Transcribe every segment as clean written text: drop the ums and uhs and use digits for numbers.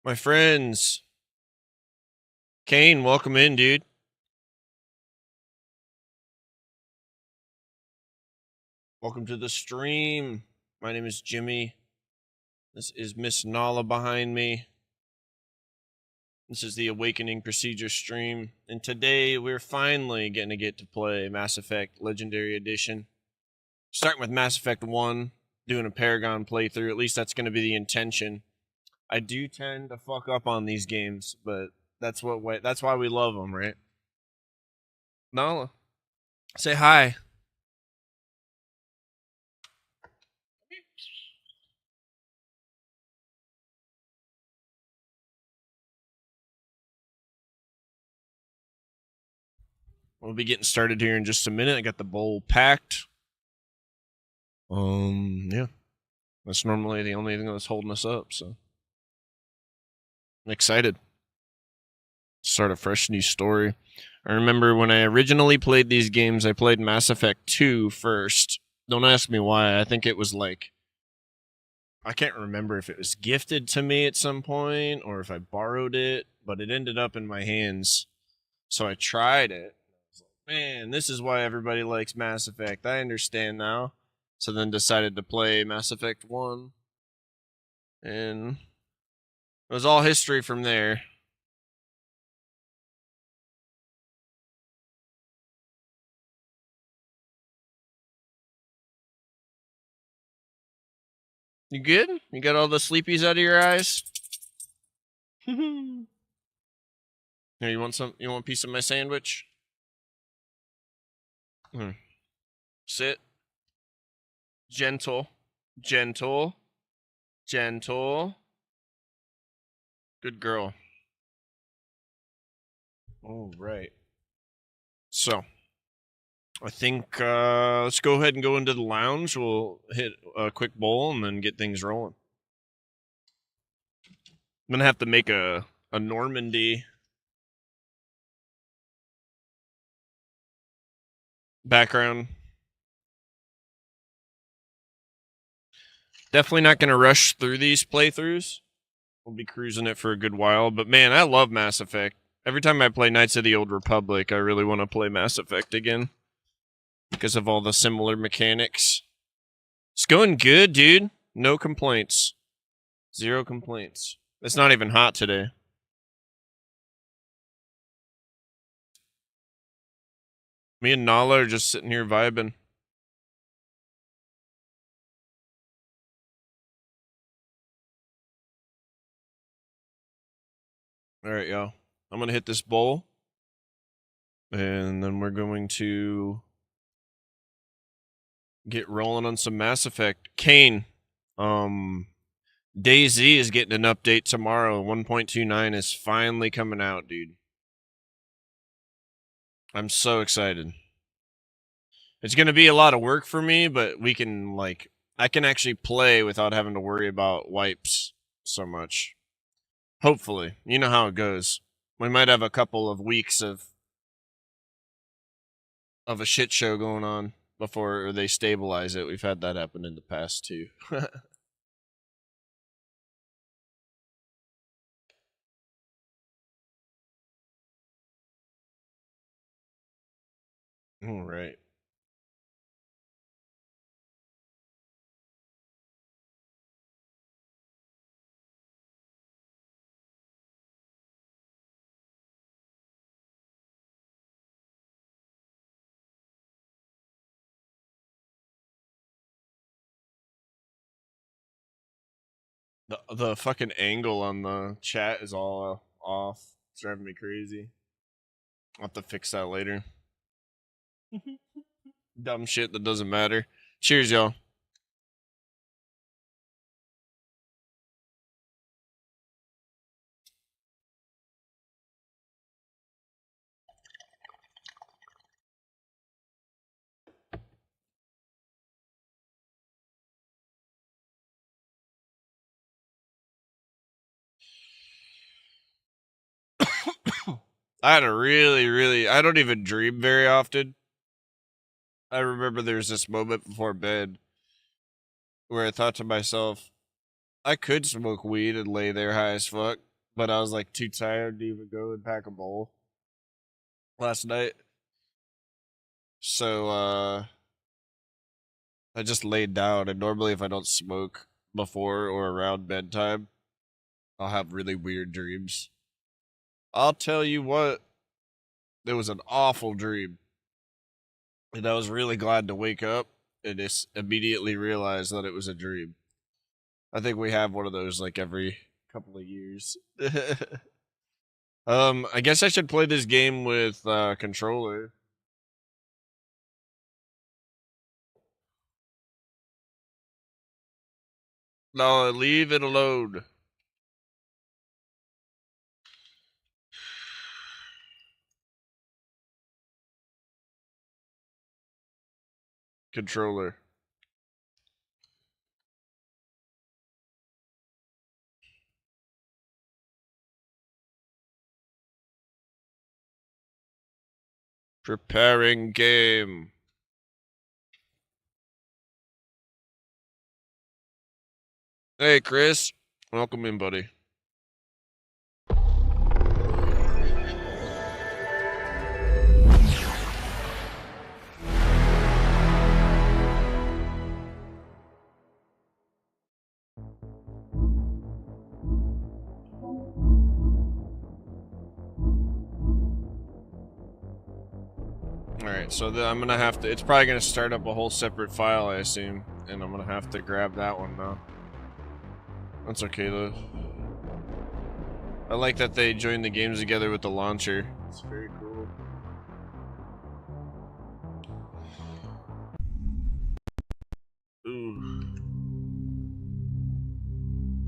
My friends, Kane, welcome in, dude. Welcome to the stream. My name is Jimmy. This is Miss Nala behind me. This is the Awakening Procedure stream. And today we're finally going to get to play Mass Effect Legendary Edition. Starting with Mass Effect 1, doing a Paragon playthrough. At least that's going to be the intention. I do tend to fuck up on these games, but that's why we love them, right? Nala, say hi. We'll be getting started here in just a minute. I got the bowl packed. Yeah. That's normally the only thing that's holding us up, so I'm excited. Start a fresh new story. I remember when I originally played these games, I played Mass Effect 2 first. Don't ask me why. I think it was like, I can't remember if it was gifted to me at some point or if I borrowed it, but it ended up in my hands. So I tried it. Man, this is why everybody likes Mass Effect. I understand now. So then decided to play Mass Effect 1. And it was all history from there. You good? You got all the sleepies out of your eyes? Here, you want some? You want a piece of my sandwich? Sit. Gentle. Gentle. Gentle. Good girl. All right. So, I think let's go ahead and go into the lounge. We'll hit a quick bowl and then get things rolling. I'm gonna have to make a Normandy background. Definitely not gonna rush through these playthroughs. We'll be cruising it for a good while. But man, I love Mass Effect. Every time I play Knights of the Old Republic, I really want to play Mass Effect again because of all the similar mechanics. It's going good, dude. No complaints. Zero complaints. It's not even hot today. Me and Nala are just sitting here vibing. All right, y'all. I'm going to hit this bowl. And then we're going to get rolling on some Mass Effect. Kane, DayZ is getting an update tomorrow. 1.29 is finally coming out, dude. I'm so excited. It's going to be a lot of work for me, but we can, I can actually play without having to worry about wipes so much. Hopefully. You know how it goes. We might have a couple of weeks of a shit show going on before they stabilize it. We've had that happen in the past, too. All right. The fucking angle on the chat is all off. It's driving me crazy. I'll have to fix that later. Dumb shit that doesn't matter. Cheers, y'all. I had a really, I don't even dream very often. I remember there was this moment before bed where I thought to myself, I could smoke weed and lay there high as fuck. but I was like too tired to even go and pack a bowl last night. So I just laid down, and normally if I don't smoke before or around bedtime, I'll have really weird dreams. I'll tell you what, it was an awful dream. And I was really glad to wake up and just immediately realize that it was a dream. I think we have one of those like every couple of years. I guess I should play this game with controller. No, leave it alone. Controller. Preparing game. Hey, Chris. Welcome in, buddy. Alright, so I'm gonna have to, it's probably gonna start up a whole separate file, I assume, and I'm gonna have to grab that one now. That's okay though. I like that they joined the games together with the launcher. It's very cool. Ooh.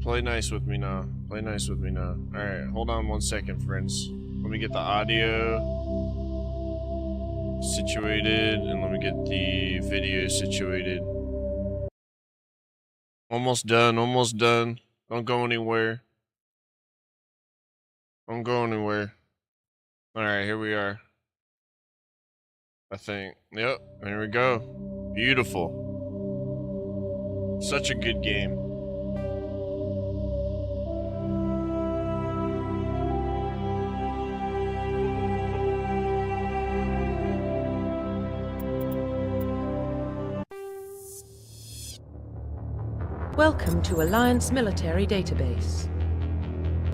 Play nice with me now. Play nice with me now. Alright, hold on 1 second, friends. Let me get the audio situated, and let me get the video situated. Almost done, almost done. Don't go anywhere. Don't go anywhere. Alright, here we are. I think. Yep, there we go. Beautiful. Such a good game. Welcome to Alliance Military Database.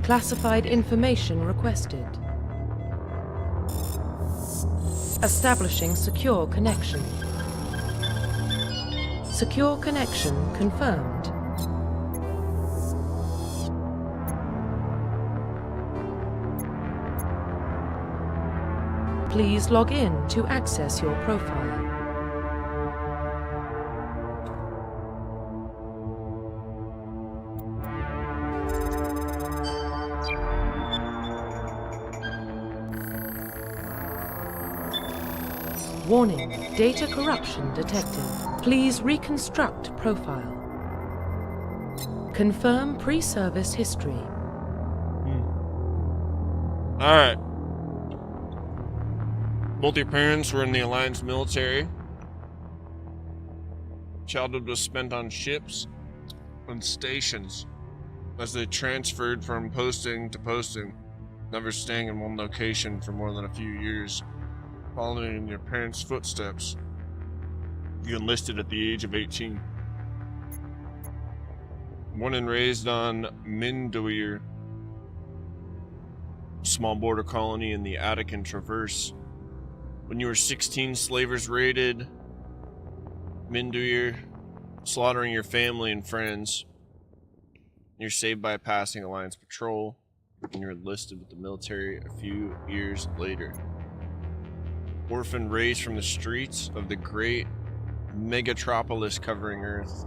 Classified information requested. Establishing secure connection. Secure connection confirmed. Please log in to access your profile. Warning, data corruption detected. Please reconstruct profile. Confirm pre-service history. Alright. Both your parents were in the Alliance military. Childhood was spent on ships and stations as they transferred from posting to posting, never staying in one location for more than a few years. Following in your parents' footsteps, you enlisted at the age of 18. Born and raised on Mindoir, small border colony in the Attican Traverse. When you were 16, slavers raided Mindoir, slaughtering your family and friends. You're saved by a passing Alliance patrol, and you're enlisted with the military a few years later. Orphan raised from the streets of the great megatropolis covering Earth.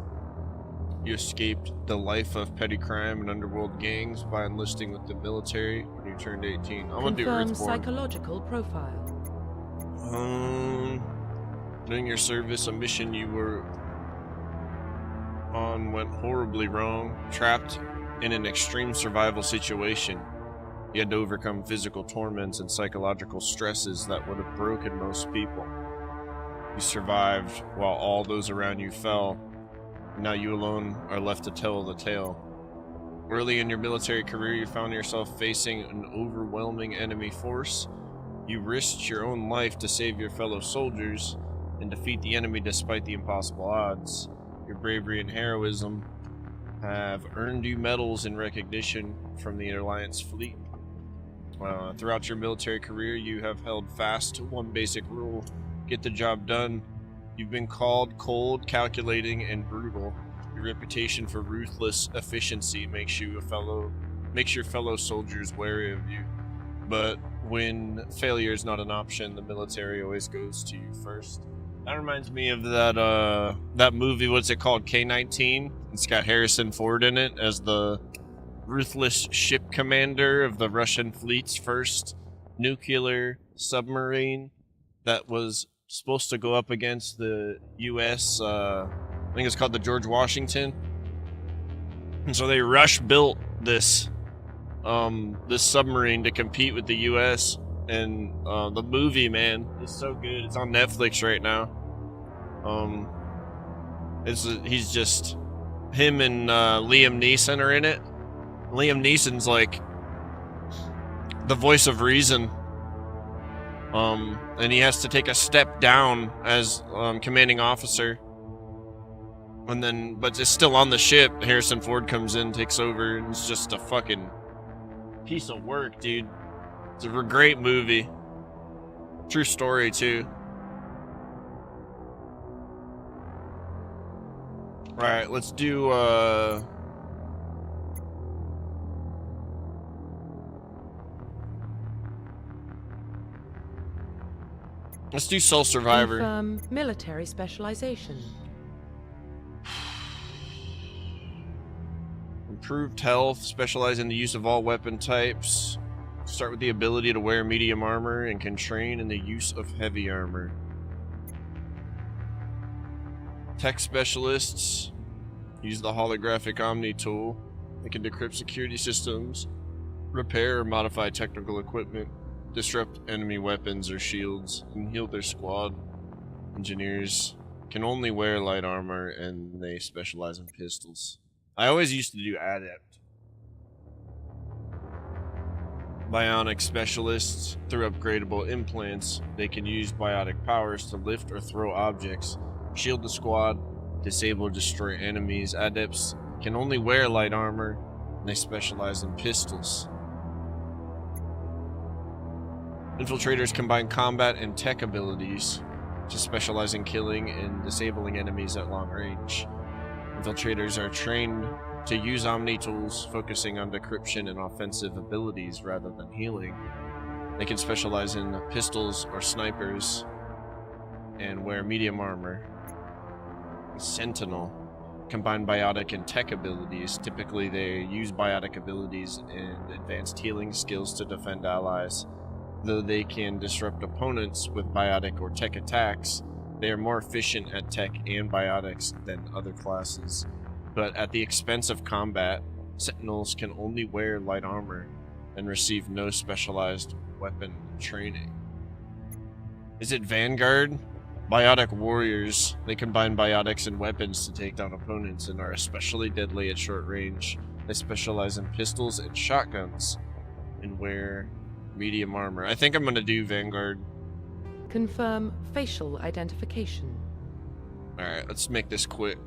You escaped the life of petty crime and underworld gangs by enlisting with the military when you turned 18. I'm gonna do Earthborn. Psychological profile. During your service, a mission you were on went horribly wrong. Trapped in an extreme survival situation. You had to overcome physical torments and psychological stresses that would have broken most people. You survived while all those around you fell. Now you alone are left to tell the tale. Early in your military career, you found yourself facing an overwhelming enemy force. You risked your own life to save your fellow soldiers and defeat the enemy despite the impossible odds. Your bravery and heroism have earned you medals and recognition from the Alliance fleet. Throughout your military career, you have held fast to one basic rule: get the job done. You've been called cold, calculating, and brutal. Your reputation for ruthless efficiency makes your fellow soldiers wary of you. But when failure is not an option, the military always goes to you first. That reminds me of that movie. What's it called? K-19. It's got Harrison Ford in it as the ruthless ship commander of the Russian fleet's first nuclear submarine that was supposed to go up against the U.S. I think it's called the George Washington. And so they rush built this submarine to compete with the U.S. And the movie, man, is so good. It's on Netflix right now. He's just him and Liam Neeson are in it. Liam Neeson's like the voice of reason. And he has to take a step down as commanding officer. And then, but it's still on the ship. Harrison Ford comes in, takes over, and it's just a fucking piece of work, dude. It's a great movie. True story, too. Alright, let's do, let's do Soul Survivor. Confirm military specialization. Improved health, specialize in the use of all weapon types. Start with the ability to wear medium armor and can train in the use of heavy armor. Tech specialists use the holographic Omni tool. They can decrypt security systems, repair or modify technical equipment, disrupt enemy weapons or shields, and heal their squad. Engineers can only wear light armor, and they specialize in pistols. I always used to do adept. Bionic specialists, through upgradable implants, they can use biotic powers to lift or throw objects, shield the squad, disable or destroy enemies. Adepts can only wear light armor, and they specialize in pistols. Infiltrators combine combat and tech abilities to specialize in killing and disabling enemies at long range. Infiltrators are trained to use Omni tools, focusing on decryption and offensive abilities rather than healing. They can specialize in pistols or snipers and wear medium armor. Sentinel combine biotic and tech abilities. Typically, they use biotic abilities and advanced healing skills to defend allies. Though they can disrupt opponents with biotic or tech attacks, they are more efficient at tech and biotics than other classes. But at the expense of combat, Sentinels can only wear light armor and receive no specialized weapon training. Is it Vanguard? Biotic warriors. They combine biotics and weapons to take down opponents and are especially deadly at short range. They specialize in pistols and shotguns and wear medium armor. I think I'm gonna do Vanguard. Confirm facial identification. Alright, let's make this quick.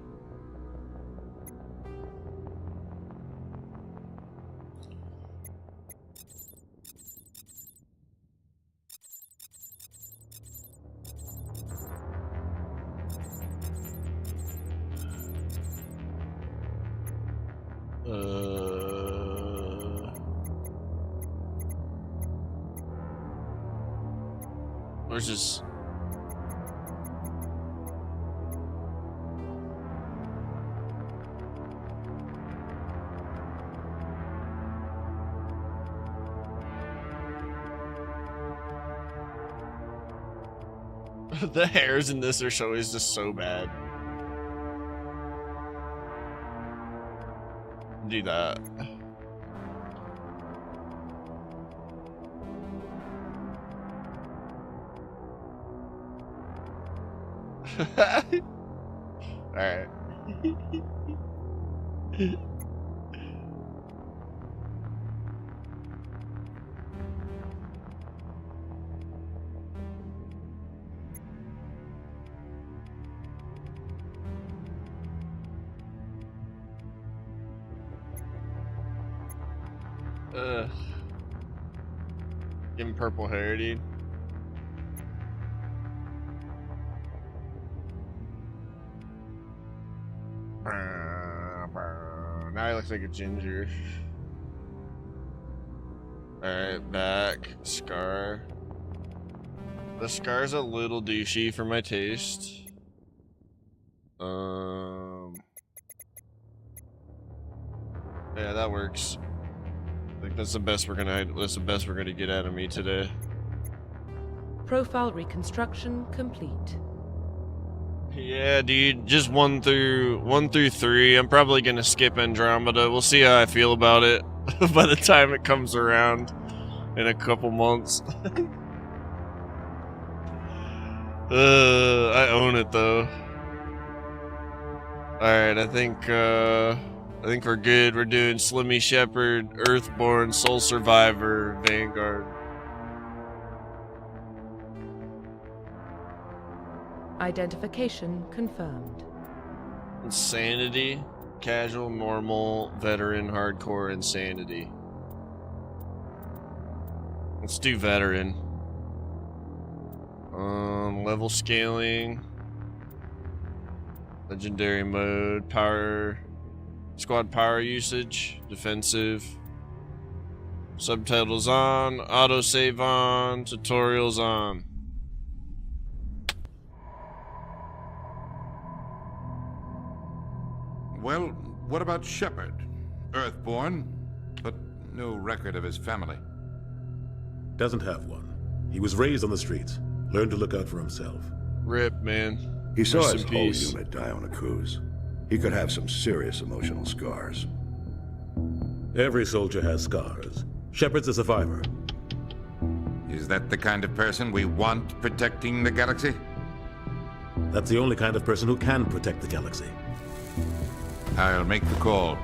Where's this? The hairs in this are always just so bad. Do that. Alright. Give him purple hair, dude. Now he looks like a ginger. Alright, back. Scar. The scar's a little douchey for my taste. Yeah, that works. I think that's the best we're gonna get out of me today. Profile reconstruction complete. Yeah, dude, just 1 through 3. I'm probably gonna skip Andromeda. We'll see how I feel about it by the time it comes around in a couple months. I own it though. Alright, I think we're good. We're doing Slimmy Shepherd, Earthborn, Soul Survivor, Vanguard. Identification confirmed. Insanity, casual, normal, veteran, hardcore, insanity. Let's do veteran. Level scaling. Legendary mode, power, squad power usage, defensive. Subtitles on, autosave on, tutorials on. Well, what about Shepard? Earthborn, but no record of his family. Doesn't have one. He was raised on the streets. Learned to look out for himself. Rip, man. He saw Rest his in whole peace. unit die on a cruise. He could have some serious emotional scars. Every soldier has scars. Shepard's a survivor. Is that the kind of person we want protecting the galaxy? That's the only kind of person who can protect the galaxy. I'll make the call.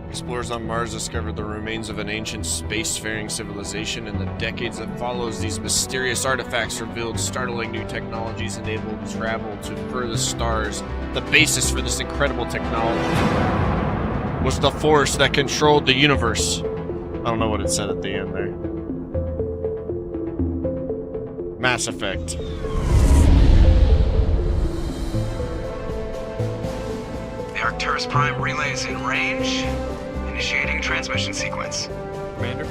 Explorers on Mars discovered the remains of an ancient spacefaring civilization. In the decades that follows, these mysterious artifacts revealed startling new technologies enabled travel to furthest stars. The basis for this incredible technology was the force that controlled the universe. I don't know what it said at the end there. Mass Effect. The Arcturus Prime relay is in range. Initiating transmission sequence. Commander?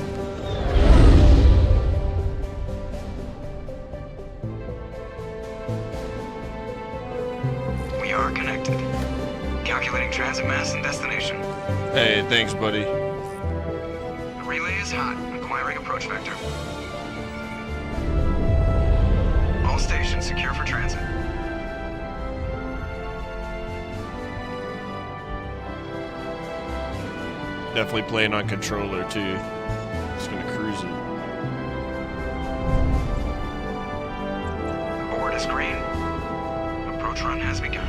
We are connected. Calculating transit mass and destination. Hey, thanks, buddy. The relay is hot. Acquiring approach vector. All stations secure for transit. Definitely playing on controller, too. Just gonna cruise it. Board is green. Approach run has begun.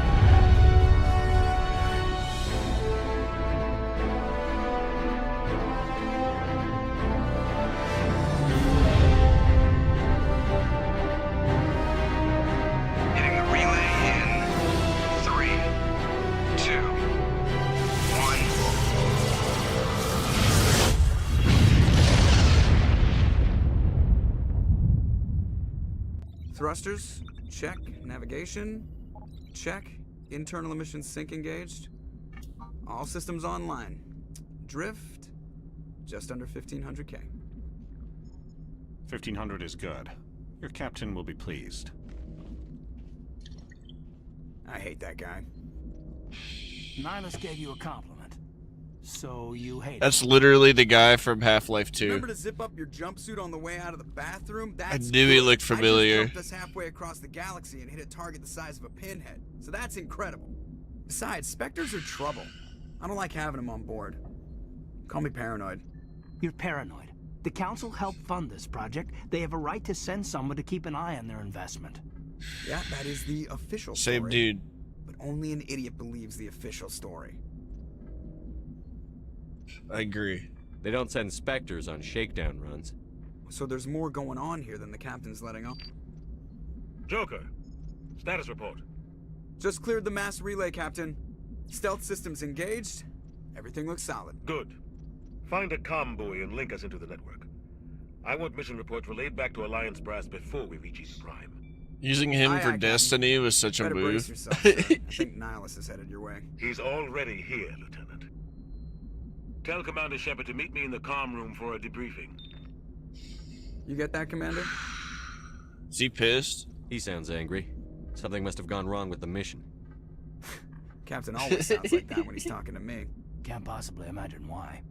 Hitting the relay in 3, 2, 1. Thrusters, check. Navigation, check. Internal emissions sync engaged. All systems online. Drift, just under 1500K. 1500 is good. Your captain will be pleased. I hate that guy. Nihilus gave you a compliment. So you hate That's literally the guy from Half-Life 2. Remember to zip up your jumpsuit on the way out of the bathroom? That's knew he good. looked familiar. I just jumped us halfway across the galaxy and hit a target the size of a pinhead. So that's incredible. Besides, Spectres are trouble. I don't like having them on board. Call me paranoid. You're paranoid. The Council helped fund this project. They have a right to send someone to keep an eye on their investment. Yeah, that is the official Same story. dude. But only an idiot believes the official story. I agree. They don't send Spectres on shakedown runs. So there's more going on here than the captain's letting on. Joker, Status report. Just cleared the mass relay, Captain. Stealth systems engaged. Everything looks solid. Good. Find a comm buoy and link us into the network. I want mission reports relayed back to Alliance brass before we reach Eden Prime. Using him Aye, for aye, Destiny was such a Better brace move. yourself, sir. I think Nihilus is headed your way. He's already here, Lieutenant. Tell Commander Shepard to meet me in the comm room for a debriefing. You get that, Commander? Is he pissed? He sounds angry. Something must have gone wrong with the mission. Captain always sounds like that when he's talking to me. Can't possibly imagine why.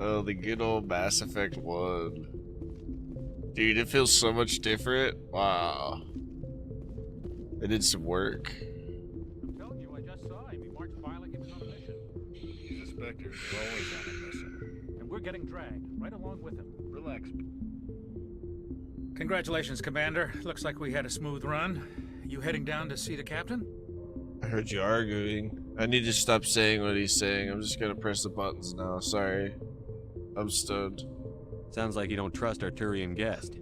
Oh, the good old Mass Effect 1. Dude, it feels so much different. Wow. They did some work. I'm telling you, I just saw him. He marched by like he was on a mission. He's a Spectre. You're always on a mission. And we're getting dragged right along with him. Relax. Congratulations, Commander. Looks like we had a smooth run. You heading down to see the captain? I heard you arguing. I need to stop saying what he's saying. I'm just gonna press the buttons now. Sorry. I'm stoned. Sounds like you don't trust our Turian guest.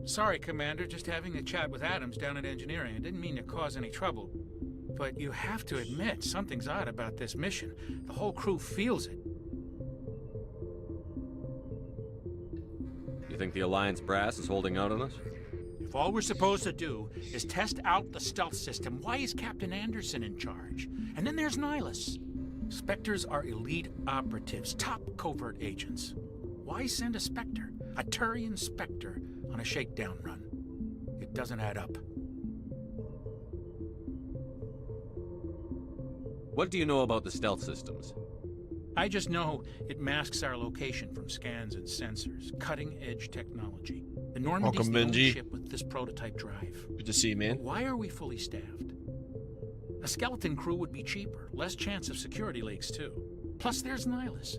Sorry, Commander. Just having a chat with Adams down at engineering. I didn't mean to cause any trouble. But you have to admit, something's odd about this mission. The whole crew feels it. You think the Alliance brass is holding out on us? If all we're supposed to do is test out the stealth system, why is Captain Anderson in charge? And then there's Nihilus. Spectres are elite operatives, top covert agents. Why send a Spectre, a Turian Spectre, on a shakedown run? It doesn't add up. What do you know about the stealth systems? I just know it masks our location from scans and sensors. Cutting-edge technology. The Normandy's Welcome, the only Benji. ship with this prototype drive. Good to see you, man. Why are we fully staffed? A skeleton crew would be cheaper, less chance of security leaks too. Plus there's Nihilus.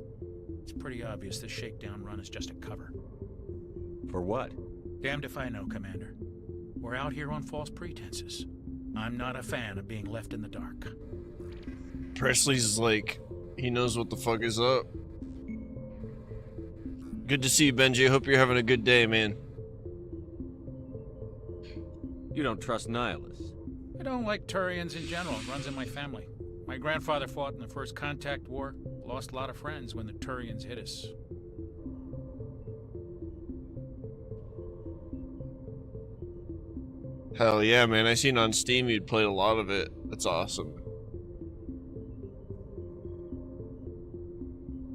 It's pretty obvious this shakedown run is just a cover. For what? Damned if I know, Commander. We're out here on false pretenses. I'm not a fan of being left in the dark. Presley's like, he knows what the fuck is up. Good to see you, Benji. Hope you're having a good day, man. You don't trust Nihilus. I don't like Turians in general. It runs in my family. My grandfather fought in the First Contact War. Lost a lot of friends when the Turians hit us. Hell yeah, man. I seen on Steam you'd played a lot of it. That's awesome.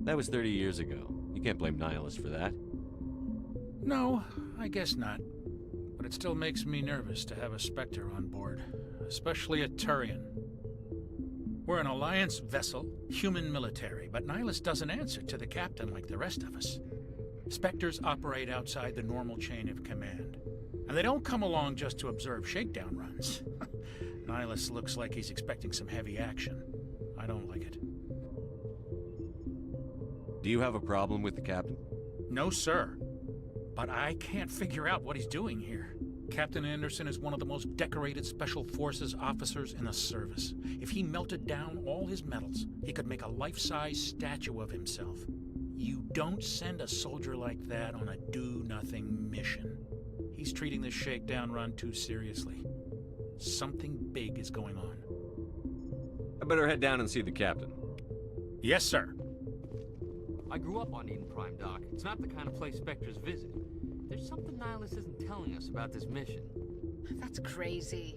That was 30 years ago. You can't blame Nihilus for that. No, I guess not. But it still makes me nervous to have a Spectre on board. Especially a Turian. We're an Alliance vessel, human military, but Nihilus doesn't answer to the captain like the rest of us. Spectres operate outside the normal chain of command. And they don't come along just to observe shakedown runs. Nihilus looks like he's expecting some heavy action. I don't like it. Do you have a problem with the captain? No, sir. But I can't figure out what he's doing here. Captain Anderson is one of the most decorated Special Forces officers in the service. If he melted down all his medals, he could make a life-size statue of himself. You don't send a soldier like that on a do-nothing mission. He's treating this shakedown run too seriously. Something big is going on. I better head down and see the captain. Yes, sir. I grew up on Eden Prime, Doc. It's not the kind of place Spectres visit. There's something Nihilus isn't telling us about this mission. That's crazy.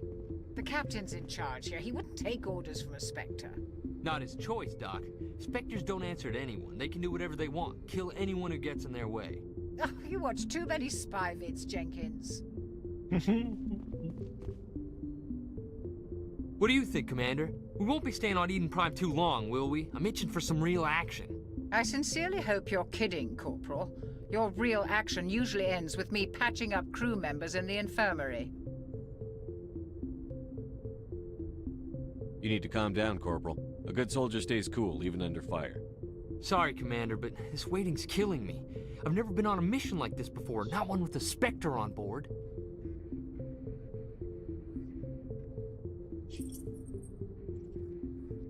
The captain's in charge here. He wouldn't take orders from a Spectre. Not his choice, Doc. Spectres don't answer to anyone. They can do whatever they want. Kill anyone who gets in their way. Oh, you watch too many spy vids, Jenkins. What do you think, Commander? We won't be staying on Eden Prime too long, will we? I'm itching for some real action. I sincerely hope you're kidding, Corporal. Your real action usually ends with me patching up crew members in the infirmary. You need to calm down, Corporal. A good soldier stays cool, even under fire. Sorry, Commander, but this waiting's killing me. I've never been on a mission like this before, not one with a Spectre on board.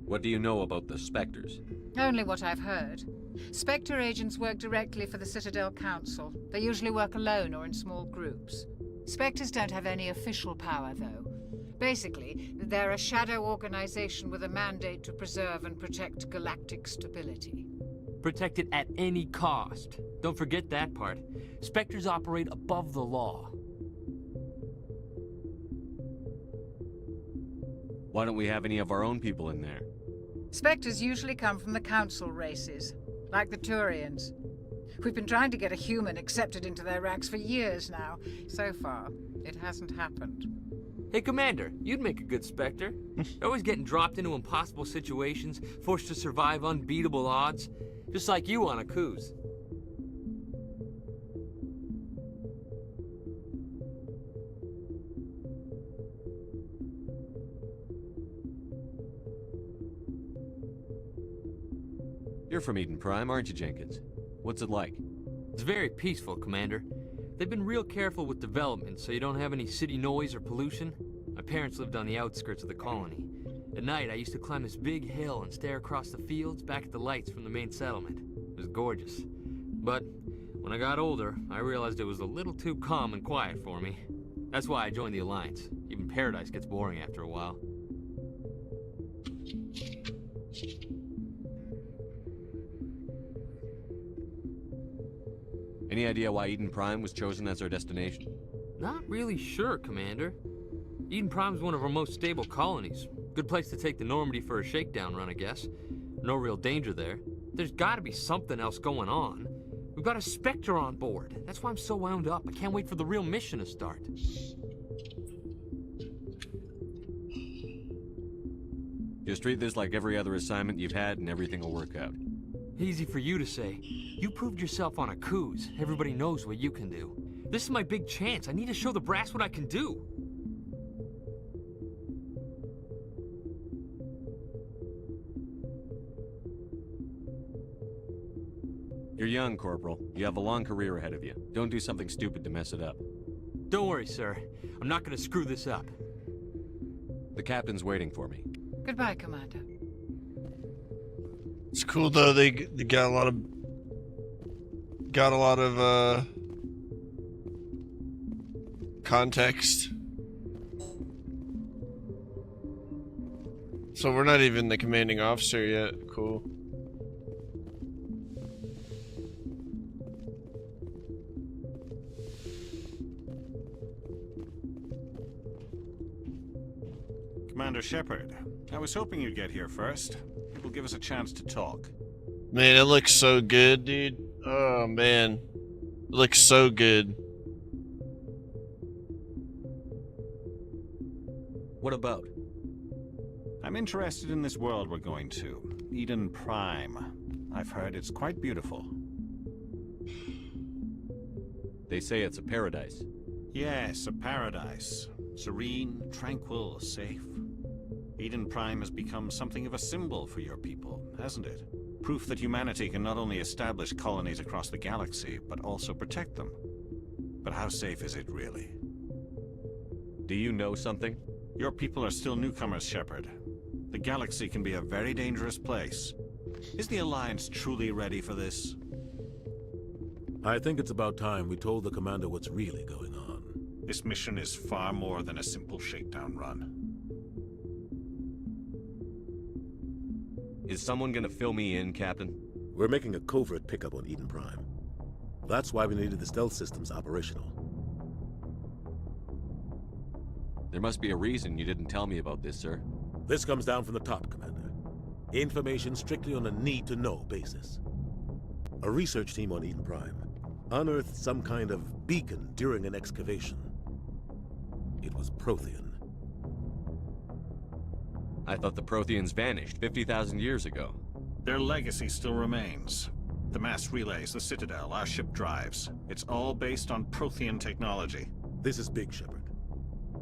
What do you know about the Spectres? Only what I've heard. Spectre agents work directly for the Citadel Council. They usually work alone or in small groups. Spectres don't have any official power, though. Basically, they're a shadow organization with a mandate to preserve and protect galactic stability. Protect it at any cost. Don't forget that part. Spectres operate above the law. Why don't we have any of our own people in there? Spectres usually come from the council races, like the Turians. We've been trying to get a human accepted into their ranks for years now. So far, it hasn't happened. Hey, Commander, you'd make a good Spectre. You're always getting dropped into impossible situations, forced to survive unbeatable odds. Just like you on a cruise. You're from Eden Prime, aren't you, Jenkins? What's it like? It's very peaceful, Commander. They've been real careful with development, so you don't have any city noise or pollution. My parents lived on the outskirts of the colony. At night, I used to climb this big hill and stare across the fields back at the lights from the main settlement. It was gorgeous. But when I got older, I realized it was a little too calm and quiet for me. That's why I joined the Alliance. Even Paradise gets boring after a while. Any idea why Eden Prime was chosen as our destination? Not really sure, Commander. Eden Prime's one of our most stable colonies. Good place to take the Normandy for a shakedown run, I guess. No real danger there. There's gotta be something else going on. We've got a Spectre on board. That's why I'm so wound up. I can't wait for the real mission to start. Just treat this like every other assignment you've had and everything will work out. Easy for you to say. You proved yourself on a cruise. Everybody knows what you can do. This is my big chance. I need to show the brass what I can do. You're young, Corporal. You have a long career ahead of you. Don't do something stupid to mess it up. Don't worry, sir. I'm not gonna screw this up. The captain's waiting for me. Goodbye, Commander. It's cool though. They got a lot of context. So we're not even the commanding officer yet. Cool. Commander Shepard, I was hoping you'd get here first. It will give us a chance to talk. Man, it looks so good, dude. Oh, man. It looks so good. What about? I'm interested in this world we're going to. Eden Prime. I've heard it's quite beautiful. They say it's a paradise. Yes, a paradise. Serene, tranquil, safe. Eden Prime has become something of a symbol for your people, hasn't it? Proof that humanity can not only establish colonies across the galaxy, but also protect them. But how safe is it really? Do you know something? Your people are still newcomers, Shepard. The galaxy can be a very dangerous place. Is the Alliance truly ready for this? I think it's about time we told the commander what's really going on. This mission is far more than a simple shakedown run. Is someone gonna fill me in, Captain? We're making a covert pickup on Eden Prime. That's why we needed the stealth systems operational. There must be a reason you didn't tell me about this, sir. This comes down from the top, Commander. Information strictly on a need-to-know basis. A research team on Eden Prime unearthed some kind of beacon during an excavation. It was Prothean. I thought the Protheans vanished 50,000 years ago. Their legacy still remains. The mass relays, the Citadel, our ship drives. It's all based on Prothean technology. This is big, Shepard.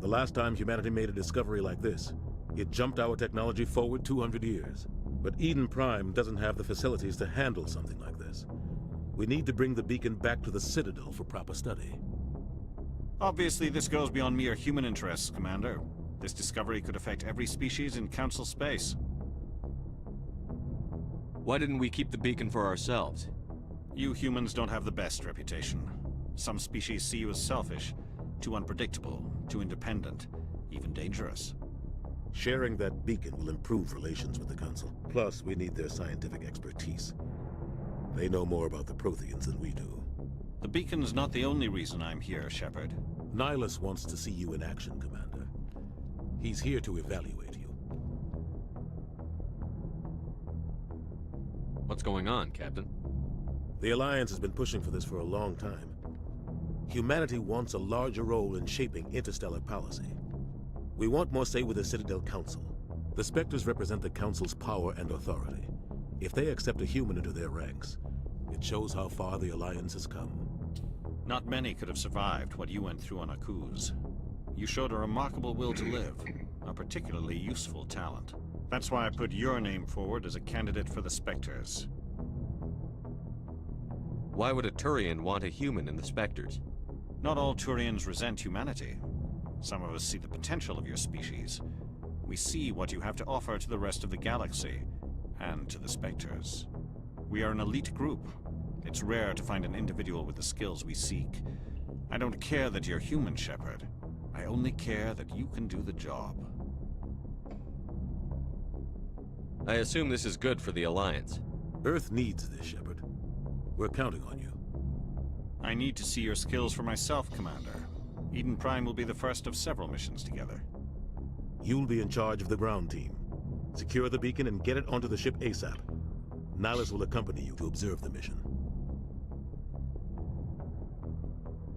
The last time humanity made a discovery like this, it jumped our technology forward 200 years. But Eden Prime doesn't have the facilities to handle something like this. We need to bring the beacon back to the Citadel for proper study. Obviously, this goes beyond mere human interests, Commander. This discovery could affect every species in Council space. Why didn't we keep the beacon for ourselves? You humans don't have the best reputation. Some species see you as selfish. Too unpredictable, too independent, even dangerous. Sharing that beacon will improve relations with the Council. Plus, we need their scientific expertise. They know more about the Protheans than we do. The beacon's not the only reason I'm here, Shepard. Nihilus wants to see you in action, Commander. He's here to evaluate you. What's going on, Captain? The Alliance has been pushing for this for a long time. Humanity wants a larger role in shaping interstellar policy. We want more say with the Citadel Council. The Spectres represent the Council's power and authority. If they accept a human into their ranks, it shows how far the Alliance has come. Not many could have survived what you went through on Akuz. You showed a remarkable will to live, a particularly useful talent. That's why I put your name forward as a candidate for the Spectres. Why would a Turian want a human in the Spectres? Not all Turians resent humanity. Some of us see the potential of your species. We see what you have to offer to the rest of the galaxy, and to the Spectres. We are an elite group. It's rare to find an individual with the skills we seek. I don't care that you're human, Shepard. I only care that you can do the job. I assume this is good for the Alliance. Earth needs this, Shepard. We're counting on you. I need to see your skills for myself, Commander. Eden Prime will be the first of several missions together. You'll be in charge of the ground team. Secure the beacon and get it onto the ship ASAP. Nihilus will accompany you to observe the mission.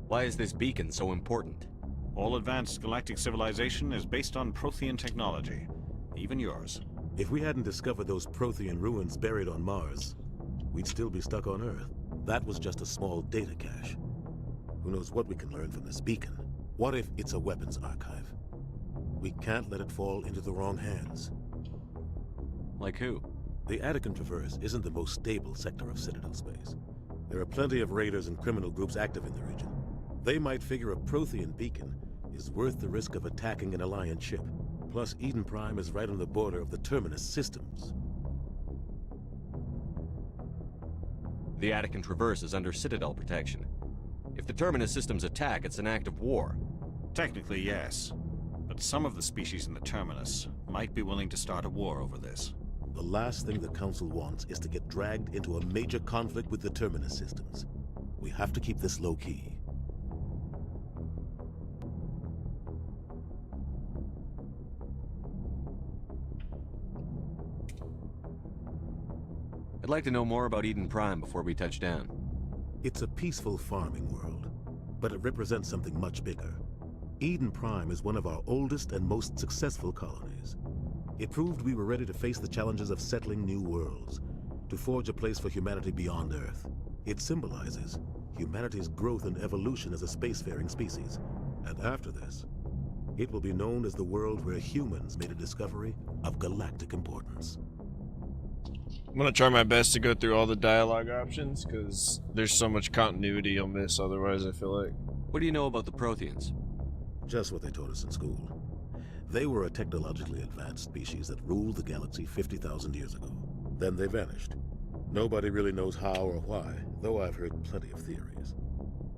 Why is this beacon so important? All advanced galactic civilization is based on Prothean technology, even yours. If we hadn't discovered those Prothean ruins buried on Mars, we'd still be stuck on Earth. That was just a small data cache. Who knows what we can learn from this beacon? What if it's a weapons archive? We can't let it fall into the wrong hands. Like who? The Attican Traverse isn't the most stable sector of Citadel space. There are plenty of raiders and criminal groups active in the region. They might figure a Prothean beacon is worth the risk of attacking an Alliance ship. Plus, Eden Prime is right on the border of the Terminus systems. The Attican Traverse is under Citadel protection. If the Terminus systems attack, it's an act of war. Technically, yes. But some of the species in the Terminus might be willing to start a war over this. The last thing the Council wants is to get dragged into a major conflict with the Terminus systems. We have to keep this low-key. I'd like to know more about Eden Prime before we touch down. It's a peaceful farming world, but it represents something much bigger. Eden Prime is one of our oldest and most successful colonies. It proved we were ready to face the challenges of settling new worlds, to forge a place for humanity beyond Earth. It symbolizes humanity's growth and evolution as a spacefaring species. And after this, it will be known as the world where humans made a discovery of galactic importance. I'm gonna try my best to go through all the dialogue options, because there's so much continuity you'll miss otherwise, I feel like. What do you know about the Protheans? Just what they taught us in school. They were a technologically advanced species that ruled the galaxy 50,000 years ago. Then they vanished. Nobody really knows how or why, though I've heard plenty of theories.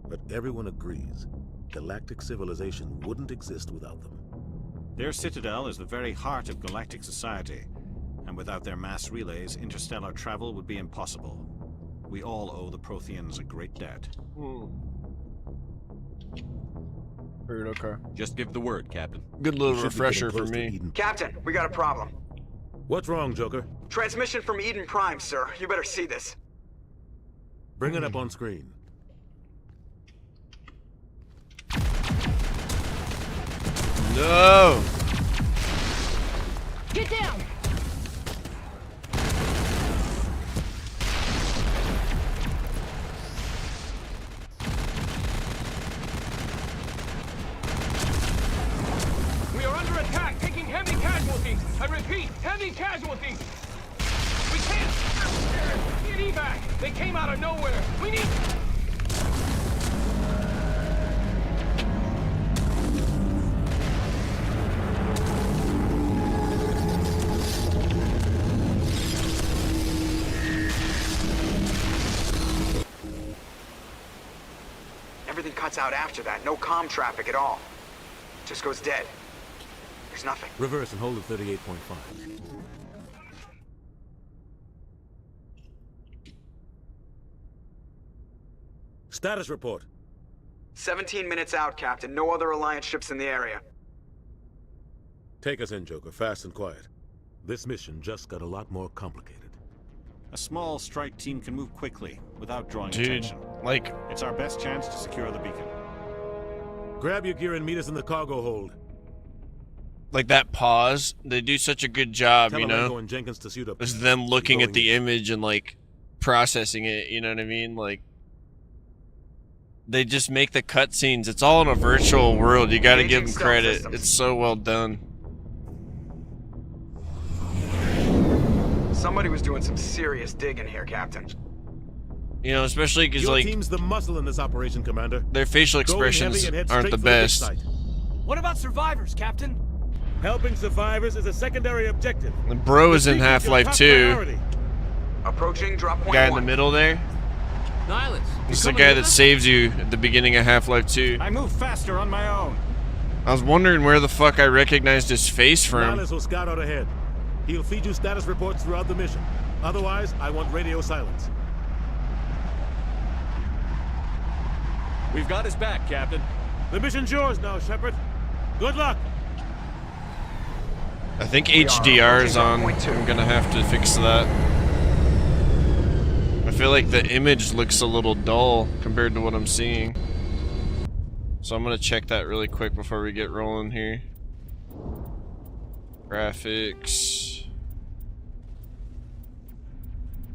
But everyone agrees, galactic civilization wouldn't exist without them. Their citadel is the very heart of galactic society, and without their mass relays, interstellar travel would be impossible. We all owe the Protheans a great debt. Heard, okay. Just give the word, Captain. Good little refresher for me. Captain, we got a problem. What's wrong, Joker? Transmission from Eden Prime, sir. You better see this. Bring it up on screen. No! Get down! We are under attack, taking heavy casualties. I repeat, heavy casualties. We can't get evac. They came out of nowhere. We need... Everything cuts out after that. No comm traffic at all. Just goes dead. There's nothing. Reverse and hold at 38.5. Status report. 17 minutes out, Captain. No other Alliance ships in the area. Take us in, Joker, fast and quiet. This mission just got a lot more complicated. A small strike team can move quickly without drawing Dude, attention. like, It's our best chance to secure the beacon. Grab your gear and meet us in the cargo hold. like that pause, they do such a good job, Tell you Mango know? and Jenkins to suit up. It's them looking at Going the in. image and, like, processing it, you know what I mean? Like, they just make the cutscenes. It's all in a virtual world. You gotta give them Engaging credit. stealth systems. It's so well done. Somebody was doing some serious digging here, Captain. You know, especially because, Your like, team's the muscle in this operation, Commander. their facial Go in heavy expressions and head aren't straight the for dig best. site. What about survivors, Captain? Helping survivors is a secondary objective. The bro is in The beacon's your Half-Life top 2. priority. Approaching drop point Guy in the 1. middle there. Nihilus, This is you the coming guy with that us? saves you at the beginning of Half-Life 2. I move faster on my own. I was wondering where the fuck I recognized his face from. Nihilus will scout out ahead. He'll feed you status reports throughout the mission. Otherwise, I want radio silence. We've got his back, Captain. The mission's yours now, Shepard. Good luck. I think We are HDR is on. approaching point 2. I'm gonna have to fix that. I feel like the image looks a little dull compared to what I'm seeing. So I'm gonna check that really quick before we get rolling here. Graphics.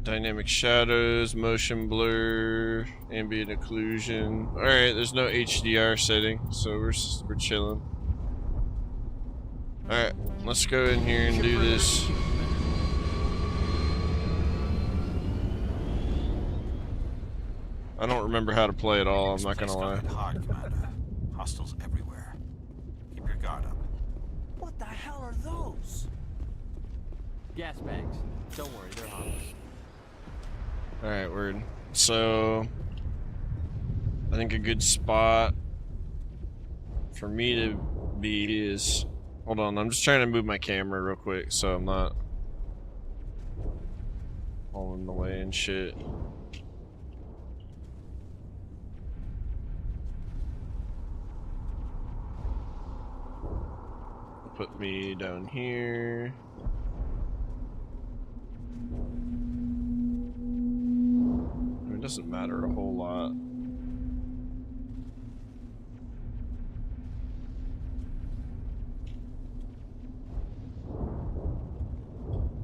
Dynamic shadows, motion blur, ambient occlusion. Alright, there's no HDR setting, so we're chilling. Alright, let's go in here and do this. I don't remember how to play at all, I'm not gonna lie. Hard, Commander. Hostiles everywhere. Keep your guard up. What the hell are those? Gas bags. Don't worry, they're harmless. Alright, word. So, I think a good spot for me to be is... Hold on, I'm just trying to move my camera real quick so I'm not all in the way and shit. Put me down here. It doesn't matter a whole lot.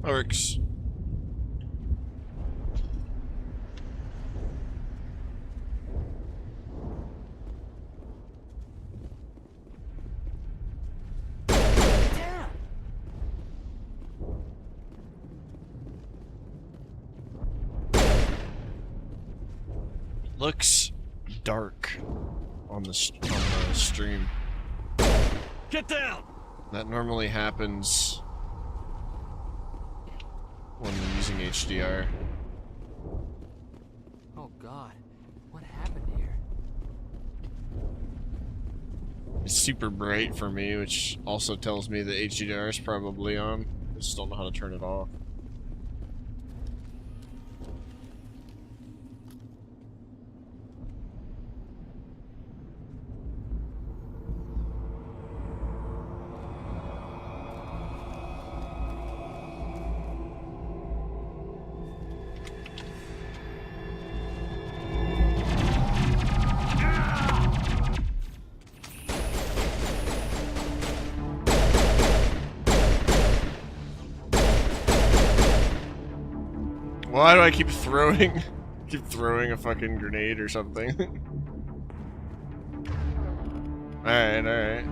Works. Looks dark on the stream. Get down! That normally happens when using HDR. Oh God, what happened here? It's super bright for me, which also tells me that HDR is probably on. I just don't know how to turn it off. Why do I keep throwing a fucking grenade or something? Alright, alright.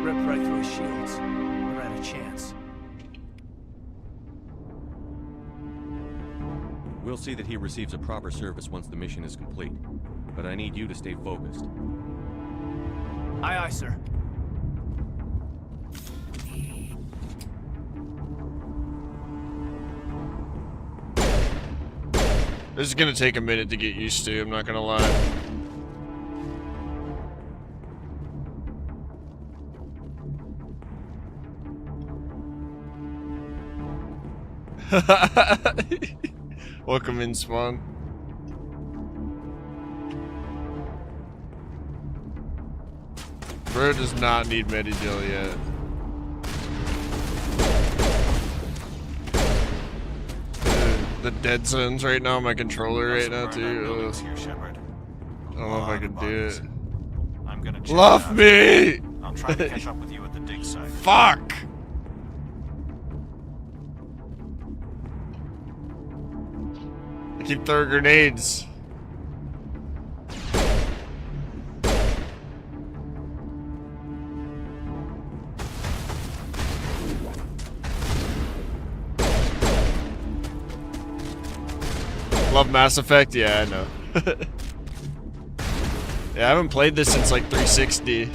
Ripped right through his shields. Never had a chance. We'll see that he receives a proper service once the mission is complete. But I need you to stay focused. Aye, aye, sir. This is gonna take a minute to get used to, I'm not gonna lie. Welcome in, Spawn. Bro does not need Medigel yet. The dead zones right now on my controller right now too. Here, Shepard. I don't know if I can do it. I'm gonna check Love it out. me! I'll try to catch up with you at the dig site. Fuck! I keep throwing grenades. Love Mass Effect? Yeah, I know. Yeah, I haven't played this since like 360.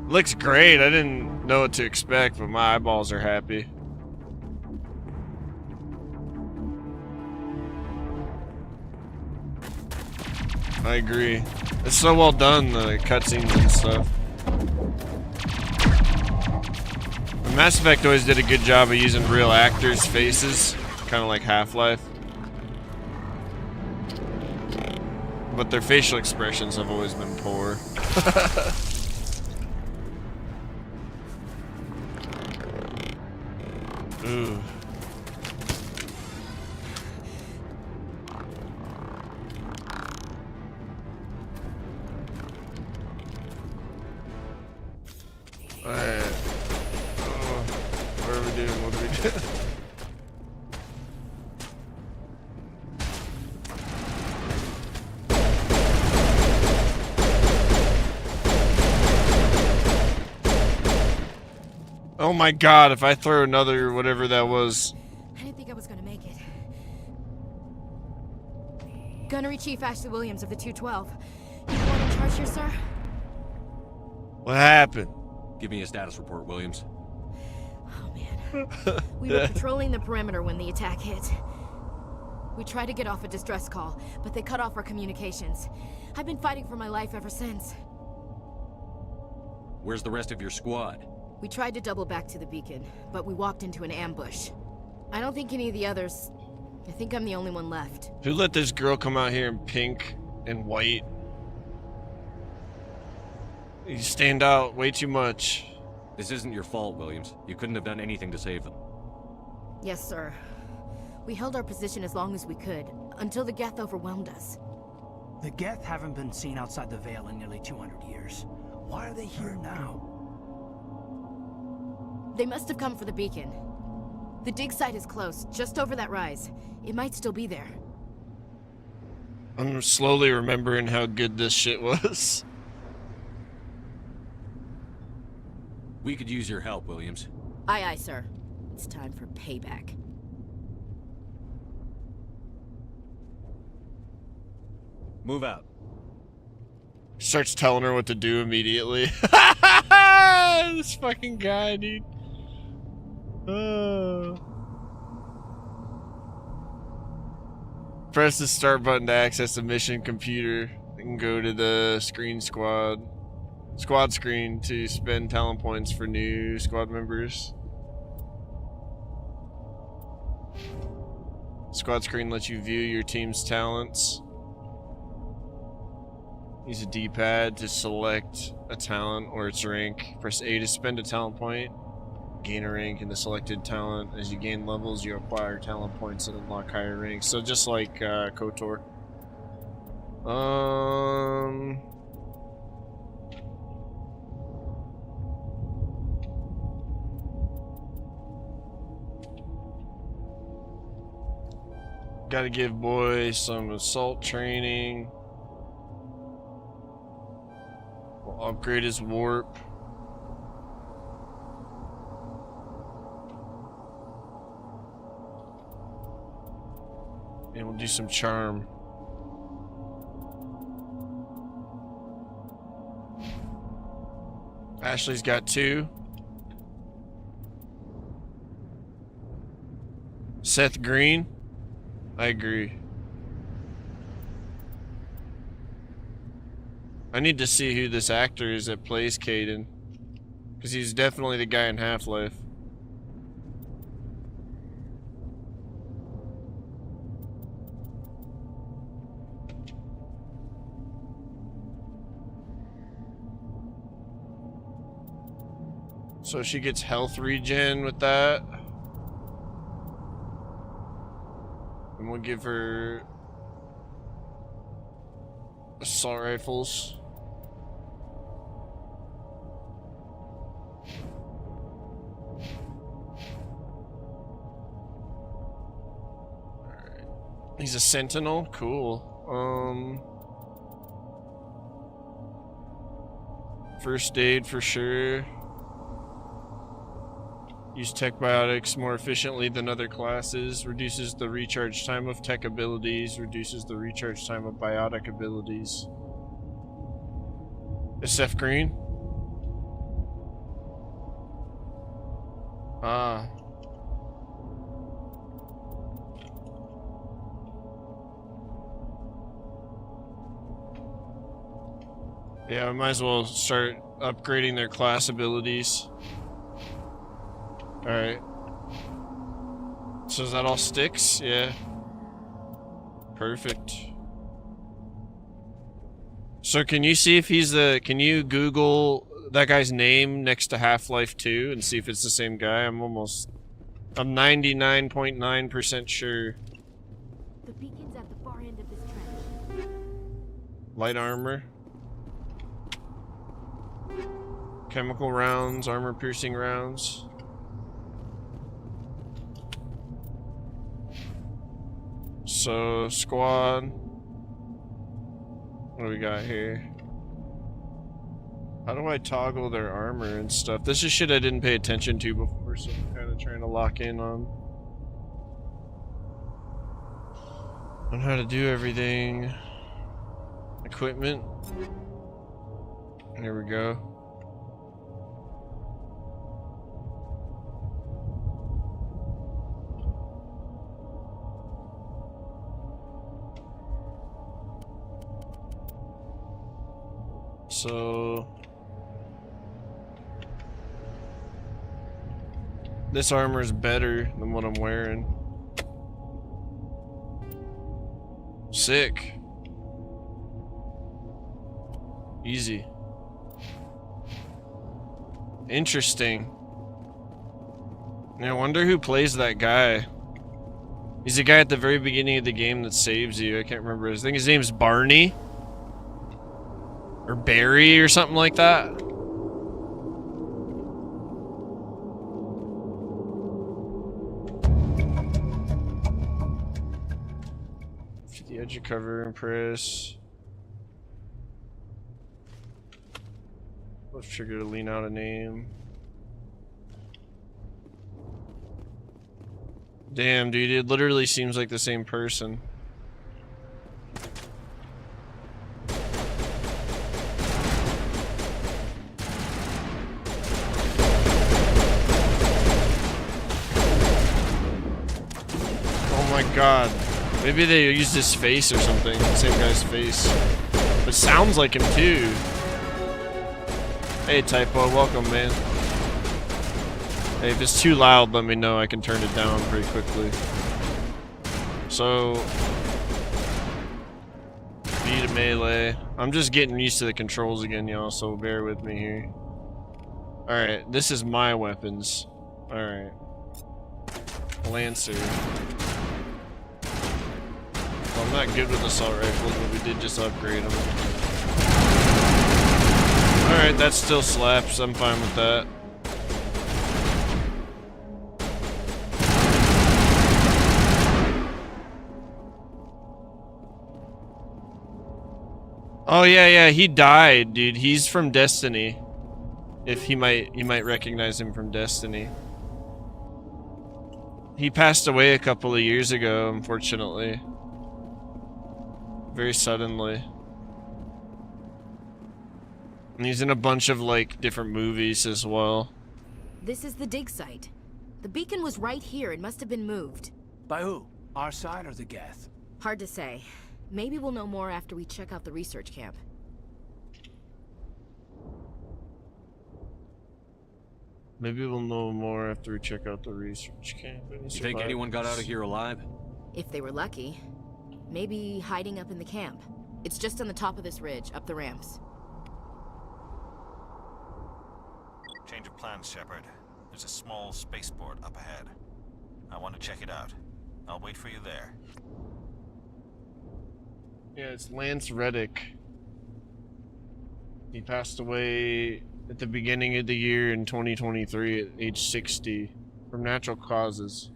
Looks great. I didn't know what to expect, but my eyeballs are happy. I agree. It's so well done, the cutscenes and stuff. Mass Effect always did a good job of using real actors' faces, kind of like Half-Life. But their facial expressions have always been poor. Ooh. Alright. What are we doing? What are we doing? Oh my god, if I throw another whatever that was. I didn't think I was gonna make it. Gunnery Chief Ashley Williams of the 212. You the one in charge here, sir? What happened? Give me a status report, Williams. Oh man. We were patrolling the perimeter when the attack hit. We tried to get off a distress call, but they cut off our communications. I've been fighting for my life ever since. Where's the rest of your squad? We tried to double back to the beacon, but we walked into an ambush. I don't think any of the others... I think I'm the only one left. Who let this girl come out here in pink and white? You stand out way too much. This isn't your fault, Williams. You couldn't have done anything to save them. Yes, sir. We held our position as long as we could, until the Geth overwhelmed us. The Geth haven't been seen outside the Veil in nearly 200 years. Why are they here now? They must have come for the beacon. The dig site is close, just over that rise. It might still be there. I'm slowly remembering how good this shit was. We could use your help, Williams. Aye, aye, sir. It's time for payback. Move out. Starts telling her what to do immediately. This fucking guy, dude. Press the start button to access the mission computer. And go to the squad screen to spend talent points for new squad members. Squad screen lets you view your team's talents. Use a D-pad to select a talent or its rank. Press A to spend a talent point. Gain a rank in the selected talent. As you gain levels, you acquire talent points and unlock higher ranks. So just like KOTOR. Gotta give boy some assault training. We'll upgrade his warp. And we'll do some charm. Ashley's got 2. Seth Green? I agree. I need to see who this actor is that plays Caden. Because he's definitely the guy in Half-Life. So she gets health regen with that. And we'll give her assault rifles. Alright. He's a sentinel? Cool. First aid for sure. Use tech biotics more efficiently than other classes. Reduces the recharge time of tech abilities. Reduces the recharge time of biotic abilities. SF Green? Ah. Yeah, we might as well start upgrading their class abilities. Alright. So is that all sticks? Yeah. Perfect. So can you see if he's the... Can you Google that guy's name next to Half-Life 2 and see if it's the same guy? I'm 99.9% sure. The beacon's at the far end of this trench. Light armor. Chemical rounds, armor-piercing rounds. So, squad. What do we got here? How do I toggle their armor and stuff? This is shit I didn't pay attention to before, so I'm kind of trying to lock in on how to do everything. Equipment. There we go. So this armor is better than what I'm wearing. Sick. Easy. Interesting. I wonder who plays that guy. He's the guy at the very beginning of the game that saves you. I can't remember. I think his name's Barney. Or Barry or something like that. The edge of cover and press. Left trigger to lean out a name. Damn, dude, it literally seems like the same person. Oh my god. Maybe they used his face or something. The same guy's face. But sounds like him too. Hey Typo, welcome man. Hey, if it's too loud, let me know. I can turn it down pretty quickly. So, B to melee. I'm just getting used to the controls again, y'all, so bear with me here. Alright, this is my weapons. Alright. Lancer. Well, I'm not good with assault rifles, but we did just upgrade them. Alright, that still slaps. I'm fine with that. Oh yeah, he died, dude. He's from Destiny. If you might recognize him from Destiny. He passed away a couple of years ago, unfortunately. Very suddenly. And he's in a bunch of, like, different movies as well. This is the dig site. The beacon was right here. It must have been moved. By who? Our side or the Geth? Hard to say. Maybe we'll know more after we check out the research camp. Maybe we'll know more after we check out the research camp. You think anyone got out of here alive? If they were lucky. Maybe hiding up in the camp. It's just on the top of this ridge, up the ramps. Change of plans, Shepard. There's a small spaceport up ahead. I want to check it out. I'll wait for you there. Yeah, it's Lance Reddick. He passed away at the beginning of the year in 2023 at age 60 from natural causes.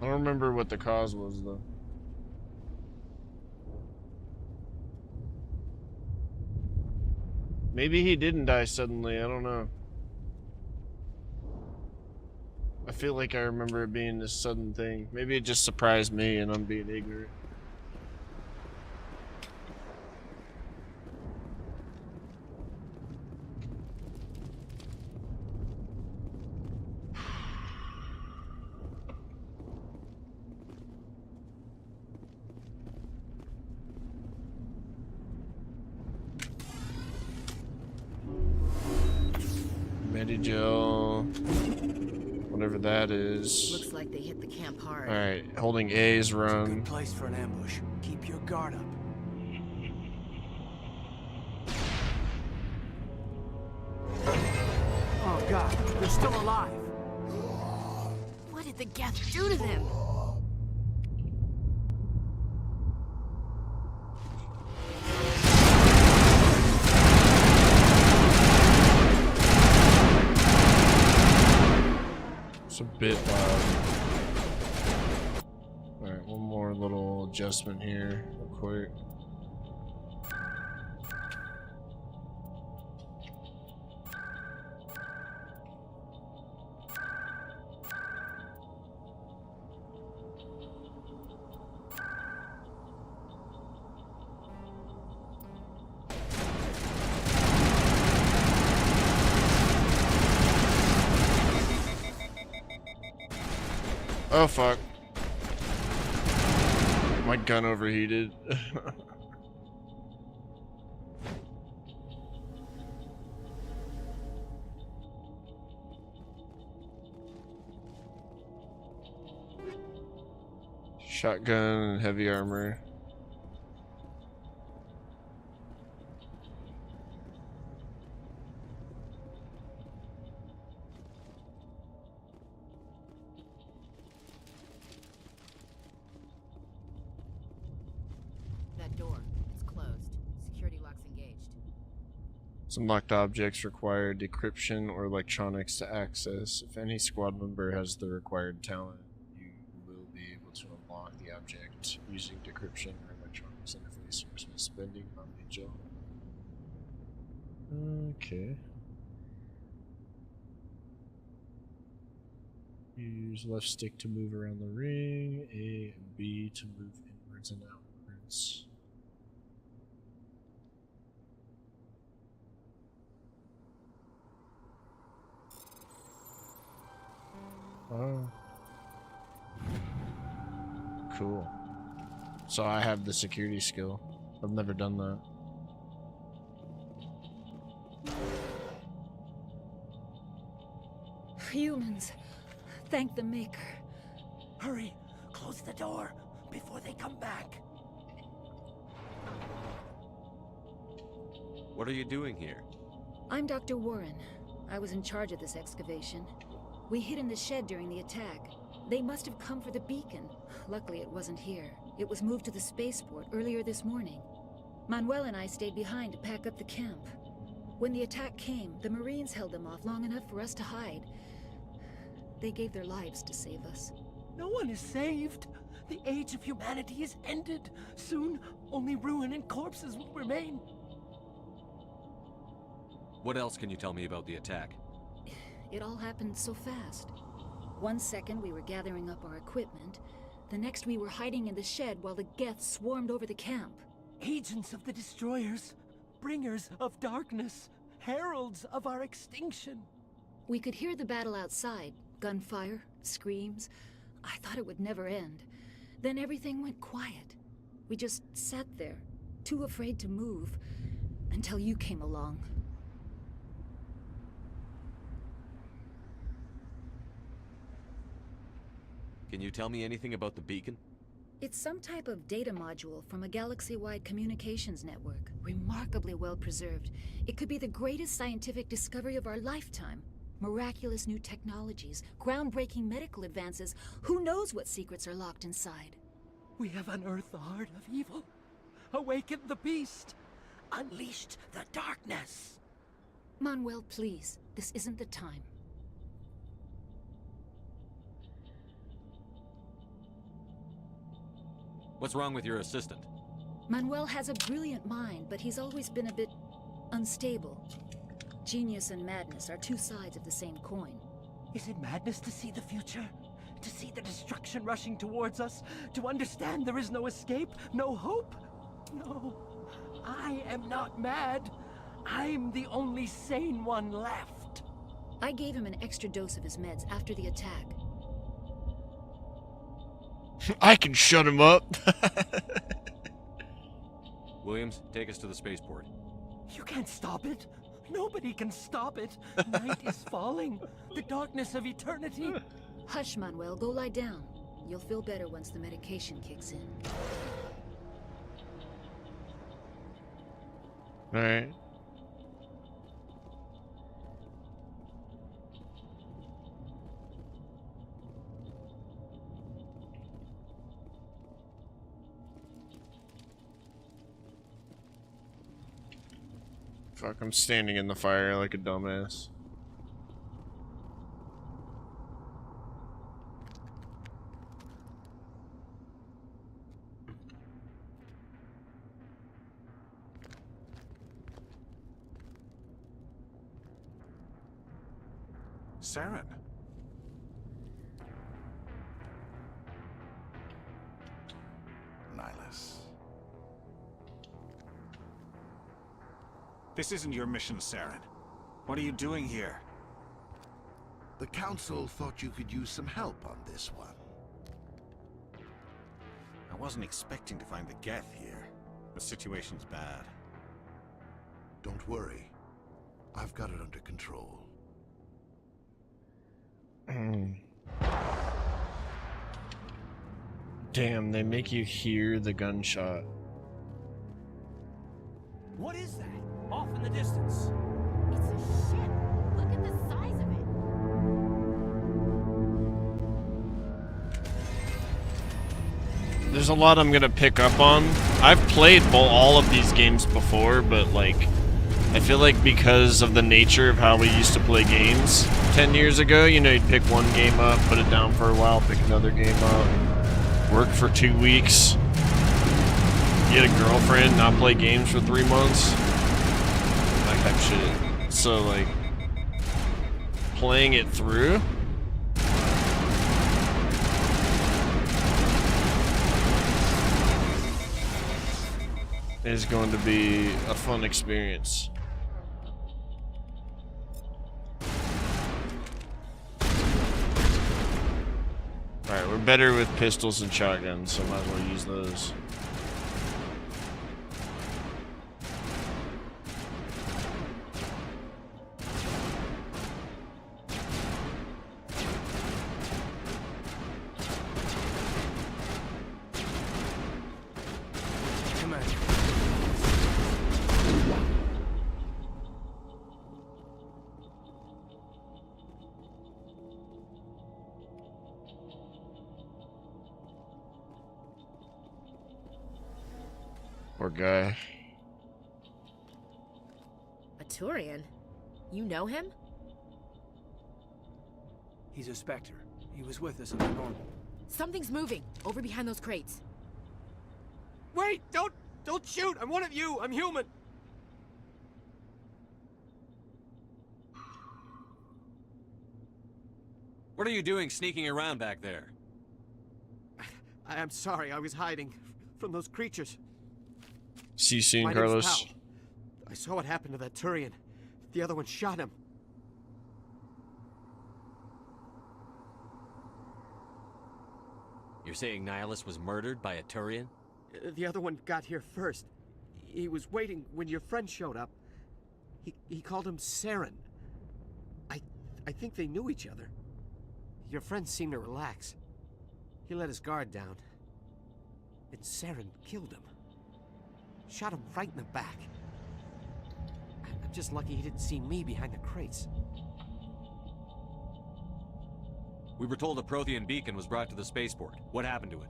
I don't remember what the cause was, though. Maybe he didn't die suddenly, I don't know. I feel like I remember it being this sudden thing. Maybe it just surprised me and I'm being ignorant. Medigel, whatever that is. Looks like they hit the camp hard. Alright, holding A's run. Good place for an ambush. Keep your guard up. Oh god, they're still alive. What did the Geth do to them? It's a bit loud. Alright, one more little adjustment here, real quick. Oh fuck. My gun overheated. Shotgun and heavy armor. That door, it's closed. Security lock's engaged. Some locked objects require decryption or electronics to access. If any squad member has the required talent, you will be able to unlock the object using decryption or electronics interface or spending on vigil. Okay. Use left stick to move around the ring, A and B to move inwards and outwards. Oh. Cool. So I have the security skill. I've never done that. Humans. Thank the Maker. Hurry! Close the door before they come back. What are you doing here? I'm Dr. Warren. I was in charge of this excavation. We hid in the shed during the attack. They must have come for the beacon. Luckily, it wasn't here. It was moved to the spaceport earlier this morning. Manuel and I stayed behind to pack up the camp. When the attack came, the Marines held them off long enough for us to hide. They gave their lives to save us. No one is saved. The age of humanity is ended. Soon, only ruin and corpses will remain. What else can you tell me about the attack? It all happened so fast. One second we were gathering up our equipment, the next we were hiding in the shed while the Geth swarmed over the camp. Agents of the Destroyers, bringers of darkness, heralds of our extinction. We could hear the battle outside, gunfire, screams. I thought it would never end. Then everything went quiet. We just sat there, too afraid to move, until you came along. Can you tell me anything about the beacon? It's some type of data module from a galaxy-wide communications network. Remarkably well preserved. It could be the greatest scientific discovery of our lifetime. Miraculous new technologies, groundbreaking medical advances. Who knows what secrets are locked inside? We have unearthed the heart of evil, awakened the beast, unleashed the darkness. Manuel, please. This isn't the time. What's wrong with your assistant? Manuel has a brilliant mind, but he's always been a bit unstable. Genius and madness are two sides of the same coin. Is it madness to see the future? To see the destruction rushing towards us? To understand there is no escape? No hope? No. I am not mad. I'm the only sane one left. I gave him an extra dose of his meds after the attack. I can shut him up. Williams, take us to the spaceport. You can't stop it. Nobody can stop it. Night is falling. The darkness of eternity. Hush, Manuel. Go lie down. You'll feel better once the medication kicks in. All right. Fuck, I'm standing in the fire like a dumbass. Saren. Nihilus. This isn't your mission, Saren. What are you doing here? The Council thought you could use some help on this one. I wasn't expecting to find the Geth here. The situation's bad. Don't worry. I've got it under control. Damn, they make you hear the gunshot. What is that? Off in the distance. It's a ship. Look at the size of it. There's a lot I'm gonna pick up on. I've played all of these games before, but like, I feel like because of the nature of how we used to play games 10 years ago, you know, you'd pick one game up, put it down for a while, pick another game up, work for 2 weeks, get a girlfriend, not play games for 3 months, that type of shit. So like, playing it through, is going to be a fun experience. Alright, we're better with pistols and shotguns, so might as well use those. Poor guy. A Turian? You know him? He's a Spectre. He was with us on the normal. Something's moving over behind those crates. Wait! Don't shoot! I'm one of you! I'm human! What are you doing sneaking around back there? I'm sorry, I was hiding from those creatures. See you soon, My name's Carlos. Pal. I saw what happened to that Turian. The other one shot him. You're saying Nihilus was murdered by a Turian? The other one got here first. He was waiting when your friend showed up. He called him Saren. I think they knew each other. Your friend seemed to relax. He let his guard down. And Saren killed him. Shot him right in the back. I'm just lucky he didn't see me behind the crates. We were told a Prothean beacon was brought to the spaceport. What happened to it?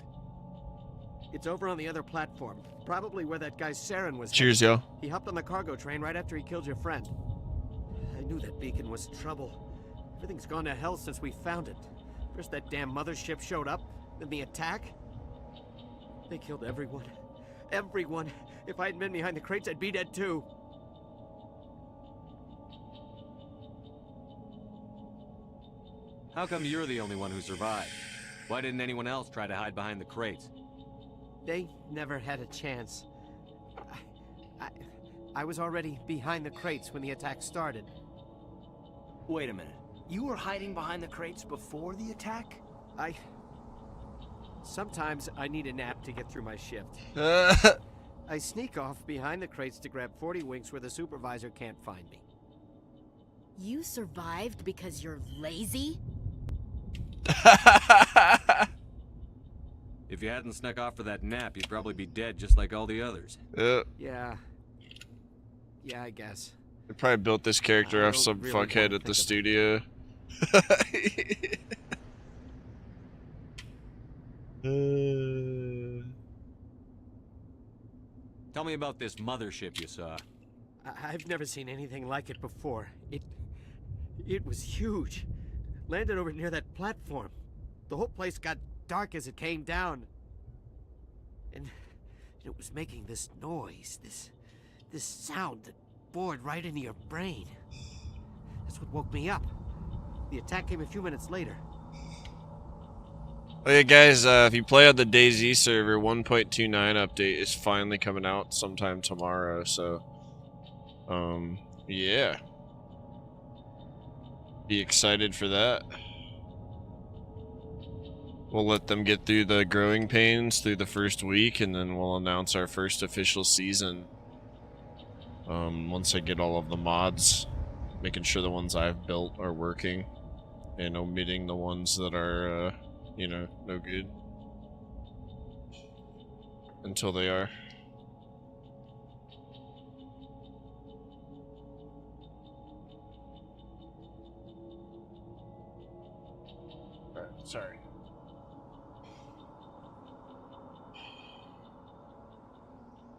It's over on the other platform. Probably where that guy Saren was. Cheers, headed. yo. He hopped on the cargo train right after he killed your friend. I knew that beacon was trouble. Everything's gone to hell since we found it. First that damn mothership showed up, then the attack. They killed everyone. Everyone. If I hadn't been behind the crates, I'd be dead too. How come you're the only one who survived? Why didn't anyone else try to hide behind the crates? They never had a chance. I was already behind the crates when the attack started. Wait a minute. You were hiding behind the crates before the attack? Sometimes I need a nap to get through my shift. I sneak off behind the crates to grab 40 winks where the supervisor can't find me. You survived because you're lazy? If you hadn't snuck off for that nap, you'd probably be dead just like all the others. Yeah, I guess. They probably built this character off some really fuckhead wanna at the think studio. Tell me about this mothership you saw. I've never seen anything like it before. It was huge. Landed over near that platform. The whole place got dark as it came down. And it was making this noise, this sound that bored right into your brain. That's what woke me up. The attack came a few minutes later. Oh yeah, guys, if you play on the DayZ server, 1.29 update is finally coming out sometime tomorrow, so yeah. Be excited for that. We'll let them get through the growing pains through the first week, and then we'll announce our first official season. Once I get all of the mods, making sure the ones I've built are working, and omitting the ones that are, you know, no good. Until they are. Sorry.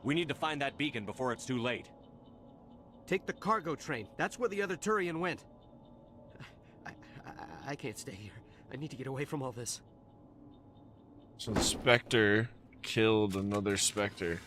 We need to find that beacon before it's too late. Take the cargo train. That's where the other Turian went. I can't stay here. I need to get away from all this. So the Spectre killed another Spectre.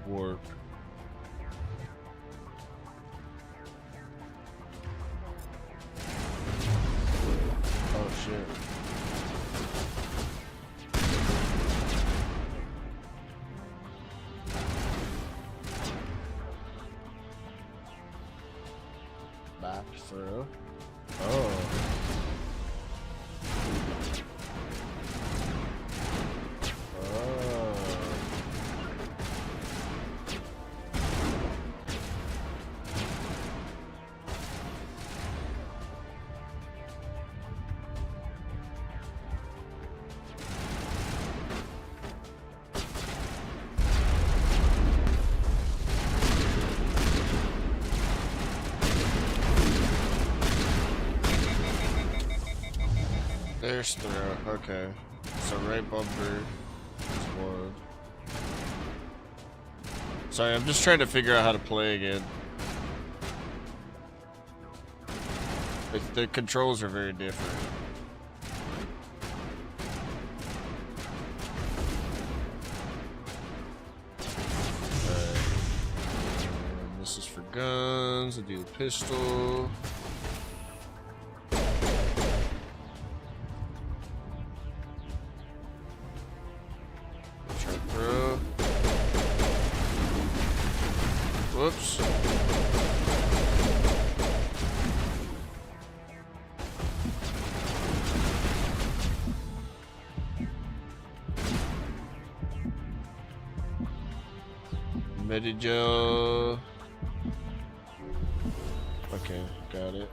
Warp. Oh shit. Back through. Oh. There's throw. Okay. So right bumper is one. Sorry, I'm just trying to figure out how to play again. The controls are very different. This is for guns. I do the pistol. Try to throw. Whoops. Medigel. Okay, got it.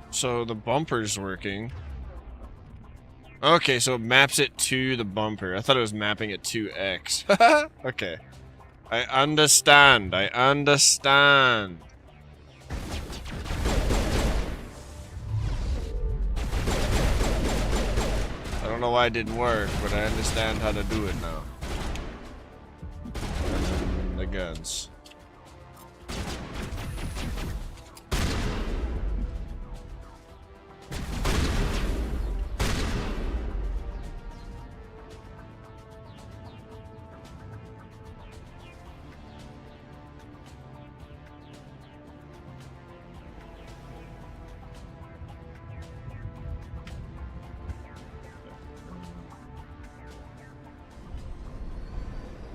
So the bumper's working. Okay, so it maps it to the bumper. I thought it was mapping it to X. Okay. I understand. I understand. I don't know why it didn't work, but I understand how to do it now. And then the guns.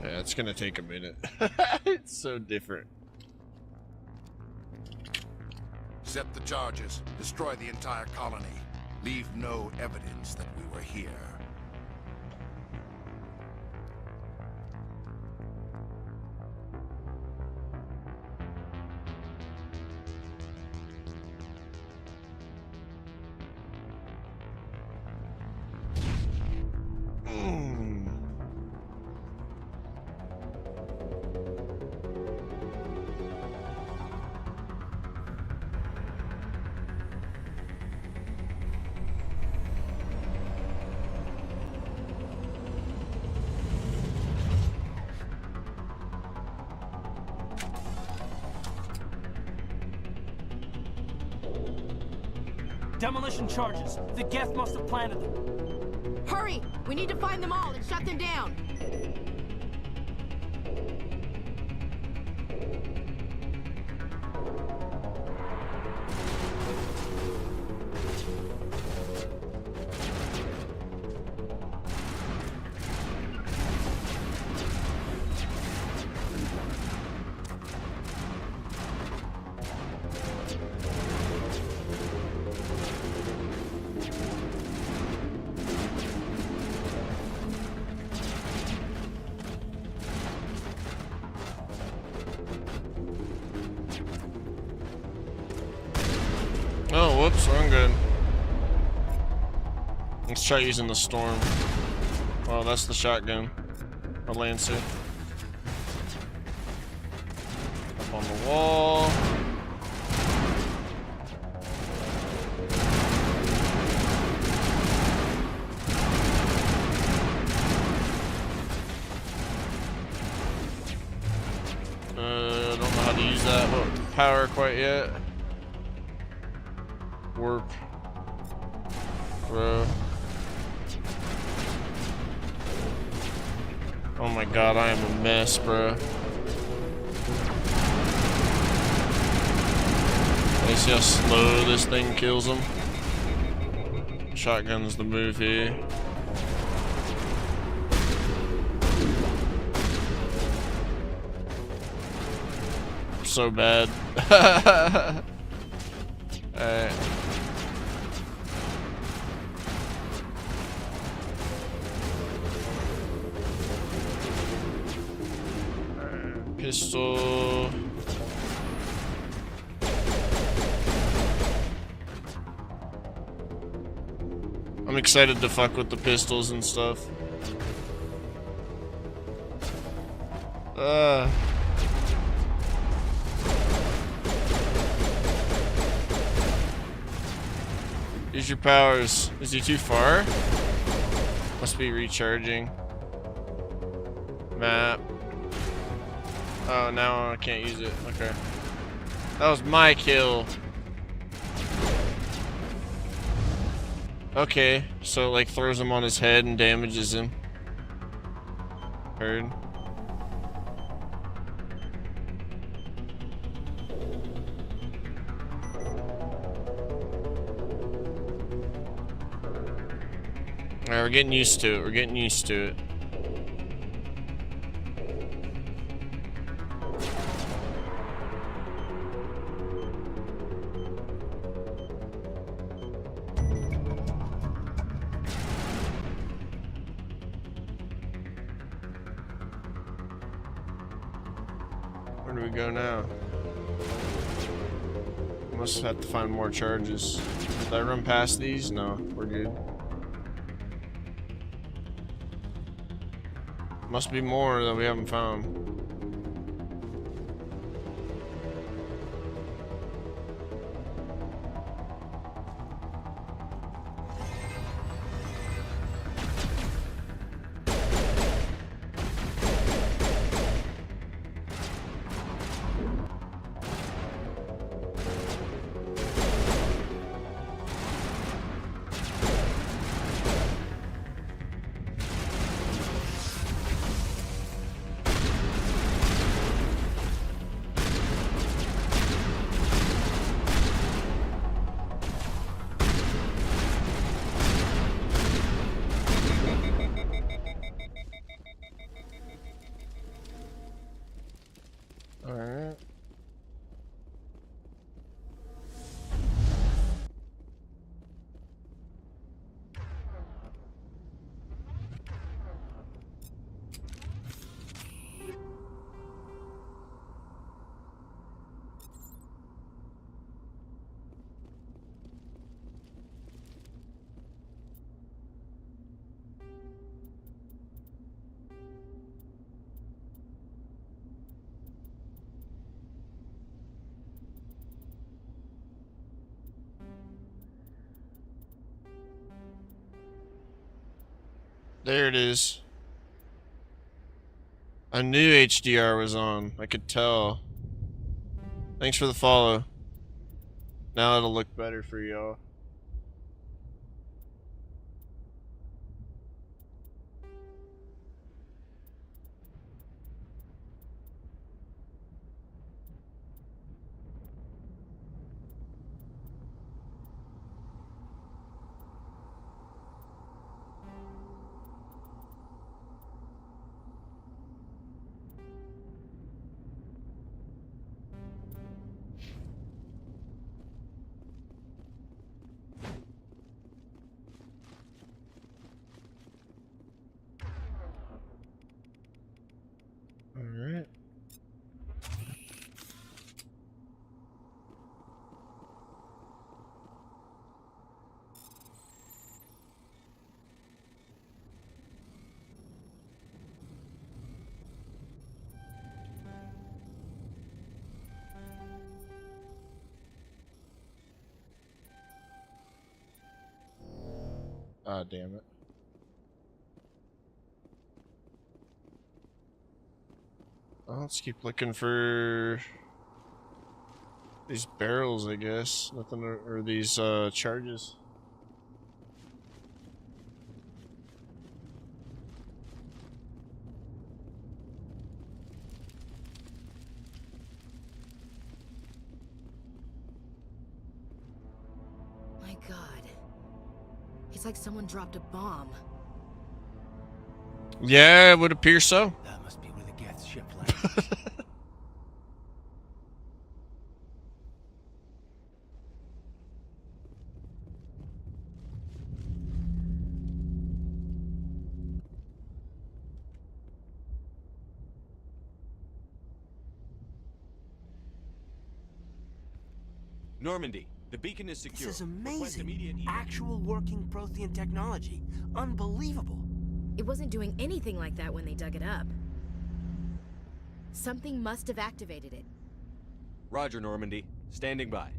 Yeah, it's gonna take a minute. It's so different. Set the charges. Destroy the entire colony. Leave no evidence that we were here. Demolition charges. The Geth must have planted them. Hurry! We need to find them all and shut them down. Oh, whoops, wrong gun. Let's try using the storm. Oh, that's the shotgun. A Lancer. Up on the wall. Don't know how to use that power quite yet. Warp. Throw. Oh my god, I am a mess, bro. I see how slow this thing kills them. Shotgun's the move here. So bad. Alright. Pistol. I'm excited to fuck with the pistols and stuff. Use your powers. Is he too far? Must be recharging. Map. Oh, now I can't use it. Okay. That was my kill. Okay, so like throws him on his head and damages him. Heard. Alright, we're getting used to it. We're getting used to it. Where do we go now? Must have to find more charges. Did I run past these? No, we're good. Must be more that we haven't found. Alright. There it is. I knew HDR was on. I could tell. Thanks for the follow. Now it'll look better for y'all. Alright. Ah, damn it. Well, let's keep looking for these barrels, I guess. Nothing, or these charges. My God. It's like someone dropped a bomb. Yeah, it would appear so. That must be where the Geth ship landed. Normandy, the beacon is secure. This is Request amazing. immediate Actual working Prothean technology. Unbelievable. It wasn't doing anything like that when they dug it up. Something must have activated it. Roger, Normandy. Standing by.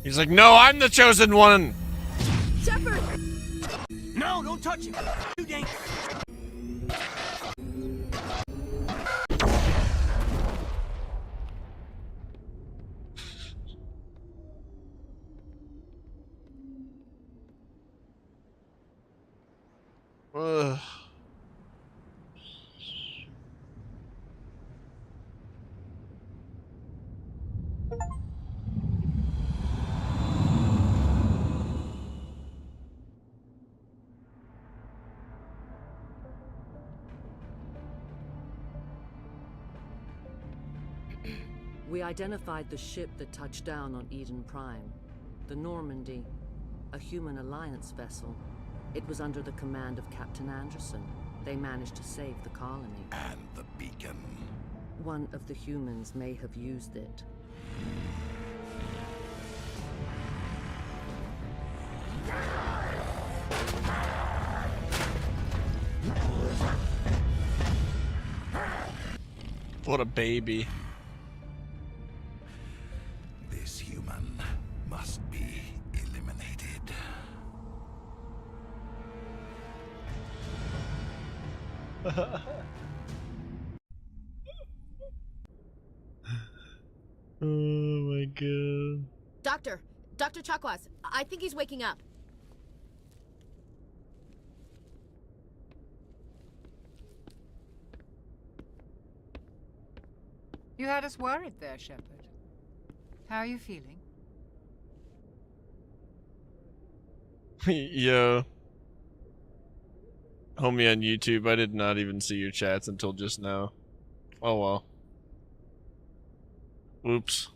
He's like, no, I'm the chosen one. Shepard! No, don't touch him. Too dangerous. Ugh. We identified the ship that touched down on Eden Prime. The Normandy, a human alliance vessel. It was under the command of Captain Anderson. They managed to save the colony. And the beacon. One of the humans may have used it. What a baby. This human must be eliminated. Oh my god. Dr. Chakwas, I think he's waking up. You had us worried there, Shepard. How are you feeling? Yo. Homie on YouTube, I did not even see your chats until just now. Oh well. Oops.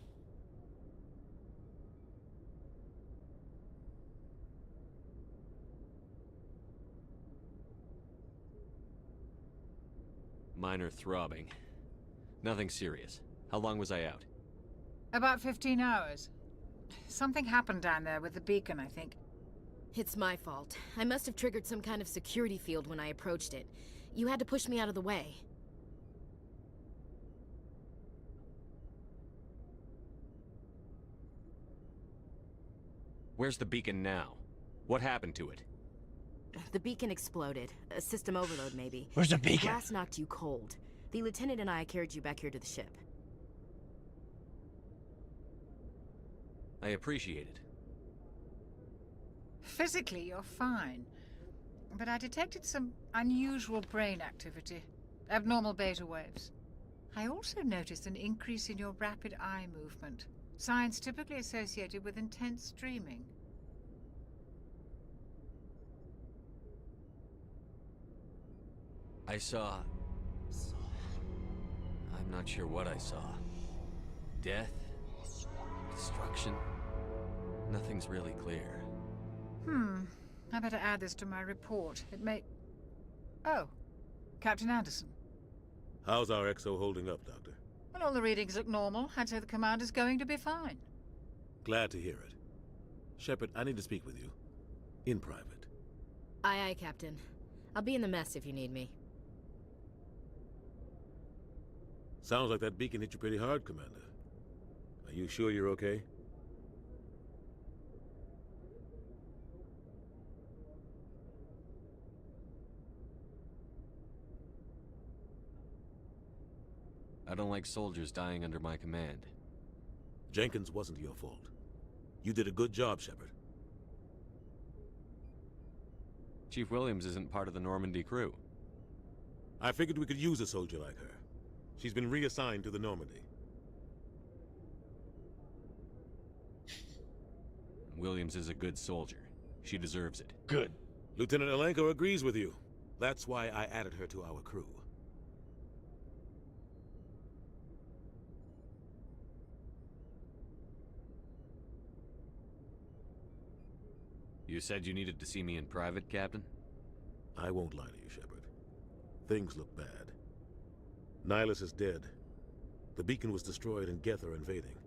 Minor throbbing. Nothing serious. How long was I out? About 15 hours. Something happened down there with the beacon, I think. It's my fault. I must have triggered some kind of security field when I approached it. You had to push me out of the way. Where's the beacon now? What happened to it? The beacon exploded. A system overload, maybe. Where's the beacon? Blast knocked you cold. The lieutenant and I carried you back here to the ship. I appreciate it. Physically, you're fine. But I detected some unusual brain activity. Abnormal beta waves. I also noticed an increase in your rapid eye movement. Signs typically associated with intense dreaming. I saw... I'm not sure what I saw. Death? Destruction? Nothing's really clear. I better add this to my report. It may... Oh, Captain Anderson. How's our XO holding up, Doctor? Well, all the readings look normal. I'd say the commander's going to be fine. Glad to hear it. Shepard, I need to speak with you. In private. Aye, aye, Captain. I'll be in the mess if you need me. Sounds like that beacon hit you pretty hard, Commander. Are you sure you're okay? I don't like soldiers dying under my command. Jenkins wasn't your fault. You did a good job, Shepard. Chief Williams isn't part of the Normandy crew. I figured we could use a soldier like her. She's been reassigned to the Normandy. Williams is a good soldier. She deserves it. Good. Lieutenant Alenko agrees with you. That's why I added her to our crew. You said you needed to see me in private, Captain? I won't lie to you, Shepard. Things look bad. Nihilus is dead. The beacon was destroyed and Geth are invading.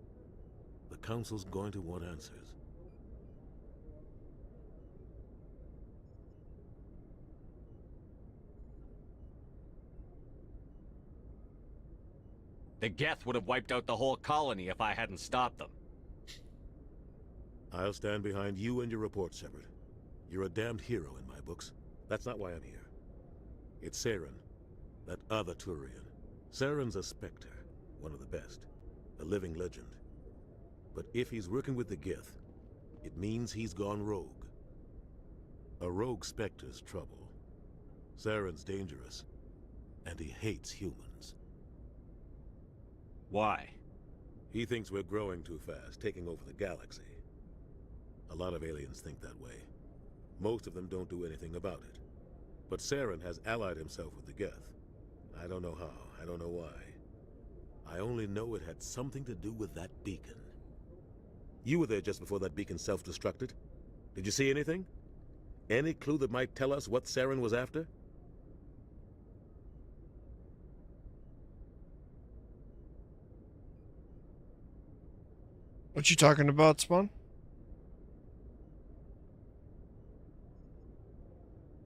The Council's going to want answers. The Geth would have wiped out the whole colony if I hadn't stopped them. I'll stand behind you and your report, Shepard. You're a damned hero in my books. That's not why I'm here. It's Saren, that other Turian. Saren's a Spectre, one of the best, a living legend. But if he's working with the Geth, it means he's gone rogue. A rogue Spectre's trouble. Saren's dangerous, and he hates humans. Why? He thinks we're growing too fast, taking over the galaxy. A lot of aliens think that way. Most of them don't do anything about it. But Saren has allied himself with the Geth. I don't know how, I don't know why. I only know it had something to do with that beacon. You were there just before that beacon self-destructed. Did you see anything? Any clue that might tell us what Saren was after? What you talking about, Spawn?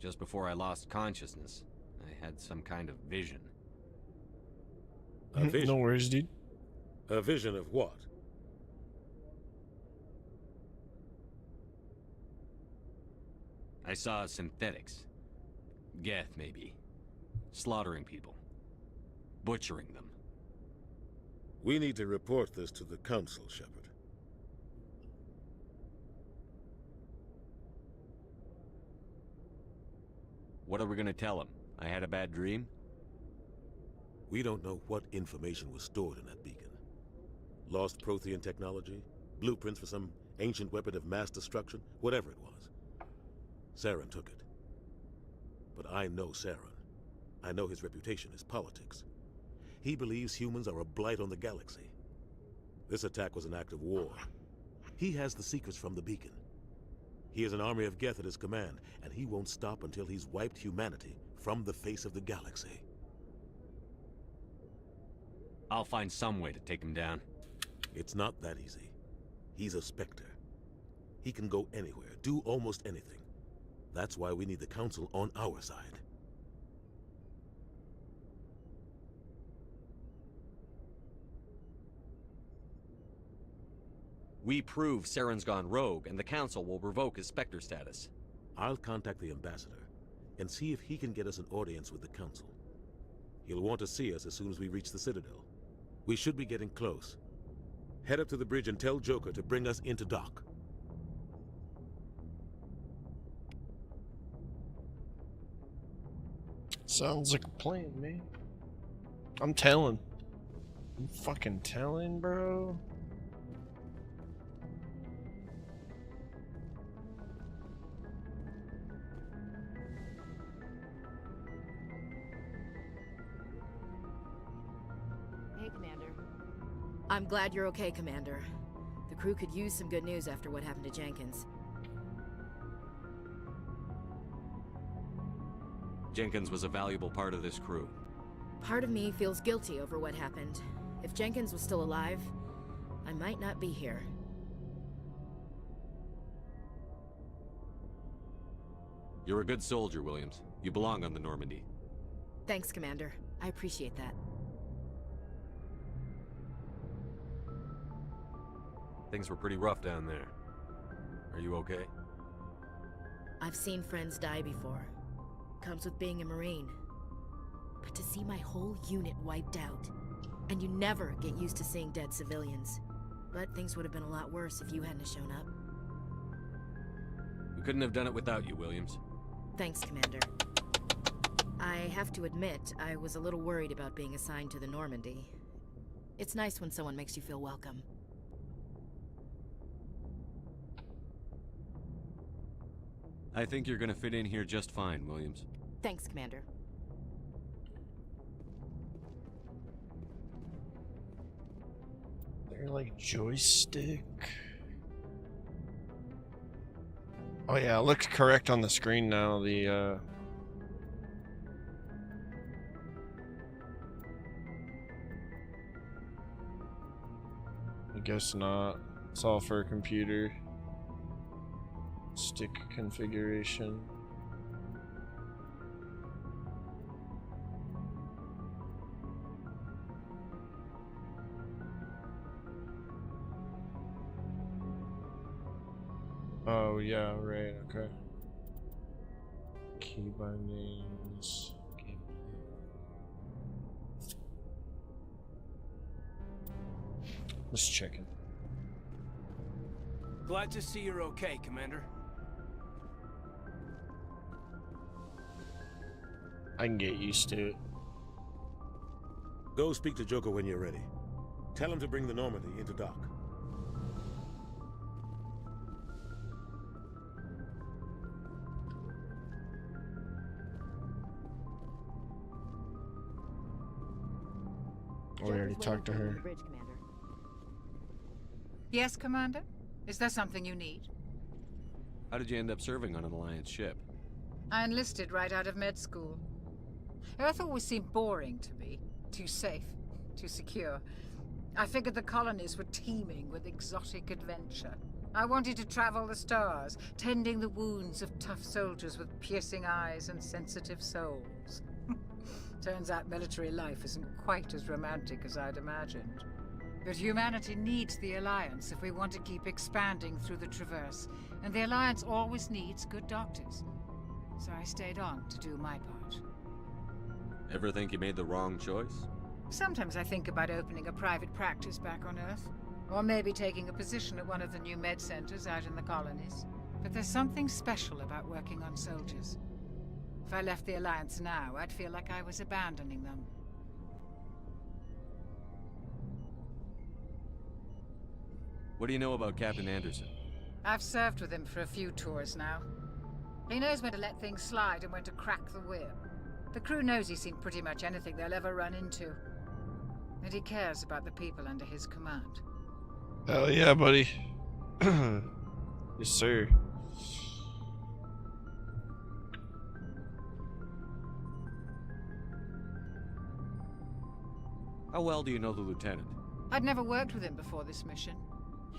Just before I lost consciousness, I had some kind of vision. A vision? No worries, dude. A vision of what? I saw synthetics. Geth, maybe. Slaughtering people. Butchering them. We need to report this to the Council, Shepard. What are we gonna tell him? I had a bad dream? We don't know what information was stored in that beacon. Lost Prothean technology? Blueprints for some ancient weapon of mass destruction? Whatever it was. Saren took it. But I know Saren. I know his reputation is politics. He believes humans are a blight on the galaxy. This attack was an act of war. He has the secrets from the beacon. He has an army of Geth at his command, and he won't stop until he's wiped humanity from the face of the galaxy. I'll find some way to take him down. It's not that easy. He's a Spectre. He can go anywhere, do almost anything. That's why we need the Council on our side. We prove Saren's gone rogue, and the Council will revoke his Spectre status. I'll contact the Ambassador and see if he can get us an audience with the Council. He'll want to see us as soon as we reach the Citadel. We should be getting close. Head up to the bridge and tell Joker to bring us into dock. Sounds like a plan, man. I'm telling. I'm fucking telling, bro. Hey, Commander. I'm glad you're okay, Commander. The crew could use some good news after what happened to Jenkins. Jenkins was a valuable part of this crew. Part of me feels guilty over what happened. If Jenkins was still alive, I might not be here. You're a good soldier, Williams. You belong on the Normandy. Thanks, Commander. I appreciate that. Things were pretty rough down there. Are you okay? I've seen friends die before. Comes with being a Marine. But to see my whole unit wiped out, and you never get used to seeing dead civilians. But things would have been a lot worse if you hadn't shown up. We couldn't have done it without you, Williams. Thanks, Commander. I have to admit, I was a little worried about being assigned to the Normandy. It's nice when someone makes you feel welcome. I think you're gonna fit in here just fine, Williams. Thanks, Commander. They're like joystick. Oh yeah, it looks correct on the screen now. I guess not. It's all for a computer. Stick configuration. Oh yeah, right, okay. Key bindings. Just checking. Glad to see you're okay, Commander. I can get used to it. Go speak to Joker when you're ready. Tell him to bring the Normandy into dock. We already talked to her. Yes, Commander? Is there something you need? How did you end up serving on an Alliance ship? I enlisted right out of med school. Earth always seemed boring to me. Too safe, too secure. I figured the colonies were teeming with exotic adventure. I wanted to travel the stars, tending the wounds of tough soldiers with piercing eyes and sensitive souls. Turns out military life isn't quite as romantic as I'd imagined. But humanity needs the Alliance if we want to keep expanding through the Traverse, and the Alliance always needs good doctors. So I stayed on to do my part. Ever think you made the wrong choice? Sometimes I think about opening a private practice back on Earth, or maybe taking a position at one of the new med centers out in the colonies. But there's something special about working on soldiers. If I left the Alliance now, I'd feel like I was abandoning them. What do you know about Captain Anderson? I've served with him for a few tours now. He knows when to let things slide and when to crack the whip. The crew knows he's seen pretty much anything they'll ever run into. And he cares about the people under his command. Hell yeah, buddy. Yes, sir. How well do you know the Lieutenant? I'd never worked with him before this mission.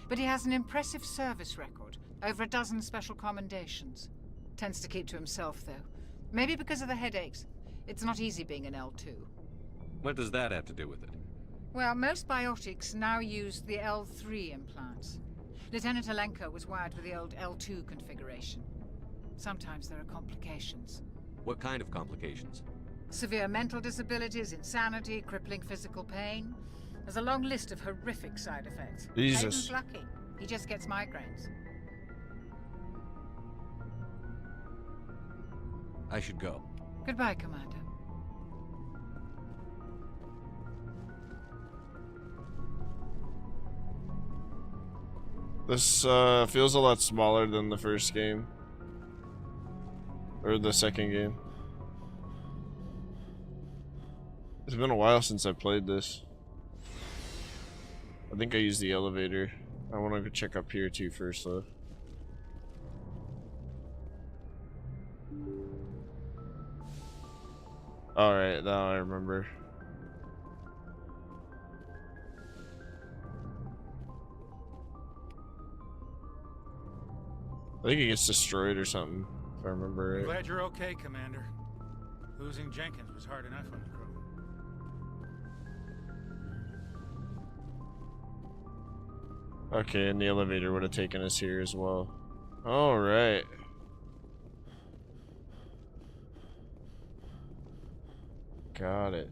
But he has an impressive service record. Over a dozen special commendations. Tends to keep to himself, though. Maybe because of the headaches. It's not easy being an L2. What does that have to do with it? Well, most biotics now use the L3 implants. Lieutenant Alenko was wired with the old L2 configuration. Sometimes there are complications. What kind of complications? Severe mental disabilities, insanity, crippling physical pain. There's a long list of horrific side effects. Jesus. Hayden's lucky. He just gets migraines. I should go. Goodbye, Commander. This feels a lot smaller than the first game. Or the second game. It's been a while since I played this. I think I used the elevator. I want to go check up here too first though. Alright, now I remember. I think it gets destroyed or something, if I remember I'm right. glad you're okay, Commander. Losing Jenkins was hard enough on the crew. Okay, and the elevator would have taken us here as well. Alright. Got it.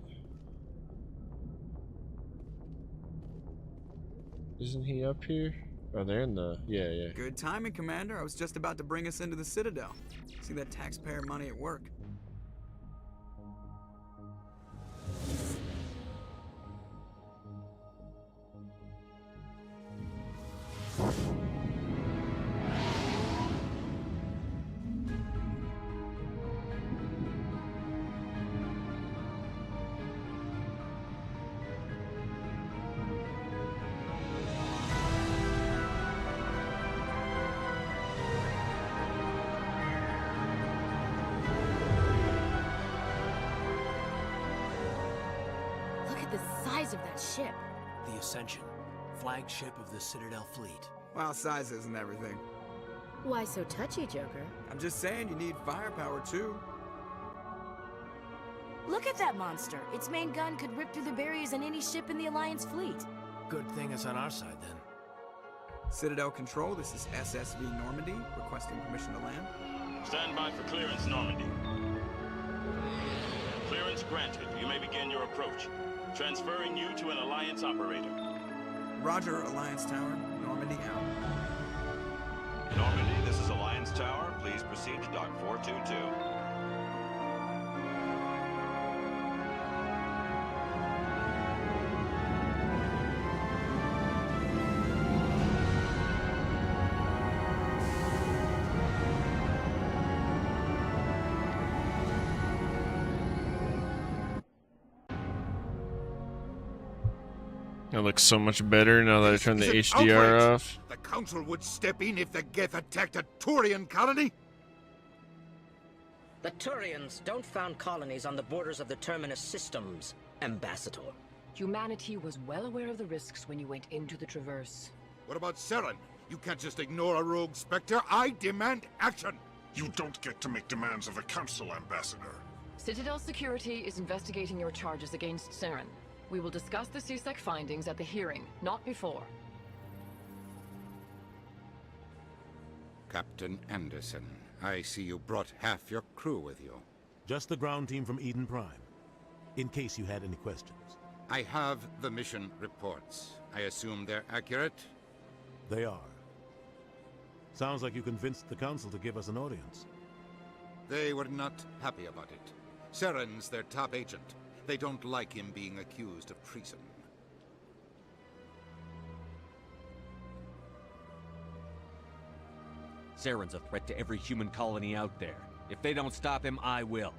Isn't he up here? Oh, they're in the... Yeah. Good timing, Commander. I was just about to bring us into the Citadel. See that taxpayer money at work. the size of that ship. The Ascension, flagship of the Citadel fleet. Well, size isn't everything. Why so touchy, Joker? I'm just saying you need firepower too. Look at that monster. Its main gun could rip through the barriers in any ship in the Alliance fleet. Good thing it's on our side, then. Citadel Control, this is SSV Normandy, requesting permission to land. Stand by for clearance, Normandy. Clearance granted. You may begin your approach. Transferring you to an Alliance operator. Roger, Alliance Tower. Normandy out. Normandy, this is Alliance Tower. Please proceed to Dock 422. It looks so much better now that I turned the Is it HDR outrage? off. The Council would step in if the Geth attacked a Turian colony? The Turians don't found colonies on the borders of the Terminus systems, Ambassador. Humanity was well aware of the risks when you went into the Traverse. What about Saren? You can't just ignore a rogue Spectre. I demand action! You don't get to make demands of the Council, Ambassador. Citadel Security is investigating your charges against Saren. We will discuss the CSEC findings at the hearing, not before. Captain Anderson, I see you brought half your crew with you. Just the ground team from Eden Prime, in case you had any questions. I have the mission reports. I assume they're accurate? They are. Sounds like you convinced the Council to give us an audience. They were not happy about it. Saren's their top agent. They don't like him being accused of treason. Saren's a threat to every human colony out there. If they don't stop him, I will.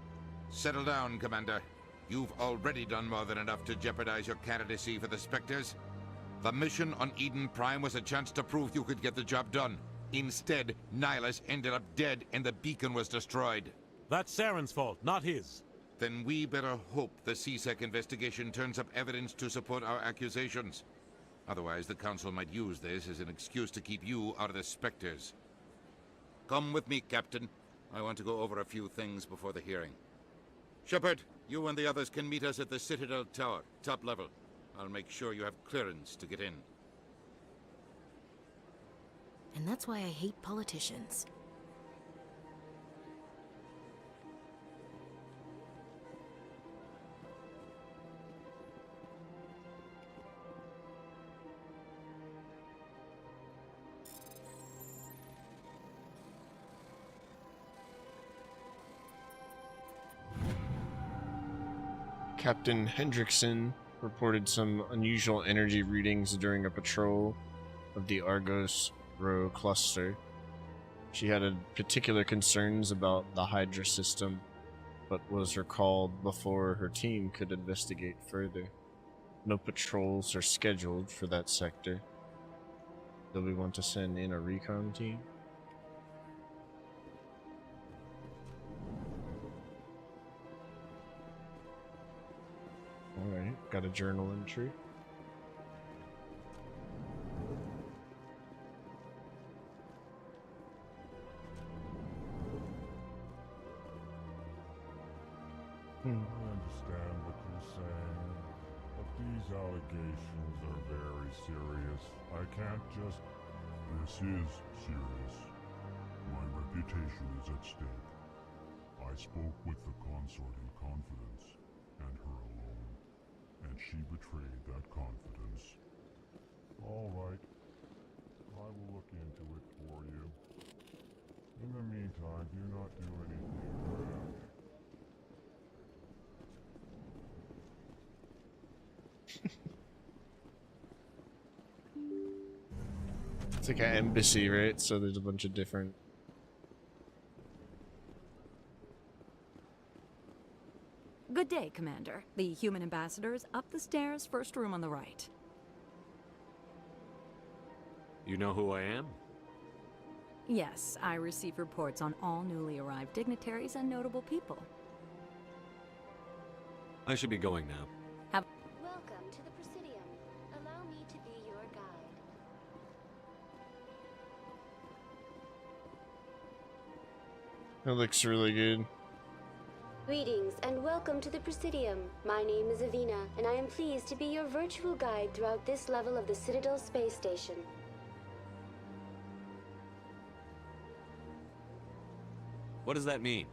Settle down, Commander. You've already done more than enough to jeopardize your candidacy for the Spectres. The mission on Eden Prime was a chance to prove you could get the job done. Instead, Nihilus ended up dead and the beacon was destroyed. That's Saren's fault, not his. Then we better hope the CSEC investigation turns up evidence to support our accusations. Otherwise, the Council might use this as an excuse to keep you out of the Spectres. Come with me, Captain. I want to go over a few things before the hearing. Shepard, you and the others can meet us at the Citadel Tower, top level. I'll make sure you have clearance to get in. And that's why I hate politicians. Captain Hendrickson reported some unusual energy readings during a patrol of the Argos Rho cluster. She had particular concerns about the Hydra system, but was recalled before her team could investigate further. No patrols are scheduled for that sector. Do we want to send in a recon team? Alright, got a journal entry. I understand what you're saying, but these allegations are very serious. I can't just... This is serious. My reputation is at stake. I spoke with the consort in confidence, and her alone, and she betrayed that confidence. All right. I will look into it for you. In the meantime, do not do anything rash. It's like an embassy, right? So there's a bunch of different... Good day, Commander. The human ambassador is up the stairs, first room on the right. You know who I am? Yes, I receive reports on all newly arrived dignitaries and notable people. I should be going now. Have It looks really good. Greetings and welcome to the Presidium. My name is Avina, and I am pleased to be your virtual guide throughout this level of the Citadel space station. What does that mean?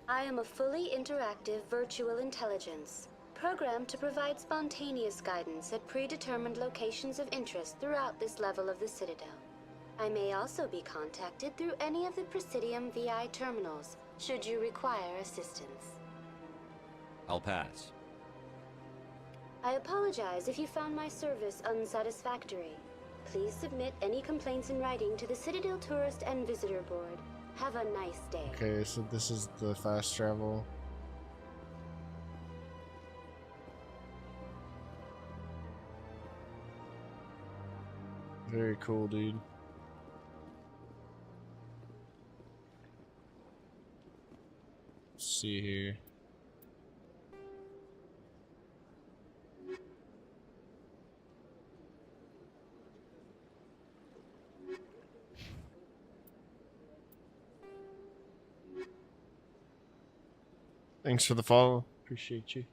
I am a fully interactive virtual intelligence, programmed to provide spontaneous guidance at predetermined locations of interest throughout this level of the Citadel. I may also be contacted through any of the Presidium VI terminals, should you require assistance. I'll pass. I apologize if you found my service unsatisfactory. Please submit any complaints in writing to the Citadel Tourist and Visitor Board. Have a nice day. Okay, so this is the fast travel. Very cool, dude. Let's see here. Thanks for the follow. Appreciate you.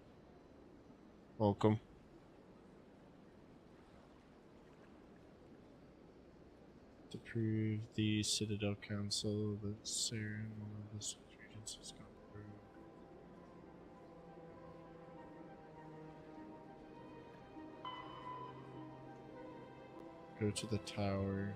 Welcome. To prove the Citadel Council that Saren, one of the regents, has gone through. Go to the tower.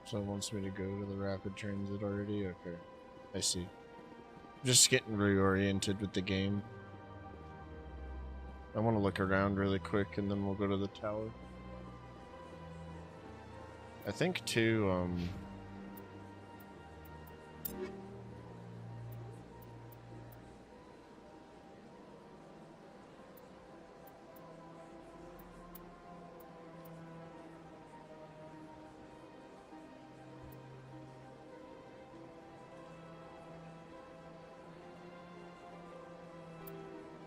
So it wants me to go to the rapid transit already? Okay. I see. Just getting reoriented with the game. I want to look around really quick and then we'll go to the tower. I think too,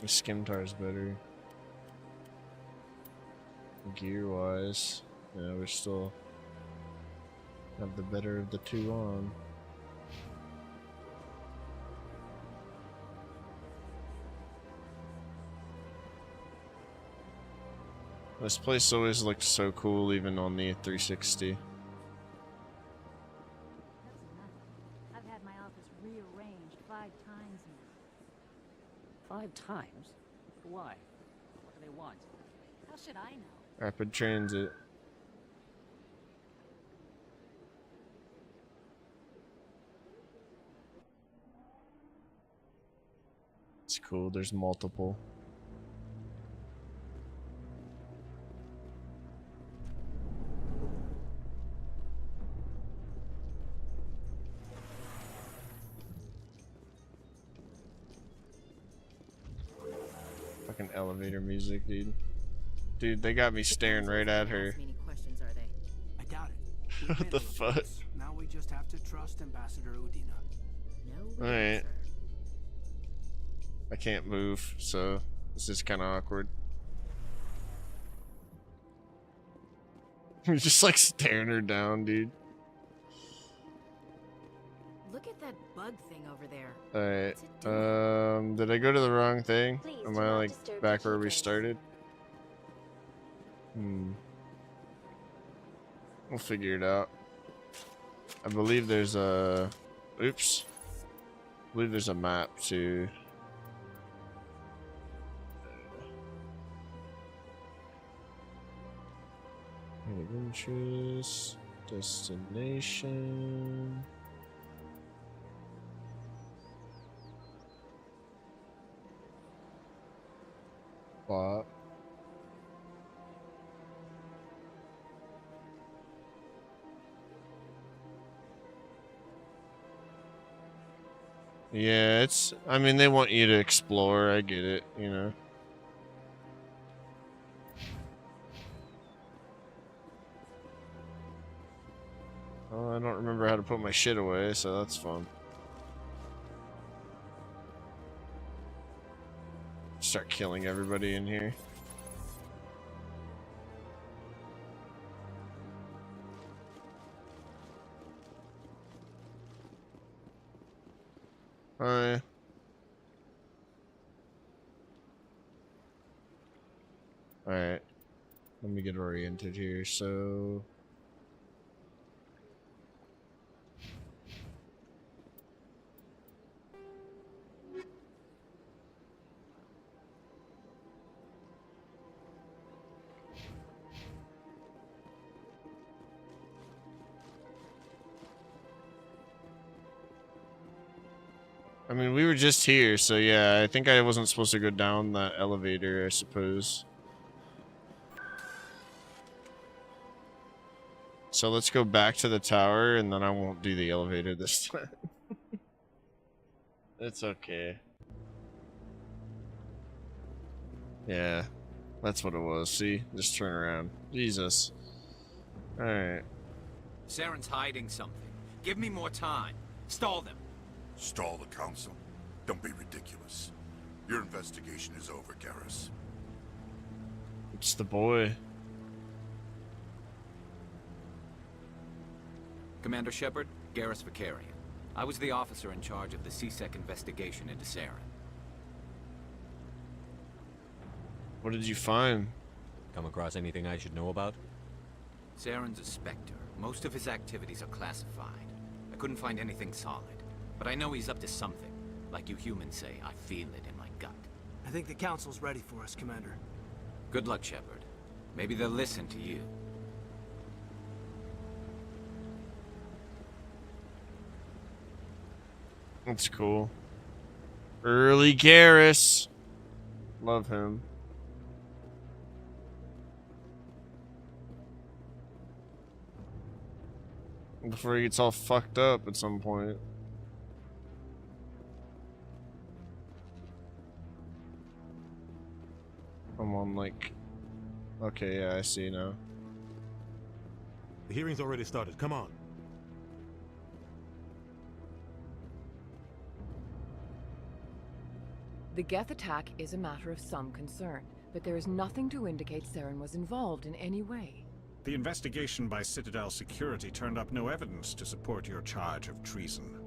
the Skimtar's better. Gear wise, yeah, we're still have the better of the two on. This place always looks so cool, even on the 360. I've had my office rearranged 5 times now. 5 times? Why? What do they want? How should I know? Rapid transit. It's cool, there's multiple. Fucking elevator music, dude. Dude, they got me staring right at her. I doubt it. What the fuck? Now we just have to trust Ambassador Udina. Alright. I can't move, so this is kind of awkward. You're just like staring her down, dude. Look at that bug thing over there. Alright. Did I go to the wrong thing? Am I like back where we started? We'll figure it out. I believe there's a... Oops. I believe there's a map too. Interest, destination. Bot. Yeah, it's, I mean, they want you to explore, I get it, you know. Oh, I don't remember how to put my shit away, so that's fun. Start killing everybody in here. Hi. Alright. Let me get oriented here, so... I mean, we were just here, so yeah, I think I wasn't supposed to go down that elevator, I suppose. So let's go back to the tower, and then I won't do the elevator this time. It's okay. Yeah, that's what it was. See? Just turn around. Jesus. Alright. Saren's hiding something. Give me more time. Stall them. Stall the council? Don't be ridiculous. Your investigation is over, Garrus. It's the boy. Commander Shepard, Garrus Vicarian. I was the officer in charge of the CSEC investigation into Saren. What did you find? Come across anything I should know about? Saren's a Spectre. Most of his activities are classified. I couldn't find anything solid. But I know he's up to something. Like you humans say, I feel it in my gut. I think the Council's ready for us, Commander. Good luck, Shepard. Maybe they'll listen to you. That's cool. Early Garrus. Love him. Before he gets all fucked up at some point. I'm on like... Okay, yeah, I see now. The hearing's already started. Come on. The Geth attack is a matter of some concern, but there is nothing to indicate Saren was involved in any way. The investigation by Citadel Security turned up no evidence to support your charge of treason.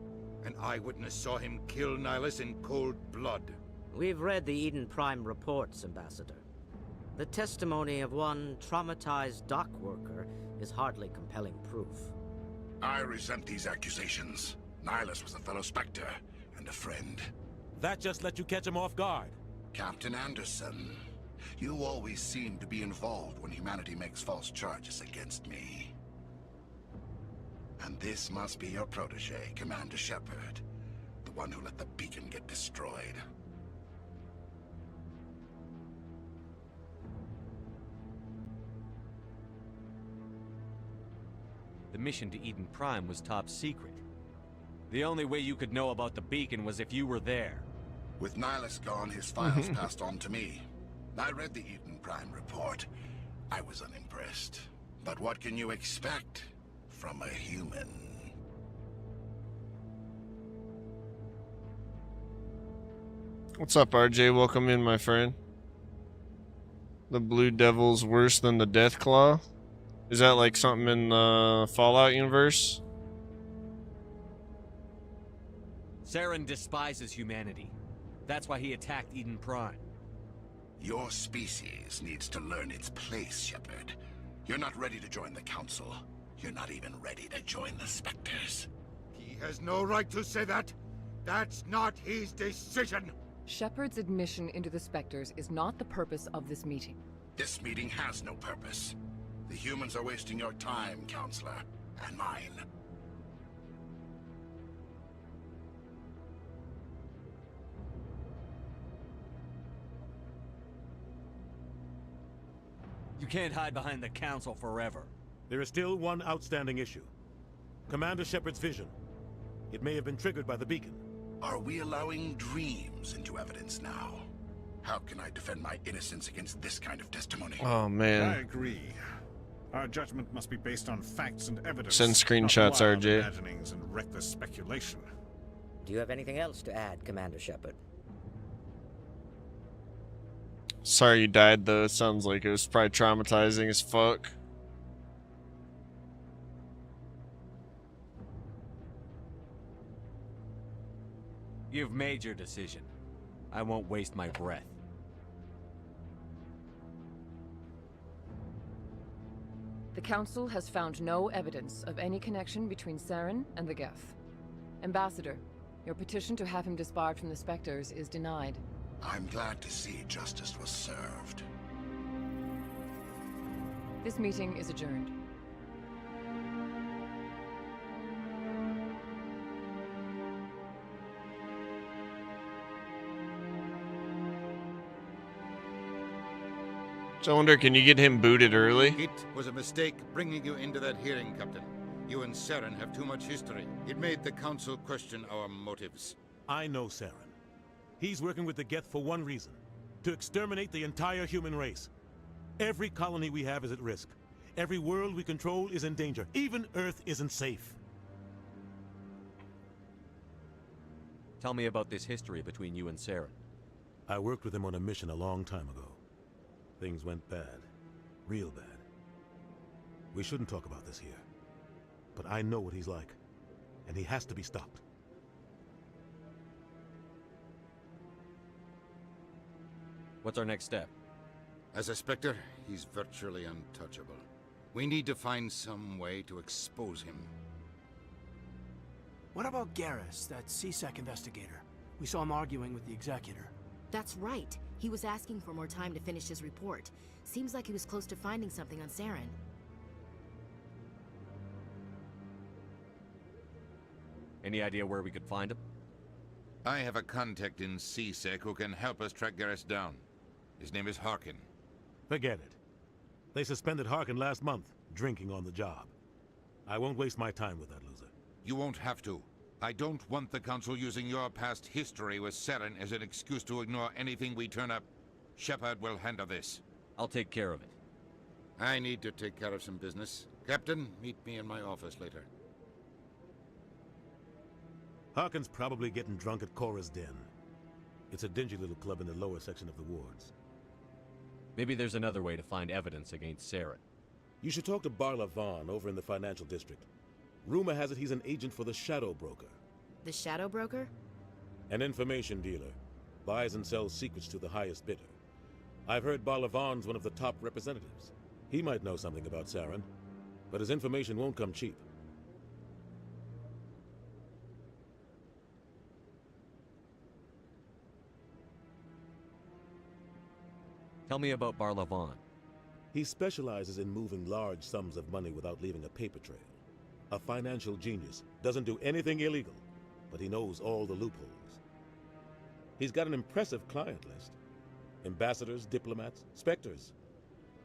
An eyewitness saw him kill Nihilus in cold blood. We've read the Eden Prime reports, Ambassador. The testimony of one traumatized dock worker is hardly compelling proof. I resent these accusations. Nihilus was a fellow Spectre and a friend. That just let you catch him off guard. Captain Anderson, you always seem to be involved when humanity makes false charges against me. And this must be your protege, Commander Shepard, the one who let the beacon get destroyed. The mission to Eden Prime was top secret. The only way you could know about the beacon was if you were there. With Nihilus gone, his files passed on to me. I read the Eden Prime report. I was unimpressed. But what can you expect from a human? What's up, RJ? Welcome in, my friend. The Blue Devil's worse than the Death Claw? Is that like something in the Fallout universe? Saren despises humanity. That's why he attacked Eden Prime. Your species needs to learn its place, Shepard. You're not ready to join the Council. You're not even ready to join the Spectres. He has no right to say that. That's not his decision. Shepard's admission into the Spectres is not the purpose of this meeting. This meeting has no purpose. The humans are wasting your time, Counselor, and mine. You can't hide behind the Council forever. There is still one outstanding issue. Commander Shepard's vision. It may have been triggered by the beacon. Are we allowing dreams into evidence now? How can I defend my innocence against this kind of testimony? Oh, man. I agree. Our judgment must be based on facts and evidence. Send screenshots, not wild RJ. imaginings and reckless speculation. Do you have anything else to add, Commander Shepard? Sorry you died, though. It sounds like it was probably traumatizing as fuck. You've made your decision. I won't waste my breath. The Council has found no evidence of any connection between Saren and the Geth. Ambassador, your petition to have him disbarred from the Spectres is denied. I'm glad to see justice was served. This meeting is adjourned. So I wonder, can you get him booted early? It was a mistake bringing you into that hearing, Captain. You and Saren have too much history. It made the Council question our motives. I know Saren. He's working with the Geth for one reason. To exterminate the entire human race. Every colony we have is at risk. Every world we control is in danger. Even Earth isn't safe. Tell me about this history between you and Saren. I worked with him on a mission a long time ago. Things went bad. Real bad. We shouldn't talk about this here. But I know what he's like. And he has to be stopped. What's our next step? As a Spectre, he's virtually untouchable. We need to find some way to expose him. What about Garrus, that CSEC investigator? We saw him arguing with the Executor. That's right. He was asking for more time to finish his report. Seems like he was close to finding something on Saren. Any idea where we could find him? I have a contact in CSEC who can help us track Garrus down. His name is Harkin. Forget it. They suspended Harkin last month, drinking on the job. I won't waste my time with that loser. You won't have to. I don't want the Council using your past history with Saren as an excuse to ignore anything we turn up. Shepard will handle this. I'll take care of it. I need to take care of some business. Captain, meet me in my office later. Harkin's probably getting drunk at Cora's Den. It's a dingy little club in the lower section of the wards. Maybe there's another way to find evidence against Saren. You should talk to Barla Vaughn over in the financial district. Rumor has it he's an agent for the Shadow Broker. The Shadow Broker? An information dealer. Buys and sells secrets to the highest bidder. I've heard Barla Vaughn's one of the top representatives. He might know something about Saren, but his information won't come cheap. Tell me about Barla Vaughn. He specializes in moving large sums of money without leaving a paper trail. A financial genius, doesn't do anything illegal, but he knows all the loopholes. He's got an impressive client list. Ambassadors, diplomats, Spectres.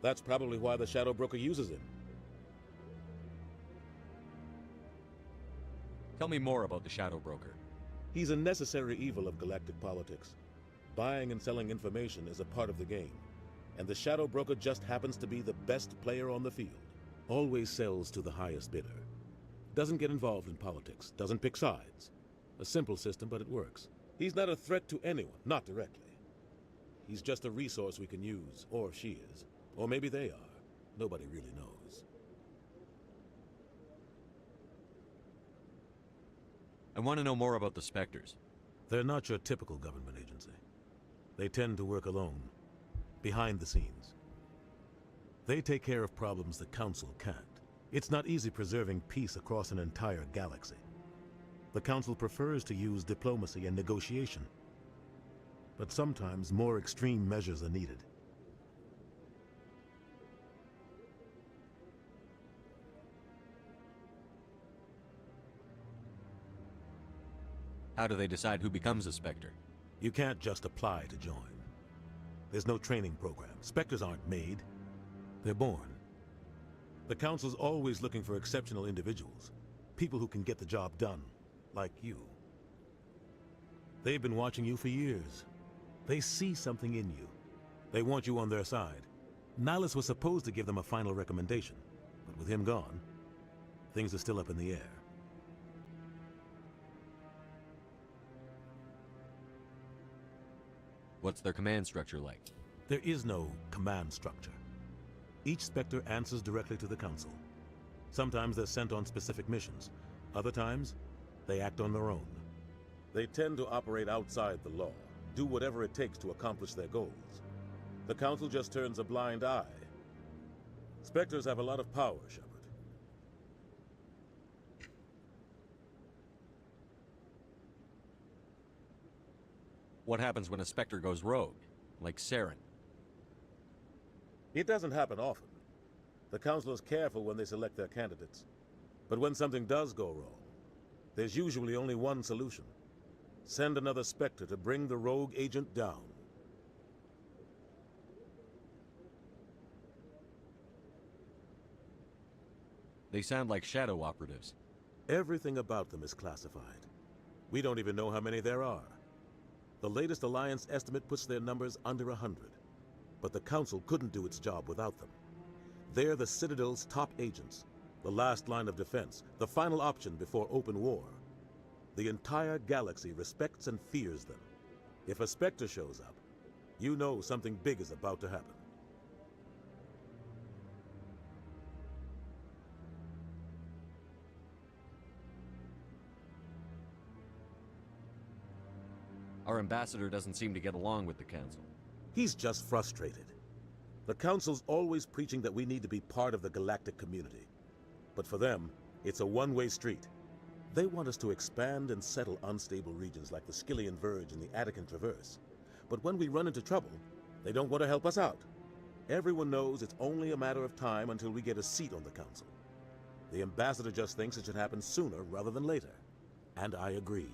That's probably why the Shadow Broker uses him. Tell me more about the Shadow Broker. He's a necessary evil of galactic politics. Buying and selling information is a part of the game, and the Shadow Broker just happens to be the best player on the field. Always sells to the highest bidder. Doesn't get involved in politics, doesn't pick sides. A simple system, but it works. He's not a threat to anyone, not directly. He's just a resource we can use, or she is. Or maybe they are. Nobody really knows. I want to know more about the Spectres. They're not your typical government agency. They tend to work alone, behind the scenes. They take care of problems the Council can't. It's not easy preserving peace across an entire galaxy. The Council prefers to use diplomacy and negotiation. But sometimes more extreme measures are needed. How do they decide who becomes a Spectre? You can't just apply to join. There's no training program. Spectres aren't made. They're born. The Council's always looking for exceptional individuals. People who can get the job done. Like you. They've been watching you for years. They see something in you. They want you on their side. Nihilus was supposed to give them a final recommendation, but with him gone, things are still up in the air. What's their command structure like? There is no command structure. Each Spectre answers directly to the Council. Sometimes they're sent on specific missions. Other times, they act on their own. They tend to operate outside the law, do whatever it takes to accomplish their goals. The Council just turns a blind eye. Spectres have a lot of power, Shepard. What happens when a Spectre goes rogue, like Saren? It doesn't happen often. The Council is careful when they select their candidates. But when something does go wrong, there's usually only one solution. Send another Spectre to bring the rogue agent down. They sound like shadow operatives. Everything about them is classified. We don't even know how many there are. The latest Alliance estimate puts their numbers under 100. But the Council couldn't do its job without them. They're the Citadel's top agents, the last line of defense, the final option before open war. The entire galaxy respects and fears them. If a Spectre shows up, you know something big is about to happen. Our ambassador doesn't seem to get along with the Council. He's just frustrated. The Council's always preaching that we need to be part of the galactic community. But for them, it's a one-way street. They want us to expand and settle unstable regions like the Skillian Verge and the Attican Traverse. But when we run into trouble, they don't want to help us out. Everyone knows it's only a matter of time until we get a seat on the Council. The ambassador just thinks it should happen sooner rather than later. And I agree.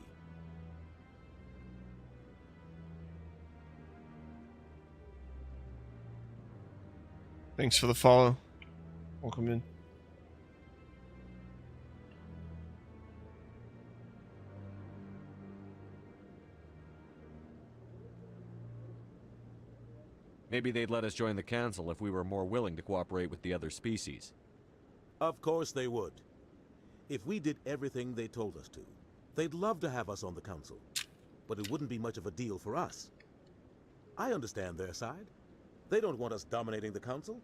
Thanks for the follow. Welcome in. Maybe they'd let us join the Council if we were more willing to cooperate with the other species. Of course they would. If we did everything they told us to, they'd love to have us on the Council. But it wouldn't be much of a deal for us. I understand their side. They don't want us dominating the Council.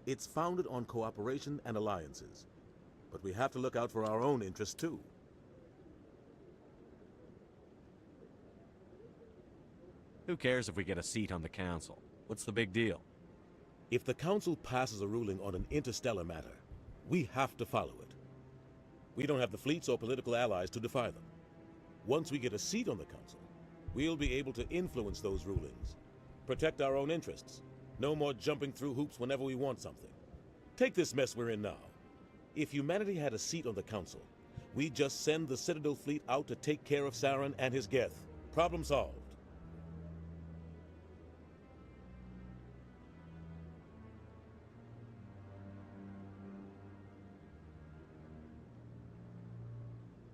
It's founded on cooperation and alliances. But we have to look out for our own interests too. Who cares if we get a seat on the Council? What's the big deal? If the Council passes a ruling on an interstellar matter, we have to follow it. We don't have the fleets or political allies to defy them. Once we get a seat on the Council, we'll be able to influence those rulings, protect our own interests. No more jumping through hoops whenever we want something. Take this mess we're in now. If humanity had a seat on the Council, we'd just send the Citadel fleet out to take care of Saren and his Geth. Problem solved.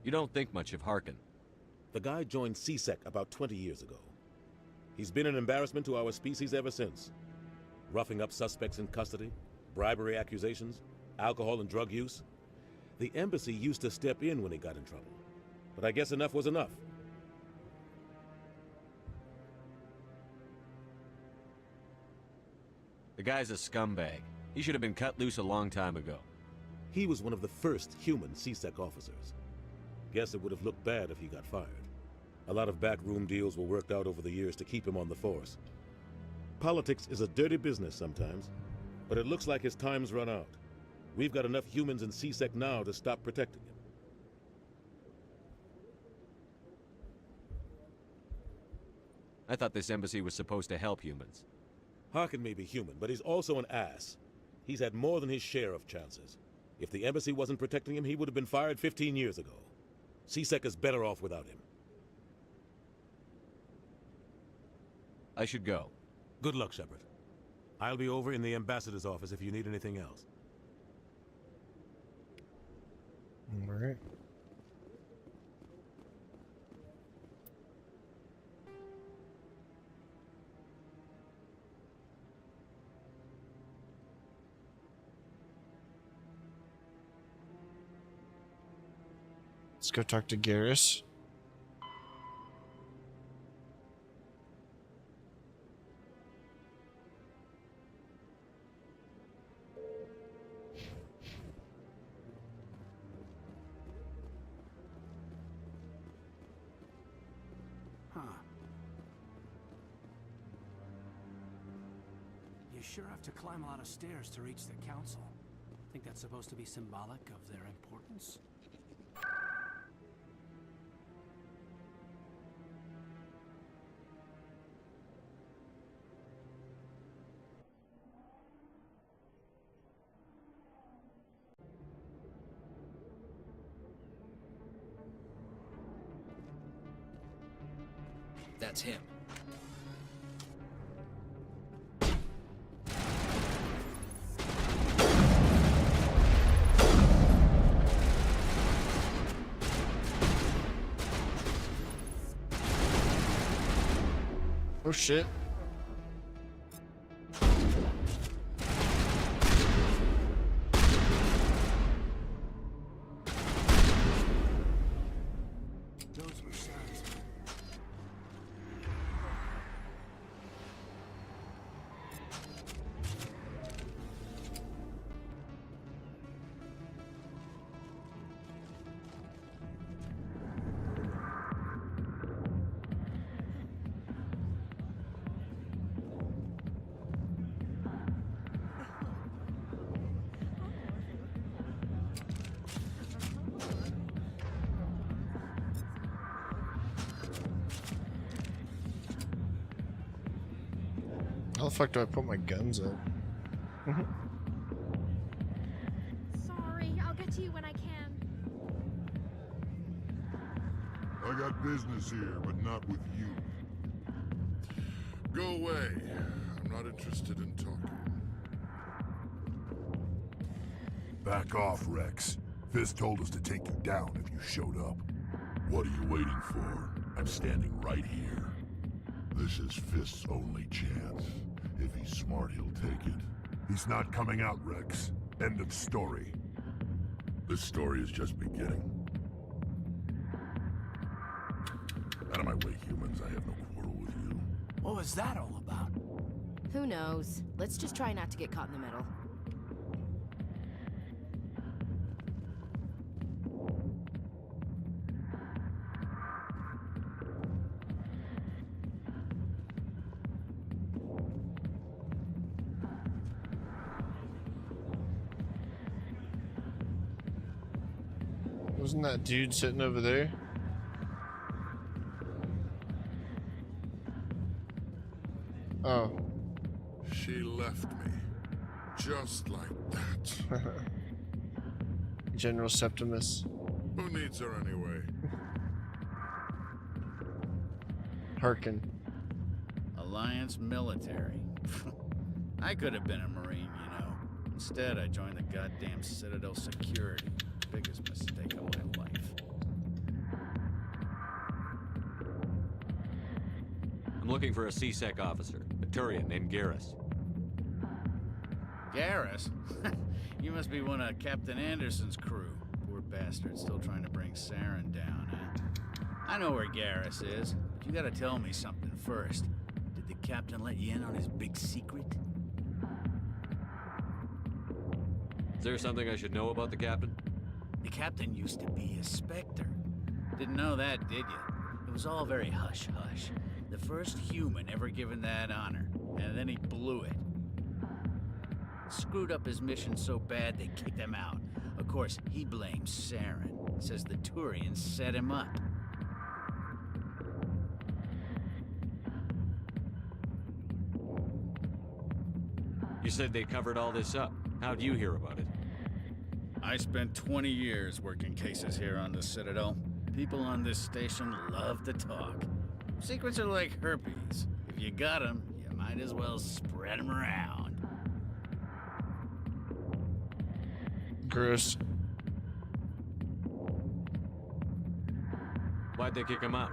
You don't think much of Harkin. The guy joined CSEC about 20 years ago. He's been an embarrassment to our species ever since. Roughing up suspects in custody, bribery accusations, alcohol and drug use. The embassy used to step in when he got in trouble. But I guess enough was enough. The guy's a scumbag. He should have been cut loose a long time ago. He was one of the first human CSEC officers. Guess it would have looked bad if he got fired. A lot of backroom deals were worked out over the years to keep him on the force. Politics is a dirty business sometimes, but it looks like his time's run out. We've got enough humans in CSEC now to stop protecting him. I thought this embassy was supposed to help humans. Harkin may be human, but he's also an ass. He's had more than his share of chances. If the embassy wasn't protecting him, he would have been fired 15 years ago. CSEC is better off without him. I should go. Good luck, Shepard. I'll be over in the ambassador's office if you need anything else. All right. Let's go talk to Garrus. sure have to climb a lot of stairs to reach the council. Think that's supposed to be symbolic of their importance? That's him. Oh shit. Those were sounds. How the fuck do I put my guns up? Sorry, I'll get to you when I can. I got business here, but not with you. Go away. I'm not interested in talking. Back off, Rex. Fist told us to take you down if you showed up. What are you waiting for? I'm standing right here. This is Fist's only chance. If he's smart, he'll take it. He's not coming out, Rex. End of story. This story is just beginning. Out of my way, humans. I have no quarrel with you. What was that all about? Who knows? Let's just try not to get caught in the middle. Wasn't that dude sitting over there? Oh. She left me. Just like that. General Septimus. Who needs her anyway? Harkin. Alliance military. I could have been a Marine, you know. Instead, I joined the goddamn Citadel security. Biggest mistake of my life. I'm looking for a C-Sec officer, a Turian named Garrus. Garrus? You must be one of Captain Anderson's crew. Poor bastard, still trying to bring Saren down, huh? I know where Garrus is, but you gotta tell me something first. Did the captain let you in on his big secret? Is there something I should know about the captain? The captain used to be a Spectre. Didn't know that, did you? It was all very hush-hush. The first human ever given that honor, and then he blew it. Screwed up his mission so bad they kicked him out. Of course, he blames Saren. Says the Turians set him up. You said they covered all this up. How'd you hear about it? I spent 20 years working cases here on the Citadel. People on this station love to talk. Secrets are like herpes. If you got them, you might as well spread them around. Gross. Why'd they kick him out?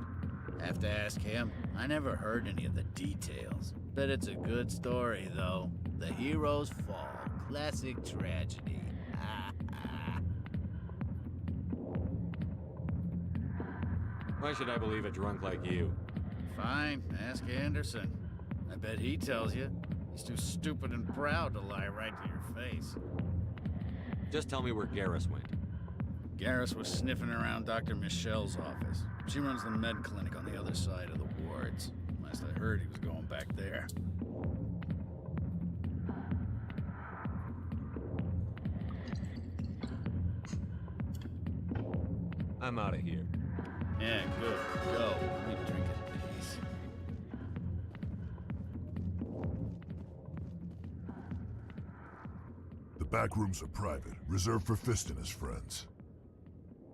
Have to ask him. I never heard any of the details. Bet it's a good story, though. The heroes fall. Classic tragedy. Why should I believe a drunk like you? Fine, ask Anderson. I bet he tells you. He's too stupid and proud to lie right to your face. Just tell me where Garrus went. Garrus was sniffing around Dr. Michelle's office. She runs the med clinic on the other side of the wards. Last I heard, he was going back there. I'm out of here. Yeah, good. Go. Let me drink it, please. The back rooms are private, reserved for Fist and his friends.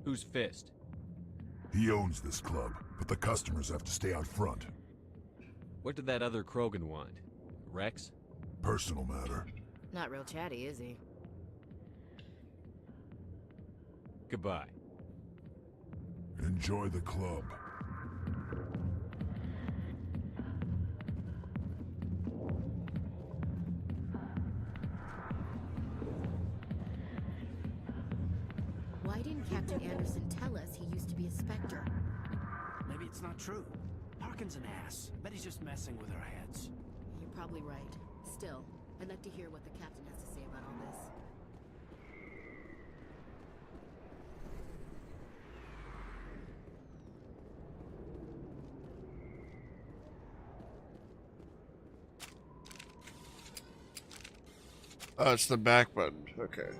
Who's Fist? He owns this club, but the customers have to stay out front. What did that other Krogan want? Rex? Personal matter. Not real chatty, is he? Goodbye. Enjoy the club. Why didn't Captain Anderson tell us he used to be a Spectre? Maybe it's not true. Harkin's an ass. Bet he's just messing with our heads. You're probably right. Still, I'd like to hear what the captain has to say about all this. Oh, it's the back button. Okay.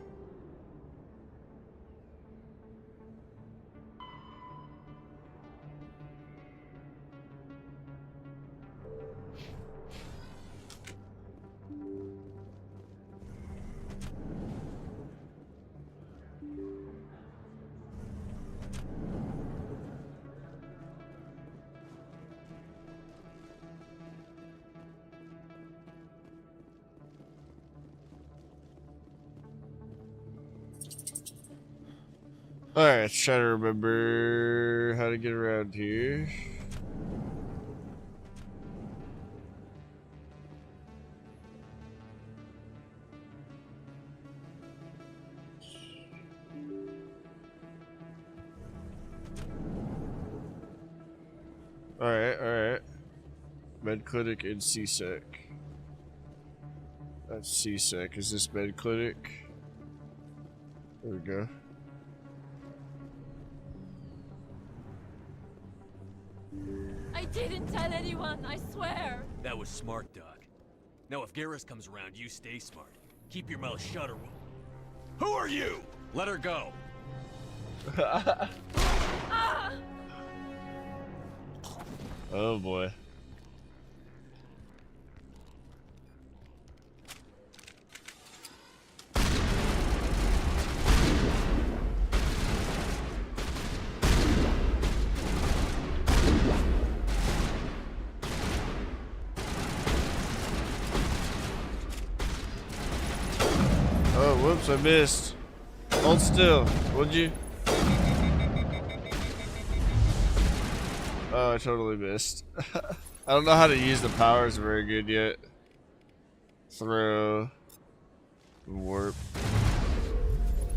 Alright, try to remember how to get around here. Alright. Med clinic and CSEC. That's CSEC. Is this med clinic? There we go. I didn't tell anyone, I swear. That was smart, Doc. Now if Garrus comes around, you stay smart. Keep your mouth shut or we'll... Who are you? Let her go. Ah! Oh boy. Oh, whoops, I missed. Hold still, would you? Oh, I totally missed. I don't know how to use the powers very good yet. Throw. Warp.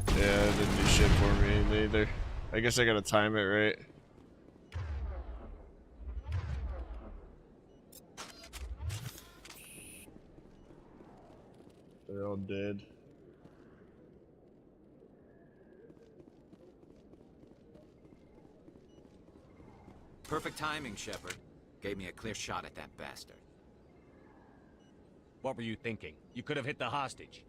Yeah, it didn't do shit for me either. I guess I gotta time it right. They're all dead. Perfect timing, Shepard. Gave me a clear shot at that bastard. What were you thinking? You could have hit the hostage.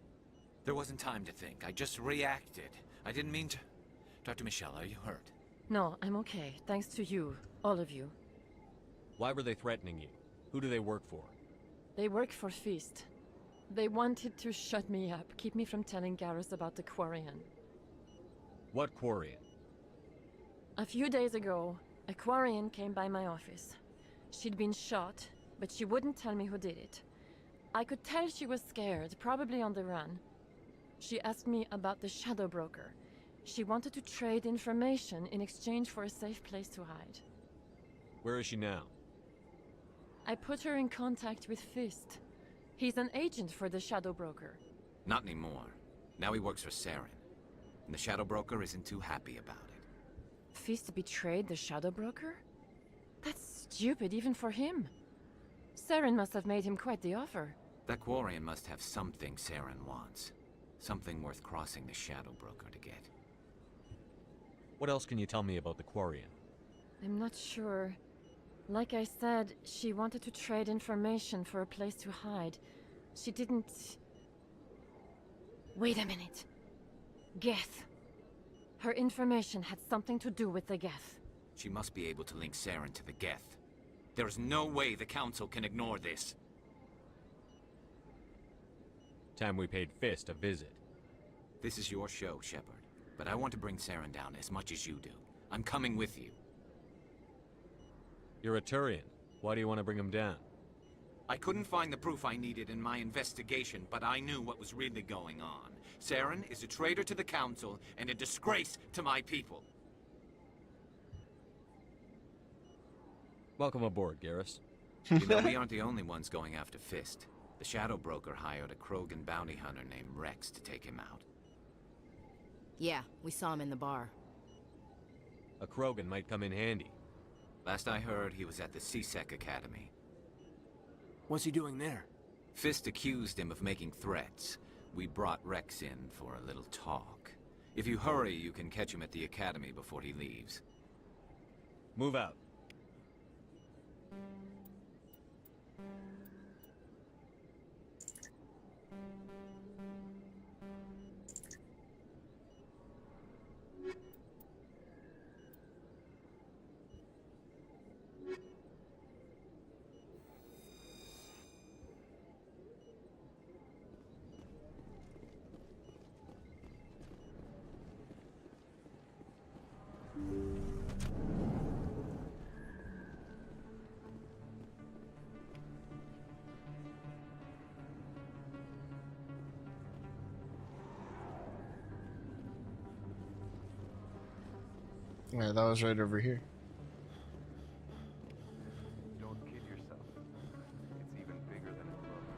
There wasn't time to think. I just reacted. I didn't mean to... Dr. Michelle, are you hurt? No, I'm okay. Thanks to you. All of you. Why were they threatening you? Who do they work for? They work for Feast. They wanted to shut me up, keep me from telling Garrus about the Quarian. What Quarian? A few days ago, a Quarian came by my office. She'd been shot, but she wouldn't tell me who did it. I could tell she was scared, probably on the run. She asked me about the Shadow Broker. She wanted to trade information in exchange for a safe place to hide. Where is she now? I put her in contact with Fist. He's an agent for the Shadow Broker. Not anymore. Now he works for Saren. And the Shadow Broker isn't too happy about it. Fist betrayed the Shadow Broker? That's stupid even for him. Saren must have made him quite the offer. That Quarian must have something Saren wants. Something worth crossing the Shadow Broker to get. What else can you tell me about the Quarian? I'm not sure. Like I said, she wanted to trade information for a place to hide. She didn't... Wait a minute. Geth. Her information had something to do with the Geth. She must be able to link Saren to the Geth. There is no way the Council can ignore this. Time we paid Fist a visit. This is your show, Shepard. But I want to bring Saren down as much as you do. I'm coming with you. You're a Turian. Why do you want to bring him down? I couldn't find the proof I needed in my investigation, but I knew what was really going on. Saren is a traitor to the Council and a disgrace to my people. Welcome aboard, Garrus. You know, we aren't the only ones going after Fist. The Shadow Broker hired a Krogan bounty hunter named Rex to take him out. Yeah, we saw him in the bar. A Krogan might come in handy. Last I heard, he was at the C-Sec Academy. What's he doing there? Fist accused him of making threats. We brought Rex in for a little talk. If you hurry, you can catch him at the Academy before he leaves. Move out. Yeah, that was right over here. Don't kid yourself. It's even bigger than it looks.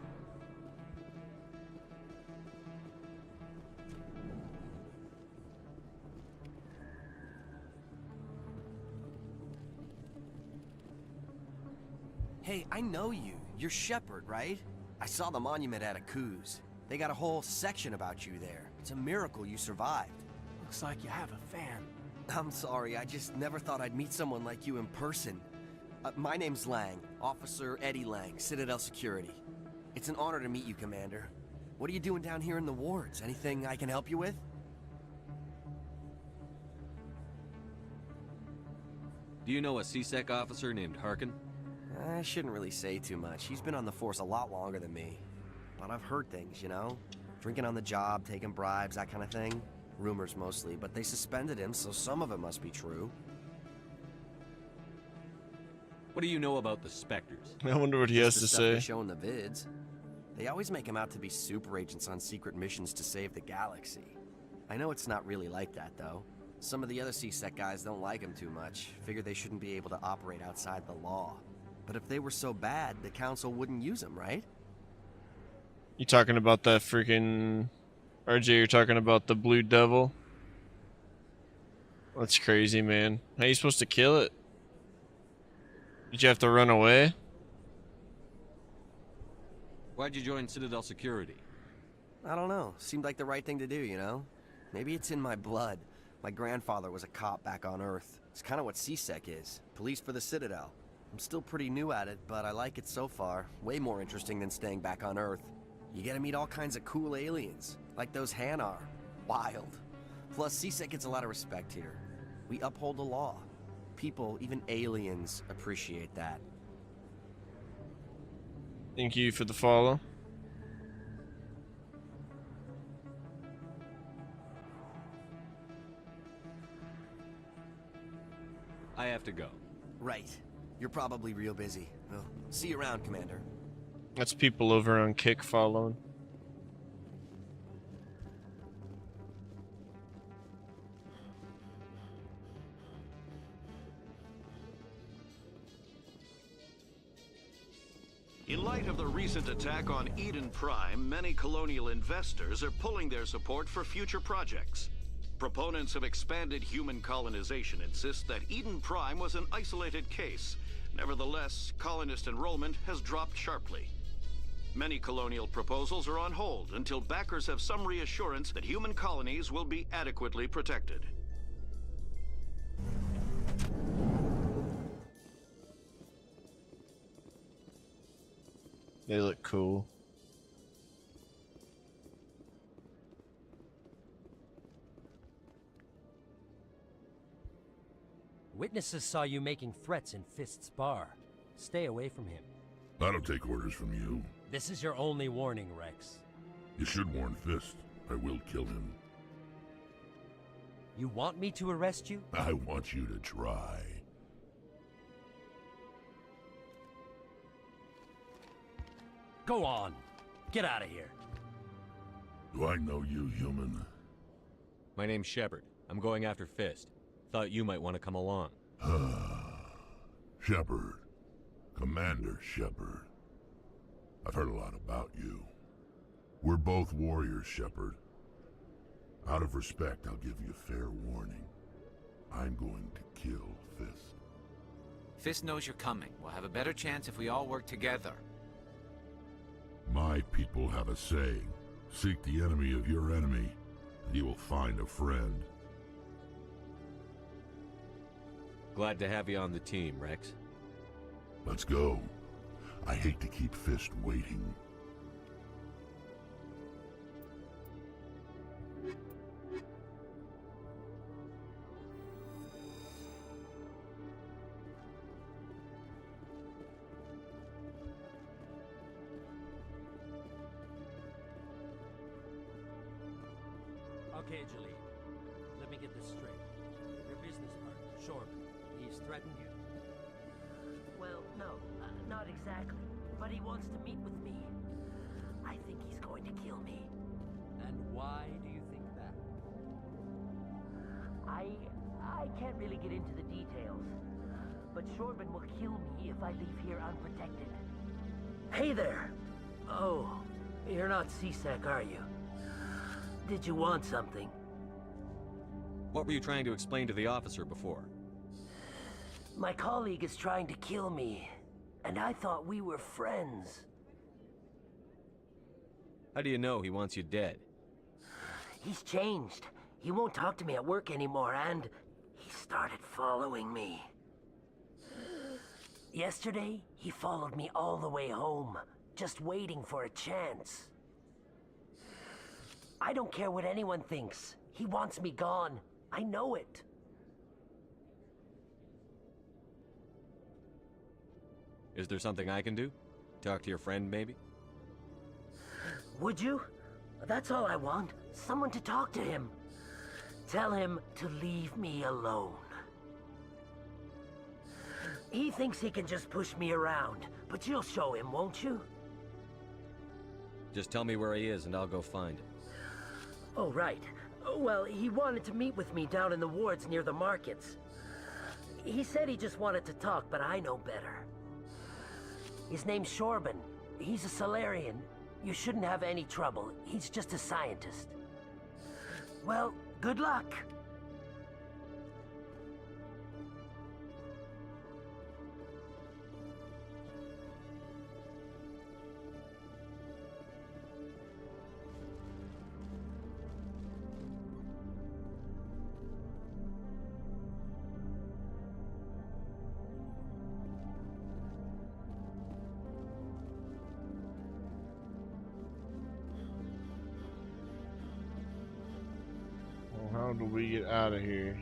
Hey, I know you. You're Shepard, right? I saw the monument at Akuz. They got a whole section about you there. It's a miracle you survived. Looks like you have a fan. I'm sorry, I just never thought I'd meet someone like you in person. My name's Lang, Officer Eddie Lang, Citadel Security. It's an honor to meet you, Commander. What are you doing down here in the wards? Anything I can help you with? Do you know a C-Sec officer named Harkin? I shouldn't really say too much. He's been on the force a lot longer than me. But I've heard things, you know? Drinking on the job, taking bribes, that kind of thing. Rumors mostly, but they suspended him, so some of it must be true. What do you know about the Spectres? I wonder what he has Just to the stuff say. they show in the vids. They always make him out to be super agents on secret missions to save the galaxy. I know it's not really like that, though. Some of the other C-Sec guys don't like him too much, figure they shouldn't be able to operate outside the law. But if they were so bad, the Council wouldn't use them, right? You talking about that freaking... RJ, you're talking about the Blue Devil? That's crazy, man. How are you supposed to kill it? Did you have to run away? Why'd you join Citadel Security? I don't know. Seemed like the right thing to do, you know? Maybe it's in my blood. My grandfather was a cop back on Earth. It's kind of what C-Sec is. Police for the Citadel. I'm still pretty new at it, but I like it so far. Way more interesting than staying back on Earth. You get to meet all kinds of cool aliens, like those Hanar. Wild. Plus, C-Sec gets a lot of respect here. We uphold the law. People, even aliens, appreciate that. Thank you for the follow. I have to go. Right. You're probably real busy. Well, see you around, Commander. That's people over on Kick following. In light of the recent attack on Eden Prime, many colonial investors are pulling their support for future projects. Proponents of expanded human colonization insist that Eden Prime was an isolated case. Nevertheless, colonist enrollment has dropped sharply. Many colonial proposals are on hold until backers have some reassurance that human colonies will be adequately protected. They look cool. Witnesses saw you making threats in Fist's bar. Stay away from him. I don't take orders from you. This is your only warning, Rex. You should warn Fist. I will kill him. You want me to arrest you? I want you to try. Go on. Get out of here. Do I know you, human? My name's Shepard. I'm going after Fist. Thought you might want to come along. Shepard. Commander Shepard. I've heard a lot about you. We're both warriors, Shepard. Out of respect, I'll give you fair warning. I'm going to kill Fist. Fist knows you're coming. We'll have a better chance if we all work together. My people have a saying. Seek the enemy of your enemy, and you will find a friend. Glad to have you on the team, Rex. Let's go. I hate to keep Fist waiting. Okay, Julie. Let me get this straight. Your business partner, Shorb, he's threatened you? Well, no, not exactly. But he wants to meet with me. I think he's going to kill me. And why do you think that? I can't really get into the details. But Shorban will kill me if I leave here unprotected. Hey there! Oh, you're not C-Sec, are you? Did you want something? What were you trying to explain to the officer before? My colleague is trying to kill me, and I thought we were friends. How do you know he wants you dead? He's changed. He won't talk to me at work anymore, and he started following me. Yesterday, he followed me all the way home, just waiting for a chance. I don't care what anyone thinks. He wants me gone. I know it. Is there something I can do? Talk to your friend, maybe? Would you? That's all I want. Someone to talk to him. Tell him to leave me alone. He thinks he can just push me around, but you'll show him, won't you? Just tell me where he is and I'll go find him. Oh, right. Well, he wanted to meet with me down in the wards near the markets. He said he just wanted to talk, but I know better. His name's Shorban. He's a Solarian. You shouldn't have any trouble. He's just a scientist. Well, good luck. How do we get out of here?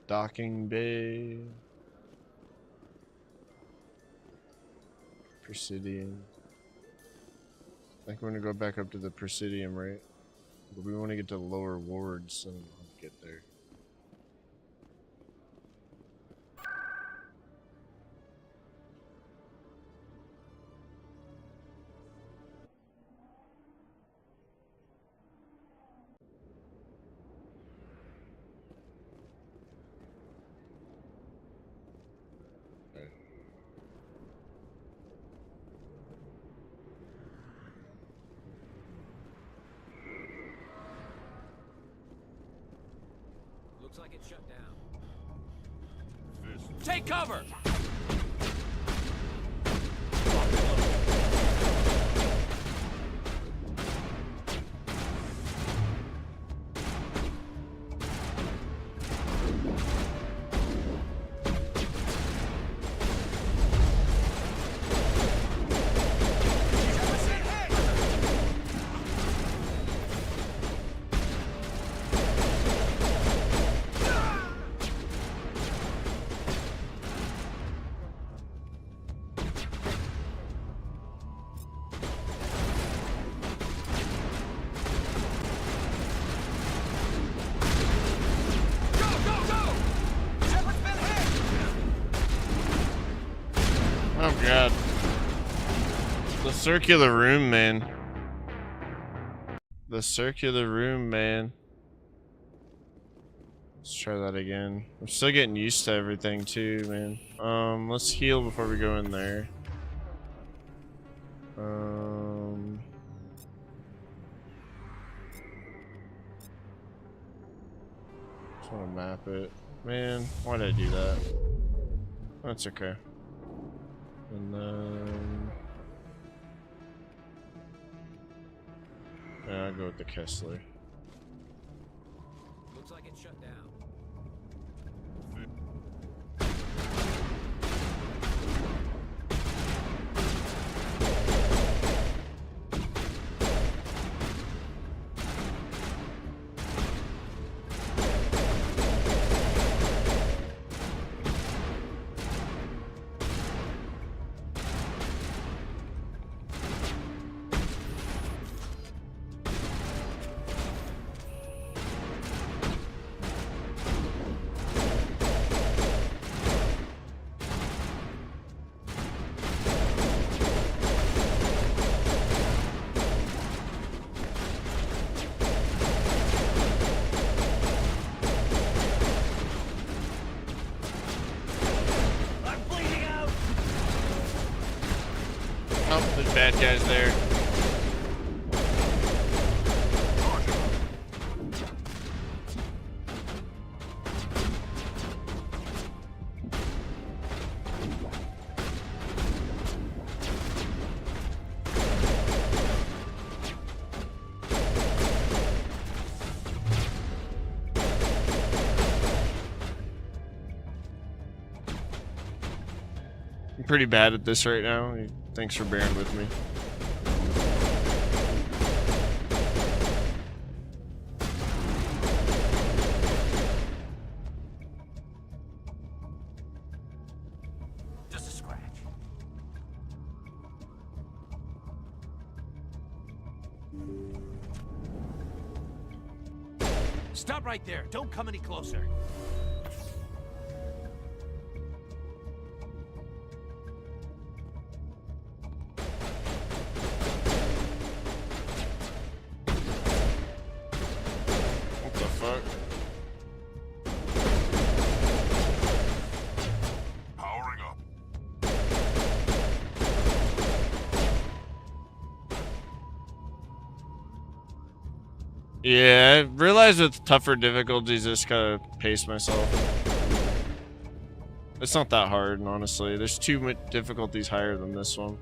Docking bay. Presidium. I think we're gonna go back up to the Presidium, right? But we want to get to lower wards and get there. Looks like it's shut down. Take cover! Circular room, man. The circular room, man. Let's try that again. I'm still getting used to everything too, man. Let's heal before we go in there. Just want to map it. Man, why did I do that? That's okay. And then... yeah, I'll go with the Kessler. Looks like it's shut down. Oh, there's bad guys there. I'm pretty bad at this right now. Thanks for bearing with me. Just a scratch. Stop right there. Don't come any closer. Powering up. Yeah, I realized with tougher difficulties, I just gotta pace myself. It's not that hard, honestly. There's two difficulties higher than this one.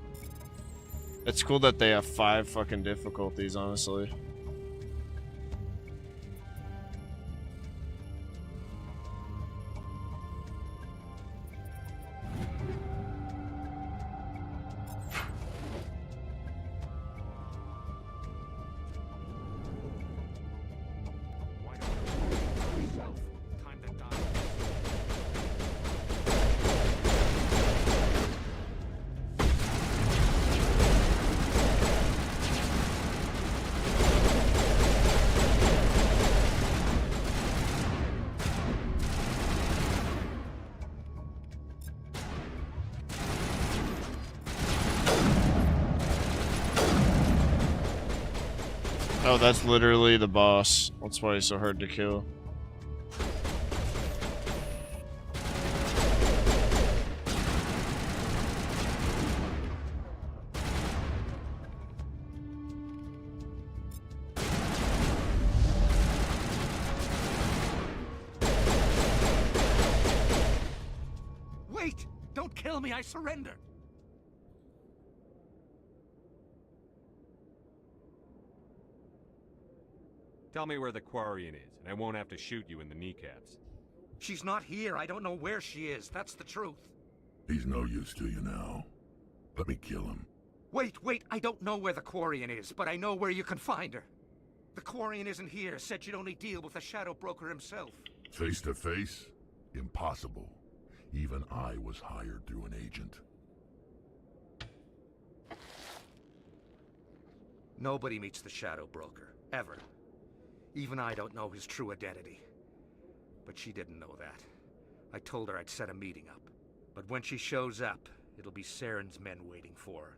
It's cool that they have 5 fucking difficulties, honestly. Oh, that's literally the boss. That's why he's so hard to kill. Wait! Don't kill me, I surrender! Tell me where the Quarian is, and I won't have to shoot you in the kneecaps. She's not here. I don't know where she is. That's the truth. He's no use to you now. Let me kill him. Wait. I don't know where the Quarian is, but I know where you can find her. The Quarian isn't here. Said you'd only deal with the Shadow Broker himself. Face to face? Impossible. Even I was hired through an agent. Nobody meets the Shadow Broker. Ever. Even I don't know his true identity. But she didn't know that. I told her I'd set a meeting up. But when she shows up, it'll be Saren's men waiting for her.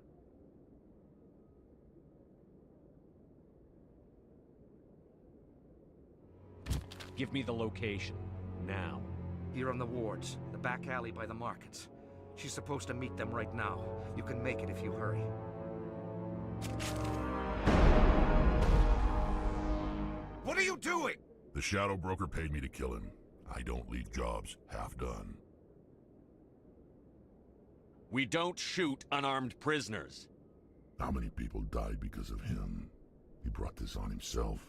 Give me the location. Now. Here on the wards, the back alley by the markets. She's supposed to meet them right now. You can make it if you hurry. What are you doing? The Shadow Broker paid me to kill him. I don't leave jobs half done. We don't shoot unarmed prisoners. How many people died because of him? He brought this on himself.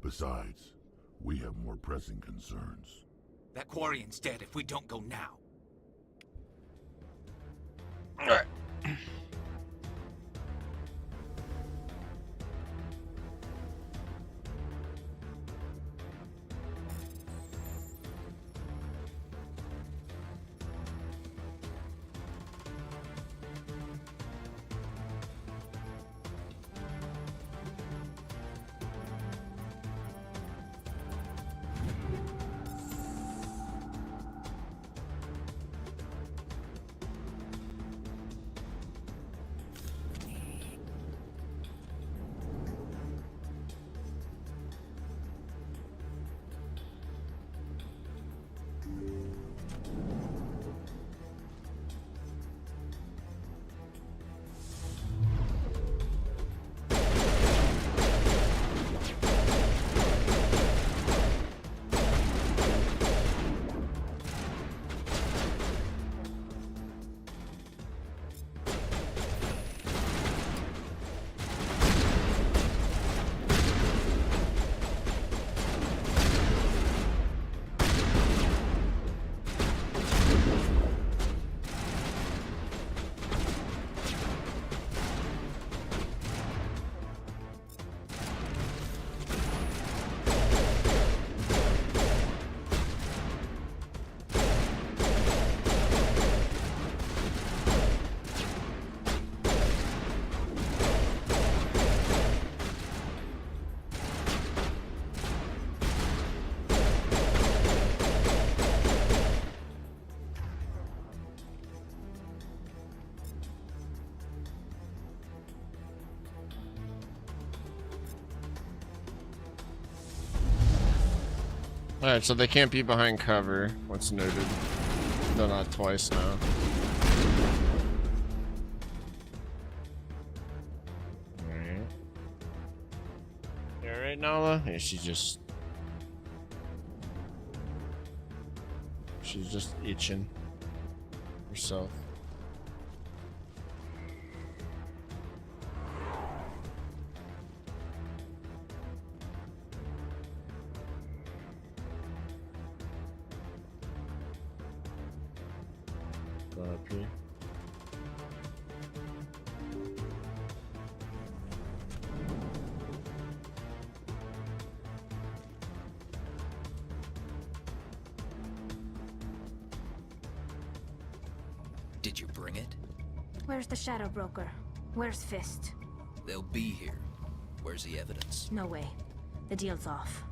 Besides, we have more pressing concerns. That Quarian's dead if we don't go now. Alright. Alright, so they can't be behind cover. What's noted. Done that twice now. Alright. You alright, Nala? Yeah, she's just itching herself. Up here. Did you bring it? Where's the Shadow Broker? Where's Fist? They'll be here. Where's the evidence? No way. The deal's off.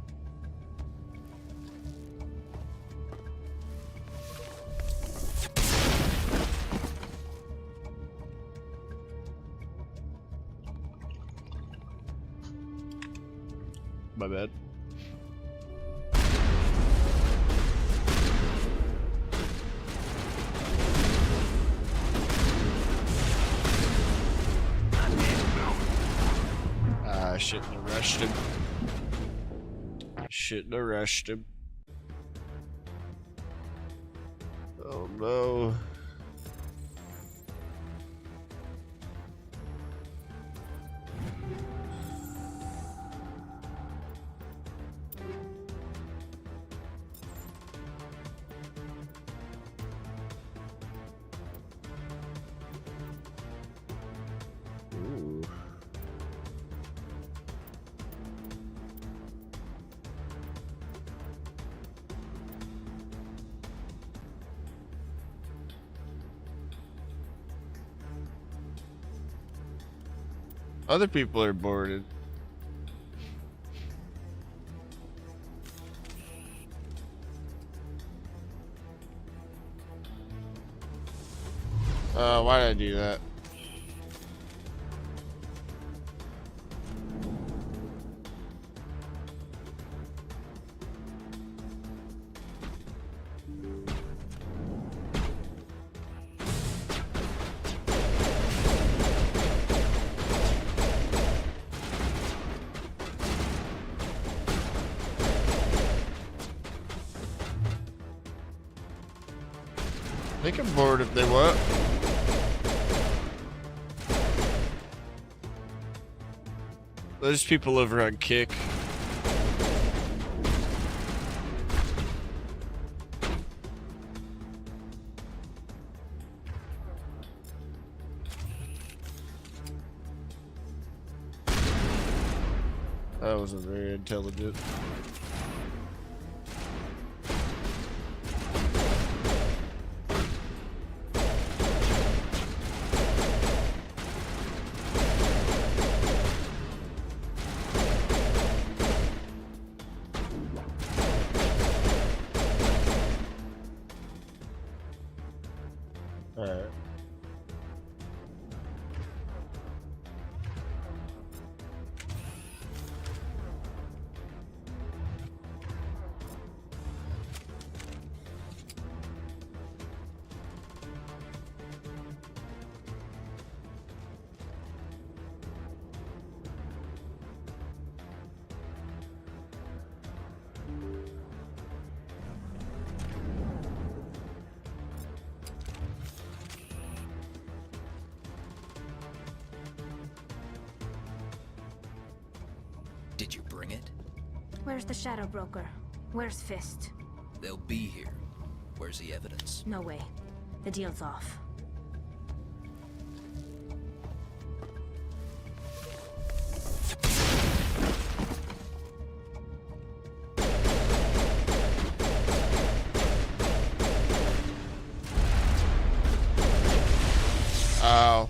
My bad. I shouldn't have rushed him. Shouldn't have rushed him. Oh no. Ooh. Other people are boarded. Why did I do that? They can board if they want. There's people over on Kick. That wasn't very intelligent. Alright. Did you bring it? Where's the Shadow Broker? Where's Fist? They'll be here. Where's the evidence? No way. The deal's off. Ow.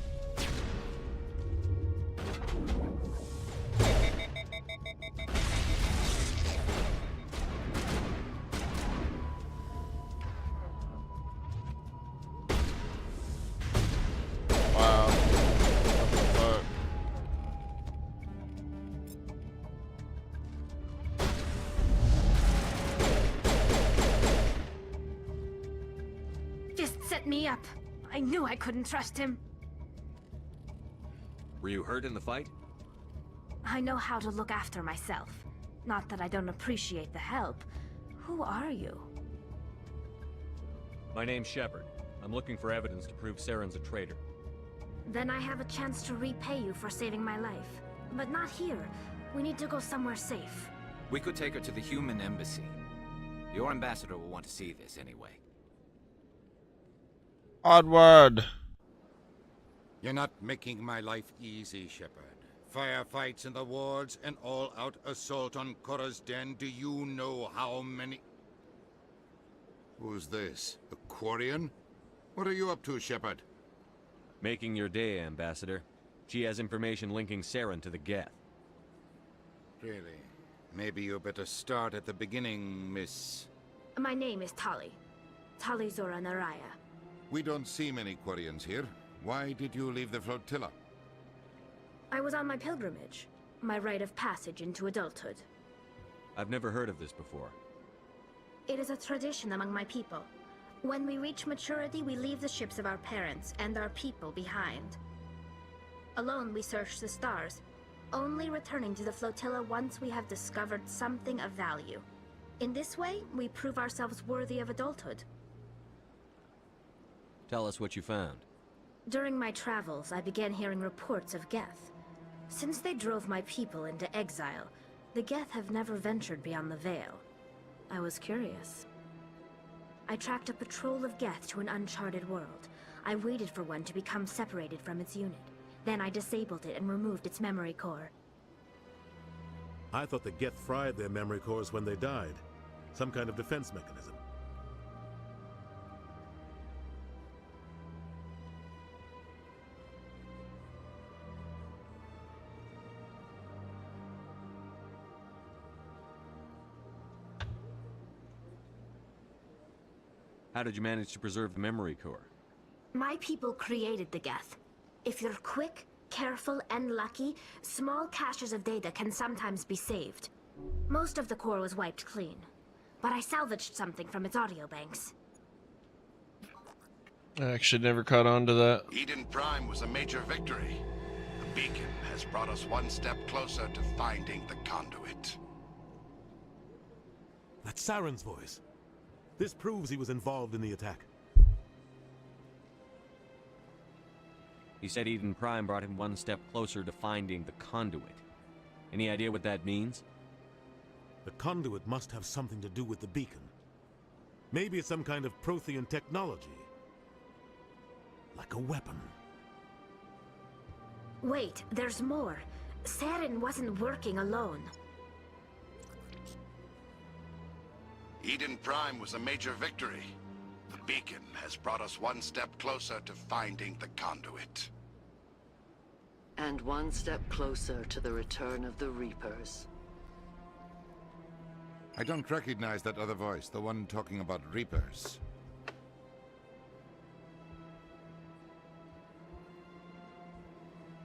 Wow. What the fuck? Fist set me up. I knew I couldn't trust him. Were you hurt in the fight? I know how to look after myself. Not that I don't appreciate the help. Who are you? My name's Shepard. I'm looking for evidence to prove Saren's a traitor. Then I have a chance to repay you for saving my life. But not here. We need to go somewhere safe. We could take her to the human embassy. Your ambassador will want to see this anyway. Onward. You're not making my life easy, Shepard. Firefights in the wards, an all-out assault on Korra's den. Do you know how many... Who's this? A Quarian? What are you up to, Shepard? Making your day, Ambassador. She has information linking Saren to the Geth. Really? Maybe you better start at the beginning, Miss... My name is Tali. Tali Zora Naraya. We don't see many Quarians here. Why did you leave the flotilla? I was on my pilgrimage. My rite of passage into adulthood. I've never heard of this before. It is a tradition among my people. When we reach maturity, we leave the ships of our parents and our people behind. Alone, we search the stars, only returning to the flotilla once we have discovered something of value. In this way, we prove ourselves worthy of adulthood. Tell us what you found. During my travels, I began hearing reports of Geth. Since they drove my people into exile, the Geth have never ventured beyond the Veil. I was curious. I tracked a patrol of Geth to an uncharted world. I waited for one to become separated from its unit. Then I disabled it and removed its memory core. I thought the Geth fried their memory cores when they died. Some kind of defense mechanism. How did you manage to preserve the memory core? My people created the Geth. If you're quick, careful, and lucky, small caches of data can sometimes be saved. Most of the core was wiped clean, but I salvaged something from its audio banks. I actually never caught on to that. Eden Prime was a major victory. The beacon has brought us one step closer to finding the conduit. That's Saren's voice. This proves he was involved in the attack. He said Eden Prime brought him one step closer to finding the conduit. Any idea what that means? The conduit must have something to do with the beacon. Maybe it's some kind of Prothean technology. Like a weapon. Wait, there's more. Saren wasn't working alone. Eden Prime was a major victory. The beacon has brought us one step closer to finding the conduit. And one step closer to the return of the Reapers. I don't recognize that other voice, the one talking about Reapers.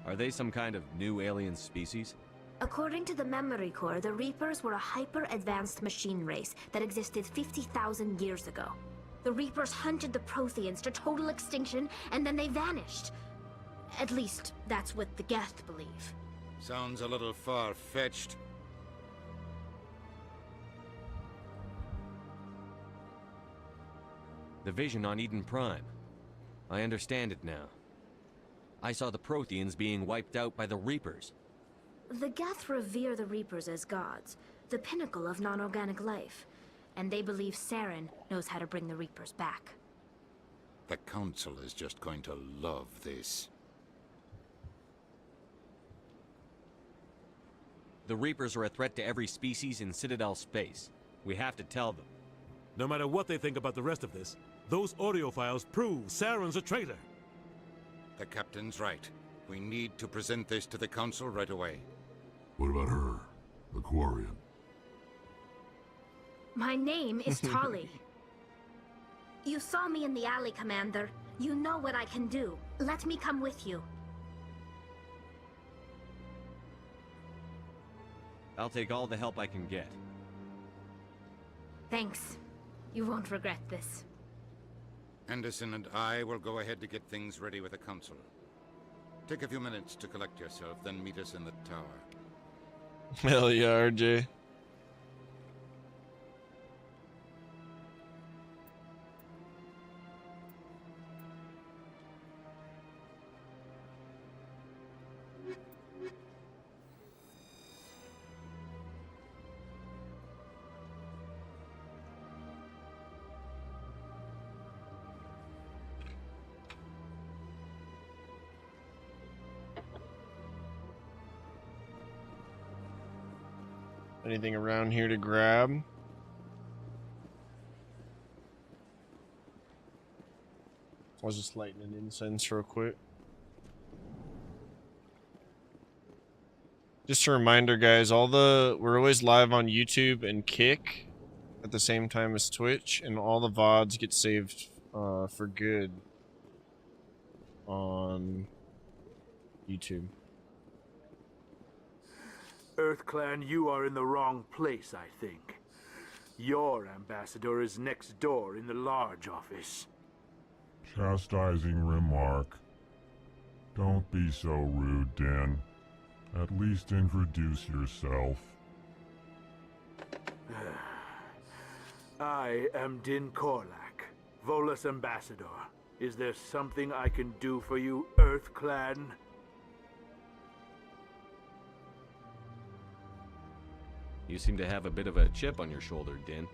Are they some kind of new alien species? According to the Memory Core, the Reapers were a hyper-advanced machine race that existed 50,000 years ago. The Reapers hunted the Protheans to total extinction, and then they vanished. At least, that's what the Geth believe. Sounds a little far-fetched. The vision on Eden Prime. I understand it now. I saw the Protheans being wiped out by the Reapers. The Geth revere the Reapers as gods, the pinnacle of non-organic life. And they believe Saren knows how to bring the Reapers back. The Council is just going to love this. The Reapers are a threat to every species in Citadel space. We have to tell them. No matter what they think about the rest of this, those audio files prove Saren's a traitor. The Captain's right. We need to present this to the Council right away. What about her? Aquarian. My name is Tali. You saw me in the alley, Commander. You know what I can do. Let me come with you. I'll take all the help I can get. Thanks. You won't regret this. Anderson and I will go ahead to get things ready with the Council. Take a few minutes to collect yourself, then meet us in the tower. Hell yeah, RJ. Anything around here to grab? I was just lighting an incense real quick. Just a reminder, guys, we're always live on YouTube and Kick at the same time as Twitch, and all the VODs get saved for good on YouTube. EarthClan, you are in the wrong place, I think. Your ambassador is next door in the large office. Chastising remark. Don't be so rude, Din. At least introduce yourself. I am Din Korlak, Volus ambassador. Is there something I can do for you, EarthClan? You seem to have a bit of a chip on your shoulder, Din.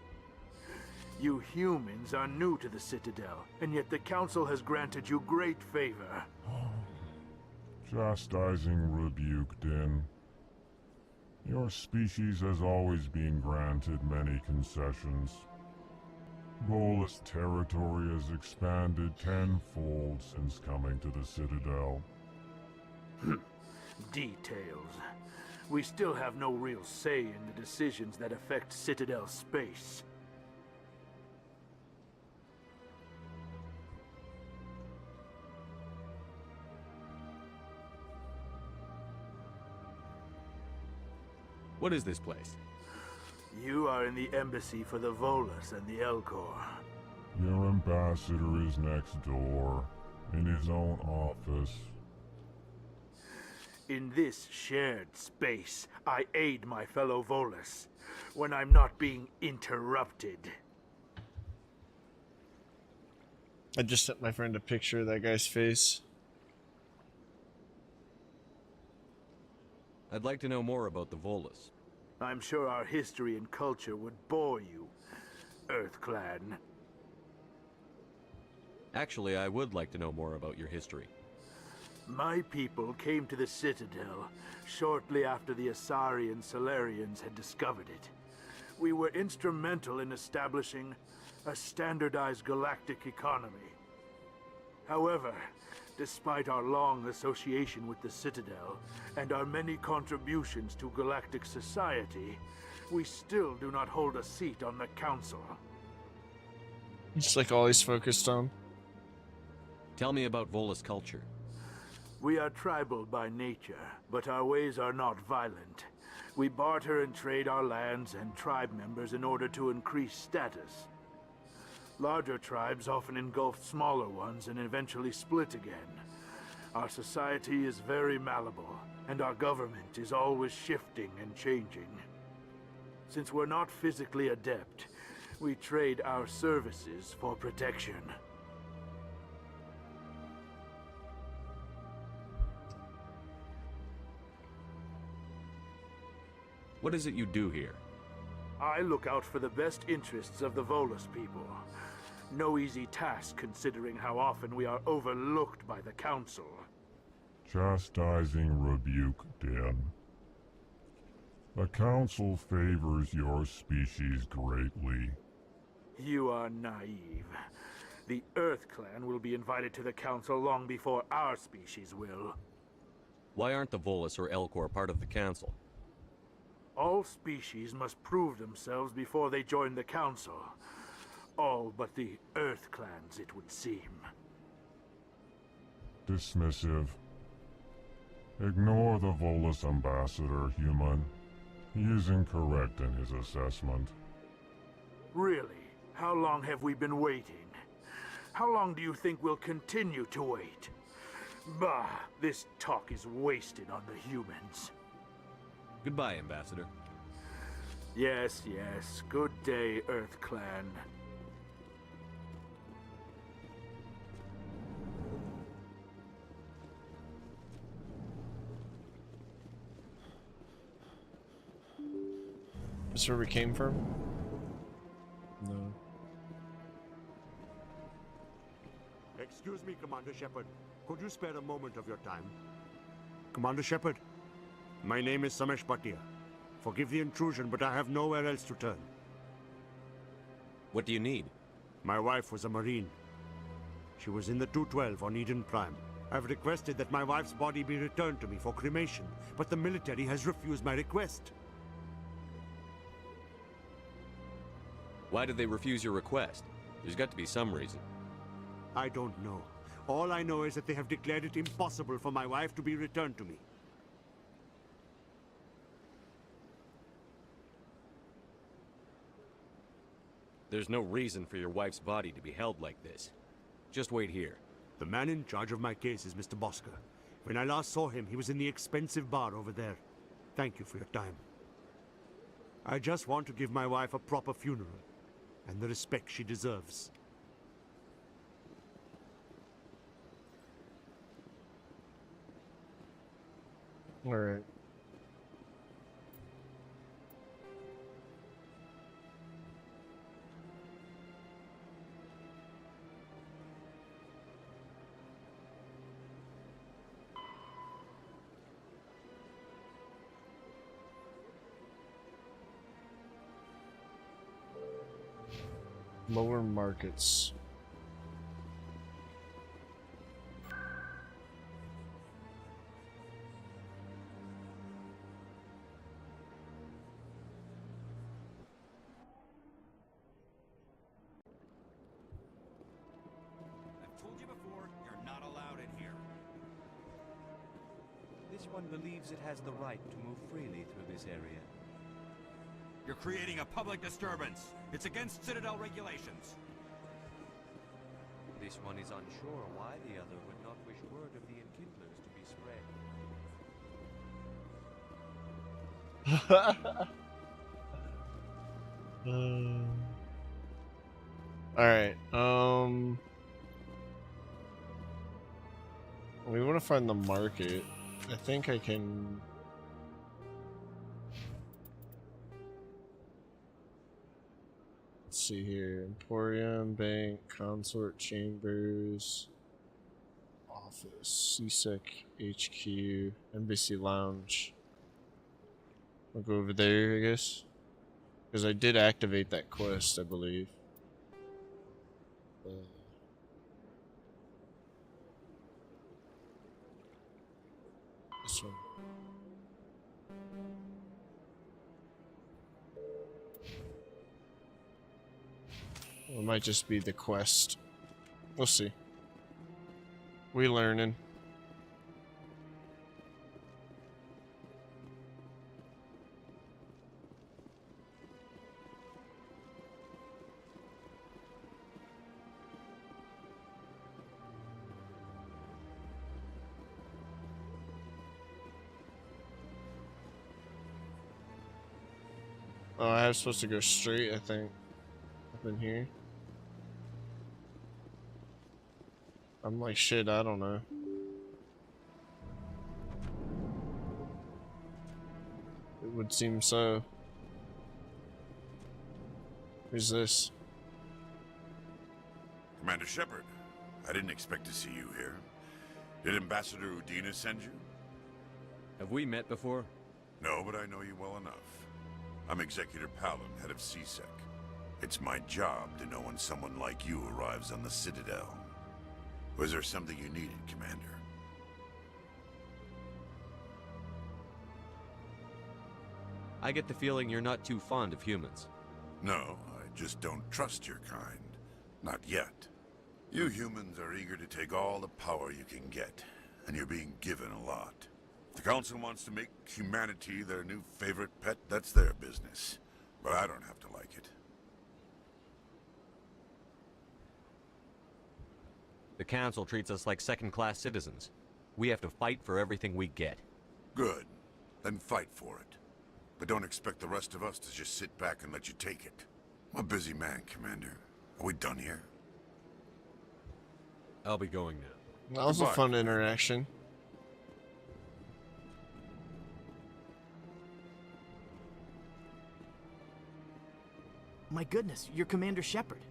You humans are new to the Citadel, and yet the Council has granted you great favor. Chastising rebuke, Din. Your species has always been granted many concessions. Volus territory has expanded tenfold since coming to the Citadel. Details. We still have no real say in the decisions that affect Citadel space. What is this place? You are in the embassy for the Volus and the Elcor. Your ambassador is next door, in his own office. In this shared space, I aid my fellow Volus when I'm not being interrupted. I just sent my friend a picture of that guy's face. I'd like to know more about the Volus. I'm sure our history and culture would bore you, EarthClan. Actually, I would like to know more about your history. My people came to the Citadel shortly after the Asari Solarians had discovered it. We were instrumental in establishing a standardized galactic economy. However, despite our long association with the Citadel and our many contributions to galactic society, we still do not hold a seat on the Council. It's like all he's focused on. Tell me about Volus culture. We are tribal by nature, but our ways are not violent. We barter and trade our lands and tribe members in order to increase status. Larger tribes often engulf smaller ones and eventually split again. Our society is very malleable, and our government is always shifting and changing. Since we're not physically adept, we trade our services for protection. What is it you do here? I look out for the best interests of the Volus people. No easy task considering how often we are overlooked by the Council. Chastising rebuke, Den. The Council favors your species greatly. You are naive. The EarthClan will be invited to the Council long before our species will. Why aren't the Volus or Elcor part of the Council? All species must prove themselves before they join the Council. All but the EarthClans, it would seem. Dismissive. Ignore the Volus ambassador, human. He is incorrect in his assessment. Really? How long have we been waiting? How long do you think we'll continue to wait? Bah, this talk is wasted on the humans. Goodbye, Ambassador. Yes, yes. Good day, EarthClan. Is this where we came from? No. Excuse me, Commander Shepard. Could you spare a moment of your time? Commander Shepard, my name is Samesh Bhatia. Forgive the intrusion, but I have nowhere else to turn. What do you need? My wife was a Marine. She was in the 212 on Eden Prime. I've requested that my wife's body be returned to me for cremation, but the military has refused my request. Why did they refuse your request? There's got to be some reason. I don't know. All I know is that they have declared it impossible for my wife to be returned to me. There's no reason for your wife's body to be held like this. Just wait here. The man in charge of my case is Mr. Bosker. When I last saw him, he was in the expensive bar over there. Thank you for your time. I just want to give my wife a proper funeral, and the respect she deserves. All right. Lower markets. I've told you before, you're not allowed in here. This one believes it has the right to move freely through this area. You're creating a public disturbance. It's against Citadel regulations. This one is unsure why the other would not wish word of the enkindlers to be spread. All right. We want to find the market. I think I can Let's see here. Emporium, Bank, Consort Chambers, Office, CSEC, HQ, Embassy Lounge. I'll go over there, I guess. Because I did activate that quest, I believe. This one. It might just be the quest. We'll see. We learning. Oh, I was supposed to go straight, I think. Up in here. I'm like, shit, I don't know. It would seem so. Who's this? Commander Shepard, I didn't expect to see you here. Did Ambassador Udina send you? Have we met before? No, but I know you well enough. I'm Executor Palin, head of CSEC. It's my job to know when someone like you arrives on the Citadel. Was there something you needed, Commander? I get the feeling you're not too fond of humans. No, I just don't trust your kind. Not yet. You humans are eager to take all the power you can get, and you're being given a lot. If the Council wants to make humanity their new favorite pet, that's their business. But I don't have to like it. The Council treats us like second-class citizens. We have to fight for everything we get. Good. Then fight for it. But don't expect the rest of us to just sit back and let you take it. I'm a busy man, Commander. Are we done here? I'll be going now. That was a fun interaction. My goodness, you're Commander Shepard.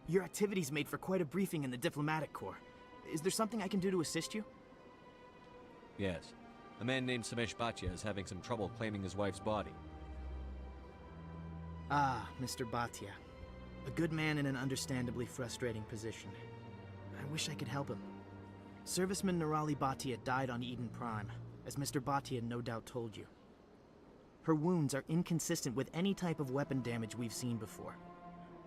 Your activities made for quite a briefing in the Diplomatic Corps. Is there something I can do to assist you? Yes. A man named Samesh Bhatia is having some trouble claiming his wife's body. Ah, Mr. Bhatia. A good man in an understandably frustrating position. I wish I could help him. Serviceman Nirali Bhatia died on Eden Prime, as Mr. Bhatia no doubt told you. Her wounds are inconsistent with any type of weapon damage we've seen before.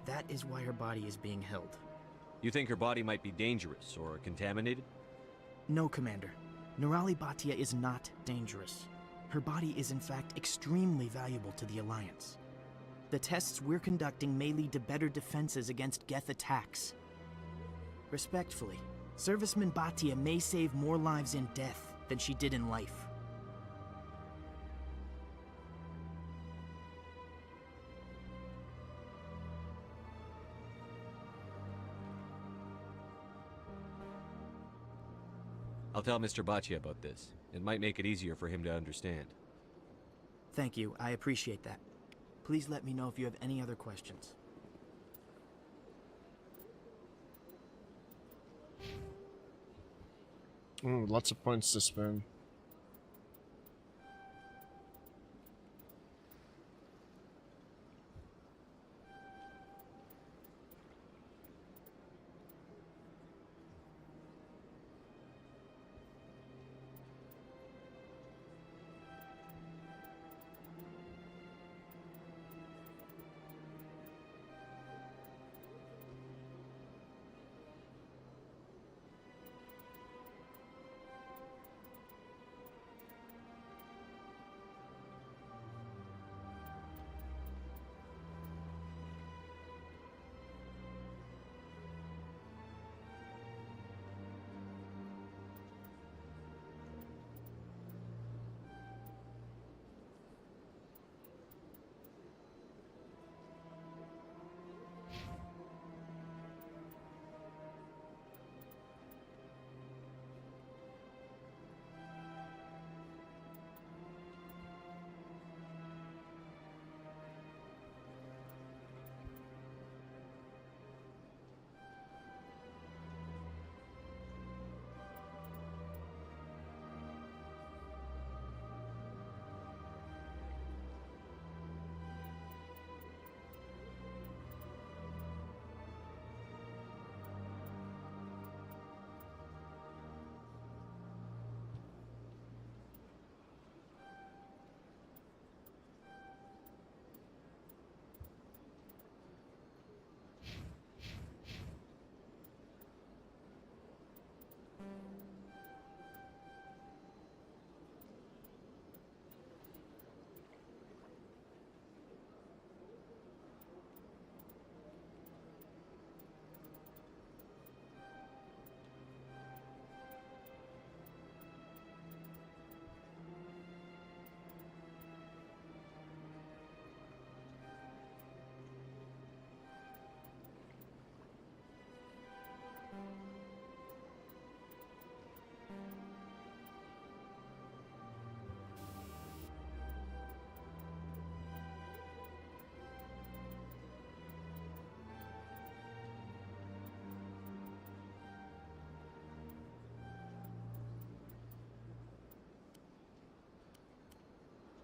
That is why her body is being held. You think her body might be dangerous or contaminated? No, Commander. Nirali Bhatia is not dangerous. Her body is in fact extremely valuable to the Alliance. The tests we're conducting may lead to better defenses against Geth attacks. Respectfully, Serviceman Bhatia may save more lives in death than she did in life. I'll tell Mr. Bhatia about this. It might make it easier for him to understand. Thank you, I appreciate that. Please let me know if you have any other questions. Ooh, lots of points to spend.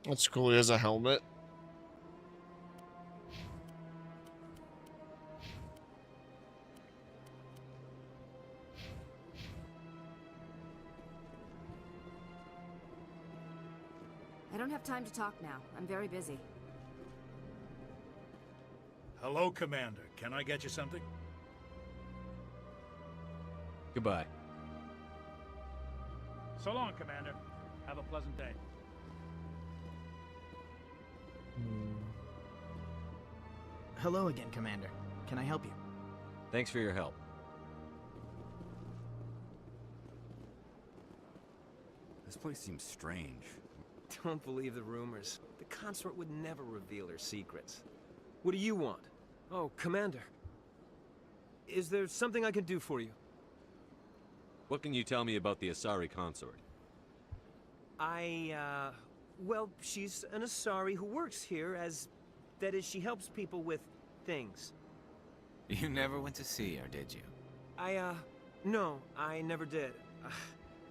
That's cool. He has a helmet. I don't have time to talk now. I'm very busy. Hello, Commander. Can I get you something? Goodbye. So long, Commander. Have a pleasant day. Hello again, Commander. Can I help you? Thanks for your help. This place seems strange. Don't believe the rumors. The consort would never reveal her secrets. What do you want? Oh, Commander. Is there something I can do for you? What can you tell me about the Asari consort? Well, she's an Asari who works here as... That is, she helps people with things. You never went to see her, did you? No, I never did.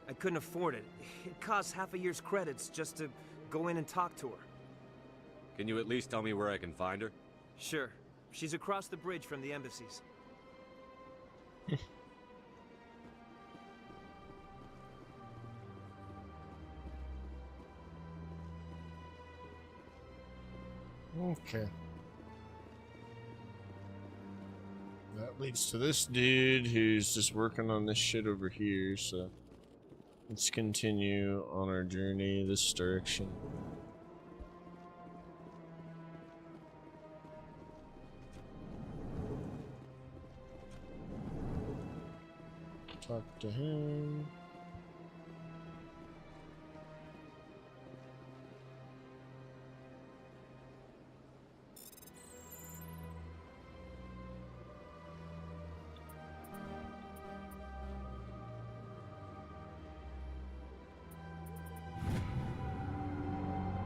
I couldn't afford it. It costs half a year's credits just to go in and talk to her. Can you at least tell me where I can find her? Sure. She's across the bridge from the embassies. Okay. That leads to this dude who's just working on this shit over here, so let's continue on our journey this direction. Talk to him.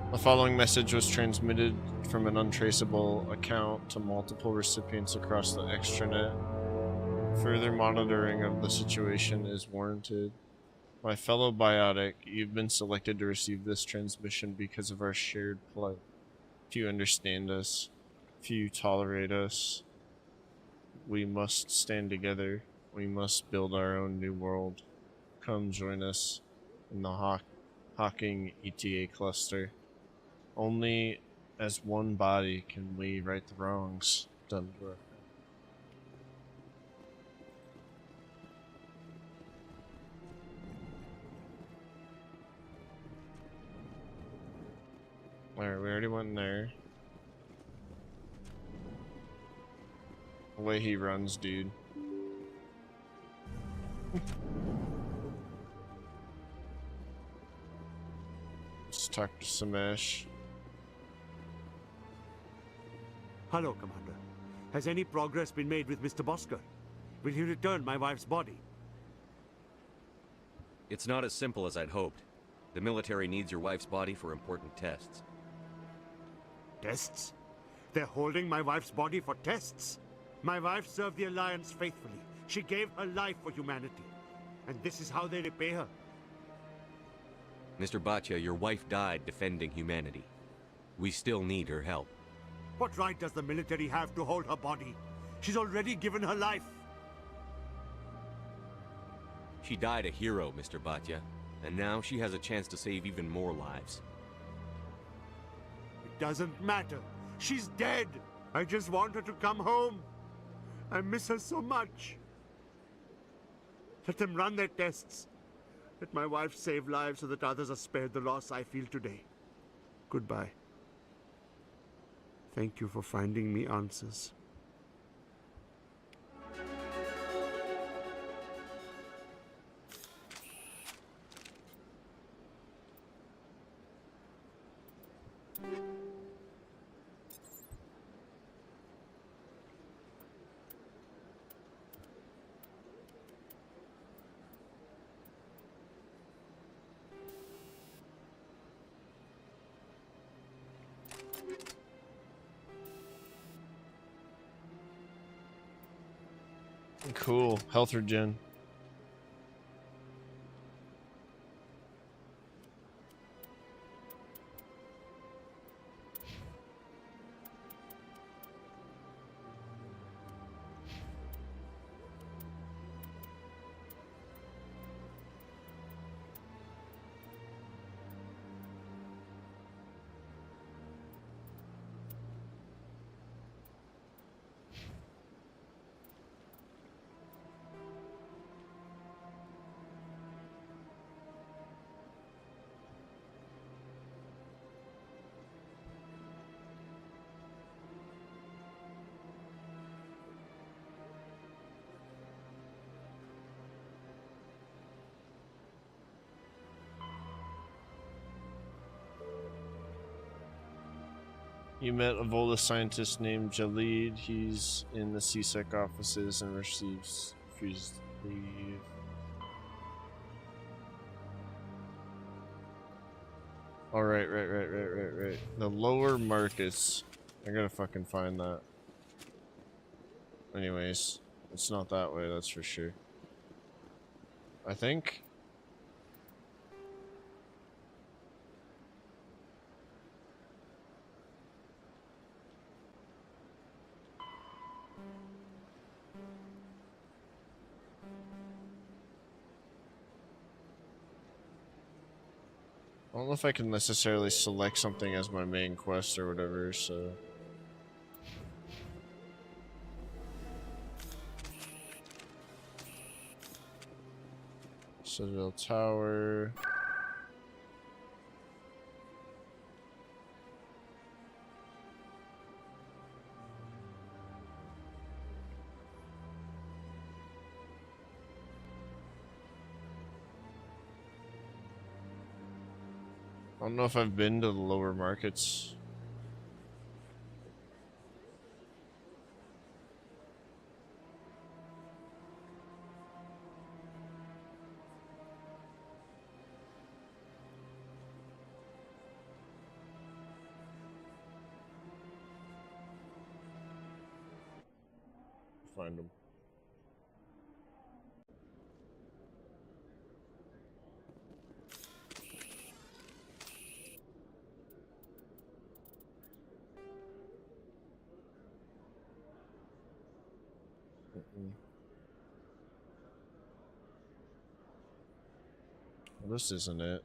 The following message was transmitted from an untraceable account to multiple recipients across the extranet. Further monitoring of the situation is warranted. My fellow biotic, you've been selected to receive this transmission because of our shared plight. If you understand us, if you tolerate us, we must stand together. We must build our own new world. Come join us in the Hawking ETA cluster. Only as one body can we right the wrongs done to our friend. Alright, we already went there. The way he runs, dude. Let's talk to Samesh. Hello, Commander. Has any progress been made with Mr. Bosker? Will he return my wife's body? It's not as simple as I'd hoped. The military needs your wife's body for important tests. Tests? They're holding my wife's body for tests? My wife served the Alliance faithfully. She gave her life for humanity. And this is how they repay her. Mr. Bhatia, your wife died defending humanity. We still need her help. What right does the military have to hold her body? She's already given her life. She died a hero, Mr. Bhatia, and now she has a chance to save even more lives. It doesn't matter. She's dead. I just want her to come home. I miss her so much. Let them run their tests. Let my wife save lives so that others are spared the loss I feel today. Goodbye. Thank you for finding me answers. Cool. Health regen. You met a Volus scientist named Jalid. He's in the CSEC offices and receives refused leave. All right. The lower markets. I gotta fucking find that. Anyways, it's not that way, that's for sure. I think. I don't know if I can necessarily select something as my main quest or whatever, so... Citadel Tower... I don't know if I've been to the lower markets. Find them. Well, this isn't it.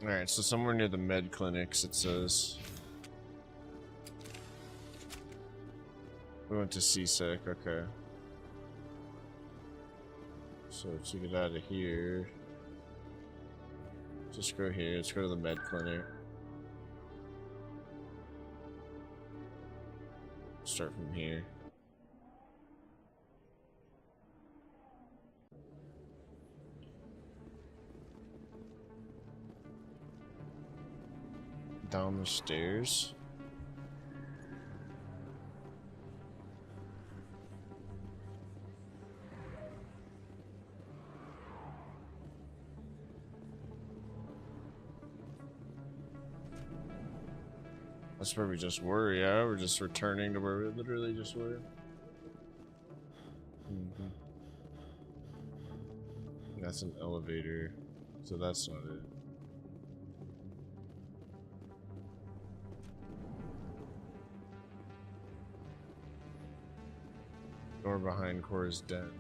Alright, so somewhere near the med clinics it says. We went to CSEC, okay. So to get out of here, just go here, let's go to the med clinic. Start from here. Down the stairs. That's where we just were, yeah? We're just returning to where we literally just were. That's an elevator, so that's not it. Door behind Cora's den.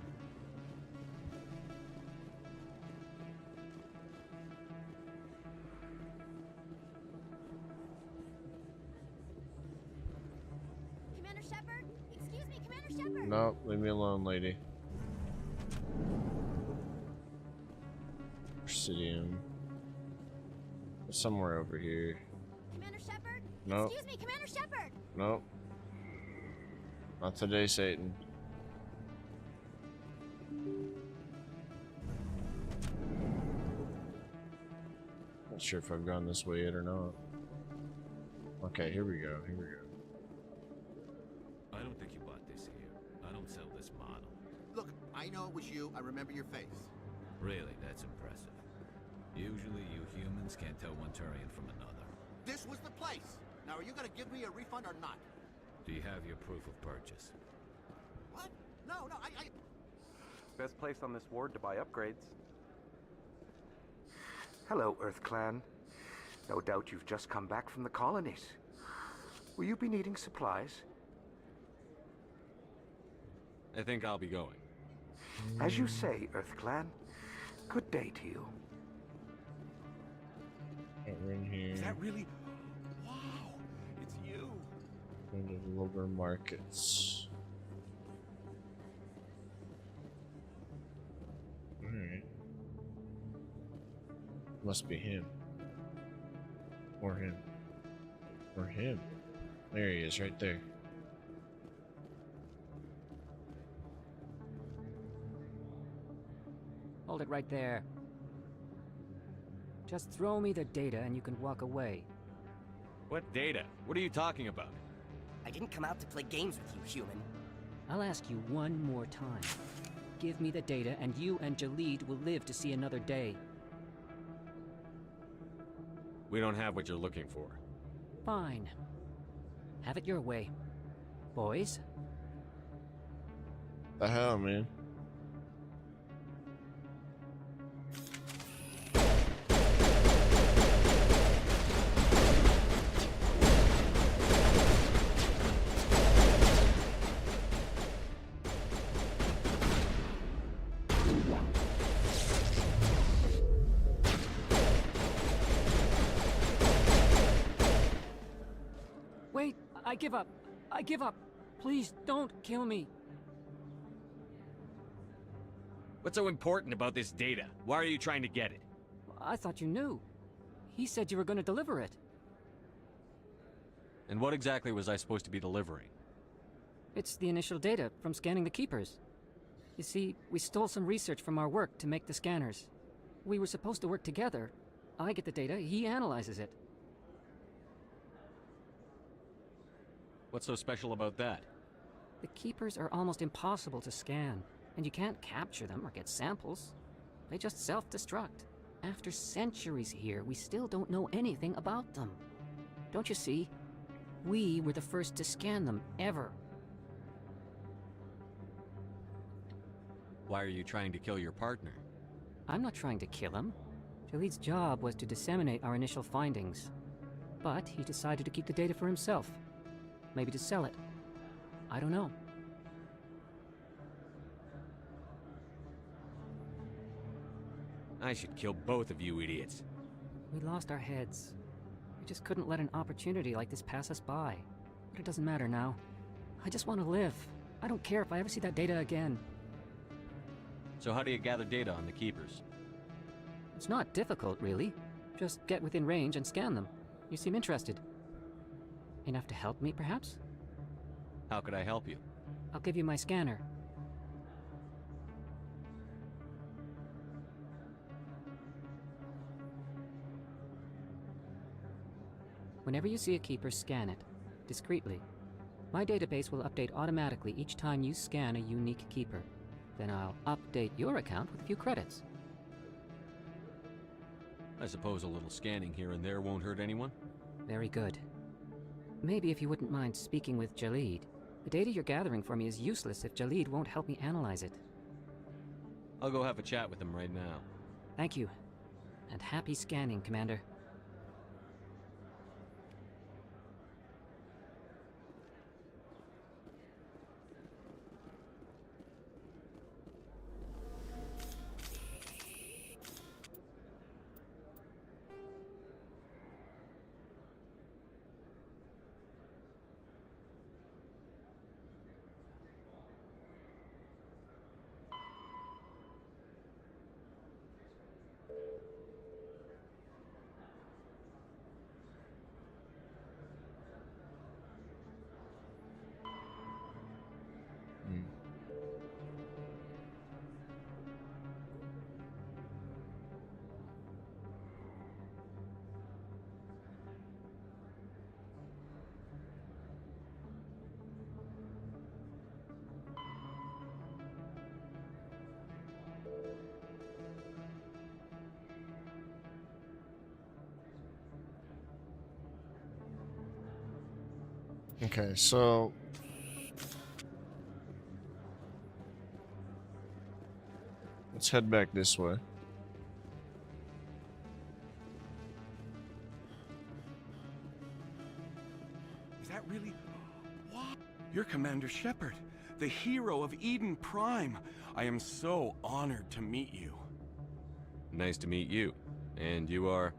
Commander Shepard? Excuse me, Commander Shepard! No, leave me alone, lady. Presidium. Somewhere over here. Commander Shepard? Nope. Excuse me, Commander Shepard! Nope. Not today, Satan. Not sure if I've gone this way yet or not. Okay, here we go, here we go. I don't think you bought this here. I don't sell this model. Look, I know it was you. I remember your face. Really, that's impressive. Usually you humans can't tell one Turian from another. This was the place. Now, are you going to give me a refund or not? Do you have your proof of purchase? What? No, I... Best place on this ward to buy upgrades. Hello, Earth Clan. No doubt you've just come back from the colonies. Will you be needing supplies? I think I'll be going. As you say, Earth Clan. Good day to you. We're in here. Is that really? Wow, it's you. Going to the lower markets. Must be him. Or him. Or him. There he is, right there. Hold it right there. Just throw me the data and you can walk away. What data? What are you talking about? I didn't come out to play games with you, human. I'll ask you one more time. Give me the data and you and Jalid will live to see another day. We don't have what you're looking for. Fine. Have it your way. Boys? The hell, man? Wait, I give up. I give up. Please don't kill me. What's so important about this data? Why are you trying to get it? I thought you knew. He said you were going to deliver it. And what exactly was I supposed to be delivering? It's the initial data from scanning the Keepers. You see, we stole some research from our work to make the scanners. We were supposed to work together. I get the data, he analyzes it. What's so special about that? The Keepers are almost impossible to scan, and you can't capture them or get samples. They just self-destruct. After centuries here, we still don't know anything about them. Don't you see? We were the first to scan them, ever. Why are you trying to kill your partner? I'm not trying to kill him. Jalid's job was to disseminate our initial findings. But he decided to keep the data for himself. Maybe to sell it. I don't know. I should kill both of you idiots. We lost our heads. We just couldn't let an opportunity like this pass us by. But it doesn't matter now. I just want to live. I don't care if I ever see that data again. So how do you gather data on the Keepers? It's not difficult, really. Just get within range and scan them. You seem interested. Enough to help me, perhaps? How could I help you? I'll give you my scanner. Whenever you see a Keeper, scan it. Discreetly. My database will update automatically each time you scan a unique Keeper. Then I'll update your account with a few credits. I suppose a little scanning here and there won't hurt anyone? Very good. Maybe if you wouldn't mind speaking with Jalid. The data you're gathering for me is useless if Jalid won't help me analyze it. I'll go have a chat with him right now. Thank you. And happy scanning, Commander. Okay, so let's head back this way. Is that really... What? You're Commander Shepard, the hero of Eden Prime. I am so honored to meet you. Nice to meet you. And you are?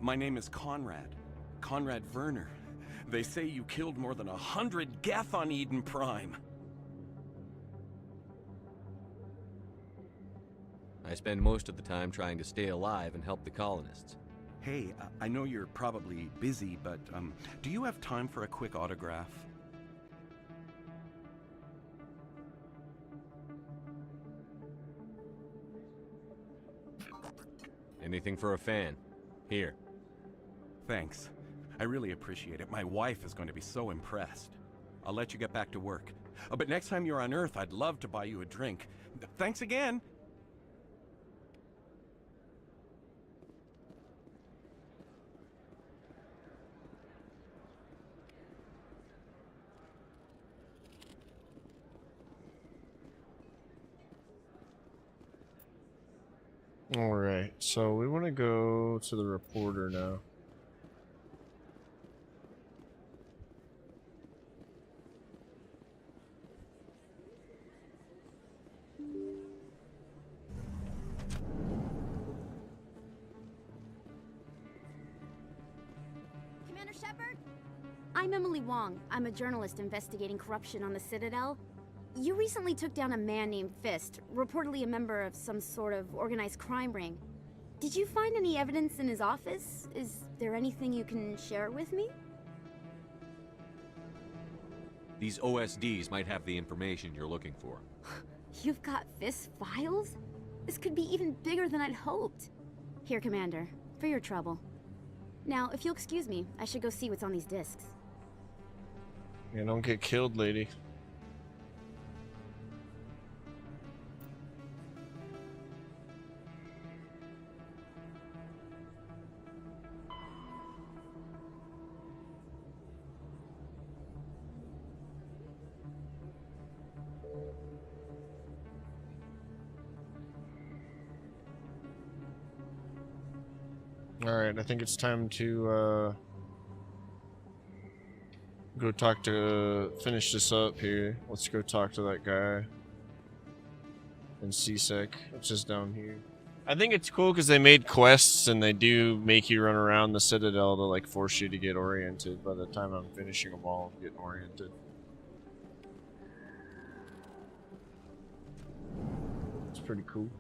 My name is Conrad. Conrad Werner. They say you killed more than 100 Geth on Eden Prime. I spend most of the time trying to stay alive and help the colonists. Hey, I know you're probably busy, but do you have time for a quick autograph? Anything for a fan. Here. Thanks. I really appreciate it. My wife is going to be so impressed. I'll let you get back to work. But next time you're on Earth, I'd love to buy you a drink. Thanks again! Alright, so we want to go to the reporter now. Commander Shepard? I'm Emily Wong. I'm a journalist investigating corruption on the Citadel. You recently took down a man named Fist, reportedly a member of some sort of organized crime ring. Did you find any evidence in his office? Is there anything you can share with me? These OSDs might have the information you're looking for. You've got Fist's files? This could be even bigger than I'd hoped. Here, Commander, for your trouble. Now, if you'll excuse me, I should go see what's on these discs. Yeah, don't get killed, lady. Alright, I think it's time to go talk to finish this up here. Let's go talk to that guy in CSEC, which is down here. I think it's cool because they made quests and they do make you run around the Citadel to like force you to get oriented. By the time I'm finishing them all, I'm getting oriented. It's pretty cool.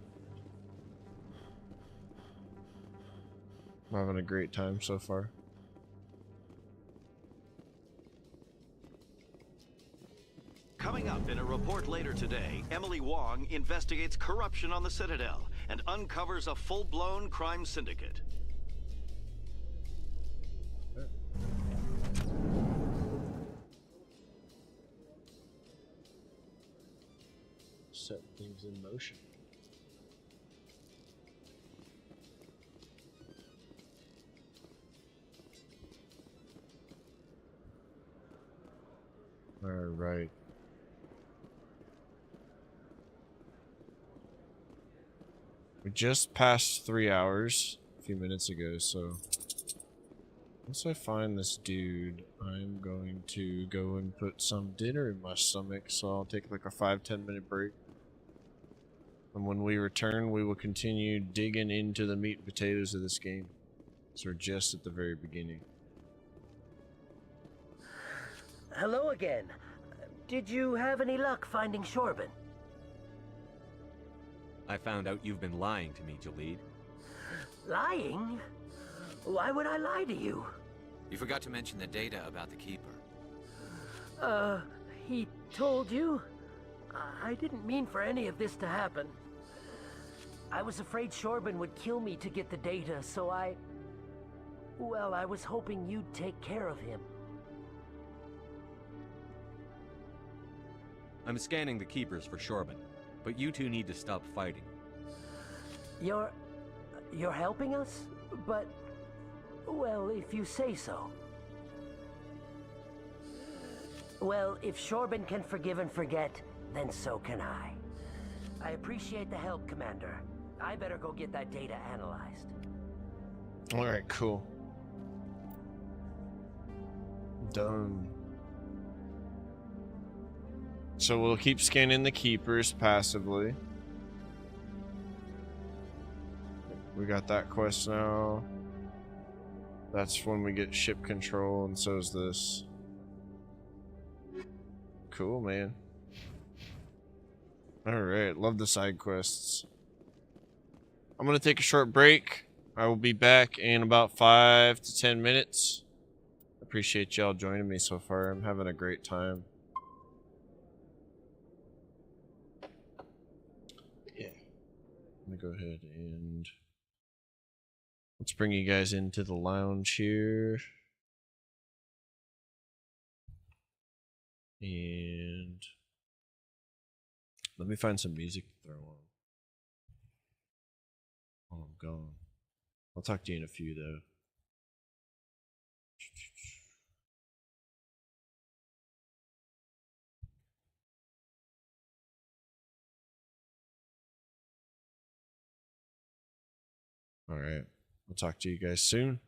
I'm having a great time so far. Coming up in a report later today, Emily Wong investigates corruption on the Citadel and uncovers a full-blown crime syndicate. Set things in motion. All right. We just passed 3 hours a few minutes ago, so once I find this dude, I'm going to go and put some dinner in my stomach, so I'll take like a 5-10 minute break. And when we return, we will continue digging into the meat and potatoes of this game. So we're just at the very beginning. Hello again. Did you have any luck finding Shorban? I found out you've been lying to me, Jalid. Lying? Why would I lie to you? You forgot to mention the data about the Keeper. He told you? I didn't mean for any of this to happen. I was afraid Shorban would kill me to get the data, so well, I was hoping you'd take care of him. I'm scanning the Keepers for Shorban, but you two need to stop fighting. You're helping us? But, well, if you say so. Well, if Shorban can forgive and forget, then so can I. I appreciate the help, Commander. I better go get that data analyzed. Alright, cool. Done. So we'll keep scanning the Keepers passively. We got that quest now. That's when we get ship control, and so is this. Cool, man. Alright, love the side quests. I'm going to take a short break. I will be back in about 5 to 10 minutes. Appreciate y'all joining me so far. I'm having a great time. Yeah. Let me go ahead and let's bring you guys into the lounge here. And let me find some music to throw on. Oh, I'm gone. I'll talk to you in a few, though. All right. I'll talk to you guys soon.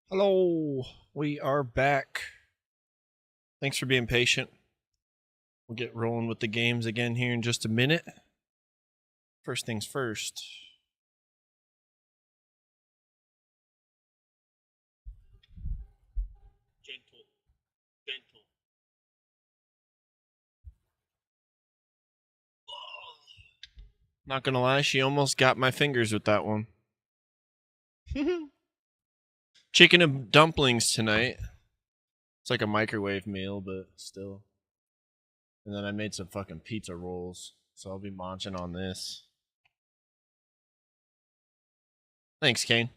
Hello, we are back. Thanks for being patient. We'll get rolling with the games again here in just a minute. First things first. Gentle. Not gonna lie, she almost got my fingers with that one. Chicken and dumplings tonight. It's like a microwave meal, but still. And then I made some fucking pizza rolls, so I'll be munching on this. Thanks, Kane.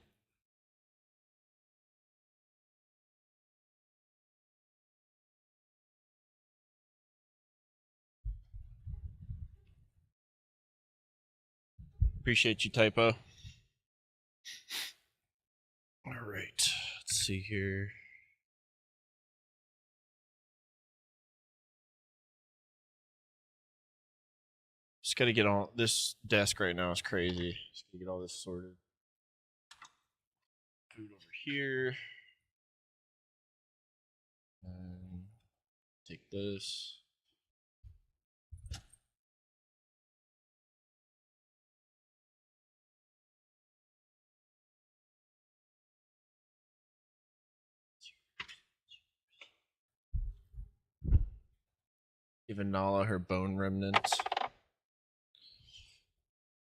Appreciate you, Typo. All right, let's see here. Just gotta get all this desk right now is crazy. Just gotta get all this sorted. Food over here. And take this. Give Nala her bone remnants.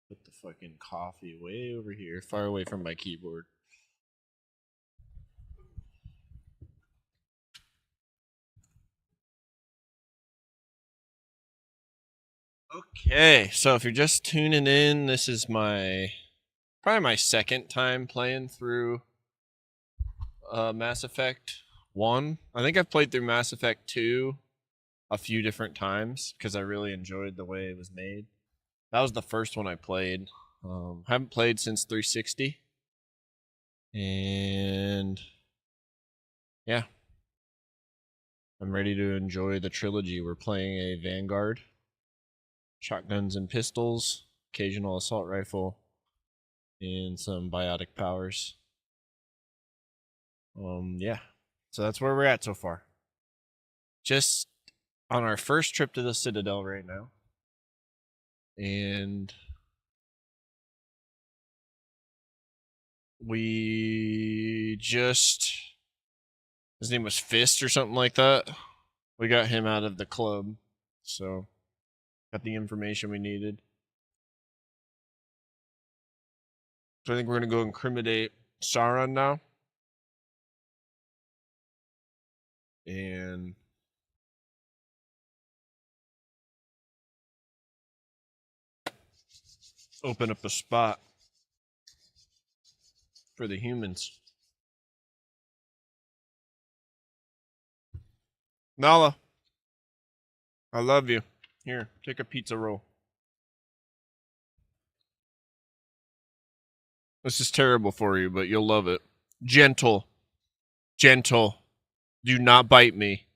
Put the fucking coffee way over here, far away from my keyboard. Okay, so if you're just tuning in, this is probably my second time playing through Mass Effect 1. I think I've played through Mass Effect 2 a few different times because I really enjoyed the way it was made. That was the first one I played. Haven't played since 360. And yeah, I'm ready to enjoy the trilogy. We're playing a Vanguard, shotguns and pistols, occasional assault rifle, and some biotic powers. Yeah, so that's where we're at so far. Just on our first trip to the Citadel right now. And we just, his name was Fist or something like that. We got him out of the club, so got the information we needed. So I think we're going to go incriminate Sauron now. And open up a spot for the humans. Nala, I love you. Here, take a pizza roll. This is terrible for you, but you'll love it. Gentle. Gentle. Do not bite me.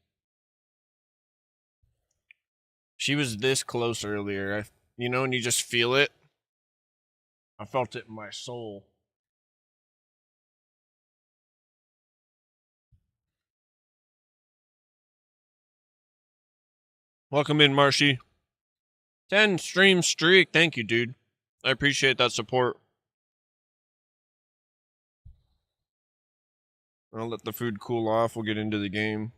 She was this close earlier. And you just feel it. I felt it in my soul. Welcome in, Marshy. 10 stream streak. Thank you, dude. I appreciate that support. I'll let the food cool off. We'll get into the game.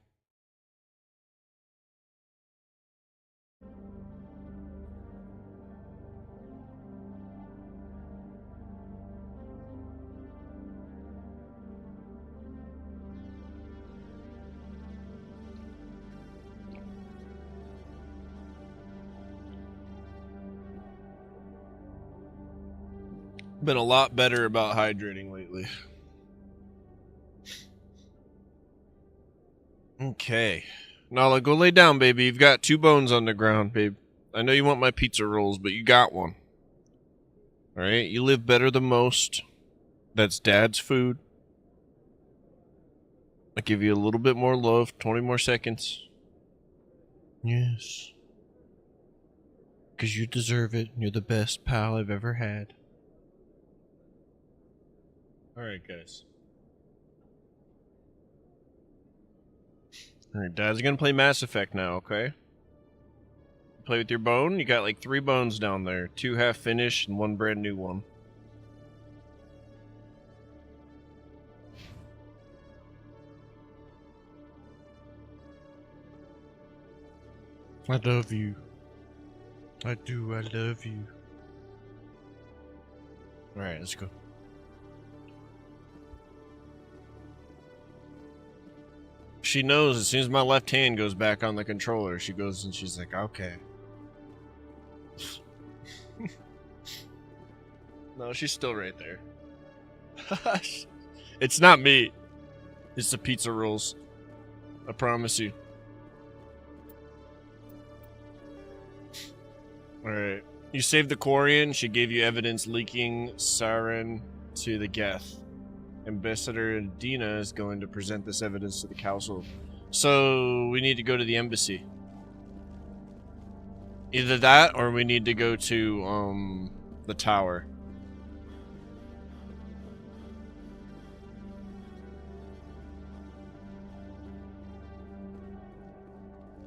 Been a lot better about hydrating lately. Okay. Nala, go lay down, baby. You've got 2 bones on the ground, babe. I know you want my pizza rolls, but you got one. Alright? You live better than most. That's Dad's food. I'll give you a little bit more love. 20 more seconds. Yes. Because you deserve it. You're the best pal I've ever had. Alright, guys. Alright, Dad's gonna play Mass Effect now, okay? Play with your bone? You got like 3 bones down there. 2 half finished and 1 brand new one. I love you. I do, I love you. Alright, let's go. She knows as soon as my left hand goes back on the controller, she goes and she's like, okay. No, she's still right there. It's not me. It's the pizza rolls. I promise you. Alright. You saved the Quarian. She gave you evidence leaking Saren to the Geth. Ambassador Dina is going to present this evidence to the council. So, we need to go to the embassy. Either that, or we need to go to, the tower.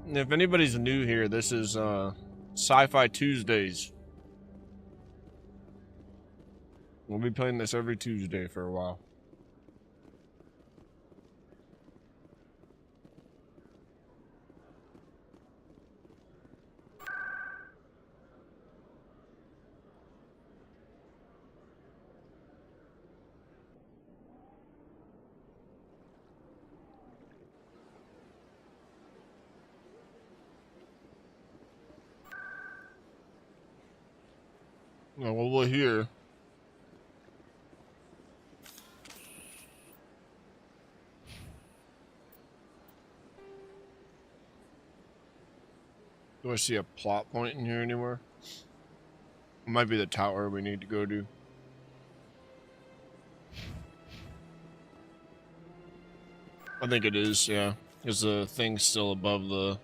If anybody's new here, this is, Sci-Fi Tuesdays. We'll be playing this every Tuesday for a while. Well, we're here. Do I see a plot point in here anywhere? It might be the tower we need to go to. I think it is, yeah. Because the thing's still above the...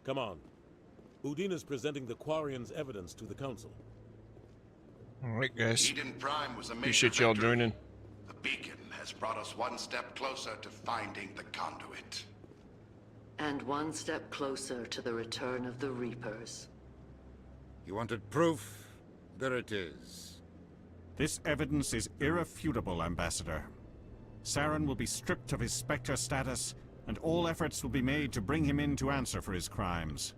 Come on. Udina's presenting the Quarian's evidence to the council. Alright, guys. Eden Prime was a major Appreciate y'all victory. joining. The beacon has brought us one step closer to finding the conduit. And one step closer to the return of the Reapers. You wanted proof? There it is. This evidence is irrefutable, Ambassador. Saren will be stripped of his Spectre status, and all efforts will be made to bring him in to answer for his crimes.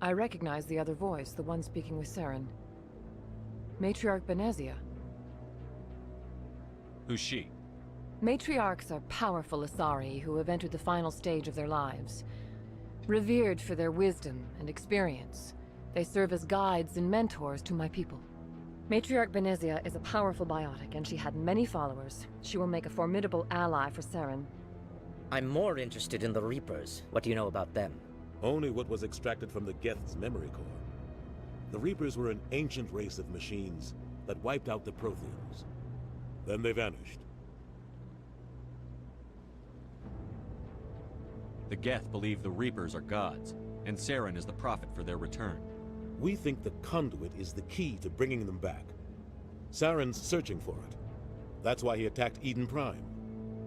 I recognize the other voice, the one speaking with Saren. Matriarch Benezia. Who's she? Matriarchs are powerful Asari who have entered the final stage of their lives. Revered for their wisdom and experience, they serve as guides and mentors to my people. Matriarch Benezia is a powerful biotic, and she had many followers. She will make a formidable ally for Saren. I'm more interested in the Reapers. What do you know about them? Only what was extracted from the Geth's memory core. The Reapers were an ancient race of machines that wiped out the Protheans. Then they vanished. The Geth believe the Reapers are gods, and Saren is the prophet for their return. We think the conduit is the key to bringing them back. Saren's searching for it. That's why he attacked Eden Prime.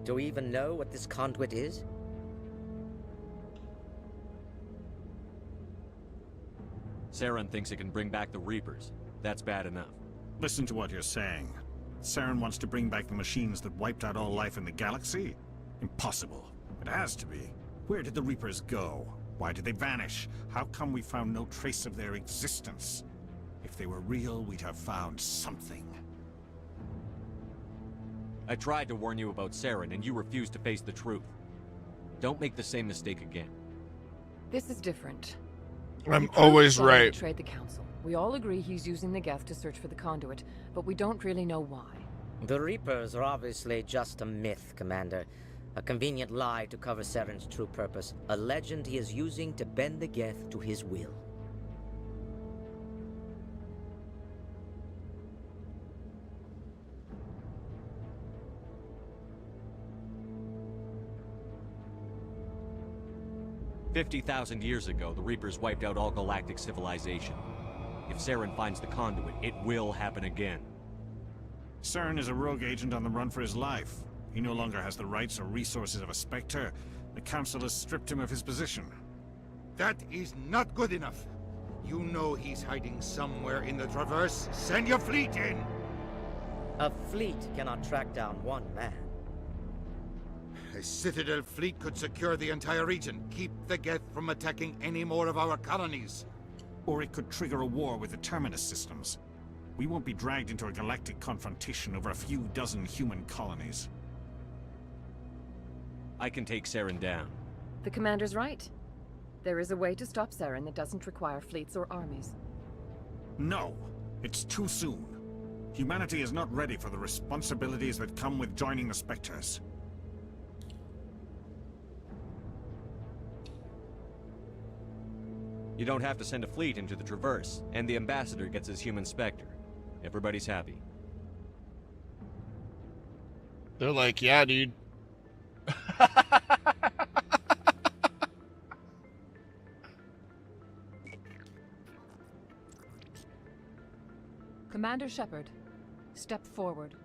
Do we even know what this conduit is? Saren thinks it can bring back the Reapers. That's bad enough. Listen to what you're saying. Saren wants to bring back the machines that wiped out all life in the galaxy? Impossible. It has to be. Where did the Reapers go? Why did they vanish? How come we found no trace of their existence? If they were real, we'd have found something. I tried to warn you about Saren, and you refused to face the truth. Don't make the same mistake again. This is different. I'm always Saren right. betrayed the council. We all agree he's using the Geth to search for the conduit, but we don't really know why. The Reapers are obviously just a myth, Commander. A convenient lie to cover Saren's true purpose. A legend he is using to bend the Geth to his will. 50,000 years ago, the Reapers wiped out all galactic civilization. If Saren finds the conduit, it will happen again. Saren is a rogue agent on the run for his life. He no longer has the rights or resources of a Spectre. The Council has stripped him of his position. That is not good enough. You know he's hiding somewhere in the Traverse. Send your fleet in! A fleet cannot track down one man. A Citadel fleet could secure the entire region, keep the Geth from attacking any more of our colonies. Or it could trigger a war with the Terminus systems. We won't be dragged into a galactic confrontation over a few dozen human colonies. I can take Saren down. The commander's right. There is a way to stop Saren that doesn't require fleets or armies. No! It's too soon. Humanity is not ready for the responsibilities that come with joining the Spectres. You don't have to send a fleet into the Traverse, and the Ambassador gets his human Spectre. Everybody's happy. They're like, yeah, dude. Commander Shepard, step forward.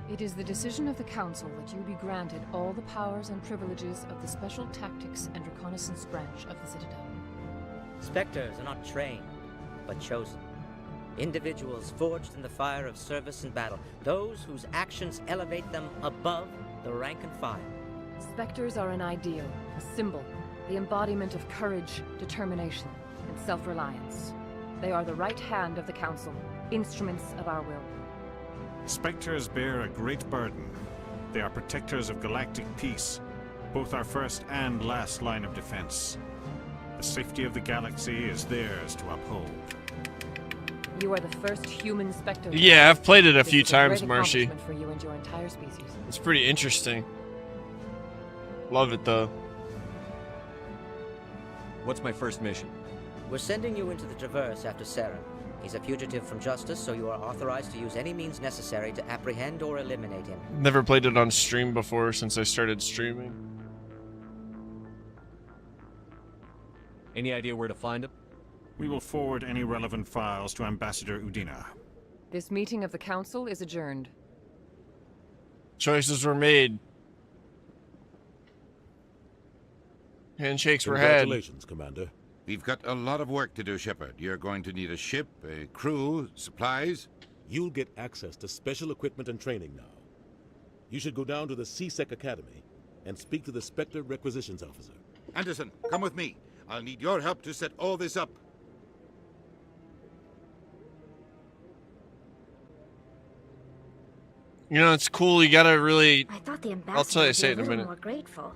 It is the decision of the Council that you be granted all the powers and privileges of the Special Tactics and Reconnaissance branch of the Citadel. Spectres are not trained, but chosen. Individuals forged in the fire of service and battle. Those whose actions elevate them above the rank and file. Spectres are an ideal, a symbol, the embodiment of courage, determination, and self-reliance. They are the right hand of the Council, instruments of our will. Spectres bear a great burden. They are protectors of galactic peace, both our first and last line of defense. The safety of the galaxy is theirs to uphold. You are the first human Spectre. Yeah, I've played it a few This is times, great Marshy. accomplishment for you and your entire species. It's pretty interesting. Love it, though. What's my first mission? We're sending you into the Traverse after Saren. He's a fugitive from justice, so you are authorized to use any means necessary to apprehend or eliminate him. Never played it on stream before since I started streaming. Any idea where to find him? We will forward any relevant files to Ambassador Udina. This meeting of the Council is adjourned. Choices were made. Handshakes were had. Congratulations, Commander. We've got a lot of work to do, Shepard. You're going to need a ship, a crew, supplies. You'll get access to special equipment and training now. You should go down to the C-Sec Academy and speak to the Spectre Requisitions Officer. Anderson, come with me. I'll need your help to set all this up. You know, it's cool. You gotta really. I thought the I'll ambassador tell you, would say be it in a little minute. more grateful.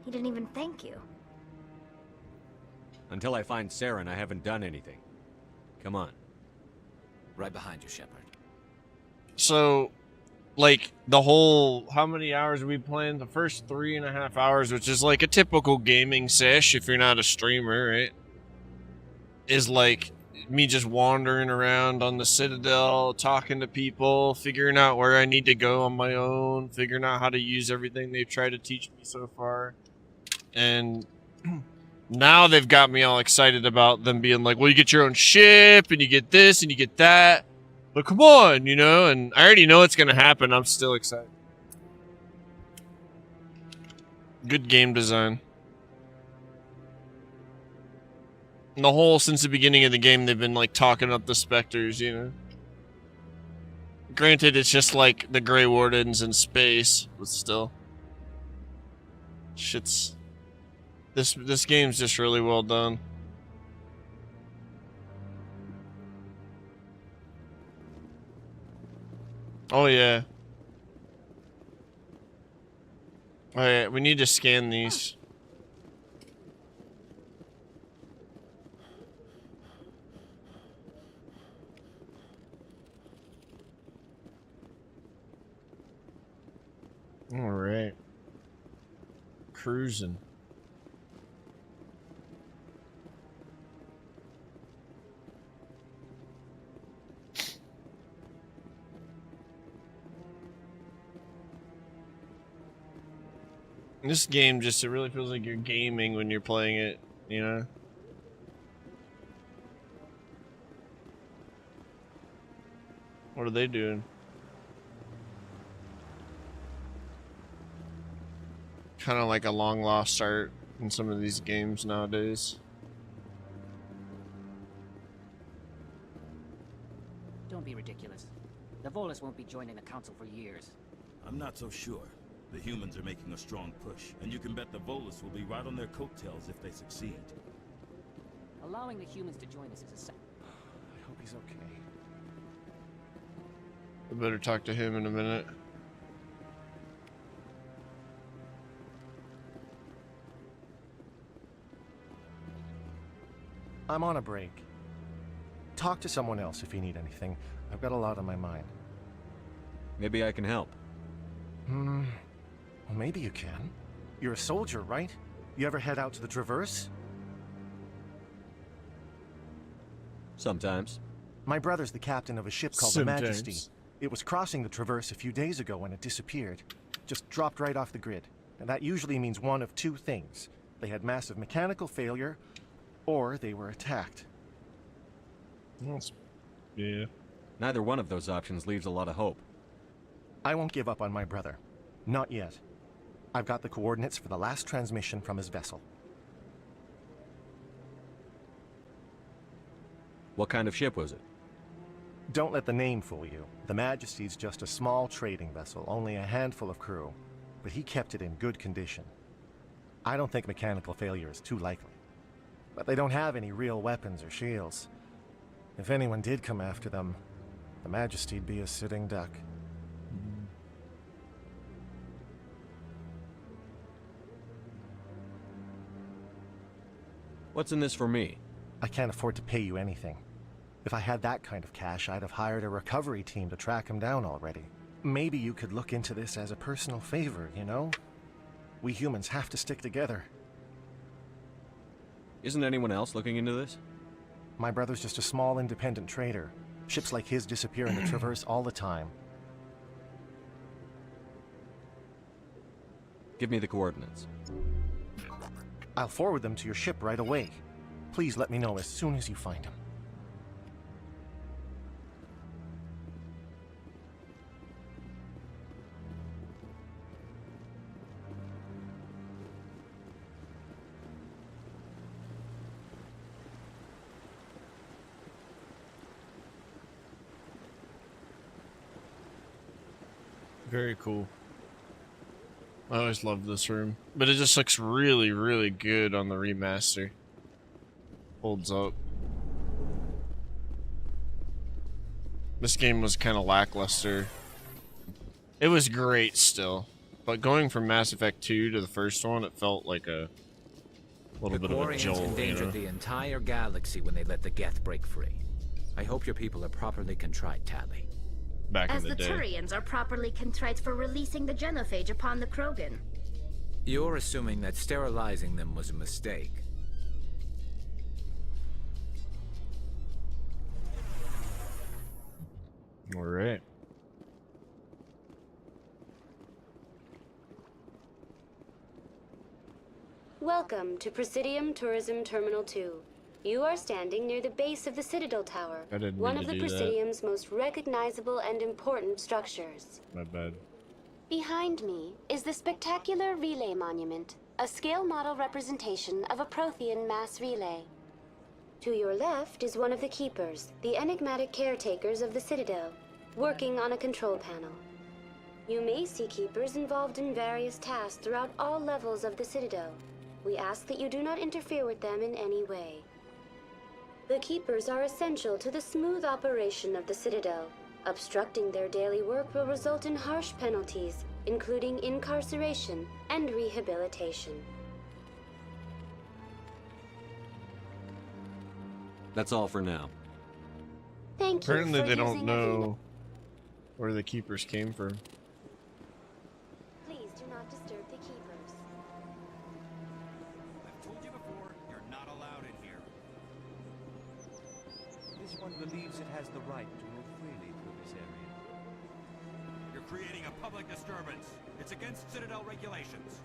He didn't even thank you. Until I find Saren, I haven't done anything. Come on. Right behind you, Shepard. So, like, the whole. How many hours are we playing? The first 3.5 hours, which is like a typical gaming sesh if you're not a streamer, right? Is like me just wandering around on the Citadel, talking to people, figuring out where I need to go on my own, figuring out how to use everything they've tried to teach me so far. And now they've got me all excited about them being like, well, you get your own ship, and you get this, and you get that. But come on, you know, and I already know it's going to happen. I'm still excited. Good game design. And the whole, since the beginning of the game, they've been, like, talking up the Spectres, you know. Granted, it's just, like, the Grey Wardens in space, but still. Shit's... This game's just really well done. Oh, yeah. Oh, yeah, we need to scan these. All right. Cruising. This game just, it really feels like you're gaming when you're playing it, you know? What are they doing? Kind of like a long lost art in some of these games nowadays. Don't be ridiculous. The Volus won't be joining the Council for years. I'm not so sure. The humans are making a strong push, and you can bet the Volus will be right on their coattails if they succeed. Allowing the humans to join us is a I hope he's okay. I better talk to him in a minute. I'm on a break. Talk to someone else if you need anything. I've got a lot on my mind. Maybe I can help. Well, maybe you can. You're a soldier, right? You ever head out to the Traverse? Sometimes. My brother's the captain of a ship called the Majesty. It was crossing the Traverse a few days ago when it disappeared. Just dropped right off the grid. And that usually means one of two things. They had massive mechanical failure, or they were attacked. Yeah. Neither one of those options leaves a lot of hope. I won't give up on my brother. Not yet. I've got the coordinates for the last transmission from his vessel. What kind of ship was it? Don't let the name fool you. The Majesty's just a small trading vessel, only a handful of crew. But he kept it in good condition. I don't think mechanical failure is too likely. But they don't have any real weapons or shields. If anyone did come after them, the Majesty'd be a sitting duck. What's in this for me? I can't afford to pay you anything. If I had that kind of cash, I'd have hired a recovery team to track him down already. Maybe you could look into this as a personal favor, you know? We humans have to stick together. Isn't anyone else looking into this? My brother's just a small independent trader. Ships like his disappear in the Traverse all the time. Give me the coordinates. I'll forward them to your ship right away. Please let me know as soon as you find them. Very cool. I always loved this room, but it just looks really, really good on the remaster. Holds up. This game was kind of lackluster. It was great still, but going from Mass Effect 2 to the first one, it felt like a little bit of a jolt. The Quarians endangered the entire galaxy when they let the Geth break free. I hope your people are properly contrite, Tali. Back As in the day. Turians are properly contrite for releasing the genophage upon the Krogan. You're assuming that sterilizing them was a mistake. All right. Welcome to Presidium Tourism Terminal 2. You are standing near the base of the Citadel Tower, I didn't one mean of to the do that. Presidium's most recognizable and important structures. My bad. Behind me is the spectacular Relay Monument, a scale model representation of a Prothean mass relay. To your left is one of the Keepers, the enigmatic caretakers of the Citadel, working on a control panel. You may see Keepers involved in various tasks throughout all levels of the Citadel. We ask that you do not interfere with them in any way. The Keepers are essential to the smooth operation of the Citadel. Obstructing their daily work will result in harsh penalties, including incarceration and rehabilitation. That's all for now. Thank you Apparently for they don't using know where the Keepers came from. Please one believes it has the right to move freely through this area. You're creating a public disturbance. It's against Citadel regulations.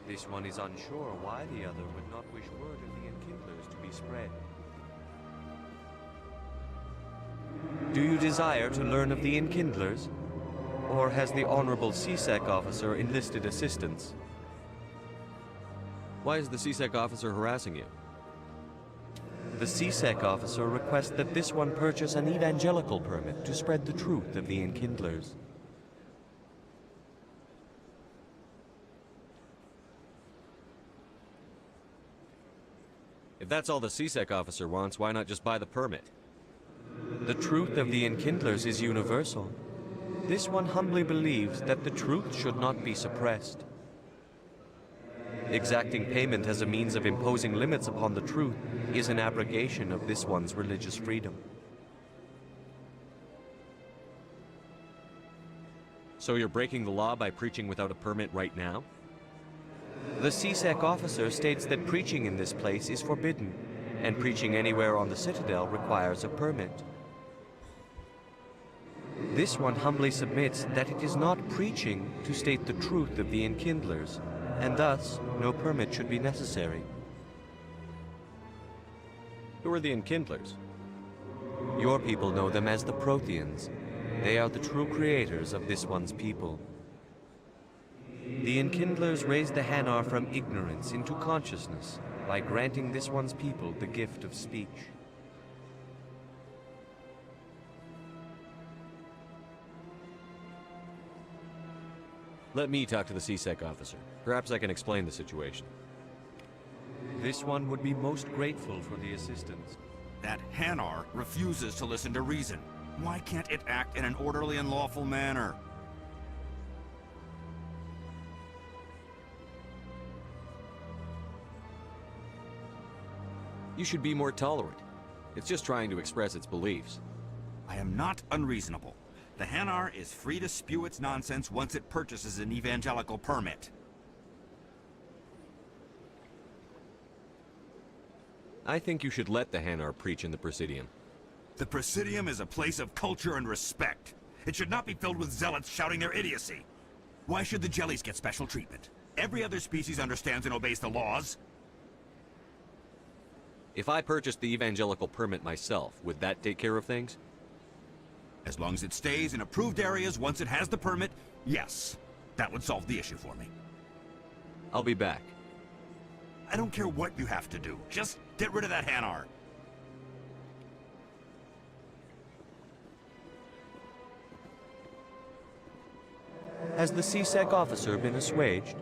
This one is unsure why the other would not wish word of the Enkindlers to be spread. Do you desire to learn of the Enkindlers? Or has the Honorable CSEC officer enlisted assistance? Why is the CSEC officer harassing you? The CSEC officer requests that this one purchase an evangelical permit to spread the truth of the Enkindlers. If that's all the CSEC officer wants, why not just buy the permit? The truth of the Enkindlers is universal. This one humbly believes that the truth should not be suppressed. Exacting payment as a means of imposing limits upon the truth is an abrogation of this one's religious freedom. So you're breaking the law by preaching without a permit right now? The CSEC officer states that preaching in this place is forbidden, and preaching anywhere on the Citadel requires a permit. This one humbly submits that it is not preaching to state the truth of the Enkindlers, and thus no permit should be necessary. Who are the Enkindlers? Your people know them as the Protheans. They are the true creators of this one's people. The Enkindlers raised the Hanar from ignorance into consciousness by granting this one's people the gift of speech. Let me talk to the CSEC officer. Perhaps I can explain the situation. This one would be most grateful for the assistance. That Hanar refuses to listen to reason. Why can't it act in an orderly and lawful manner? You should be more tolerant. It's just trying to express its beliefs. I am not unreasonable. The Hanar is free to spew its nonsense once it purchases an evangelical permit. I think you should let the Hanar preach in the Presidium. The Presidium is a place of culture and respect. It should not be filled with zealots shouting their idiocy. Why should the jellies get special treatment? Every other species understands and obeys the laws. If I purchased the evangelical permit myself, would that take care of things? As long as it stays in approved areas once it has the permit, yes. That would solve the issue for me. I'll be back. I don't care what you have to do. Just get rid of that Hanar. Has the CSEC officer been assuaged?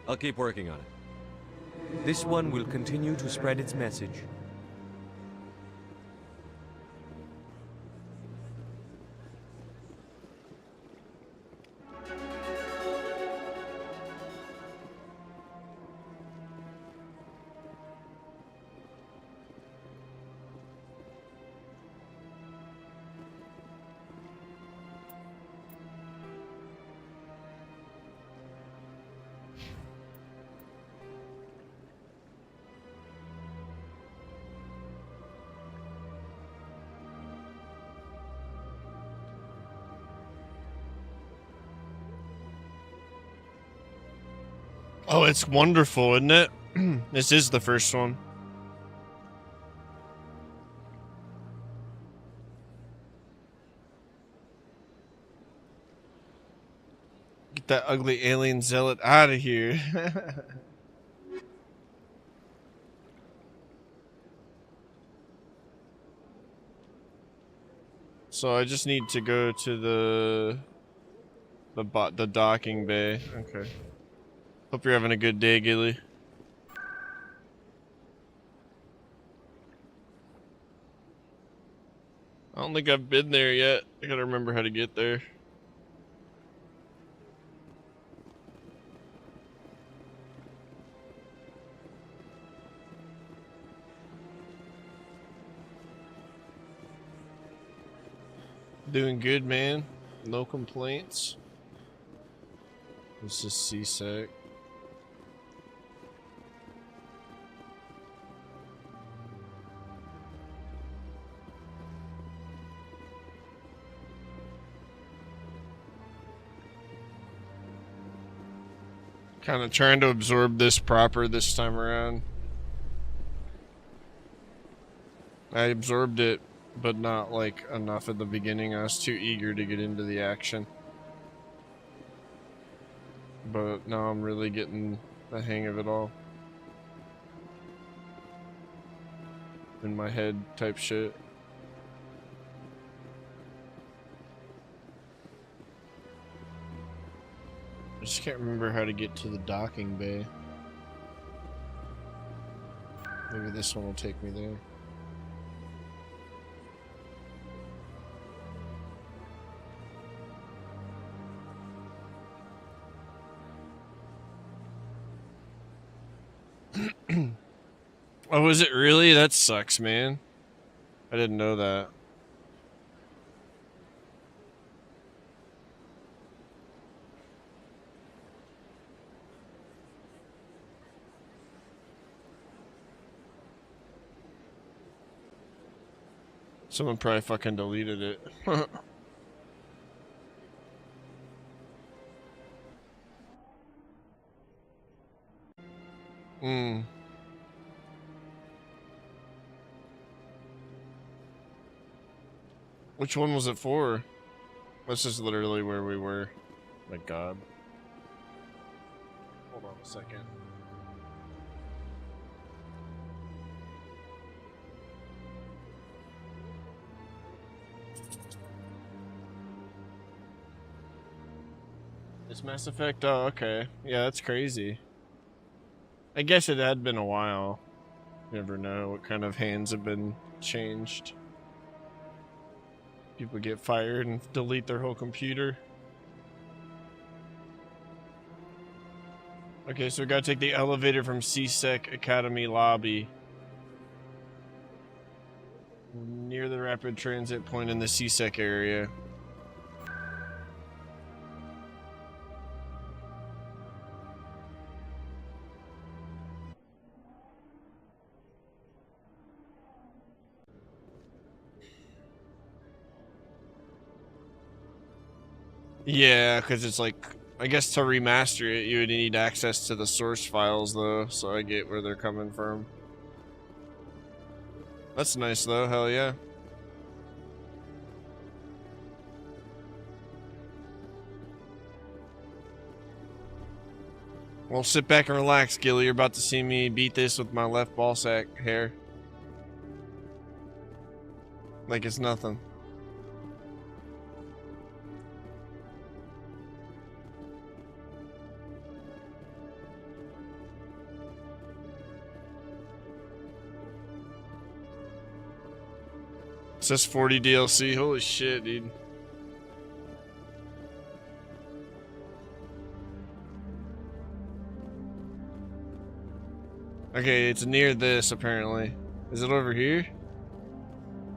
I'll keep working on it. This one will continue to spread its message. Oh, it's wonderful, isn't it? This is the first one. Get that ugly alien zealot out of here. So I just need to go to the docking bay. Okay. Hope you're having a good day, Gilly. I don't think I've been there yet. I gotta remember how to get there. Doing good, man. No complaints. This is CSEC. Kind of trying to absorb this proper this time around. I absorbed it, but not like enough at the beginning. I was too eager to get into the action. But now I'm really getting the hang of it all. In my head type shit. I just can't remember how to get to the docking bay. Maybe this one will take me there. Oh, is it really? That sucks, man. I didn't know that. Someone probably fucking deleted it. Hmm. Which one was it for? This is literally where we were. My god. Hold on a second. This Mass Effect? Oh, okay. Yeah, that's crazy. I guess it had been a while. You never know what kind of hands have been changed. People get fired and delete their whole computer. Okay, so we gotta take the elevator from C-Sec Academy lobby. Near the rapid transit point in the C-Sec area. Yeah, because it's like, I guess to remaster it, you would need access to the source files, though, so I get where they're coming from. That's nice, though, hell yeah. Well, sit back and relax, Gilly. You're about to see me beat this with my left ball sack hair. Like it's nothing. It says 40 DLC. Holy shit, dude. Okay, it's near this, apparently. Is it over here?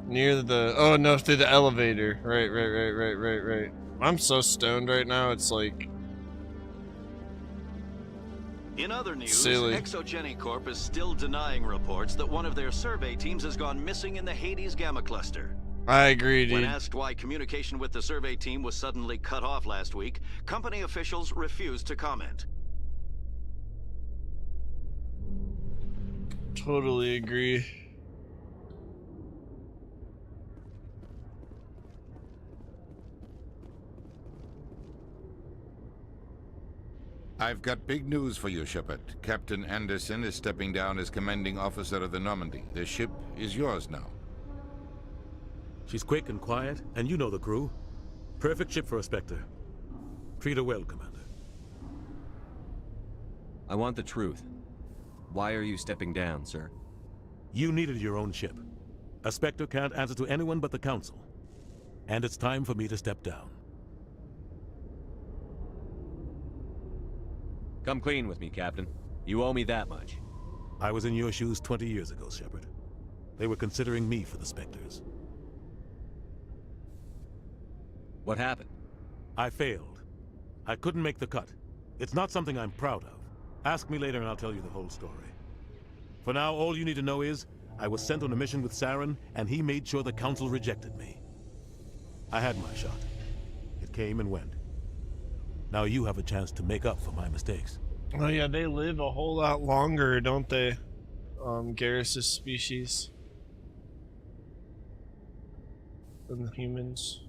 Near the... Oh, no, through the elevator. Right. I'm so stoned right now, it's like... In other news, silly. Exogeny Corp is still denying reports that one of their survey teams has gone missing in the Hades Gamma Cluster. I agree, dude. When asked why communication with the survey team was suddenly cut off last week, company officials refused to comment. Totally agree. I've got big news for you, Shepard. Captain Anderson is stepping down as commanding officer of the Normandy. The ship is yours now. She's quick and quiet, and you know the crew. Perfect ship for a Spectre. Treat her well, Commander. I want the truth. Why are you stepping down, sir? You needed your own ship. A Spectre can't answer to anyone but the Council. And it's time for me to step down. Come clean with me, Captain. You owe me that much. I was in your shoes 20 years ago, Shepard. They were considering me for the Spectres. What happened? I failed. I couldn't make the cut. It's not something I'm proud of. Ask me later and I'll tell you the whole story. For now, all you need to know is, I was sent on a mission with Saren, and he made sure the Council rejected me. I had my shot. It came and went. Now you have a chance to make up for my mistakes. Oh yeah, they live a whole lot longer, don't they? Garrus's species than the humans.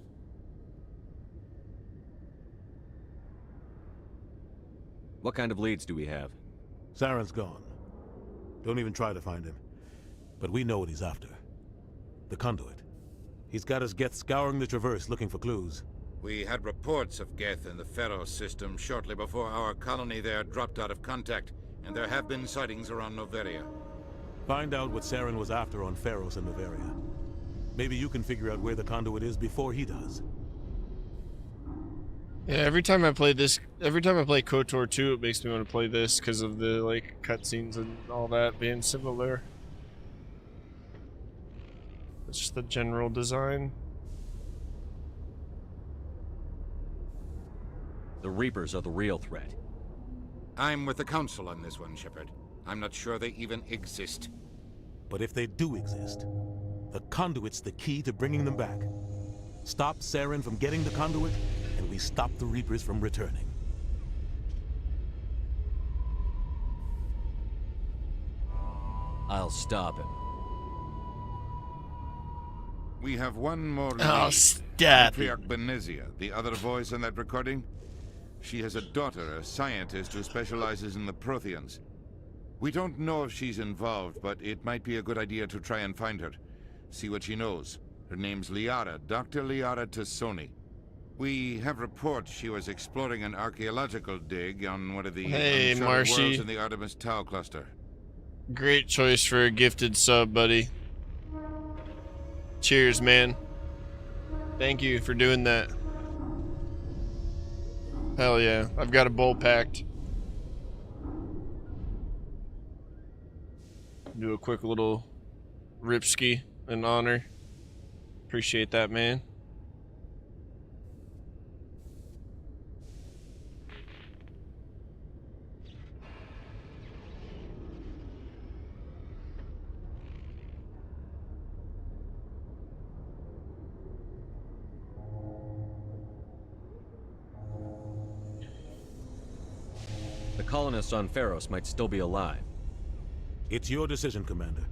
What kind of leads do we have? Saren's gone. Don't even try to find him. But we know what he's after. The conduit. He's got his Geth scouring the Traverse looking for clues. We had reports of Geth in the Pharaoh system shortly before our colony there dropped out of contact, and there have been sightings around Noveria. Find out what Saren was after on Pharos and Noveria. Maybe you can figure out where the conduit is before he does. Yeah, every time I play KOTOR 2, it makes me want to play this because of the like cutscenes and all that being similar. It's just the general design. The Reapers are the real threat. I'm with the Council on this one, Shepard. I'm not sure they even exist. But if they do exist, the conduit's the key to bringing them back. Stop Saren from getting the conduit, and we stop the Reapers from returning. I'll stop him. We have one more lead. Oh, stop it. Matriarch Benezia, the other voice in that recording. She has a daughter, a scientist who specializes in the Protheans. We don't know if she's involved, but it might be a good idea to try and find her. See what she knows. Her name's Liara, Dr. Liara Tassoni. We have reports she was exploring an archaeological dig on one of the uncharted worlds in the Artemis Tau cluster. Great choice for a gifted sub, buddy. Cheers, man. Thank you for doing that. Hell yeah. I've got a bowl packed. Do a quick little ripski in honor. Appreciate that, man. The colonists on Pharos might still be alive. It's your decision, Commander.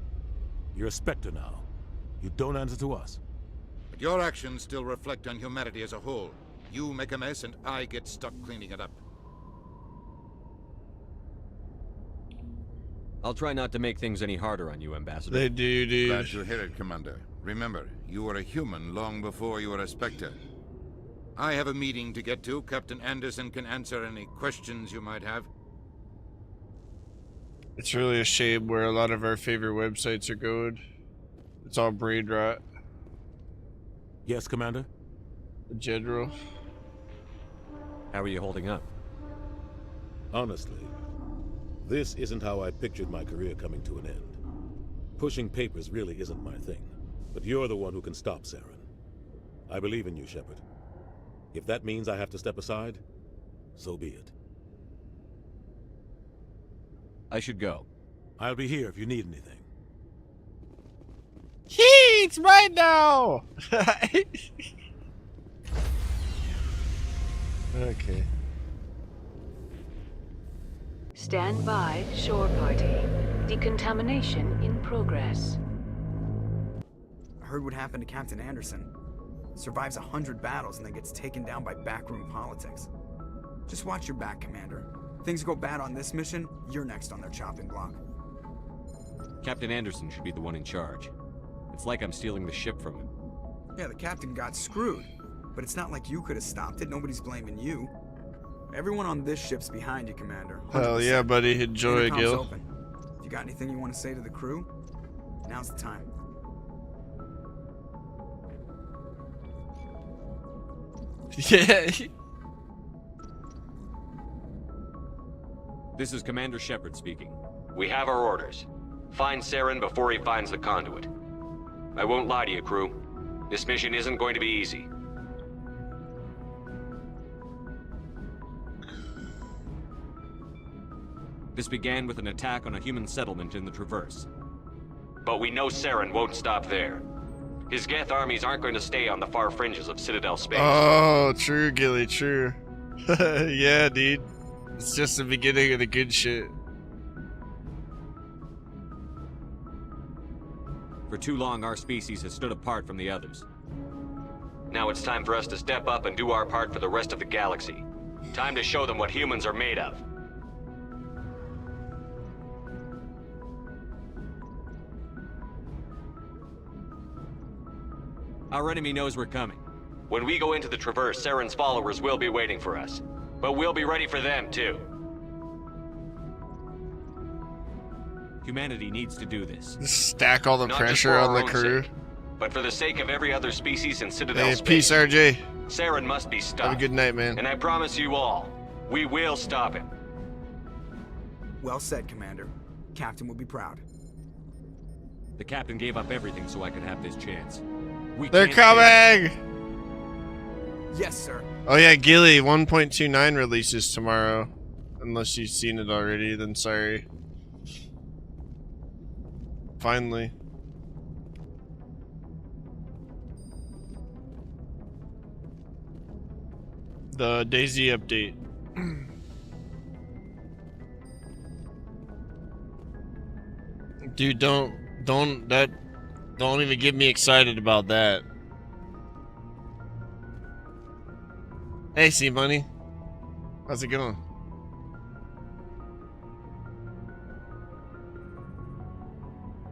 You're a Spectre now. You don't answer to us. But your actions still reflect on humanity as a whole. You make a mess and I get stuck cleaning it up. I'll try not to make things any harder on you, Ambassador. They do, dude. Glad to hear it, Commander. Remember, you were a human long before you were a Spectre. I have a meeting to get to. Captain Anderson can answer any questions you might have. It's really a shame where a lot of our favorite websites are going. It's all brain rot. Yes, Commander? The General. How are you holding up? Honestly, this isn't how I pictured my career coming to an end. Pushing papers really isn't my thing, but you're the one who can stop Saren. I believe in you, Shepard. If that means I have to step aside, so be it. I should go. I'll be here if you need anything. It's right now! Okay. Stand by, shore party. Decontamination in progress. I heard what happened to Captain Anderson. Survives 100 battles and then gets taken down by backroom politics. Just watch your back, Commander. Things go bad on this mission, you're next on their chopping block. Captain Anderson should be the one in charge. It's like I'm stealing the ship from him. Yeah, the captain got screwed. But it's not like you could have stopped it. Nobody's blaming you. Everyone on this ship's behind you, Commander. 100%. Hell yeah, buddy. Enjoy, Intercom's Gil. Open. If you got anything you want to say to the crew, now's the time. Yeah. This is Commander Shepard speaking. We have our orders. Find Saren before he finds the conduit. I won't lie to you, crew. This mission isn't going to be easy. This began with an attack on a human settlement in the Traverse. But we know Saren won't stop there. His Geth armies aren't going to stay on the far fringes of Citadel space. Oh, true, Gilly, true. Yeah, dude. It's just the beginning of the good shit. For too long, our species has stood apart from the others. Now it's time for us to step up and do our part for the rest of the galaxy. Time to show them what humans are made of. Our enemy knows we're coming. When we go into the Traverse, Saren's followers will be waiting for us. But we'll be ready for them, too. Humanity needs to do this. Just stack all the Not just pressure for on our the own crew. sake, but for the sake of every other species in Citadel Hey, space. peace, RJ. Saren must be stopped. Have a good night, man. And I promise you all, we will stop him. Well said, Commander. Captain will be proud. The captain gave up everything so I could have this chance. They're coming! Yes, sir. Oh yeah, Gilly 1.29 releases tomorrow. Unless you've seen it already, then sorry. Finally. The Daisy update. Dude, don't even get me excited about that. Hey, C-Money. How's it going?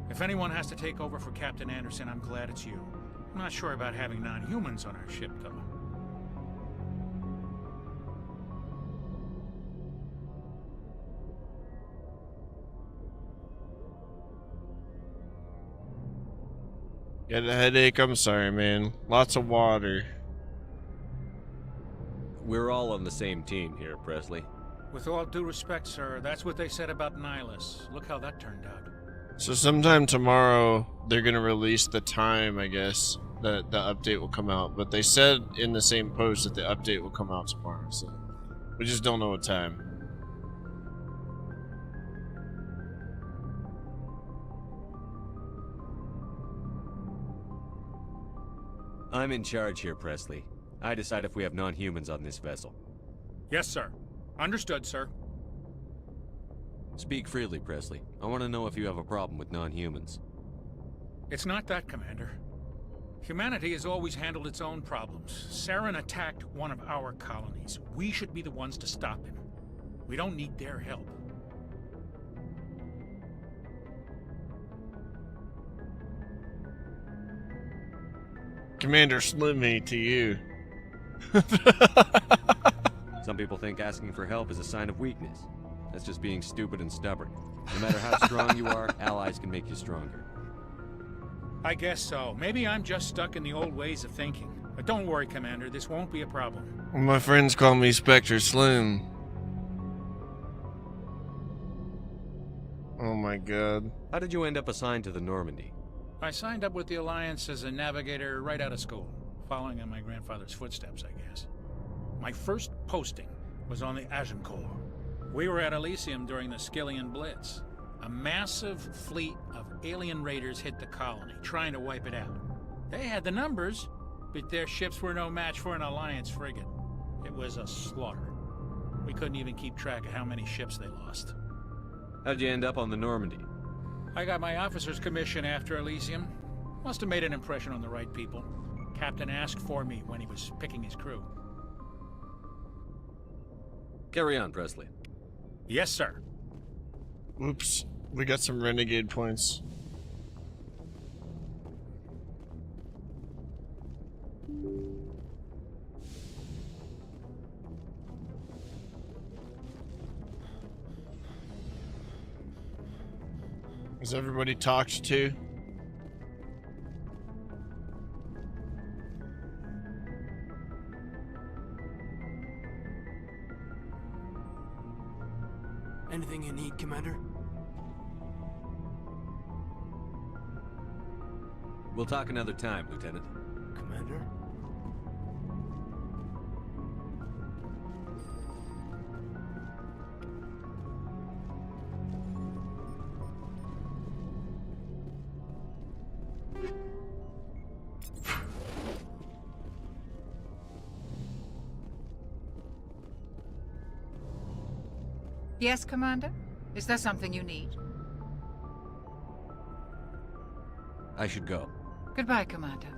If anyone has to take over for Captain Anderson, I'm glad it's you. I'm not sure about having non-humans on our ship, though. Got a headache? I'm sorry, man. Lots of water. We're all on the same team here, Presley. With all due respect, sir, that's what they said about Nihilus. Look how that turned out. So sometime tomorrow, they're gonna release the time, I guess, that the update will come out. But they said in the same post that the update will come out tomorrow, so we just don't know what time. I'm in charge here, Presley. I decide if we have non-humans on this vessel. Yes, sir. Understood, sir. Speak freely, Presley. I want to know if you have a problem with non-humans. It's not that, Commander. Humanity has always handled its own problems. Saren attacked one of our colonies. We should be the ones to stop him. We don't need their help. Commander Slimmy to you. Some people think asking for help is a sign of weakness. That's just being stupid and stubborn. No matter how strong you are, allies can make you stronger. I guess so. Maybe I'm just stuck in the old ways of thinking. But don't worry, Commander. This won't be a problem. My friends call me Spectre Slim. Oh my god. How did you end up assigned to the Normandy? I signed up with the Alliance as a navigator right out of school, following in my grandfather's footsteps, I guess. My first posting was on the Agincourt. We were at Elysium during the Skillian Blitz. A massive fleet of alien raiders hit the colony, trying to wipe it out. They had the numbers, but their ships were no match for an Alliance frigate. It was a slaughter. We couldn't even keep track of how many ships they lost. How'd you end up on the Normandy? I got my officer's commission after Elysium. Must have made an impression on the right people. Captain asked for me when he was picking his crew. Carry on, Presley. Yes, sir. Oops. We got some renegade points. Has everybody talked to? Anything you need, Commander? We'll talk another time, Lieutenant. Commander? Yes, Commander? Is there something you need? I should go. Goodbye, Commander.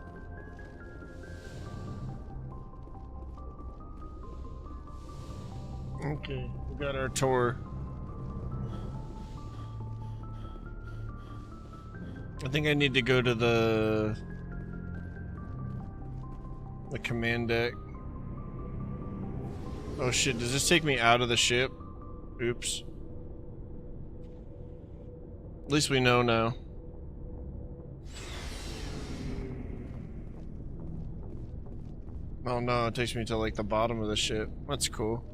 Okay, we got our tour. I think I need to go to the command deck. Oh shit, does this take me out of the ship? Oops. At least we know now. Oh no, it takes me to like the bottom of the ship. That's cool.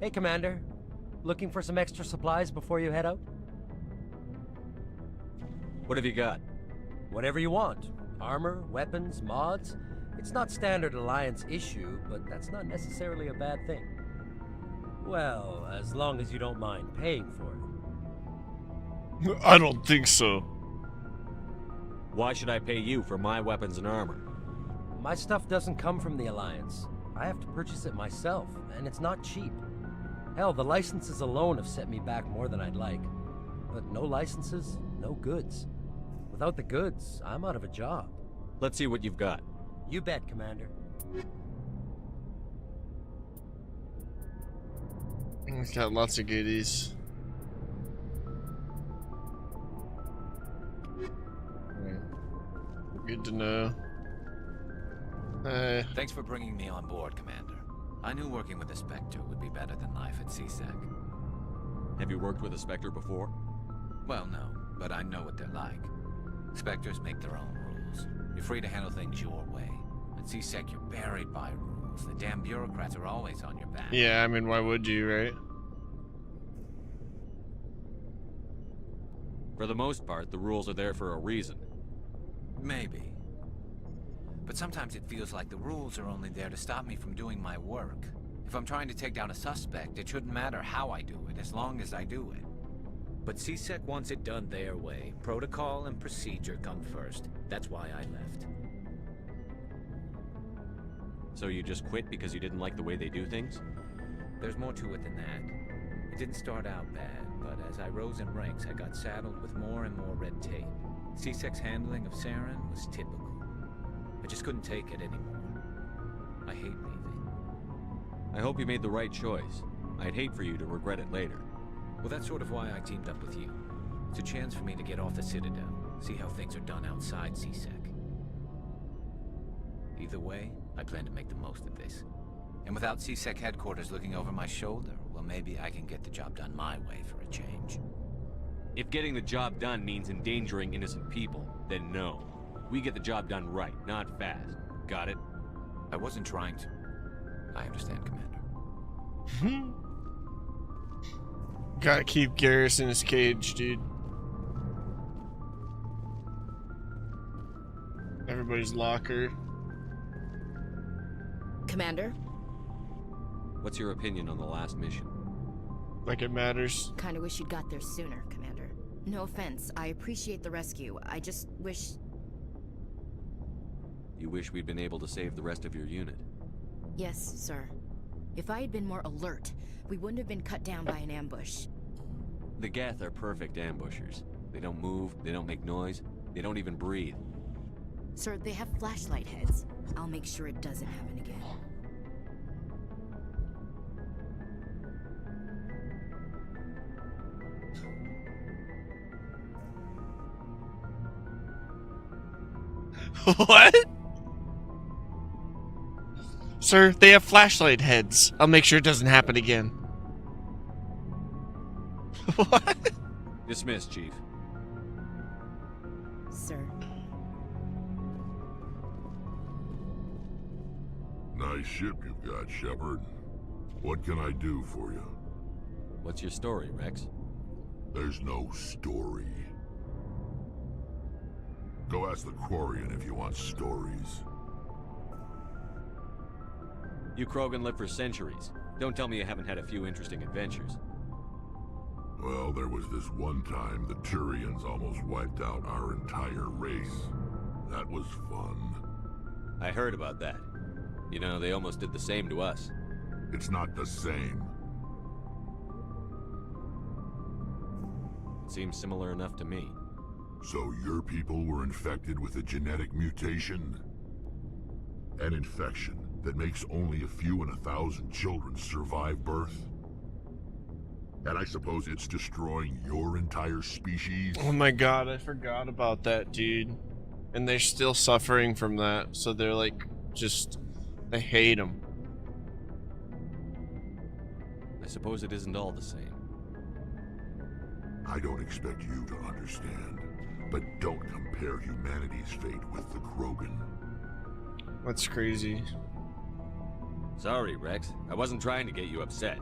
Hey, Commander. Looking for some extra supplies before you head out? What have you got? Whatever you want. Armor, weapons, mods. It's not standard Alliance issue, but that's not necessarily a bad thing. Well, as long as you don't mind paying for it. I don't think so. Why should I pay you for my weapons and armor? My stuff doesn't come from the Alliance. I have to purchase it myself, and it's not cheap. Hell, the licenses alone have set me back more than I'd like. But no licenses, no goods. Without the goods, I'm out of a job. Let's see what you've got. You bet, Commander. It's got lots of goodies. Good to know. Thanks for bringing me on board, Commander. I knew working with a Spectre would be better than life at CSEC. Have you worked with a Spectre before? Well, no, but I know what they're like. Spectres make their own rules. You're free to handle things your way. At CSEC, you're buried by rules. The damn bureaucrats are always on your back. Yeah, I mean, why would you, right? For the most part, the rules are there for a reason. Maybe. But sometimes it feels like the rules are only there to stop me from doing my work. If I'm trying to take down a suspect, it shouldn't matter how I do it, as long as I do it. But CSEC wants it done their way. Protocol and procedure come first. That's why I left. So you just quit because you didn't like the way they do things? There's more to it than that. It didn't start out bad, but as I rose in ranks, I got saddled with more and more red tape. CSEC's handling of Saren was typical. I just couldn't take it anymore. I hate leaving. I hope you made the right choice. I'd hate for you to regret it later. Well, that's sort of why I teamed up with you. It's a chance for me to get off the Citadel, see how things are done outside CSEC. Either way, I plan to make the most of this. And without CSEC headquarters looking over my shoulder, well, maybe I can get the job done my way for a change. If getting the job done means endangering innocent people, then no. We get the job done right, not fast. Got it? I wasn't trying to. I understand, Commander. Gotta keep Garrus in his cage, dude. Everybody's locker. Commander? What's your opinion on the last mission? Like it matters? Kinda wish you'd got there sooner, Commander. No offense, I appreciate the rescue. I just wish... You wish we'd been able to save the rest of your unit? Yes, sir. If I had been more alert, we wouldn't have been cut down by an ambush. The Geth are perfect ambushers. They don't move, they don't make noise, they don't even breathe. Sir, they have flashlight heads. I'll make sure it doesn't happen again. What? Sir, they have flashlight heads. I'll make sure it doesn't happen again. What? Dismissed, Chief. Sir. Nice ship you've got, Shepard. What can I do for you? What's your story, Rex? There's no story. Go ask the Quarian if you want stories. You Krogan live for centuries. Don't tell me you haven't had a few interesting adventures. Well, there was this one time the Turians almost wiped out our entire race. That was fun. I heard about that. You know, they almost did the same to us. It's not the same. It seems similar enough to me. So your people were infected with a genetic mutation? An infection that makes only a few in 1,000 children survive birth? And I suppose it's destroying your entire species? Oh my god, I forgot about that, dude. And they're still suffering from that, so they're like, they hate him. I suppose it isn't all the same. I don't expect you to understand, but don't compare humanity's fate with the Krogan. That's crazy. Sorry, Rex. I wasn't trying to get you upset.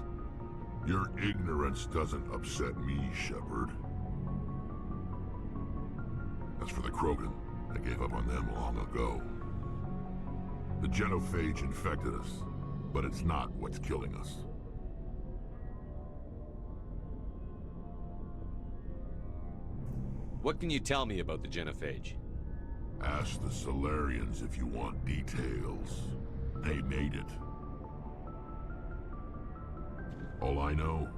Your ignorance doesn't upset me, Shepard. As for the Krogan, I gave up on them long ago. The genophage infected us, but it's not what's killing us. What can you tell me about the genophage? Ask the Solarians if you want details. They made it. All I know,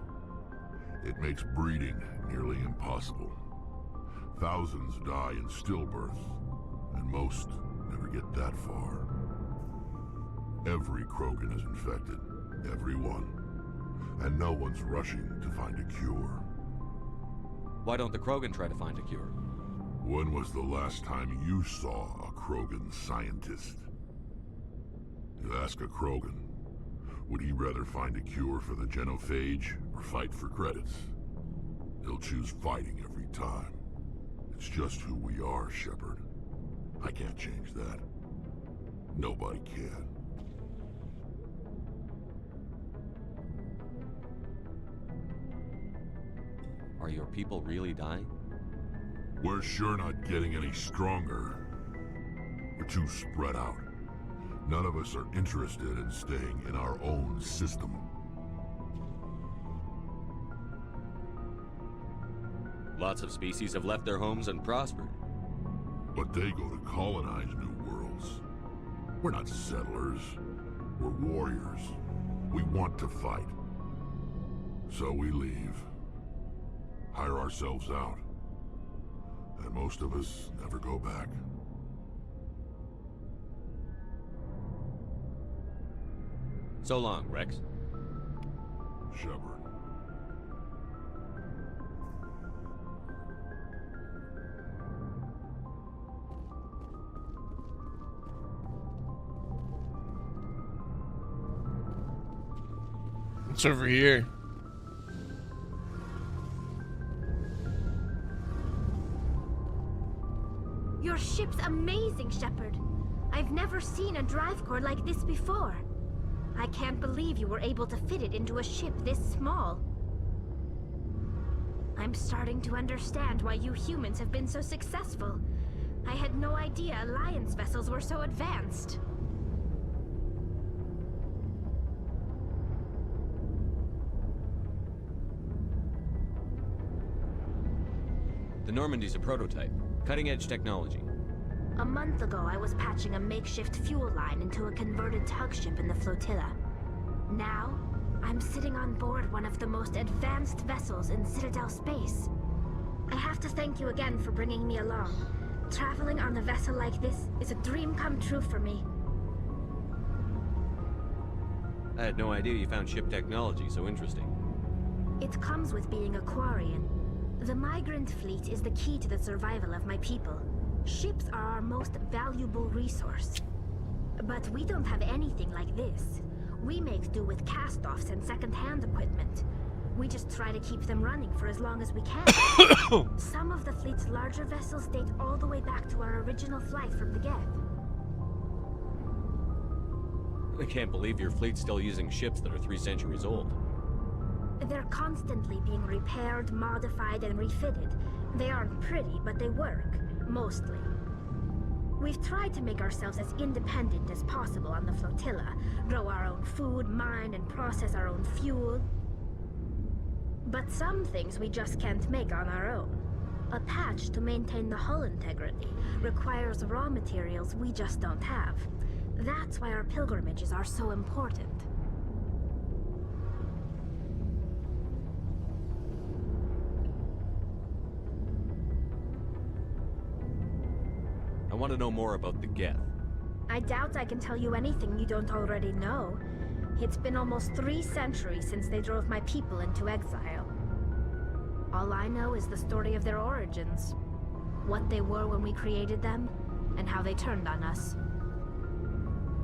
it makes breeding nearly impossible. Thousands die in stillbirth, and most never get that far. Every Krogan is infected, every one. And no one's rushing to find a cure. Why don't the Krogan try to find a cure? When was the last time you saw a Krogan scientist? You ask a Krogan, would he rather find a cure for the genophage or fight for credits? He'll choose fighting every time. It's just who we are, Shepard. I can't change that. Nobody can. Are your people really dying? We're sure not getting any stronger. We're too spread out. None of us are interested in staying in our own system. Lots of species have left their homes and prospered. But they go to colonize new worlds. We're not settlers. We're warriors. We want to fight. So we leave. Hire ourselves out. And most of us never go back. So long, Rex. Shepard. It's over here. Your ship's amazing, Shepard. I've never seen a drive core like this before. I can't believe you were able to fit it into a ship this small. I'm starting to understand why you humans have been so successful. I had no idea Alliance vessels were so advanced. The Normandy's a prototype. Cutting-edge technology. A month ago, I was patching a makeshift fuel line into a converted tug ship in the flotilla. Now, I'm sitting on board one of the most advanced vessels in Citadel space. I have to thank you again for bringing me along. Traveling on a vessel like this is a dream come true for me. I had no idea you found ship technology so interesting. It comes with being a Quarian. The migrant fleet is the key to the survival of my people. Ships are our most valuable resource. But we don't have anything like this. We make do with cast-offs and second-hand equipment. We just try to keep them running for as long as we can. Some of the fleet's larger vessels date all the way back to our original flight from the Geth. I can't believe your fleet's still using ships that are 3 centuries old. They're constantly being repaired, modified, and refitted. They aren't pretty, but they work. Mostly. We've tried to make ourselves as independent as possible on the flotilla, grow our own food, mine and process our own fuel. But some things we just can't make on our own. A patch to maintain the hull integrity requires raw materials we just don't have. That's why our pilgrimages are so important. I want to know more about the Geth. I doubt I can tell you anything you don't already know. It's been almost 3 centuries since they drove my people into exile. All I know is the story of their origins. What they were when we created them, and how they turned on us.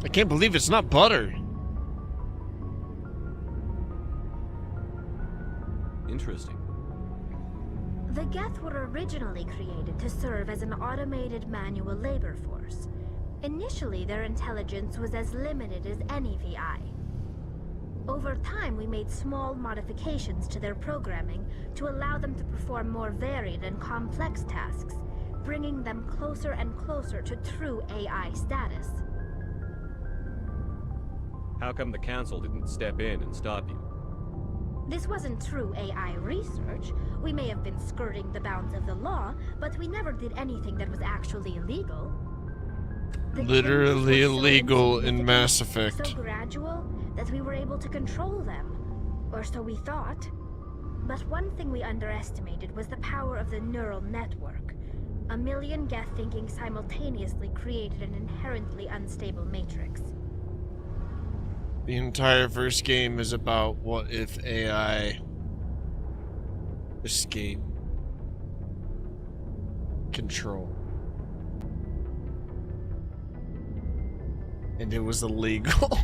I can't believe it's not butter. Interesting. The Geth were originally created to serve as an automated manual labor force. Initially, their intelligence was as limited as any VI. Over time, we made small modifications to their programming to allow them to perform more varied and complex tasks, bringing them closer and closer to true AI status. How come the Council didn't step in and stop you? This wasn't true AI research. We may have been skirting the bounds of the law, but we never did anything that was actually illegal. The Literally changes were so illegal in insignificant, Mass Effect. so gradual that we were able to control them. Or so we thought. But one thing we underestimated was the power of the neural network. A million Geth thinking simultaneously created an inherently unstable matrix. The entire first game is about what if AI escape control. And it was illegal.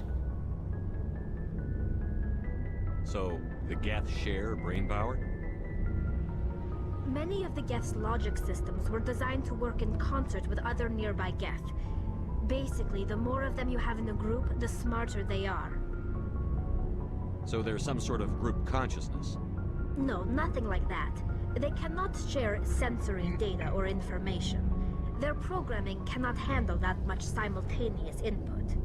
So, the Geth share brain power? Many of the Geth's logic systems were designed to work in concert with other nearby Geth. Basically, the more of them you have in a group, the smarter they are. So there's some sort of group consciousness? No, nothing like that. They cannot share sensory data or information. Their programming cannot handle that much simultaneous input.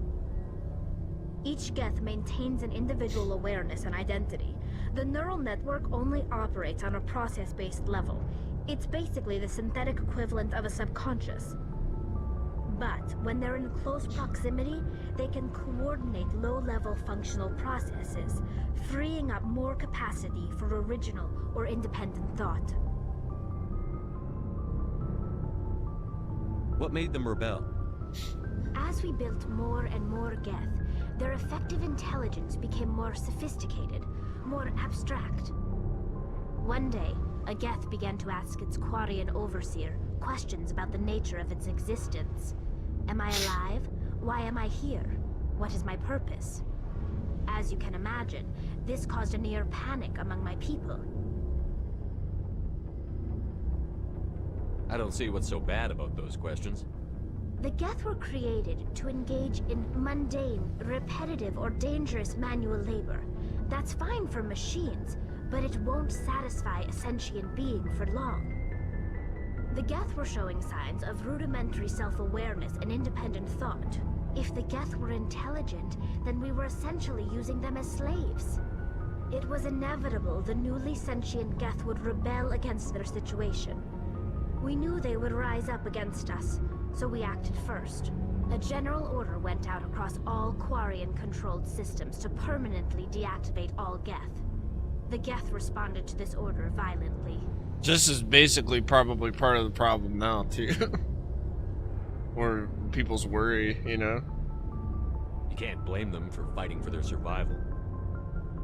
Each Geth maintains an individual awareness and identity. The neural network only operates on a process-based level. It's basically the synthetic equivalent of a subconscious. But when they're in close proximity, they can coordinate low-level functional processes, freeing up more capacity for original or independent thought. What made them rebel? As we built more and more Geth, their effective intelligence became more sophisticated, more abstract. One day, a Geth began to ask its Quarian overseer questions about the nature of its existence. Am I alive? Why am I here? What is my purpose? As you can imagine, this caused a near panic among my people. I don't see what's so bad about those questions. The Geth were created to engage in mundane, repetitive, or dangerous manual labor. That's fine for machines, but it won't satisfy a sentient being for long. The Geth were showing signs of rudimentary self-awareness and independent thought. If the Geth were intelligent, then we were essentially using them as slaves. It was inevitable the newly sentient Geth would rebel against their situation. We knew they would rise up against us, so we acted first. A general order went out across all Quarian-controlled systems to permanently deactivate all Geth. The Geth responded to this order violently. This is basically probably part of the problem now, too. Or people's worry, you know? You can't blame them for fighting for their survival.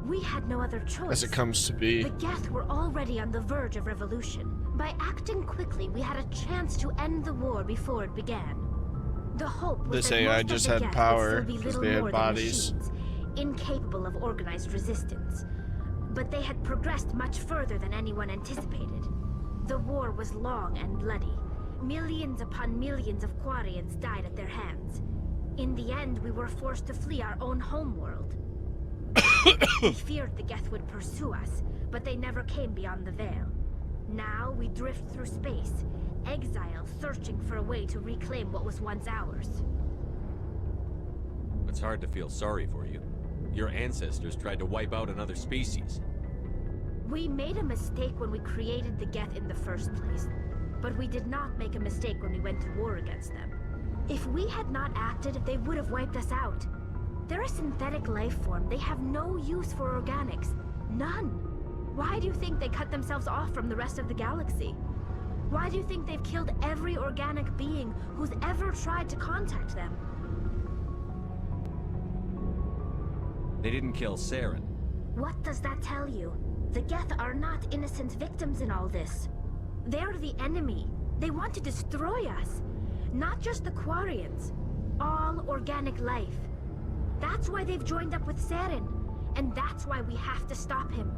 We had no other choice. As it comes to be. The Geth were already on the verge of revolution. By acting quickly, we had a chance to end the war before it began. The hope was This that AI most just of the had Geth power would still be because little they had more bodies. than machines, incapable of organized resistance. But they had progressed much further than anyone anticipated. The war was long and bloody. Millions upon millions of Quarians died at their hands. In the end, we were forced to flee our own homeworld. We feared the Geth would pursue us, but they never came beyond the Veil. Now we drift through space, exile, searching for a way to reclaim what was once ours. It's hard to feel sorry for you. Your ancestors tried to wipe out another species. We made a mistake when we created the Geth in the first place, but we did not make a mistake when we went to war against them. If we had not acted, they would have wiped us out. They're a synthetic life form. They have no use for organics. None. Why do you think they cut themselves off from the rest of the galaxy? Why do you think they've killed every organic being who's ever tried to contact them? They didn't kill Saren. What does that tell you? The Geth are not innocent victims in all this. They're the enemy. They want to destroy us. Not just the Quarians. All organic life. That's why they've joined up with Saren. And that's why we have to stop him.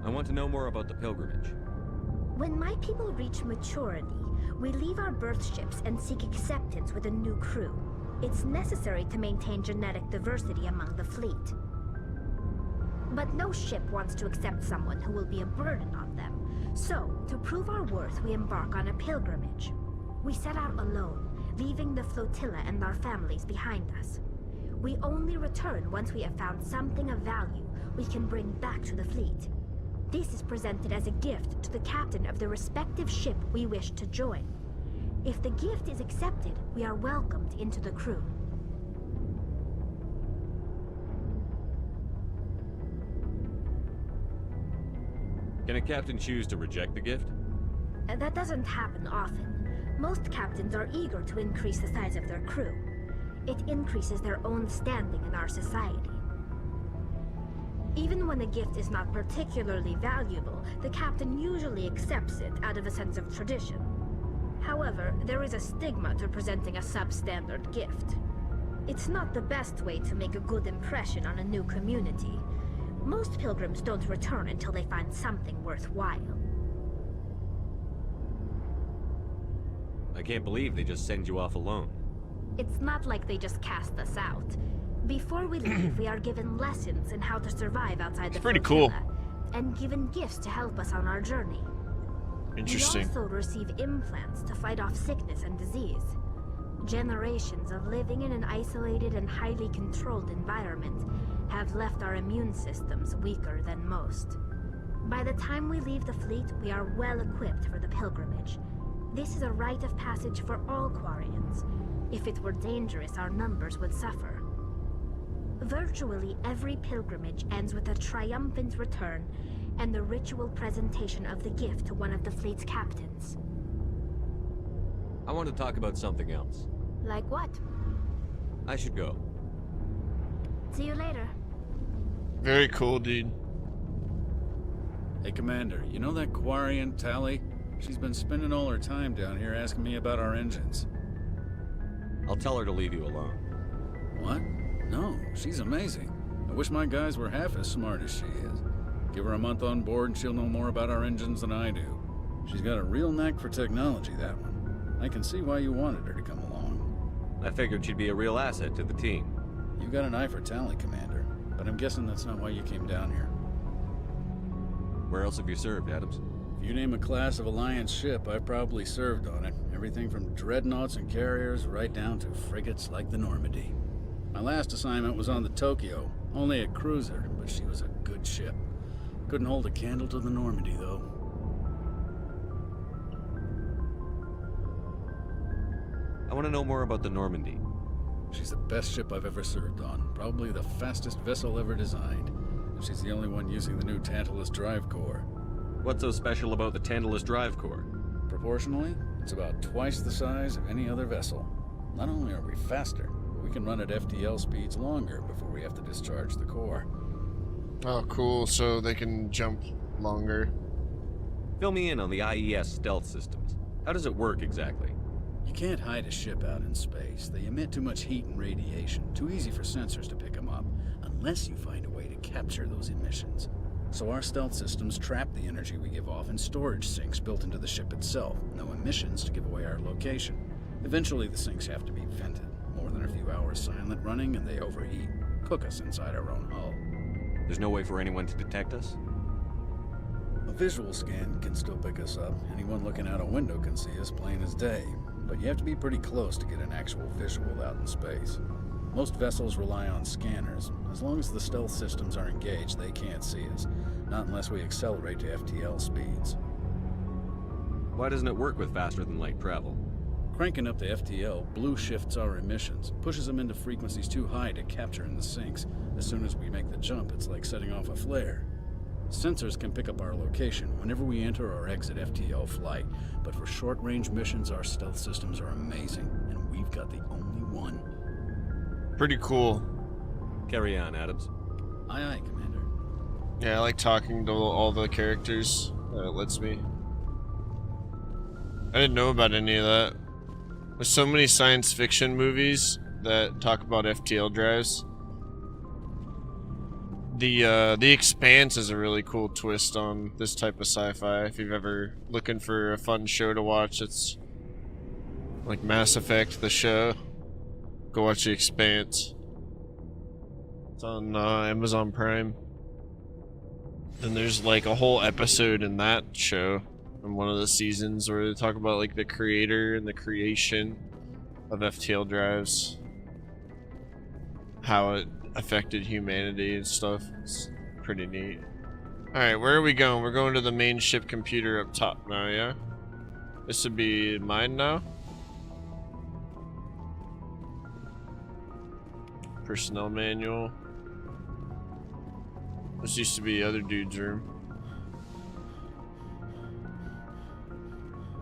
I want to know more about the pilgrimage. When my people reach maturity, we leave our birth ships and seek acceptance with a new crew. It's necessary to maintain genetic diversity among the fleet. But no ship wants to accept someone who will be a burden on them. So, to prove our worth, we embark on a pilgrimage. We set out alone, leaving the flotilla and our families behind us. We only return once we have found something of value we can bring back to the fleet. This is presented as a gift to the captain of the respective ship we wish to join. If the gift is accepted, we are welcomed into the crew. Can a captain choose to reject the gift? That doesn't happen often. Most captains are eager to increase the size of their crew. It increases their own standing in our society. Even when a gift is not particularly valuable, the captain usually accepts it out of a sense of tradition. However, there is a stigma to presenting a substandard gift. It's not the best way to make a good impression on a new community. Most pilgrims don't return until they find something worthwhile. I can't believe they just send you off alone. It's not like they just cast us out. Before we leave, we are given lessons in how to survive outside the pretty cool. flotilla, and given gifts to help us on our journey. Interesting. We also receive implants to fight off sickness and disease. Generations of living in an isolated and highly controlled environment have left our immune systems weaker than most. By the time we leave the fleet, we are well equipped for the pilgrimage. This is a rite of passage for all Quarians. If it were dangerous, our numbers would suffer. Virtually every pilgrimage ends with a triumphant return and the ritual presentation of the gift to one of the fleet's captains. I want to talk about something else. Like what? I should go. See you later. Very cool, dude. Hey, Commander, you know that Quarian, Tally? She's been spending all her time down here asking me about our engines. I'll tell her to leave you alone. What? No, she's amazing. I wish my guys were half as smart as she is. Give her a month on board and she'll know more about our engines than I do. She's got a real knack for technology, that one. I can see why you wanted her to come along. I figured she'd be a real asset to the team. You got an eye for talent, Commander, but I'm guessing that's not why you came down here. Where else have you served, Adams? If you name a class of Alliance ship, I've probably served on it. Everything from dreadnoughts and carriers right down to frigates like the Normandy. My last assignment was on the Tokyo, only a cruiser, but she was a good ship. Couldn't hold a candle to the Normandy, though. I want to know more about the Normandy. She's the best ship I've ever served on, probably the fastest vessel ever designed. And she's the only one using the new Tantalus drive core. What's so special about the Tantalus drive core? Proportionally, it's about twice the size of any other vessel. Not only are we faster, but we can run at FTL speeds longer before we have to discharge the core. Oh, cool. So they can jump longer. Fill me in on the IES stealth systems. How does it work exactly? You can't hide a ship out in space. They emit too much heat and radiation. Too easy for sensors to pick them up, unless you find a way to capture those emissions. So our stealth systems trap the energy we give off in storage sinks built into the ship itself. No emissions to give away our location. Eventually the sinks have to be vented. More than a few hours silent running and they overheat. Cook us inside our own hull. There's no way for anyone to detect us? A visual scan can still pick us up. Anyone looking out a window can see us plain as day. But you have to be pretty close to get an actual visual out in space. Most vessels rely on scanners. As long as the stealth systems are engaged, they can't see us. Not unless we accelerate to FTL speeds. Why doesn't it work with faster-than-light travel? Cranking up the FTL blue shifts our emissions, pushes them into frequencies too high to capture in the sinks. As soon as we make the jump, it's like setting off a flare. Sensors can pick up our location whenever we enter or exit FTL flight, but for short-range missions, our stealth systems are amazing, and we've got the only one. Pretty cool. Carry on, Adams. Aye, aye, Commander. Yeah, I like talking to all the characters. It lets me. I didn't know about any of that. There's so many science fiction movies that talk about FTL drives. The Expanse is a really cool twist on this type of sci-fi. If you've ever looking for a fun show to watch, it's like Mass Effect, the show. Go watch The Expanse. It's on Amazon Prime. And there's like a whole episode in that show, in one of the seasons, where they talk about like the creator and the creation of FTL drives, how it affected humanity and stuff. It's pretty neat. Alright, where are we going? We're going to the main ship computer up top now, yeah? This would be mine now? Personnel manual. This used to be the other dude's room.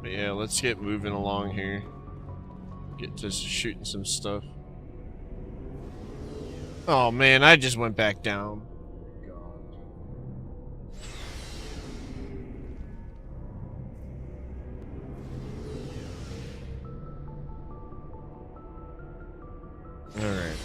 But yeah, let's get moving along here. Get to shooting some stuff. Oh man, I just went back down. Alright.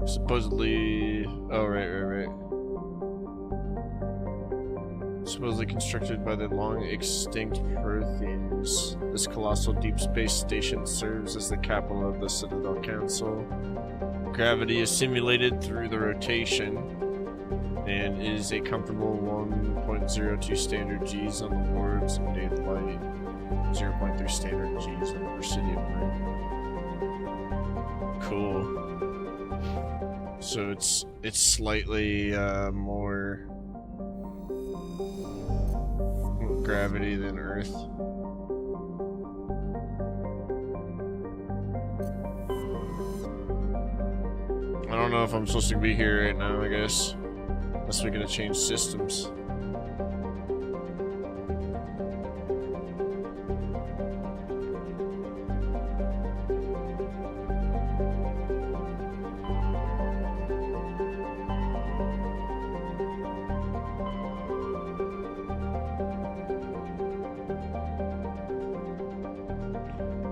Supposedly... Oh, right. Supposedly constructed by the long-extinct Protheans. This colossal deep space station serves as the capital of the Citadel Council. Gravity is simulated through the rotation and is a comfortable 1.02 standard Gs on the wards and daylight, 0.3 standard Gs on the Presidium ring. Cool. So it's slightly more gravity than Earth. I don't know if I'm supposed to be here right now, I guess. Unless we're gonna change systems.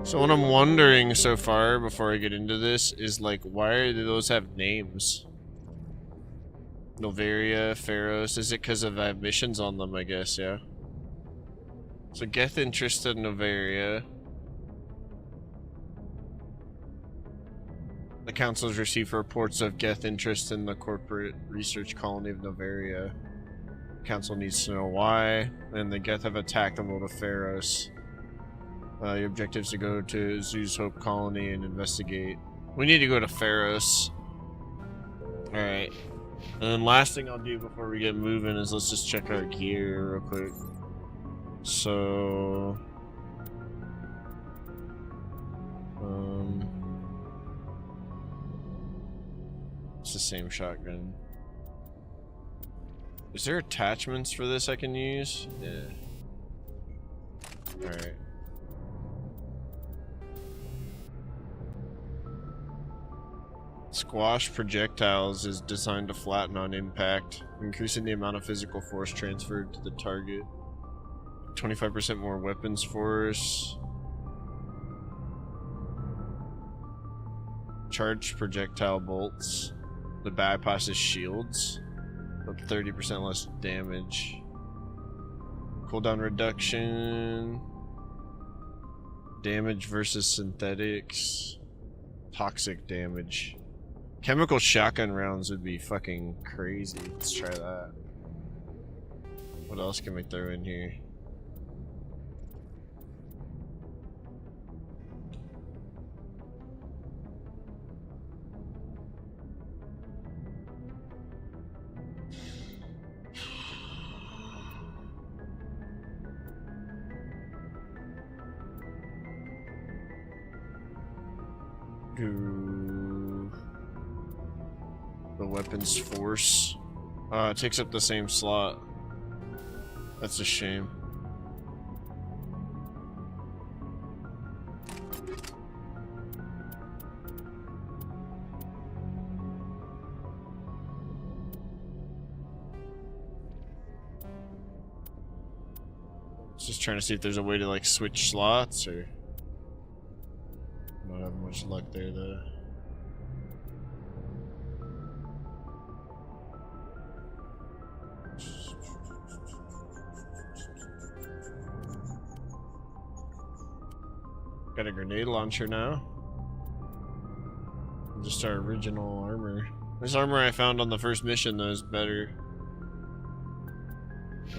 So what I'm wondering so far, before I get into this, is like, why do those have names? Novaria, Pharos, is it because of I have missions on them, I guess, yeah? So Geth interested in Novaria. The Council has received reports of Geth interest in the corporate research colony of Novaria. The Council needs to know why, and the Geth have attacked the world of Pharos. Your objective is to go to Zeus Hope Colony and investigate. We need to go to Pharos. Alright. And then last thing I'll do before we get moving is let's just check our gear real quick. So... it's the same shotgun. Is there attachments for this I can use? Yeah. Alright. Squash projectiles is designed to flatten on impact, increasing the amount of physical force transferred to the target. 25% more weapons force. Charged projectile bolts. The bypasses shields. Up 30% less damage. Cooldown reduction. Damage versus synthetics. Toxic damage. Chemical shotgun rounds would be fucking crazy. Let's try that. What else can we throw in here? do the weapons force. It takes up the same slot. That's a shame. Just trying to see if there's a way to like switch slots, or not have much luck there though. Got a grenade launcher now. Just our original armor. This armor I found on the first mission though is better.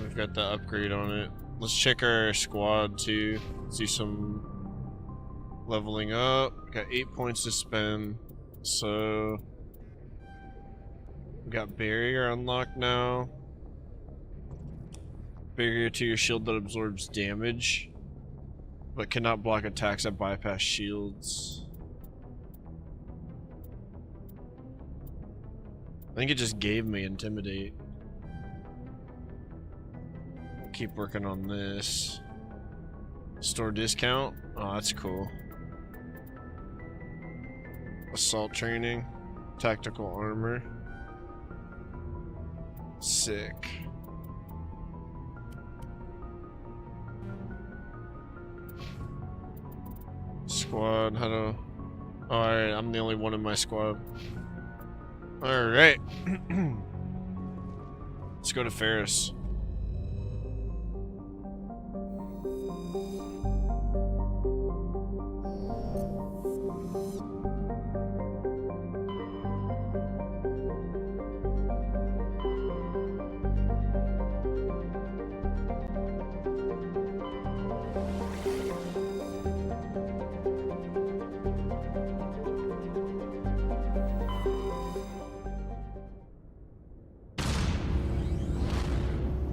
We've got the upgrade on it. Let's check our squad too. See some leveling up. Got 8 points to spend. So we got barrier unlocked now. Barrier to your shield that absorbs damage, but cannot block attacks that bypass shields. I think it just gave me Intimidate. Keep working on this. Store discount. Oh, that's cool. Assault training. Tactical armor. Sick. Squad, how to... Oh, alright, I'm the only one in my squad. Alright. Let's go to Ferris.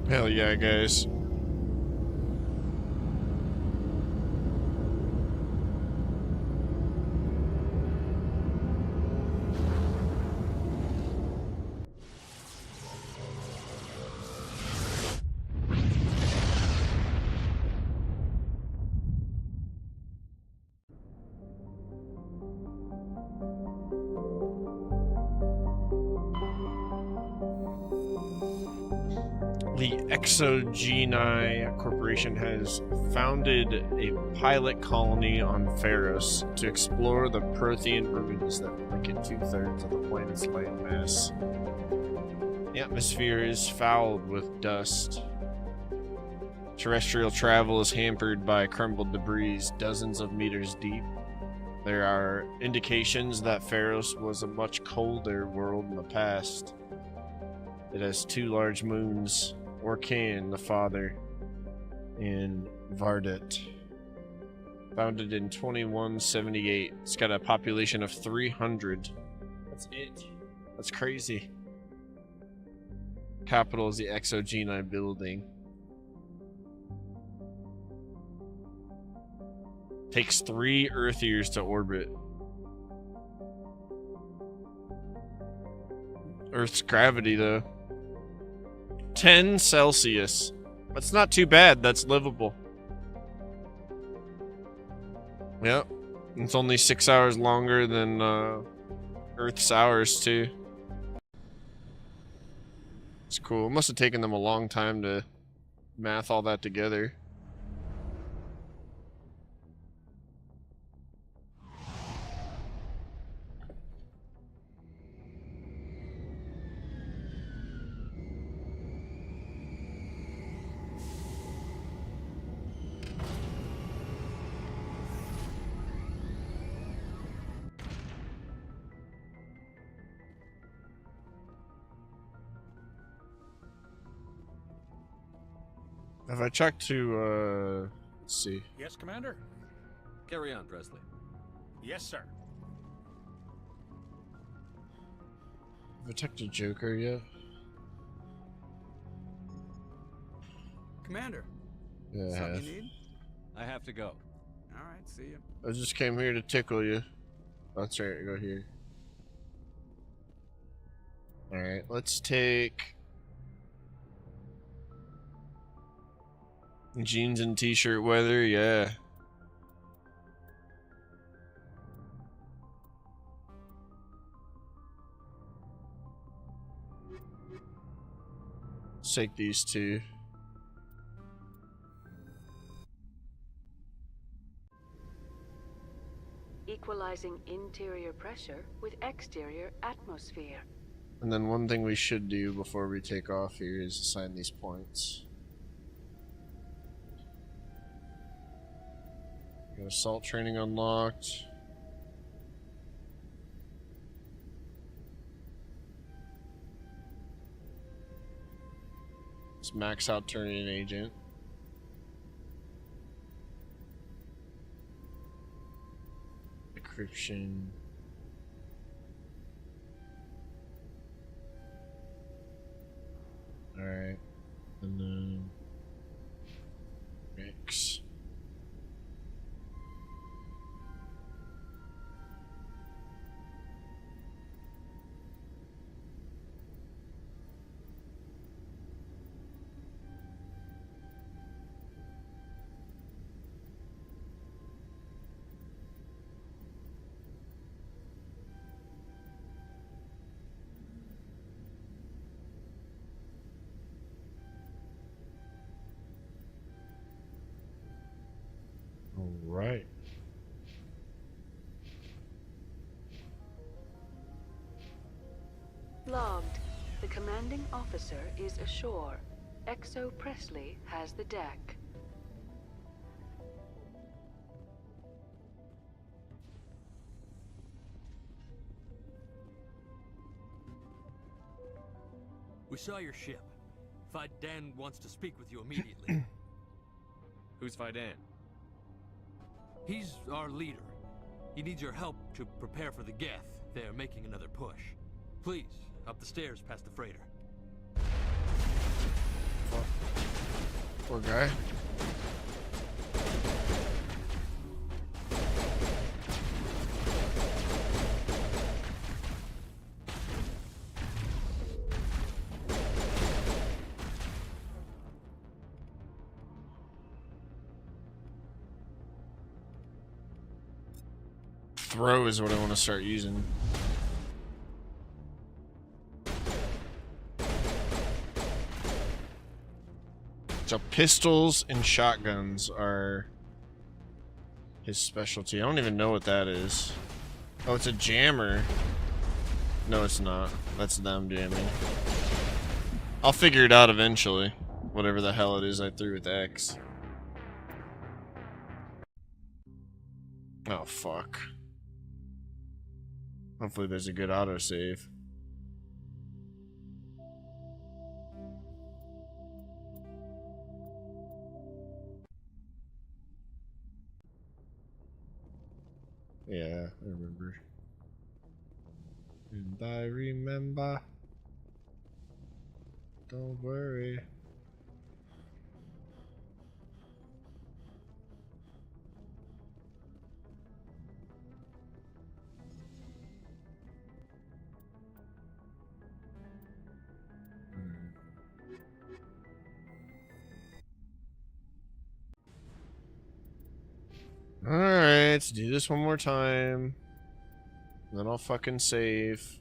Hell yeah, guys. The Exogeni Corporation has founded a pilot colony on Pharos to explore the Prothean ruins that blanket 2/3 of the planet's landmass. The atmosphere is fouled with dust. Terrestrial travel is hampered by crumbled debris dozens of meters deep. There are indications that Pharos was a much colder world in the past. It has 2 large moons, Orkan, the father, and Vardet. Founded in 2178. It's got a population of 300. That's it. That's crazy. Capital is the Exogeni building. Takes 3 Earth years to orbit. Earth's gravity, though. 10 Celsius. That's not too bad. That's livable. Yep. It's only 6 hours longer than Earth's hours, too. It's cool. It must have taken them a long time to math all that together. Have I checked to, let's see. Yes, Commander? Carry on, Presley. Yes, sir. Have I checked to Joker yet? Commander. Yeah, I something have. you need? I have to go. Alright, see you. I just came here to tickle you. That's right, go here. Alright, let's take jeans and t-shirt weather, yeah. Let's take these two. Equalizing interior pressure with exterior atmosphere. And then one thing we should do before we take off here is assign these points. Got assault training unlocked. Let's max out Turian agent. Encryption. Alright. And then mix. Alright. Logged. The commanding officer is ashore. Exo Presley has the deck. We saw your ship. Fidan wants to speak with you immediately. Who's Fidan? He's our leader. He needs your help to prepare for the Geth. They're making another push. Please, up the stairs past the freighter. Poor guy. Throw is what I want to start using. So pistols and shotguns are his specialty. I don't even know what that is. Oh, it's a jammer. No, it's not. That's them jamming. I'll figure it out eventually. Whatever the hell it is I threw with X. Oh, fuck. Hopefully there's a good autosave. Yeah, I remember. And I remember. Don't worry. Alright, let's do this one more time. Then I'll fucking save.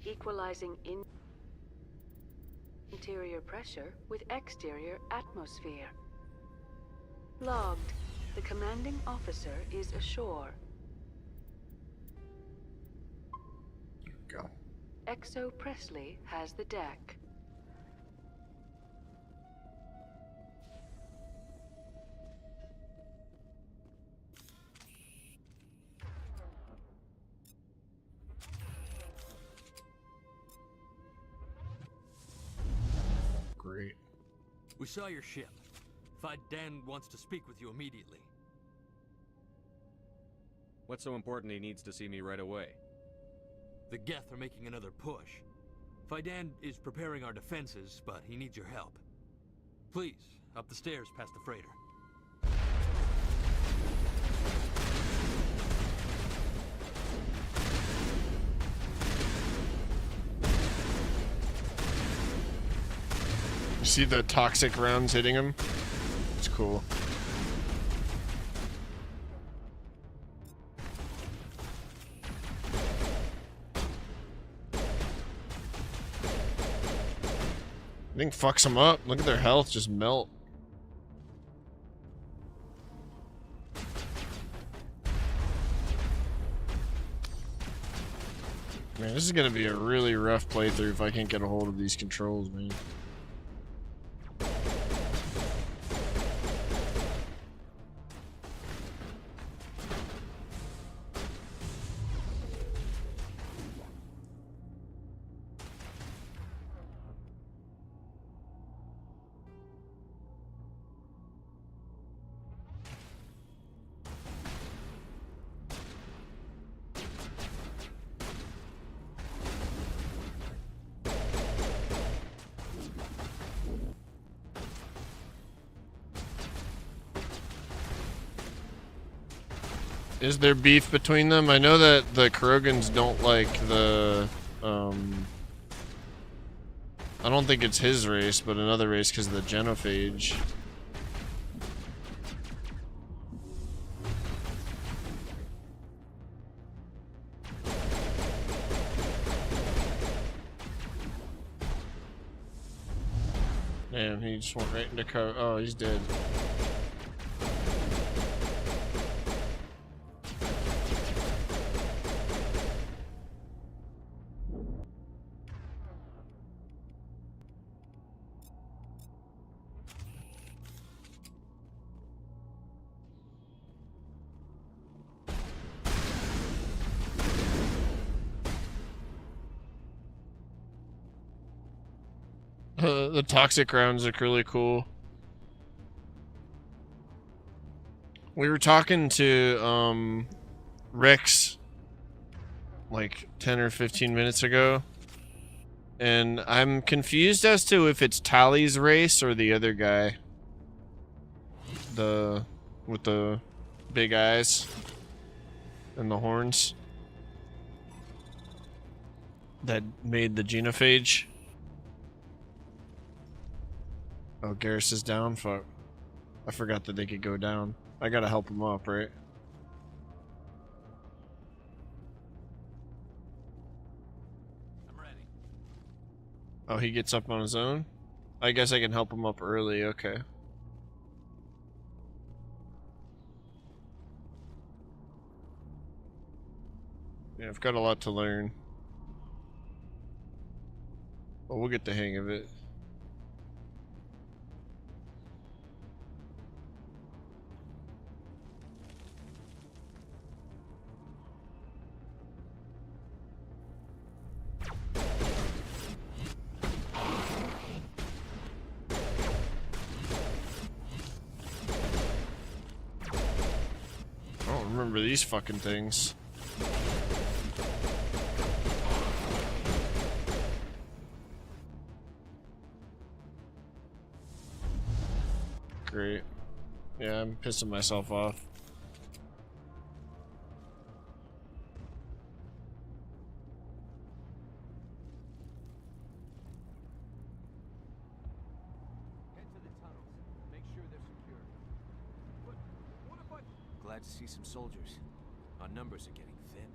Equalizing interior pressure with exterior atmosphere. Logged. The commanding officer is ashore. Go. Exo Presley has the deck. We saw your ship. Dan wants to speak with you immediately. What's so important he needs to see me right away? The Geth are making another push. Fidan is preparing our defenses, but he needs your help. Please, up the stairs past the freighter. You see the toxic rounds hitting him? It's cool. I think fucks them up. Look at their health just melt. Man, this is gonna be a really rough playthrough if I can't get a hold of these controls, man. Is there beef between them? I know that the Krogans don't like the, I don't think it's his race, but another race because of the genophage. Damn, he just went right into cover. Oh, he's dead. The toxic rounds look really cool. We were talking to Rex like 10 or 15 minutes ago, and I'm confused as to if it's Tally's race or the other guy. The with the big eyes and the horns that made the genophage. Oh, Garrus is down? Fuck. I forgot that they could go down. I gotta help him up, right? I'm ready. Oh, he gets up on his own? I guess I can help him up early, okay. Yeah, I've got a lot to learn. But we'll get the hang of it. I don't remember these fucking things. Great. Yeah, I'm pissing myself off. Head to the tunnels. Make sure they're secure. But what if I... Glad to see some soldiers. Our numbers are getting thin.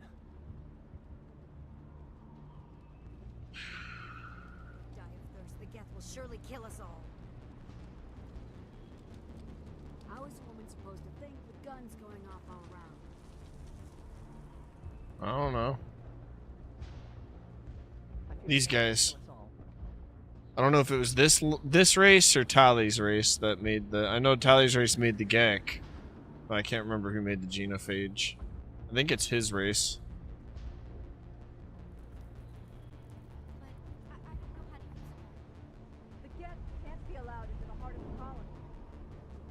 Die of thirst. The Geth will surely kill us all. How is a woman supposed to think with guns going off all around? I don't know. These guys. I don't know if it was this race or Tally's race that made the... I know Tally's race made the Gek, but I can't remember who made the genophage. I think it's his race. The Geth can't be allowed into the heart of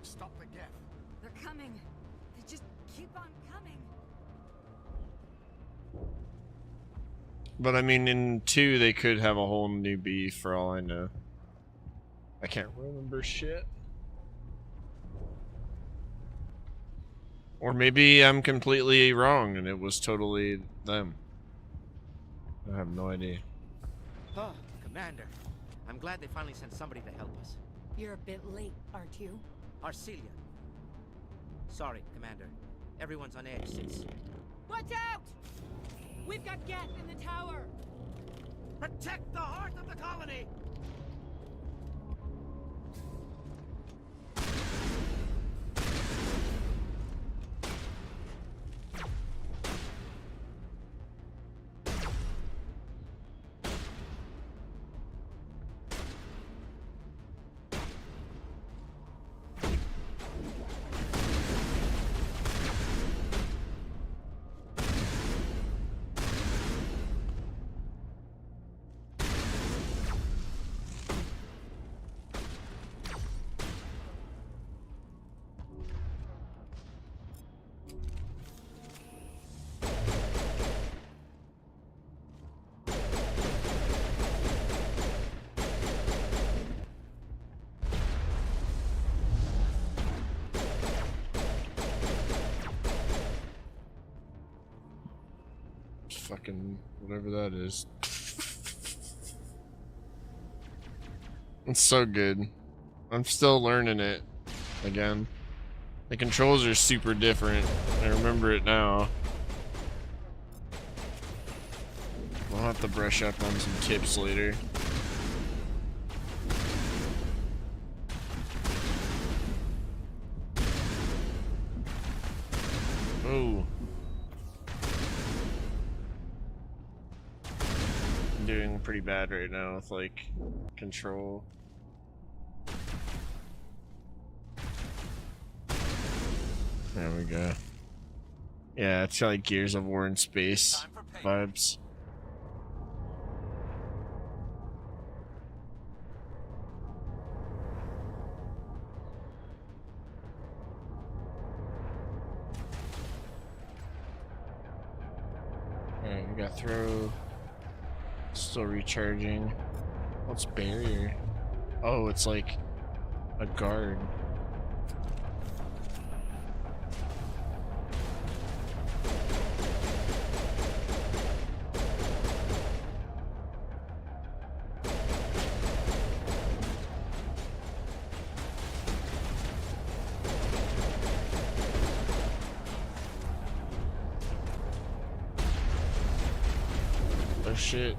stop the Geth. They're coming. They just keep on coming. But I mean, in 2, they could have a whole new beef for all I know. I can't remember shit. Or maybe I'm completely wrong and it was totally them. I have no idea. Oh, Commander. I'm glad they finally sent somebody to help us. You're a bit late, aren't you? Arcelia. Sorry, Commander. Everyone's on edge since... Watch out! We've got Geth in the tower! Protect the heart of the colony! Fucking whatever that is. It's so good. I'm still learning it again. The controls are super different. I remember it now. I'll have to brush up on some tips later. Oh. Doing pretty bad right now with like control. There we go. Yeah, it's like Gears of War in space vibes. Alright, we got throw. Still recharging. What's barrier? Oh, it's like a guard. Oh shit.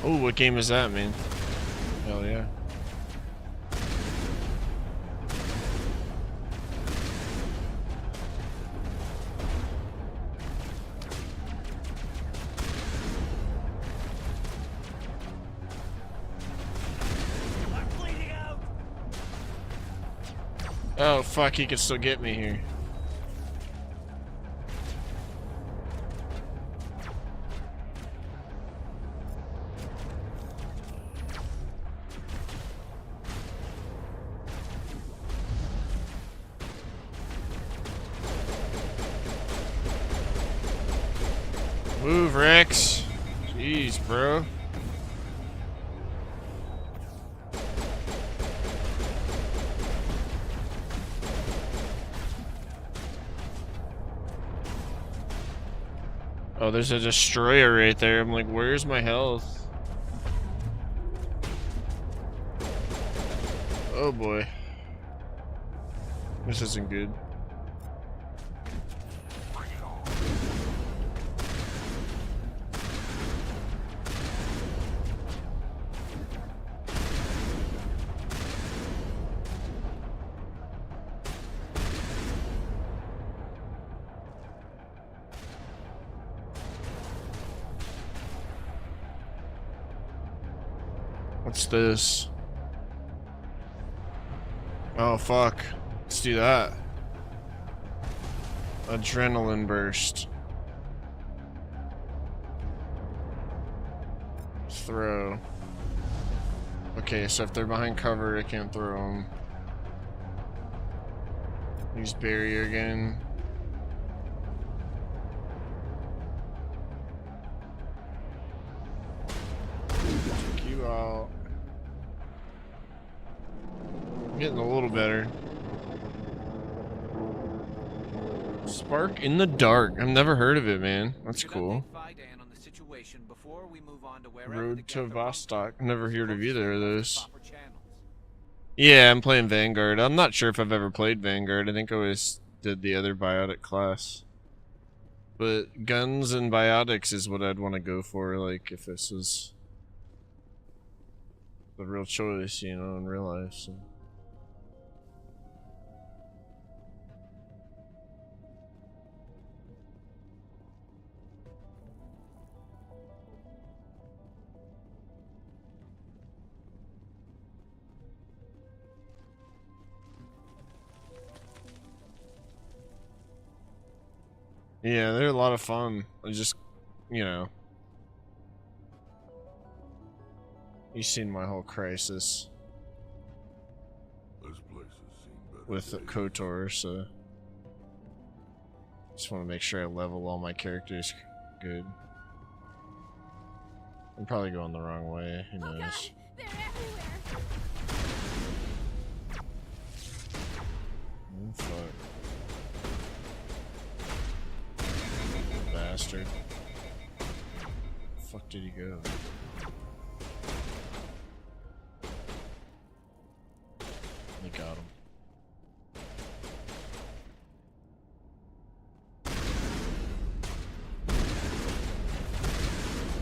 Oh, what game is that, man? Hell yeah. Oh fuck, he can still get me here. Move, Rex. Jeez, bro. Oh, there's a destroyer right there. I'm like, where's my health? Oh boy. This isn't good. What's this? Oh fuck. Let's do that. Adrenaline burst. throw. Okay, so if they're behind cover, I can't throw them. Use barrier again. Check you out. Getting a little better. Spark in the dark. I've never heard of it, man. That's cool. Road to Vostok. Never heard of either of those. Yeah, I'm playing Vanguard. I'm not sure if I've ever played Vanguard. I think I always did the other biotic class. But guns and biotics is what I'd want to go for, like, if this was the real choice, you know, in real life. So. Yeah, they're a lot of fun. I just, you know. You've seen my whole crisis. This place has seen better With KOTOR, so. Just want to make sure I level all my characters good. I'm probably going the wrong way, who knows. God, they're everywhere. Oh, fuck. Bastard. Fuck did he go? They got him.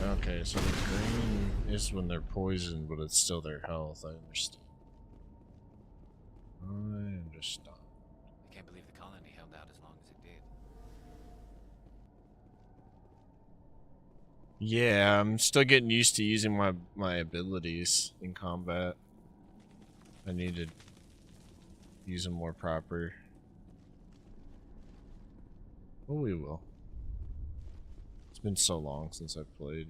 Okay, so the green is when they're poisoned, but it's still their health. I understand. I understand. I can't believe the colony held out as long as it did. Yeah, I'm still getting used to using my abilities in combat. I need to use them more proper. Well, we will. It's been so long since I've played.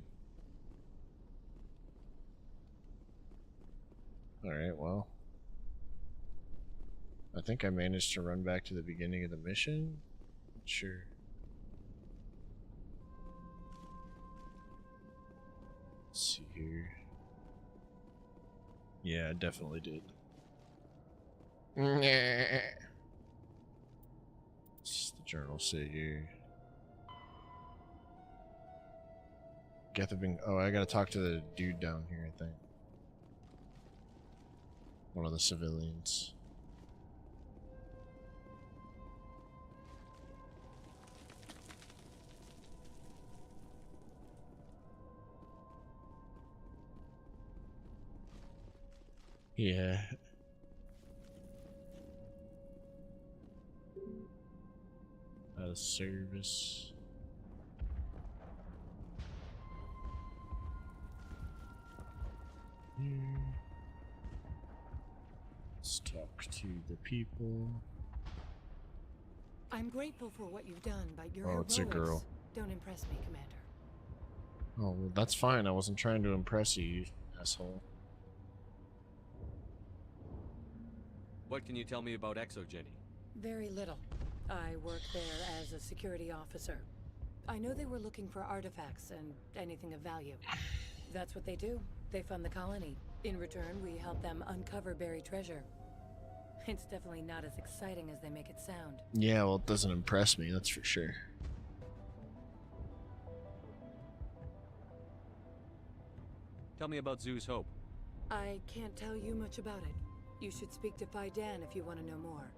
Alright, well. I think I managed to run back to the beginning of the mission. Not sure. Let's see here. Yeah, I definitely did. What's the journal say here? Oh, I gotta talk to the dude down here, I think. One of the civilians. Yeah. Out of service. Here. Let's talk to the people. I'm grateful for what you've done, but your Oh, it's a girl. don't impress me, Commander. Oh, well, that's fine. I wasn't trying to impress you, you asshole. What can you tell me about ExoGenny? Very little. I work there as a security officer. I know they were looking for artifacts and anything of value. That's what they do. They fund the colony. In return, we help them uncover buried treasure. It's definitely not as exciting as they make it sound. Yeah, well, it doesn't impress me, that's for sure. Tell me about Zoo's Hope. I can't tell you much about it. You should speak to Phi Dan if you want to know more.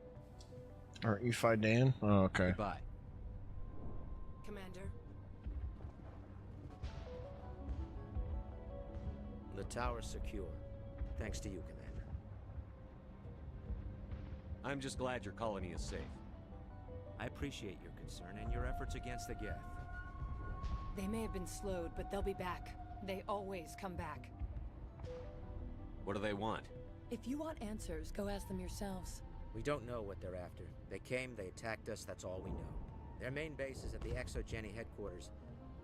Aren't you Phi Dan? Oh, okay. Goodbye. Commander? The tower's secure. Thanks to you, Commander. I'm just glad your colony is safe. I appreciate your concern and your efforts against the Geth. They may have been slowed, but they'll be back. They always come back. What do they want? If you want answers, go ask them yourselves. We don't know what they're after. They came, they attacked us, that's all we know. Their main base is at the ExoGenny headquarters.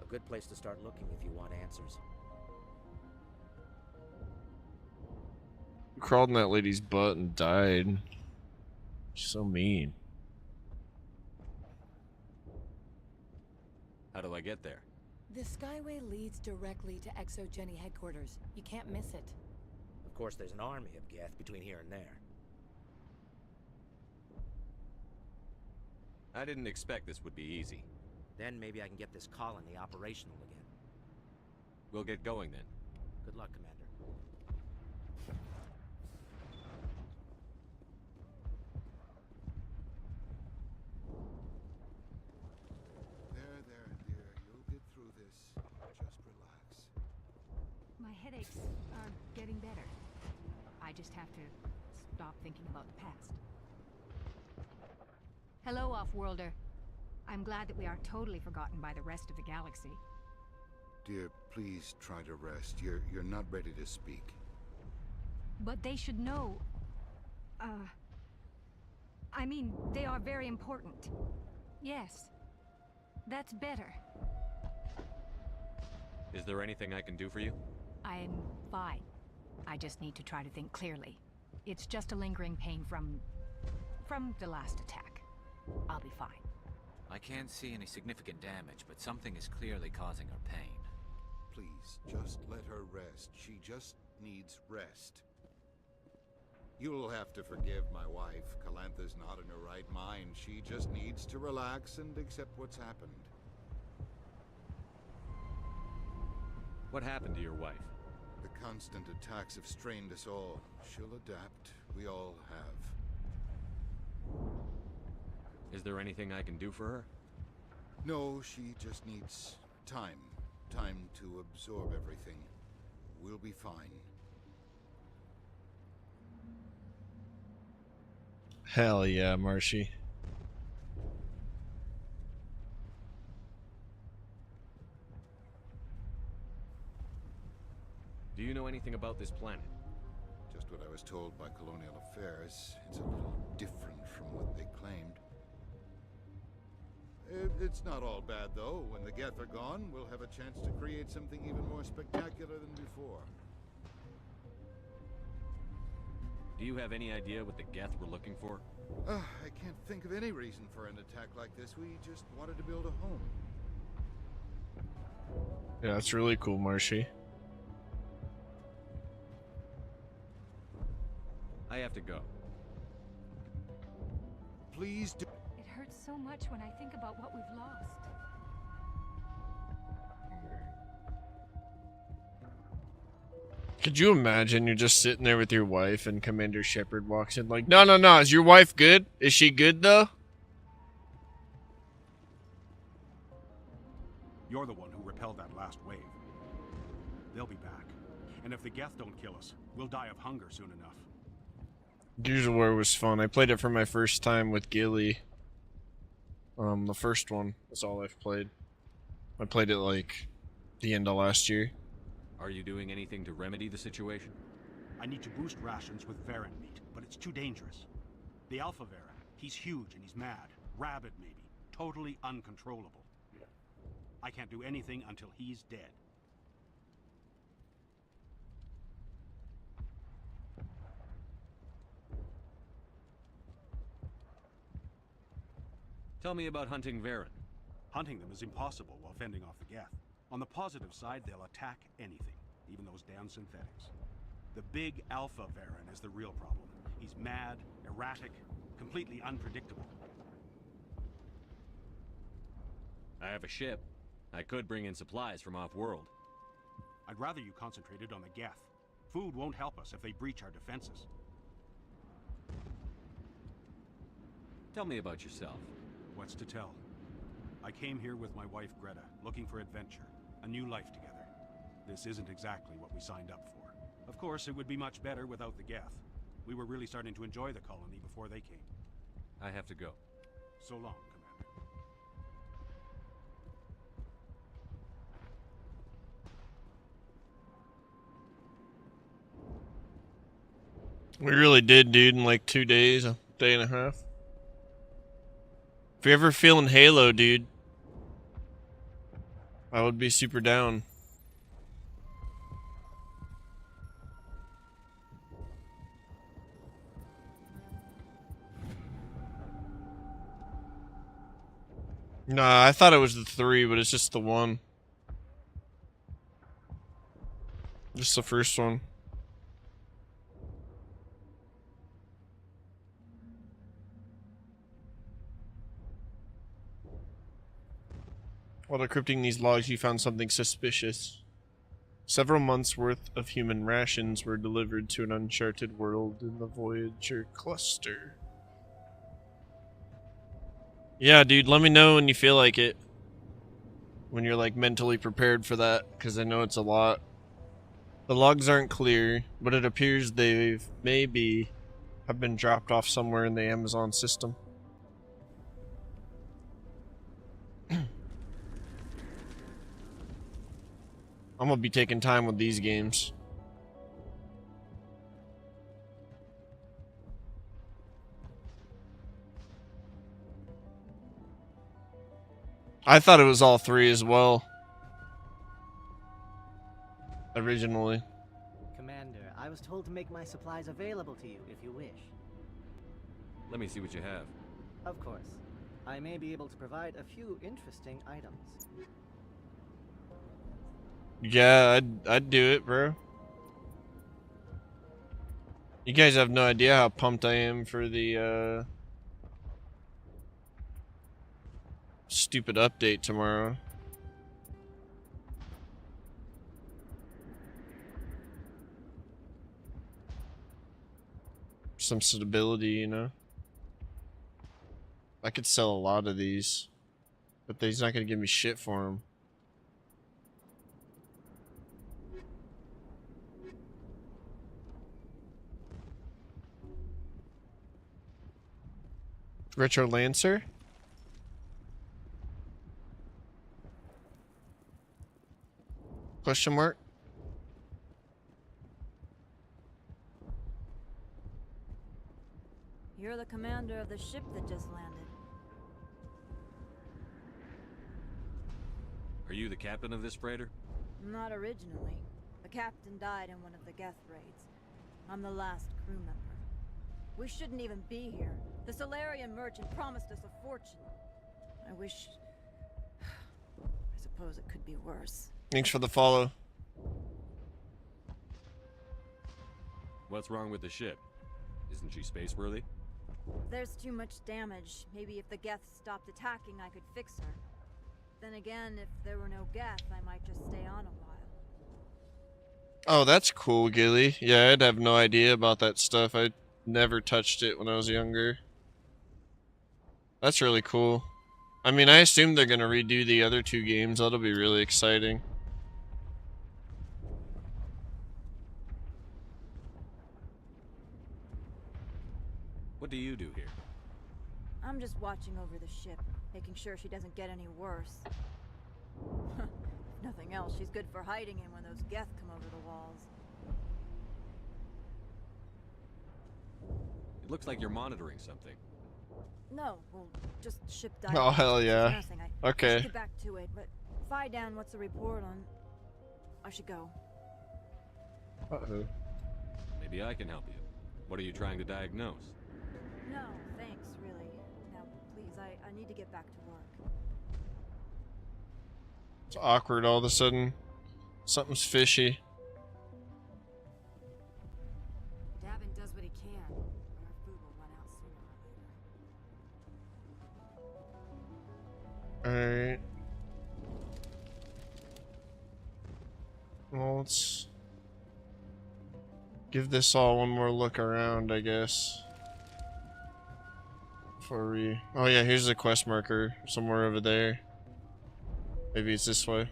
A good place to start looking if you want answers. Crawled in that lady's butt and died. She's so mean. How do I get there? The Skyway leads directly to ExoGeni headquarters. You can't miss it. Of course, there's an army of Geth between here and there. I didn't expect this would be easy. Then maybe I can get this colony operational again. We'll get going then. Good luck, Commander. There, dear. You'll get through this. Just relax. My headaches are getting better. I just have to stop thinking about the past. Hello, Off-Worlder. I'm glad that we are totally forgotten by the rest of the galaxy. Dear, please try to rest. You're not ready to speak. But they should know... I mean, they are very important. Yes. That's better. Is there anything I can do for you? I'm fine. I just need to try to think clearly. It's just a lingering pain from the last attack. I'll be fine. I can't see any significant damage, but something is clearly causing her pain. Please, just let her rest. She just needs rest. You'll have to forgive my wife. Calantha's not in her right mind. She just needs to relax and accept what's happened. What happened to your wife? The constant attacks have strained us all. She'll adapt. We all have. Is there anything I can do for her? No, she just needs time. Time to absorb everything. We'll be fine. Hell yeah, Marshy. Do you know anything about this planet? Just what I was told by Colonial Affairs. It's a little different from what they claimed. It's not all bad, though. When the Geth are gone, we'll have a chance to create something even more spectacular than before. Do you have any idea what the Geth were looking for? I can't think of any reason for an attack like this. We just wanted to build a home. Yeah, that's really cool, Marshy. I have to go. Please do. It hurts so much when I think about what we've lost. Could you imagine you're just sitting there with your wife and Commander Shepard walks in like, no, no, no, is your wife good? Is she good though? You're the one who repelled that last wave. They'll be back. And if the Geth don't kill us, we'll die of hunger soon enough. Gears of War was fun. I played it for my first time with Gilly. The first one. That's all I've played. I played it like the end of last year. Are you doing anything to remedy the situation? I need to boost rations with Varen meat, but it's too dangerous. The Alpha Varen, he's huge and he's mad. Rabid, maybe. Totally uncontrollable. I can't do anything until he's dead. Tell me about hunting Varen. Hunting them is impossible while fending off the Geth. On the positive side, they'll attack anything, even those damn synthetics. The big Alpha Varen is the real problem. He's mad, erratic, completely unpredictable. I have a ship. I could bring in supplies from off-world. I'd rather you concentrated on the Geth. Food won't help us if they breach our defenses. Tell me about yourself. What's to tell? I came here with my wife Greta, looking for adventure, a new life together. This isn't exactly what we signed up for. Of course, it would be much better without the Geth. We were really starting to enjoy the colony before they came. I have to go. So long, We really did, dude, in like 2 days, a day and a half. If you're ever feeling Halo, dude, I would be super down. Nah, I thought it was the 3, but it's just the 1. Just the first one. While decrypting these logs, you found something suspicious. Several months' worth of human rations were delivered to an uncharted world in the Voyager cluster. Yeah, dude, let me know when you feel like it. When you're like mentally prepared for that, because I know it's a lot. The logs aren't clear, but it appears they've maybe have been dropped off somewhere in the Amazon system. I'm gonna be taking time with these games. I thought it was all 3 as well. Originally. Commander, I was told to make my supplies available to you if you wish. Let me see what you have. Of course. I may be able to provide a few interesting items. Yeah, I'd do it, bro. You guys have no idea how pumped I am for the stupid update tomorrow. Some stability, you know. I could sell a lot of these, but he's not gonna give me shit for them. Retro Lancer? Question mark? You're the commander of the ship that just landed. Are you the captain of this freighter? Not originally. The captain died in one of the Geth raids. I'm the last crew member. We shouldn't even be here. The Solarian merchant promised us a fortune. I wish... I suppose it could be worse. Thanks for the follow. What's wrong with the ship? Isn't she space-worthy? There's too much damage. Maybe if the Geth stopped attacking, I could fix her. Then again, if there were no Geth, I might just stay on a while. Oh, that's cool, Gilly. Yeah, I'd have no idea about that stuff. I never touched it when I was younger. That's really cool. I mean, I assume they're gonna redo the other 2 games. That'll be really exciting. What do you do here? I'm just watching over the ship, making sure she doesn't get any worse. If nothing else, she's good for hiding in when those Geth come over the walls. It looks like you're monitoring something. No, well, just ship diving. Oh, hell yeah. Nothing. I Okay. should get back to it, but Fidan, what's the report on... I should go. Uh-oh. Maybe I can help you. What are you trying to diagnose? No, thanks, really. Now, please, I need to get back to work. It's awkward all of a sudden. Something's fishy. Davin does what he can, but our food will run out sooner or later. Alright. Well, let's give this all one more look around, I guess. Before we... Oh yeah, here's the quest marker. Somewhere over there. Maybe it's this way.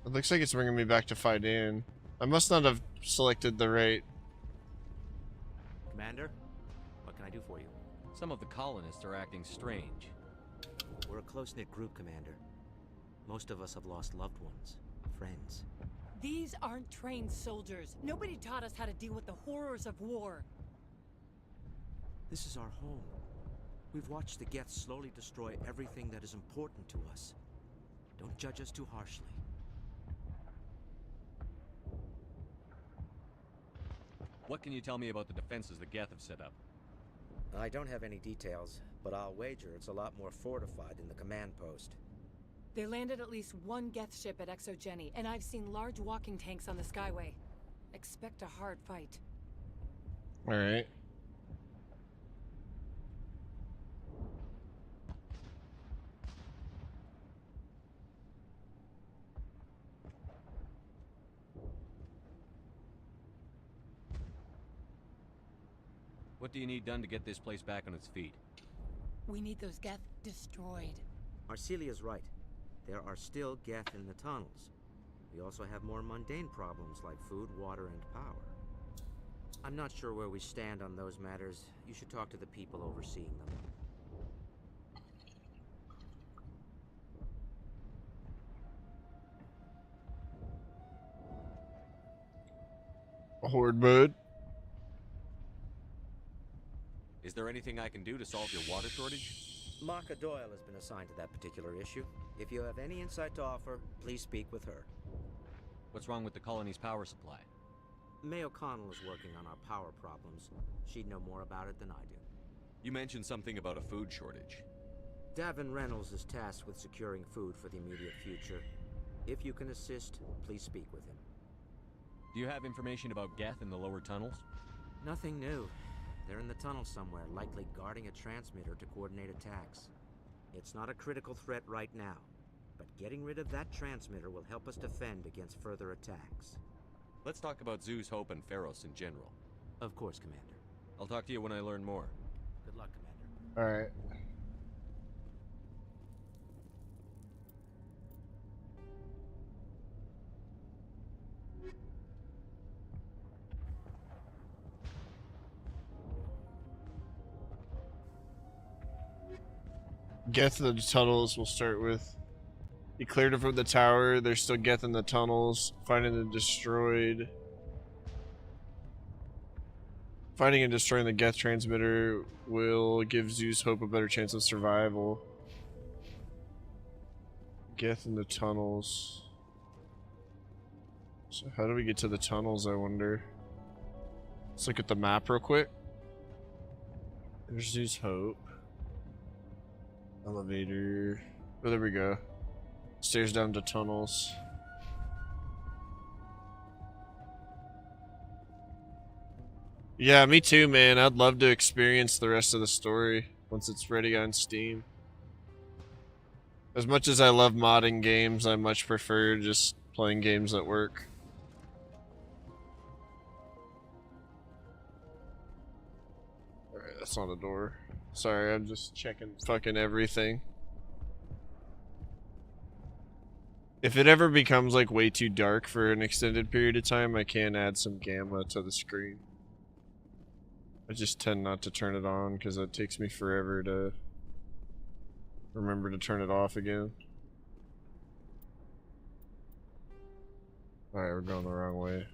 It looks like it's bringing me back to Fidan. I must not have selected the right... Commander, what can I do for you? Some of the colonists are acting strange. We're a close-knit group, Commander. Most of us have lost loved ones, friends. These aren't trained soldiers. Nobody taught us how to deal with the horrors of war. This is our home. We've watched the Geth slowly destroy everything that is important to us. Don't judge us too harshly. What can you tell me about the defenses the Geth have set up? I don't have any details, but I'll wager it's a lot more fortified than the command post. They landed at least one Geth ship at Exogeny, and I've seen large walking tanks on the Skyway. Expect a hard fight. Alright. What do you need done to get this place back on its feet? We need those Geth destroyed. Arcelia's right. There are still Geth in the tunnels. We also have more mundane problems like food, water, and power. I'm not sure where we stand on those matters. You should talk to the people overseeing them. Horde mode. Is there anything I can do to solve your water shortage? Marka Doyle has been assigned to that particular issue. If you have any insight to offer, please speak with her. What's wrong with the colony's power supply? May O'Connell is working on our power problems. She'd know more about it than I do. You mentioned something about a food shortage. Davin Reynolds is tasked with securing food for the immediate future. If you can assist, please speak with him. Do you have information about Geth in the lower tunnels? Nothing new. They're in the tunnel somewhere, likely guarding a transmitter to coordinate attacks. It's not a critical threat right now, but getting rid of that transmitter will help us defend against further attacks. Let's talk about Zeus, Hope, and Pharos in general. Of course, Commander. I'll talk to you when I learn more. Good luck, Commander. Alright. Geth in the tunnels we'll start with. You cleared it from the tower. There's still Geth in the tunnels. Finding and destroyed. Finding and destroying the Geth transmitter will give Zeus Hope a better chance of survival. Geth in the tunnels. So how do we get to the tunnels, I wonder? Let's look at the map real quick. There's Zeus Hope. Elevator. Oh, there we go. Stairs down to tunnels. Yeah, me too, man. I'd love to experience the rest of the story once it's ready on Steam. As much as I love modding games, I much prefer just playing games at work. Alright, that's not a door. Sorry, I'm just checking fucking everything. If it ever becomes like way too dark for an extended period of time, I can add some gamma to the screen. I just tend not to turn it on because it takes me forever to remember to turn it off again. Alright, we're going the wrong way.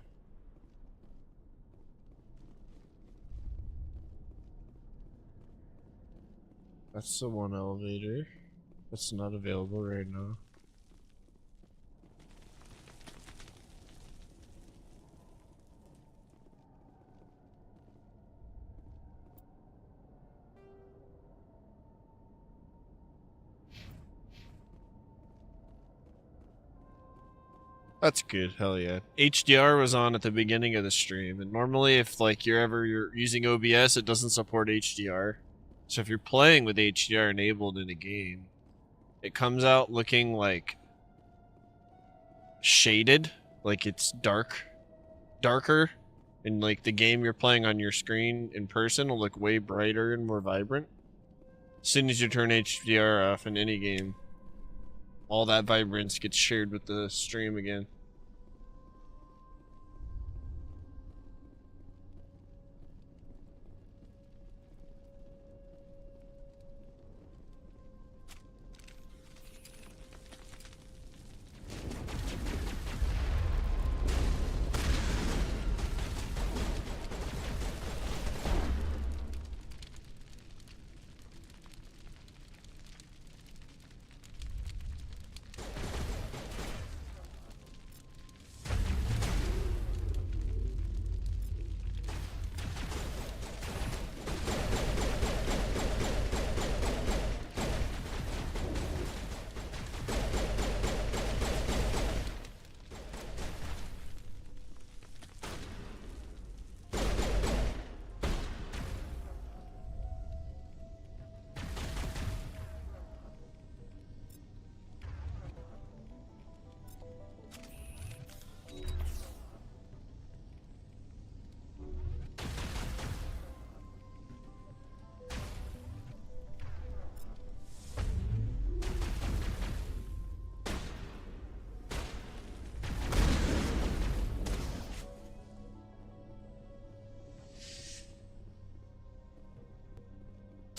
That's the one elevator that's not available right now. That's good, hell yeah. HDR was on at the beginning of the stream, and normally if like you're using OBS, it doesn't support HDR. So if you're playing with HDR enabled in a game, it comes out looking like shaded, like it's darker, and like the game you're playing on your screen in person will look way brighter and more vibrant. As soon as you turn HDR off in any game, all that vibrance gets shared with the stream again.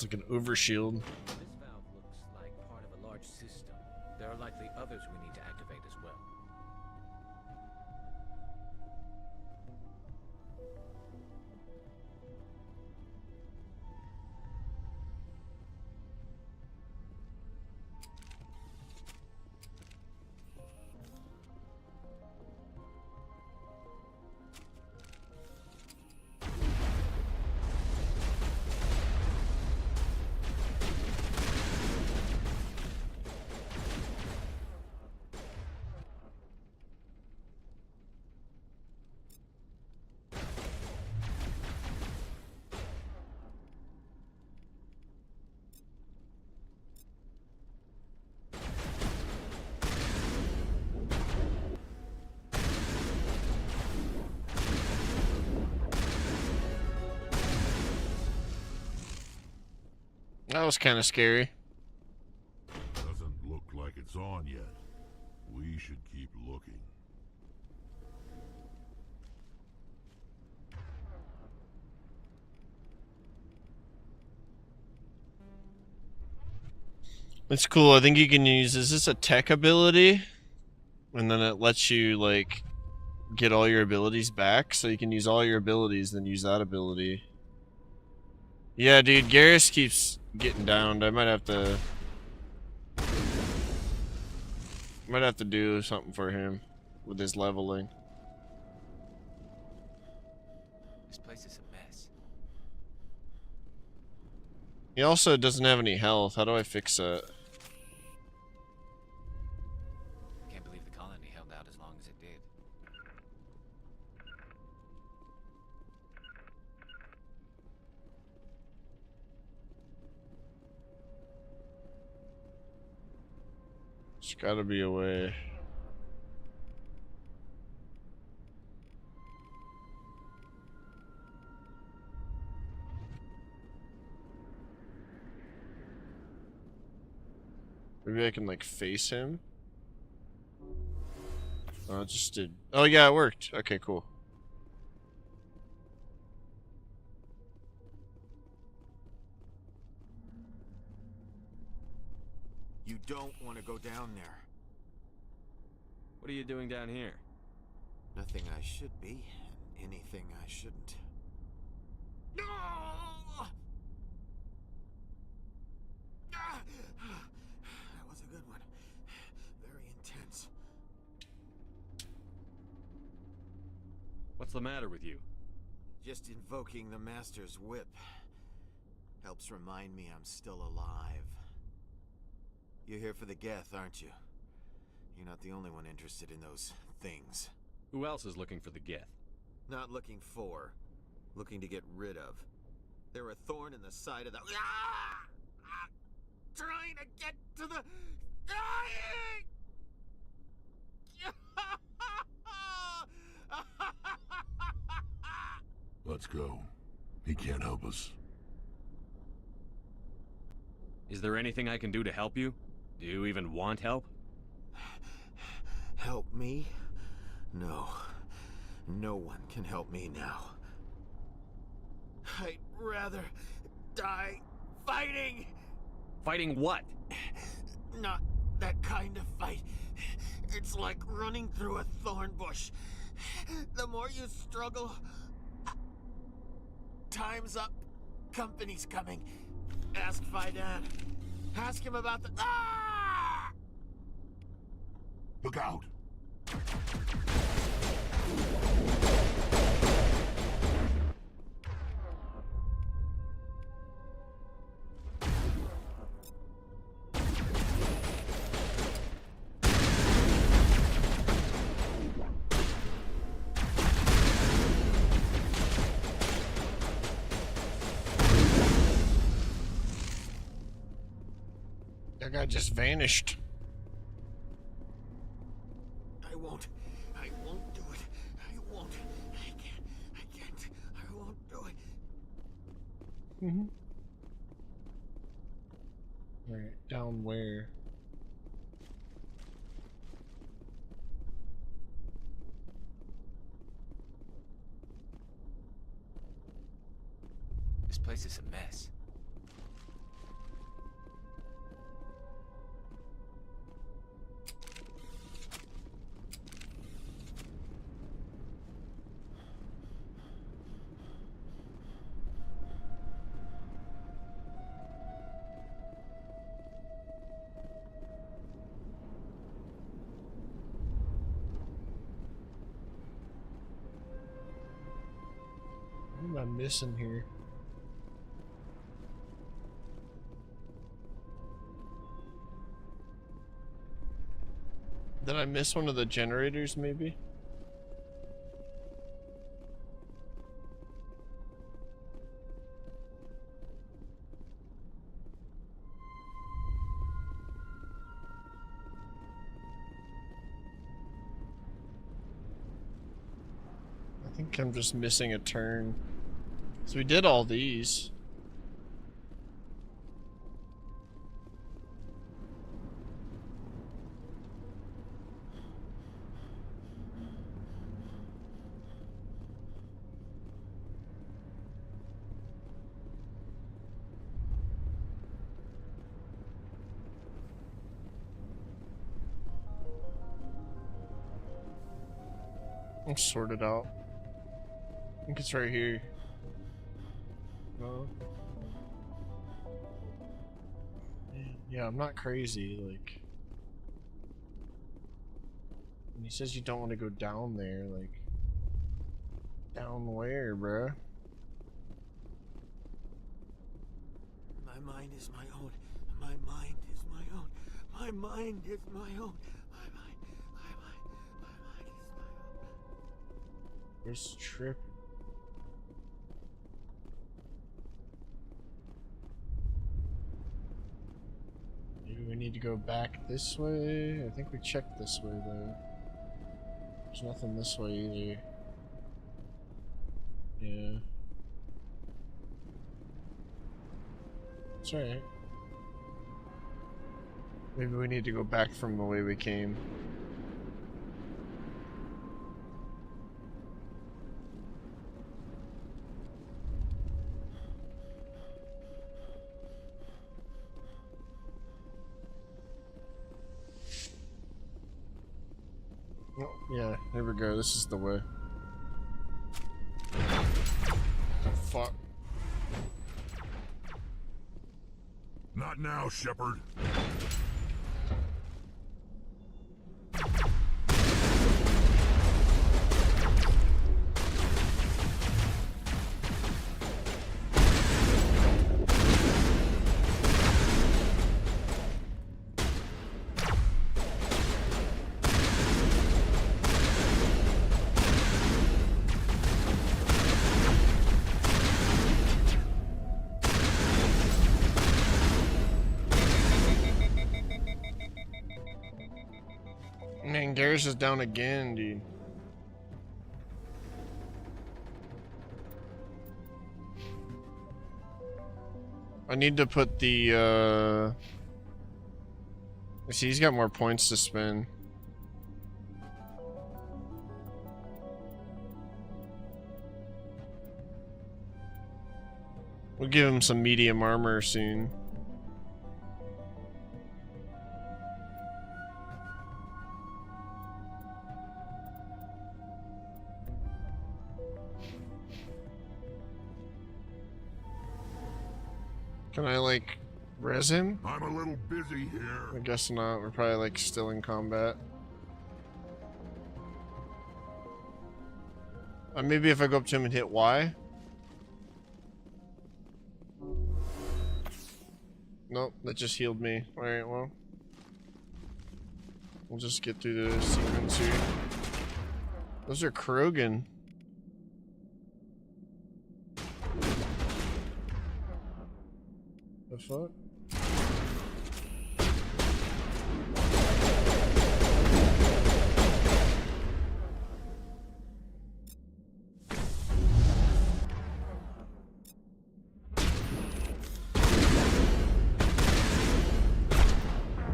It's like an overshield. This valve looks like part of a large system. There are likely others we need to activate as well. That was kind of scary. Doesn't look like it's on yet. We should keep looking. It's cool. I think you can use, is this a tech ability? And then it lets you, like, get all your abilities back. So you can use all your abilities, then use that ability. Yeah, dude, Garrus keeps getting downed. I might have to do something for him with his leveling. This place is a mess. He also doesn't have any health. How do I fix that? Can't believe the colony held out as long as it did. There's gotta be a way. Maybe I can, like, face him? Oh, it just did. Oh, yeah, it worked. Okay, cool. You don't want to go down there. What are you doing down here? Nothing I should be, and anything I shouldn't. No! That was a good one. Very intense. What's the matter with you? Just invoking the Master's whip helps remind me I'm still alive. You're here for the Geth, aren't you? You're not the only one interested in those things. Who else is looking for the Geth? Not looking for. Looking to get rid of. They're a thorn in the side of the... Ah! Ah! Trying to get to the... Dying! Let's go. He can't help us. Is there anything I can do to help you? Do you even want help? Help me? No. No one can help me now. I'd rather die fighting! Fighting what? Not that kind of fight. It's like running through a thorn bush. The more you struggle... Time's up. Company's coming. Ask Fidan. Ask him about the... Ah! Look out! That guy just vanished. I won't do it. I won't. I can't. I won't do it. Mm-hmm. Alright, down where? This place is a mess. What am I missing here? Did I miss one of the generators, maybe? I think I'm just missing a turn. So we did all these. I'll sort it out. I think it's right here. No. Yeah, I'm not crazy, like. And he says you don't want to go down there, like. Down where, bruh? My mind is my own. My mind is my own. My mind is my own. My mind is my own. Where's Trip? Maybe we need to go back this way? I think we checked this way, though. There's nothing this way either. Yeah. It's alright. Maybe we need to go back from the way we came. Oh, yeah, there we go. This is the way. Fuck. Not now, Shepard. Man, Garrus is down again, dude. I need to put the, see, he's got more points to spend. We'll give him some medium armor soon. Can I, like, res him? I'm a little busy here. I guess not. We're probably, like, still in combat. Maybe if I go up to him and hit Y? Nope, that just healed me. Alright, well. We'll just get through the sequence here. Those are Krogan. The fuck?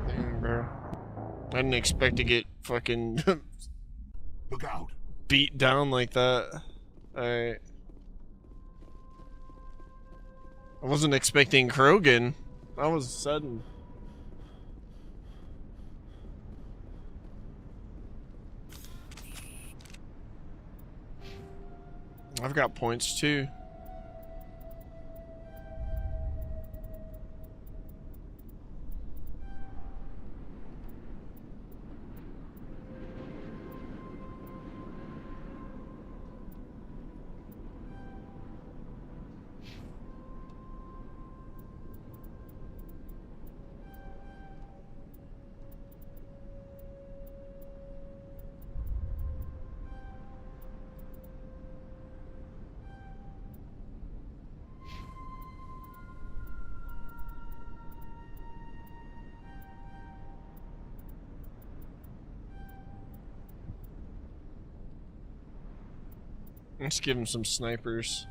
Damn, bro. I didn't expect to get fucking Look out. beat down like that. Alright. I wasn't expecting Krogan. That was sudden. I've got points too. Let's give him some snipers.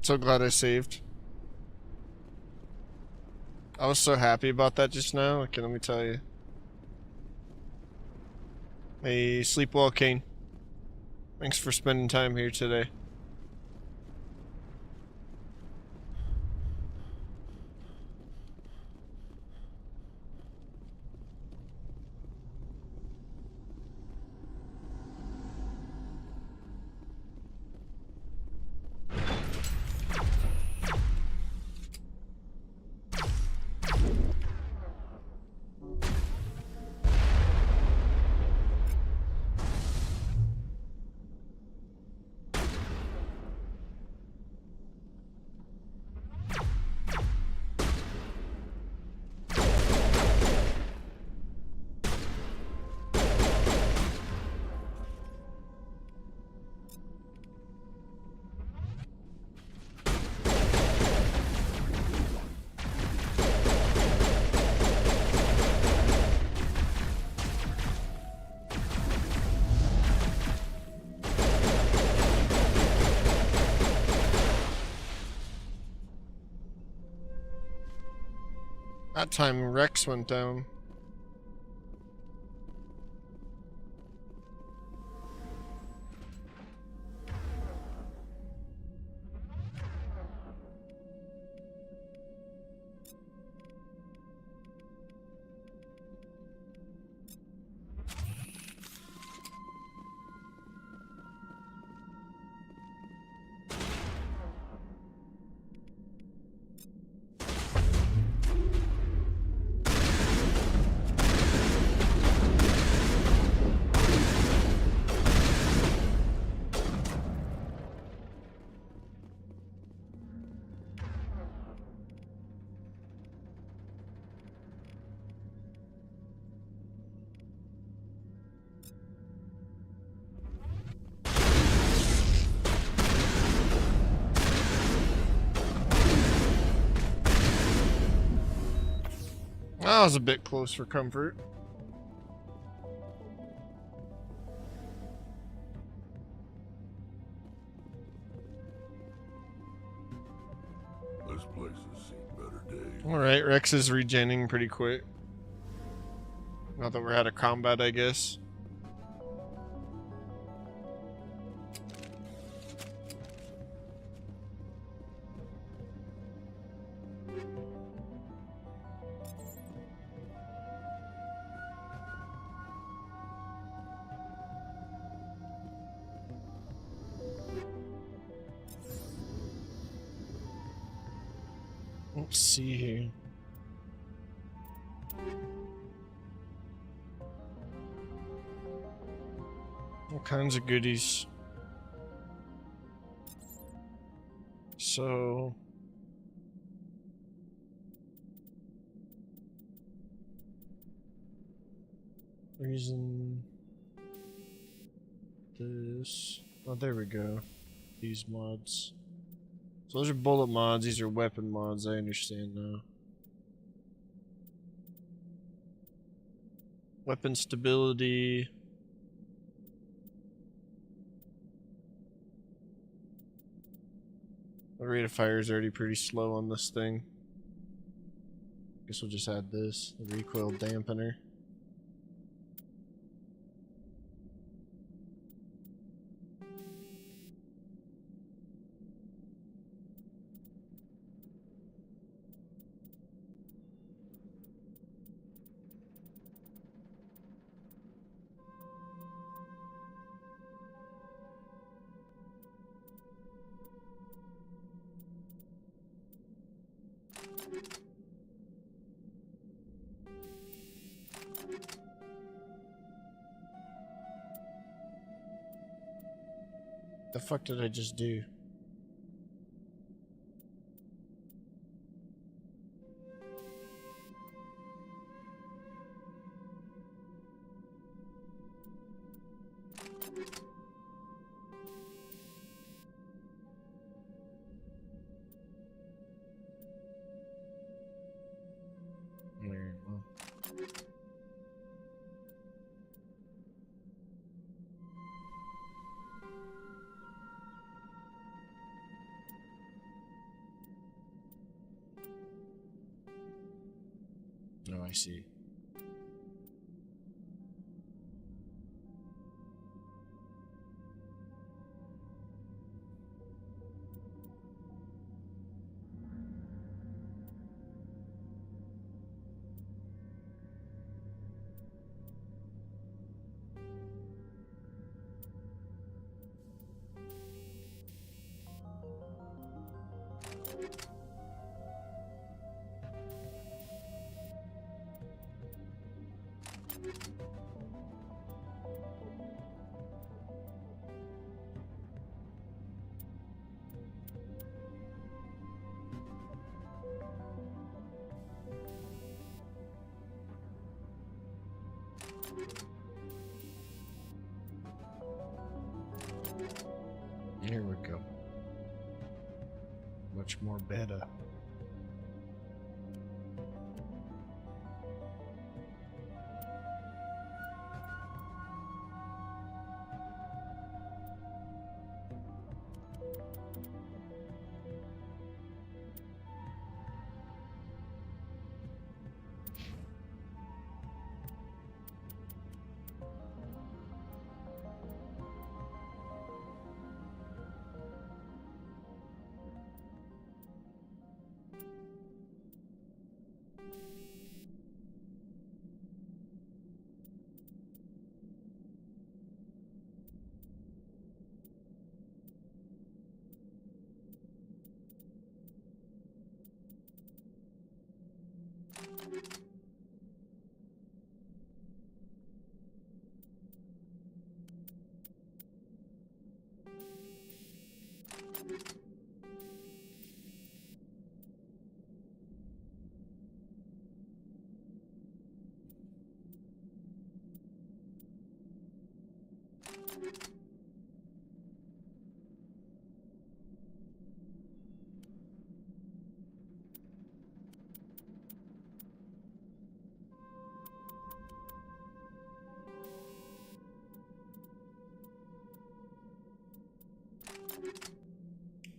So glad I saved. I was so happy about that just now. Okay, let me tell you. Hey, sleep well, Kane. Thanks for spending time here today. That time Rex went down. That was a bit close for comfort. This place has seen better days. Alright, Rex is regenning pretty quick. Now that we're out of combat, I guess. Let's see here. All kinds of goodies. So reason this. Oh, there we go. These mods. So those are bullet mods, these are weapon mods, I understand now. Weapon stability. The rate of fire is already pretty slow on this thing. Guess we'll just add this, the recoil dampener. The fuck did I just do? Very well. Oh, I see. Here we go. Much more better.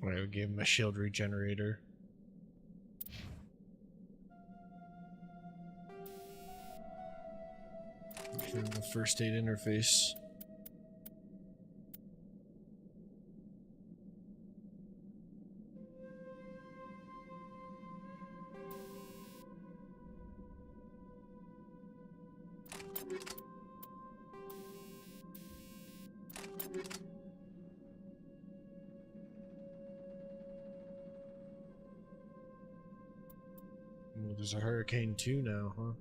Alright, we gave him a shield regenerator. Give him the first aid interface. Well, there's a Hurricane 2 now, huh?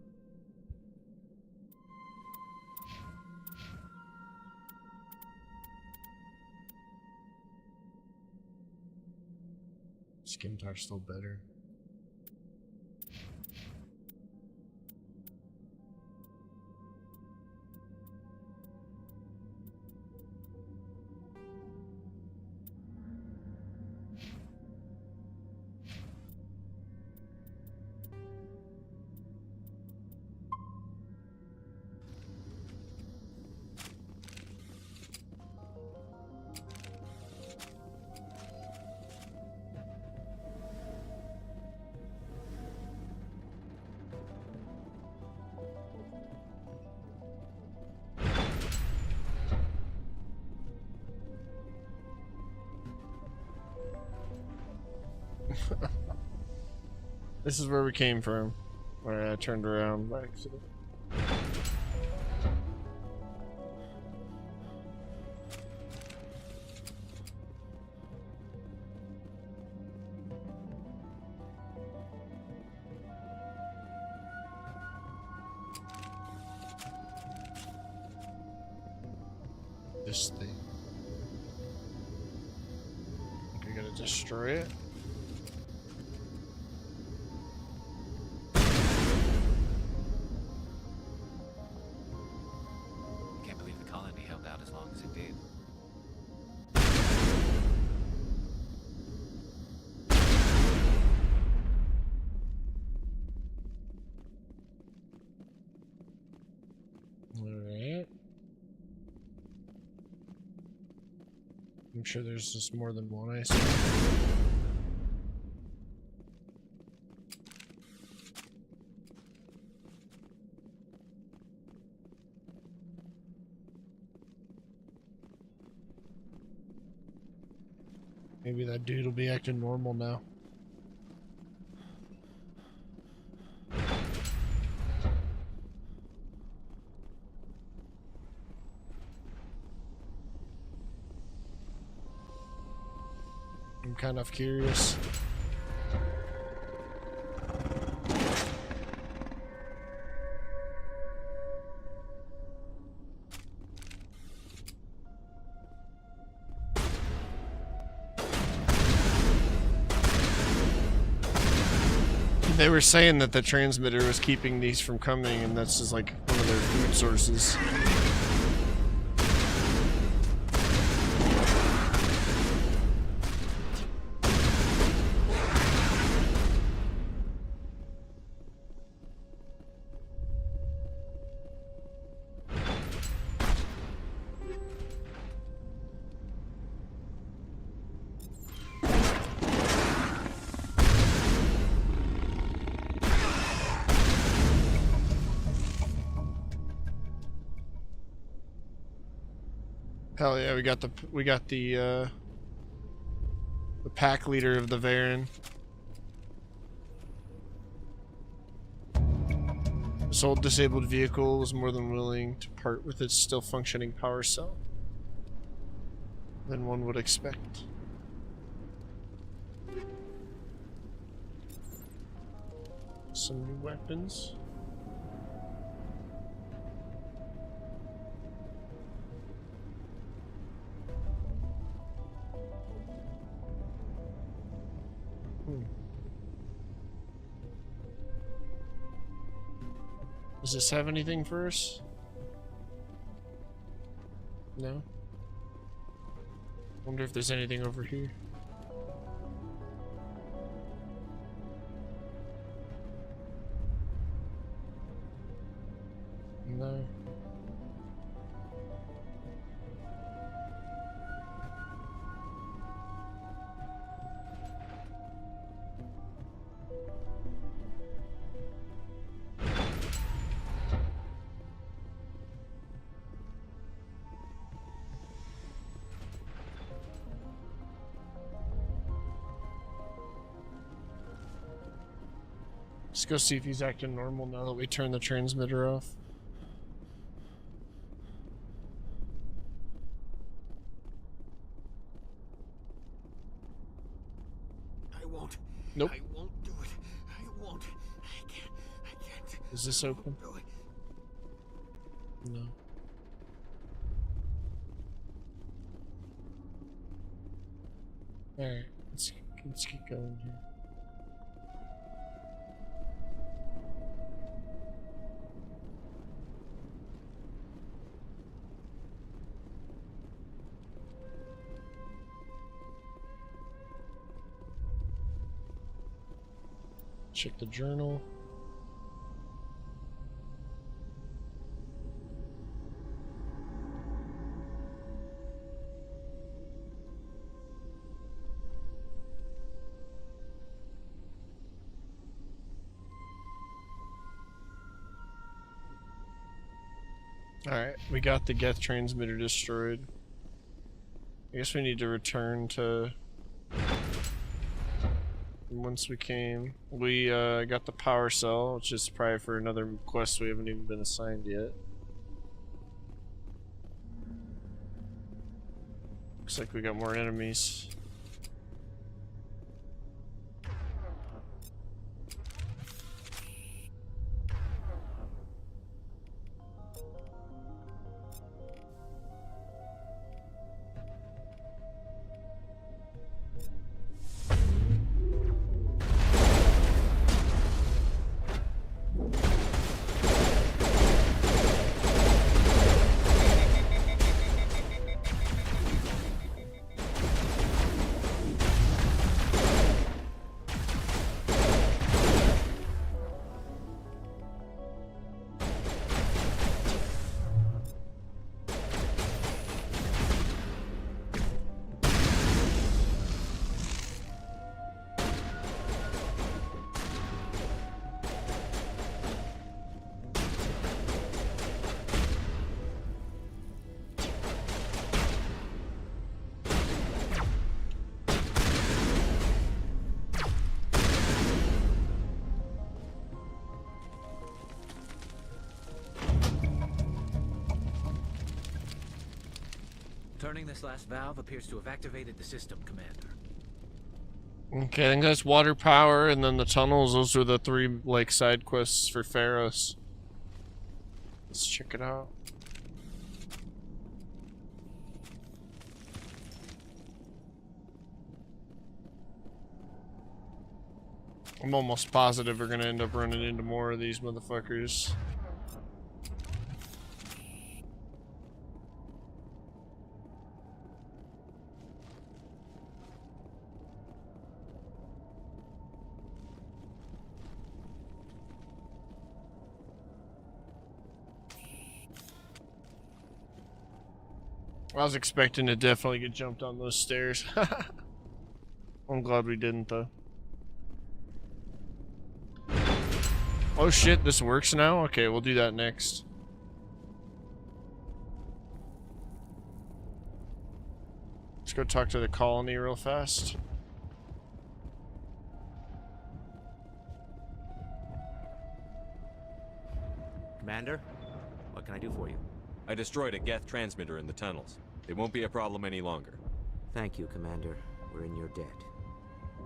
Skimtar's still better. This is where we came from. Where I turned around by accident. this thing. I think I gotta destroy it. Can't believe the colony held out as long as it did. Alright. I'm sure there's just more than one I see. Maybe that dude will be acting normal now. I'm kind of curious. They were saying that the transmitter was keeping these from coming, and that's just like one of their food sources. Hell yeah, we got the pack leader of the Varen. This old disabled vehicle was more than willing to part with its still functioning power cell than one would expect. Some new weapons. Does this have anything for us? No? Wonder if there's anything over here. No. Let's go see if he's acting normal now that we turn the transmitter off. I won't. Nope. I won't do it. I won't. I can't. Is this open? No. Alright, let's keep going here. Check the journal. Alright, we got the Geth transmitter destroyed. I guess we need to return to once we came. We got the power cell, which is probably for another quest we haven't even been assigned yet. Looks like we got more enemies. Turning this last valve appears to have activated the system, Commander. Okay, I think that's water power, and then the tunnels, those are the 3, like, side quests for Pharos. Let's check it out. I'm almost positive we're gonna end up running into more of these motherfuckers. I was expecting to definitely get jumped on those stairs. I'm glad we didn't, though. Oh shit, this works now? Okay, we'll do that next. Let's go talk to the colony real fast. Commander, what can I do for you? I destroyed a Geth transmitter in the tunnels. It won't be a problem any longer. Thank you, Commander. We're in your debt.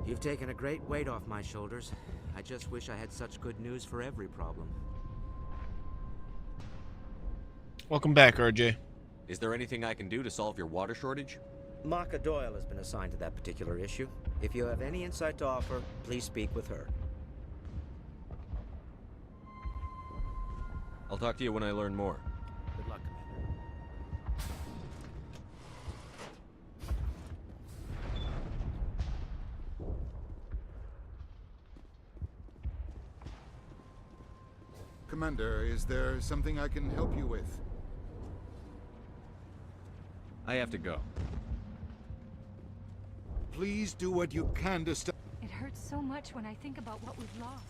You've taken a great weight off my shoulders. I just wish I had such good news for every problem. Welcome back, RJ. Is there anything I can do to solve your water shortage? Maka Doyle has been assigned to that particular issue. If you have any insight to offer, please speak with her. I'll talk to you when I learn more. Good luck, Commander. Commander, is there something I can help you with? I have to go. Please do what you can to stop. It hurts so much when I think about what we've lost.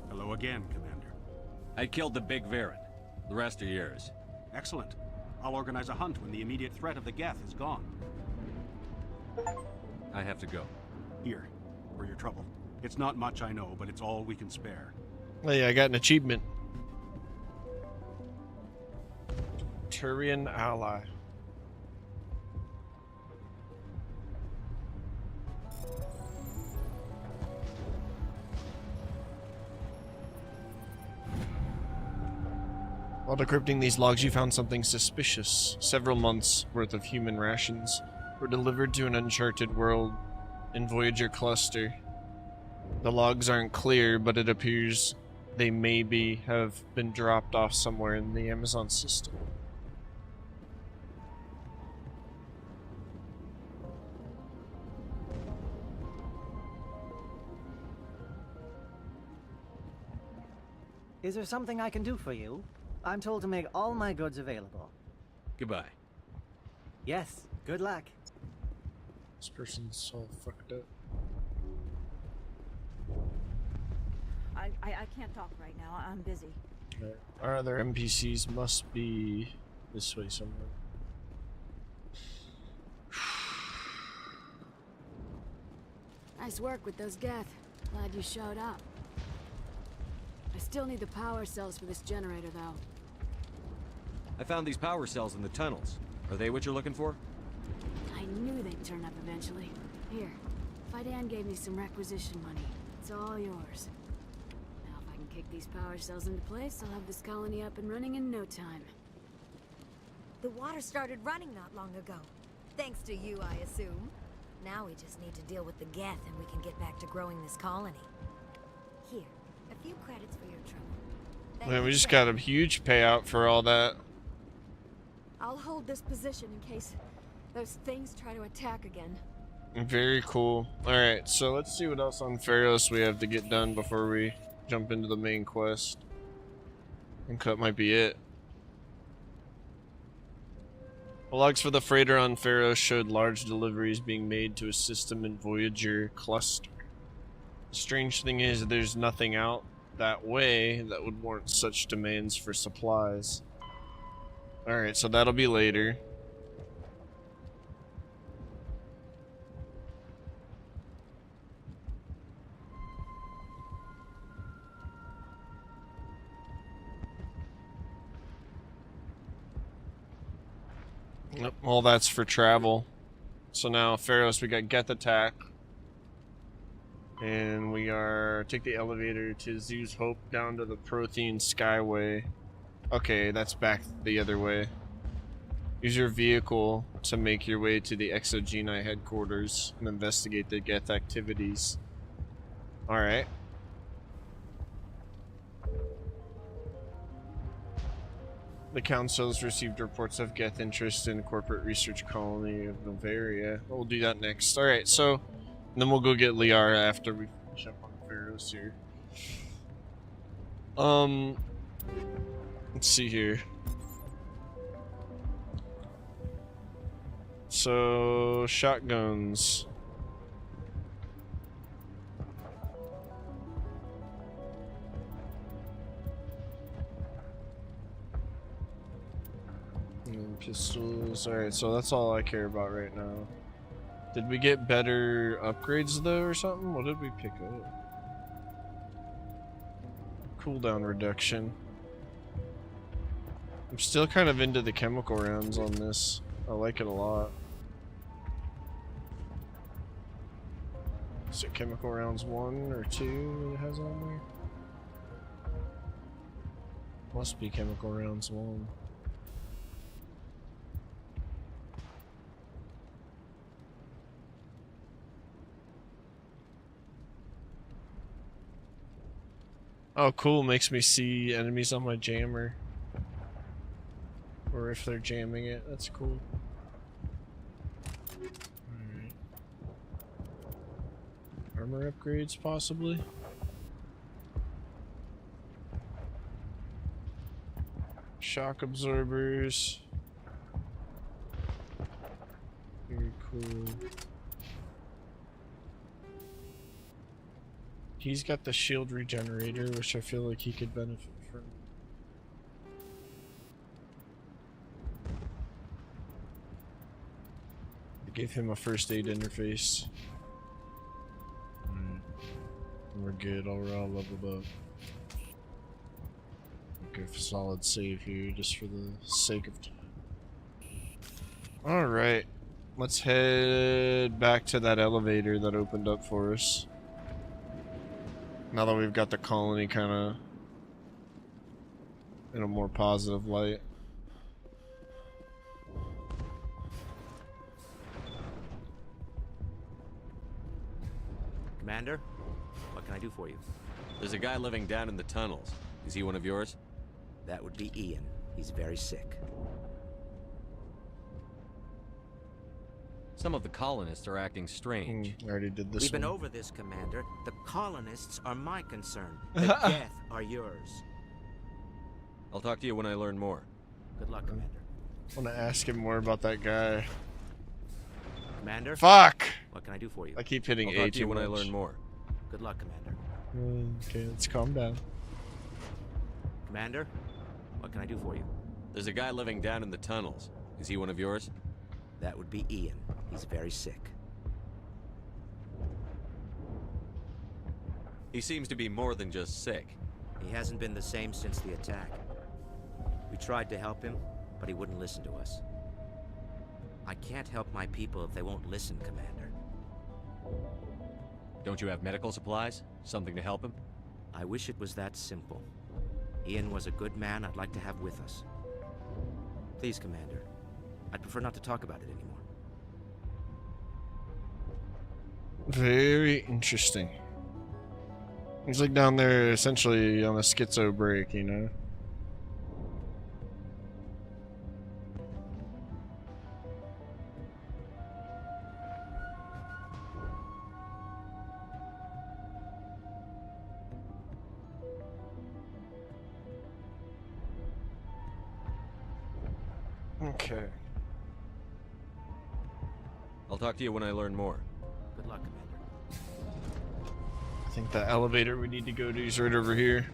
Hello again, Commander. I killed the big Varen. The rest are yours. Excellent. I'll organize a hunt when the immediate threat of the Geth is gone. I have to go. Here, for your trouble. It's not much, I know, but it's all we can spare. Hey, I got an achievement. Turian ally. While decrypting these logs, you found something suspicious. Several months' worth of human rations were delivered to an uncharted world in Voyager Cluster. The logs aren't clear, but it appears they maybe have been dropped off somewhere in the Amazon system. Is there something I can do for you? I'm told to make all my goods available. Goodbye. Yes, good luck. This person's all fucked up. I can't talk right now. I'm busy. Our other NPCs must be this way somewhere. Nice work with those Geth. Glad you showed up. I still need the power cells for this generator, though. I found these power cells in the tunnels. Are they what you're looking for? I knew they'd turn up eventually. Here, Fidan gave me some requisition money. It's all yours. Now if I can kick these power cells into place, I'll have this colony up and running in no time. The water started running not long ago. Thanks to you, I assume. Now we just need to deal with the Geth and we can get back to growing this colony. Here, a few credits for your trouble. Man, we just got a huge payout for all that. I'll hold this position in case those things try to attack again. Very cool. Alright, so let's see what else on Pharos we have to get done before we jump into the main quest. I think that might be it. The logs for the freighter on Pharos showed large deliveries being made to a system in Voyager Cluster. The strange thing is there's nothing out that way that would warrant such demands for supplies. Alright, so that'll be later. Yep, all that's for travel. So now, Pharos, we got Geth Attack. And we are... Take the elevator to Zeus Hope down to the Prothean Skyway. Okay, that's back the other way. Use your vehicle to make your way to the Exogeni headquarters and investigate the Geth activities. Alright. The Council has received reports of Geth interest in the corporate research colony of Novaria. We'll do that next. Alright, so... then we'll go get Liara after we finish up on Pharos here. Let's see here. So, shotguns. And pistols. Alright, so that's all I care about right now. Did we get better upgrades though or something? What did we pick up? Cooldown reduction. I'm still kind of into the chemical rounds on this. I like it a lot. Is it chemical rounds 1 or 2 that it has on there? Must be chemical rounds 1. Oh cool, makes me see enemies on my jammer. Or if they're jamming it, that's cool. Alright. Armor upgrades, possibly? Shock absorbers. Very cool. He's got the shield regenerator, which I feel like he could benefit from. I gave him a first aid interface. We're good, all leveled up. Go for solid save here, just for the sake of time. Alright, let's head back to that elevator that opened up for us. Now that we've got the colony kind of in a more positive light. Commander, what can I do for you? There's a guy living down in the tunnels. Is he one of yours? That would be Ian. He's very sick. Some of the colonists are acting strange. I already did this We've been one. over this, Commander. The colonists are my concern. The Geth are yours. I'll talk to you when I learn more. Good luck, Commander. I want to ask him more about that guy. Commander? Fuck! What can I do for you? I keep hitting I'll A talk to you too when I much. learn more. Good luck, Commander. Okay, let's calm down. Commander? What can I do for you? There's a guy living down in the tunnels. Is he one of yours? That would be Ian. He's very sick. He seems to be more than just sick. He hasn't been the same since the attack. We tried to help him, but he wouldn't listen to us. I can't help my people if they won't listen, Commander. Don't you have medical supplies? Something to help him? I wish it was that simple. Ian was a good man I'd like to have with us. Please, Commander. I'd prefer not to talk about it anymore. Very interesting. He's like down there essentially on a schizo break, you know? Okay. I'll talk to you when I learn more. Good luck, Commander. I think the elevator we need to go to is right over here.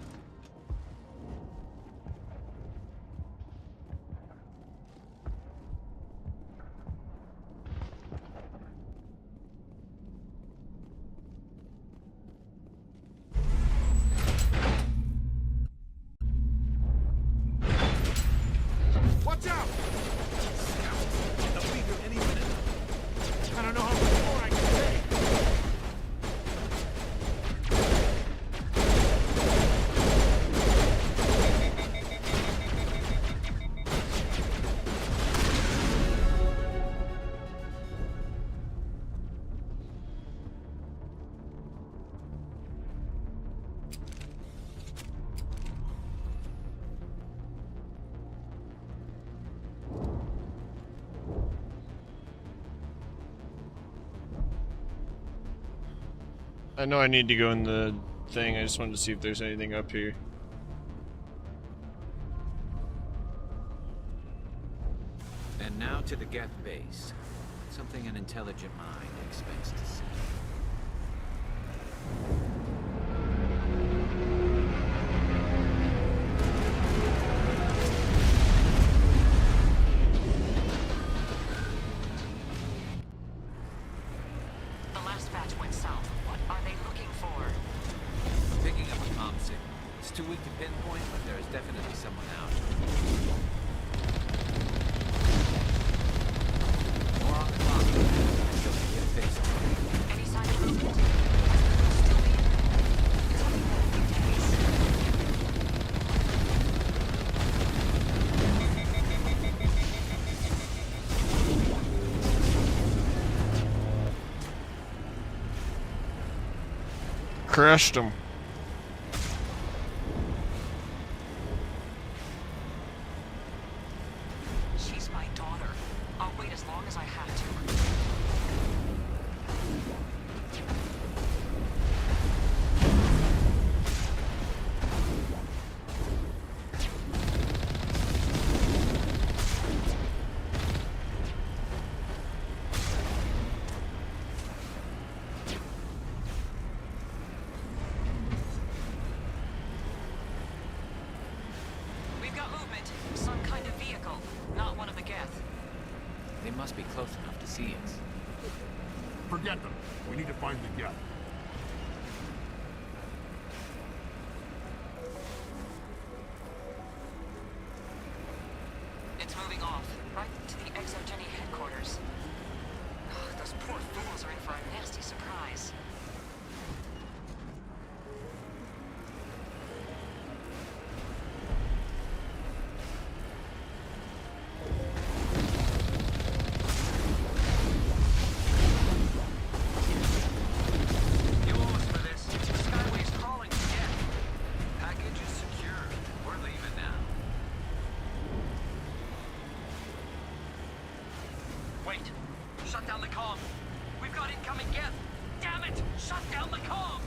Watch out! I know I need to go in the thing. I just wanted to see if there's anything up here. And now to the Geth base. Something an intelligent mind expects to see. The last batch went south. What are they looking for? Picking up a comm signal. It's too weak to pinpoint, but there is definitely someone out. More on the clock. You'll get a face on it. Any sign of movement? Still be it's only been a few days. Crushed him. She's my daughter. I'll wait as long as I have to. We've got movement. Some kind of vehicle. Not one of the Geth. They must be close enough to see us. Forget them. We need to find the Geth. It's moving off. Right to the Exogeny headquarters. Ugh, those poor fools are in for a nasty surprise. You owe us for this. Skyway's calling again. Package is secure. We're leaving now. Wait. Shut down the comm. We've got incoming Geth. Damn it! Shut down the comm!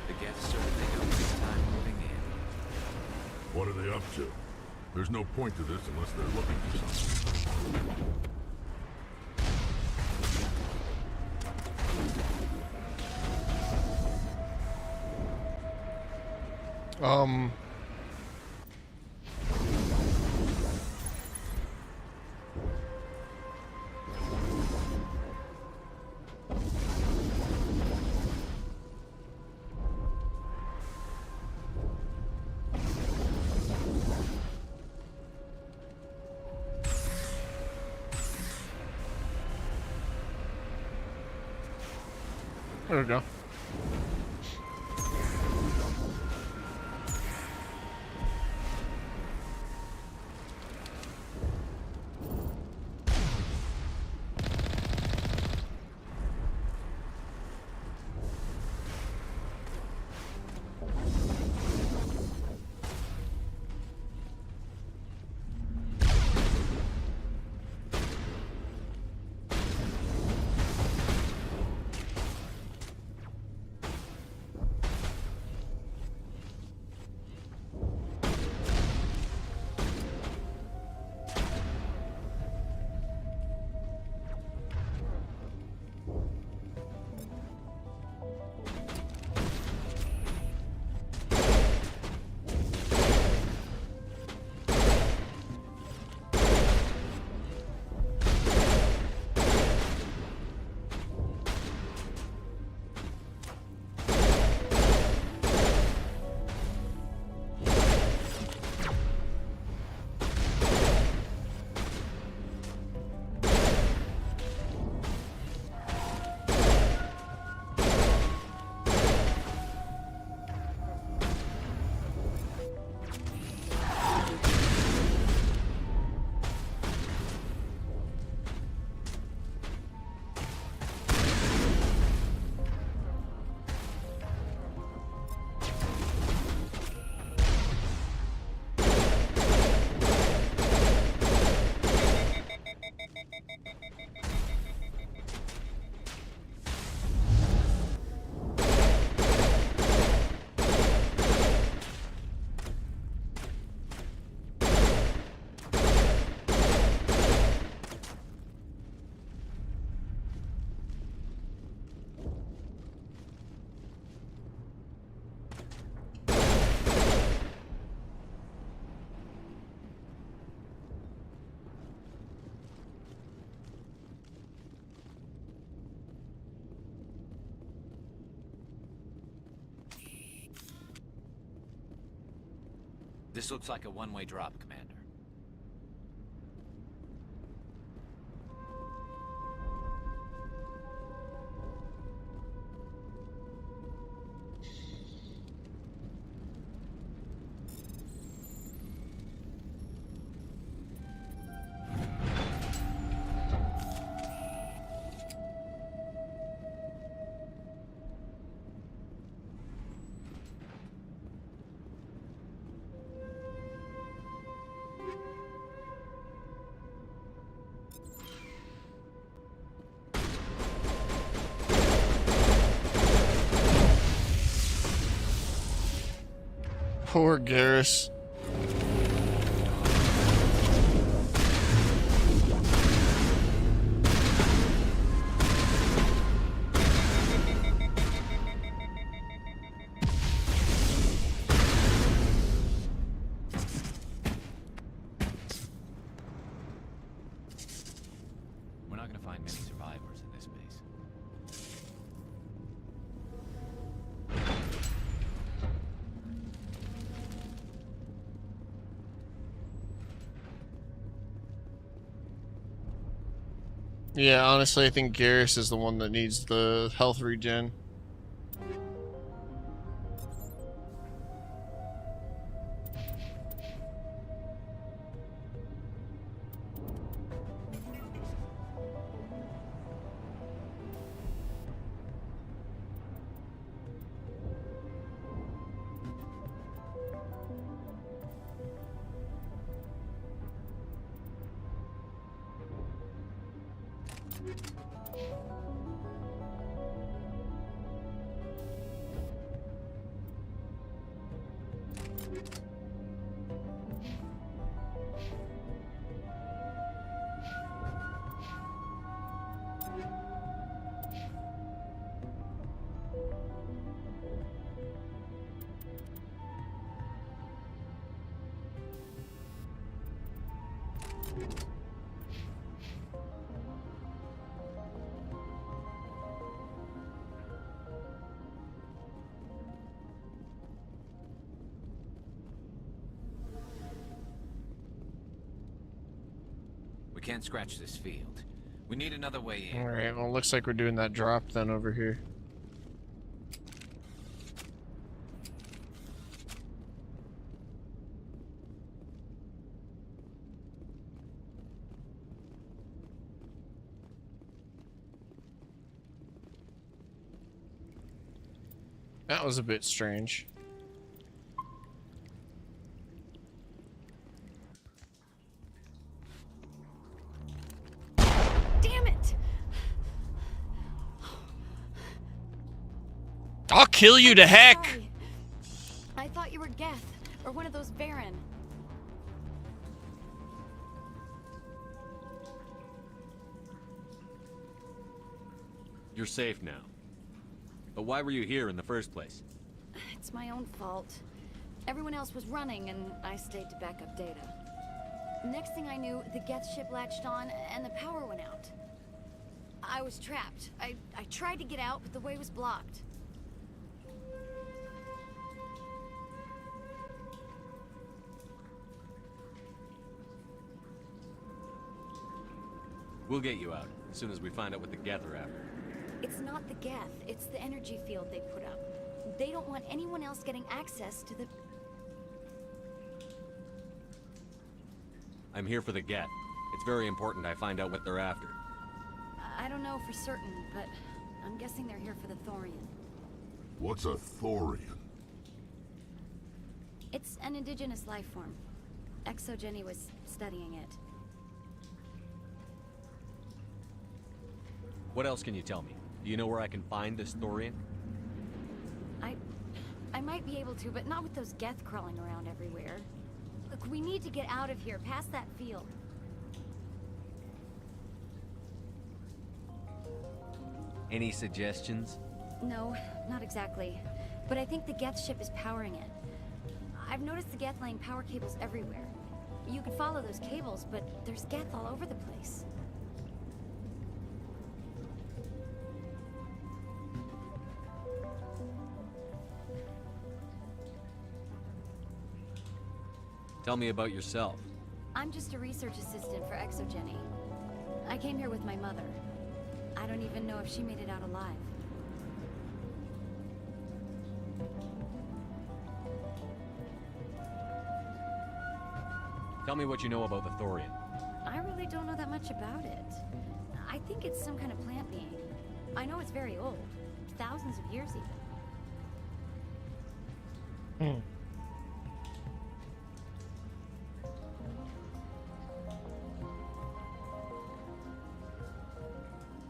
The Geth certainly don't waste time moving in. What are they up to? There's no point to this unless they're looking for something. There we go. This looks like a one-way drop, Commander. Poor Garrus. We're not going to find many survivors in this base. Yeah, honestly, I think Garrus is the one that needs the health regen. We can't scratch this field. We need another way in. Alright, well, looks like we're doing that drop then over here. That was a bit strange. Damn it! I'll kill you to heck! Sorry. I thought you were Geth, or one of those Baron. You're safe now. But why were you here in the first place? It's my own fault. Everyone else was running, and I stayed to back up data. Next thing I knew, the Geth ship latched on, and the power went out. I was trapped. I tried to get out, but the way was blocked. We'll get you out, as soon as we find out what the Geth are after. It's not the Geth, it's the energy field they put up. They don't want anyone else getting access to the... I'm here for the Geth. It's very important I find out what they're after. I don't know for certain, but I'm guessing they're here for the Thorian. What's a Thorian? It's an indigenous life form. Exogeny was studying it. What else can you tell me? Do you know where I can find this Thorian? I might be able to, but not with those Geth crawling around everywhere. Look, we need to get out of here, past that field. Any suggestions? No, not exactly. But I think the Geth ship is powering it. I've noticed the Geth laying power cables everywhere. You could follow those cables, but there's Geth all over the place. Tell me about yourself. I'm just a research assistant for Exogeny. I came here with my mother. I don't even know if she made it out alive. Tell me what you know about the Thorian. I really don't know that much about it. I think it's some kind of plant being. I know it's very old. Thousands of years even.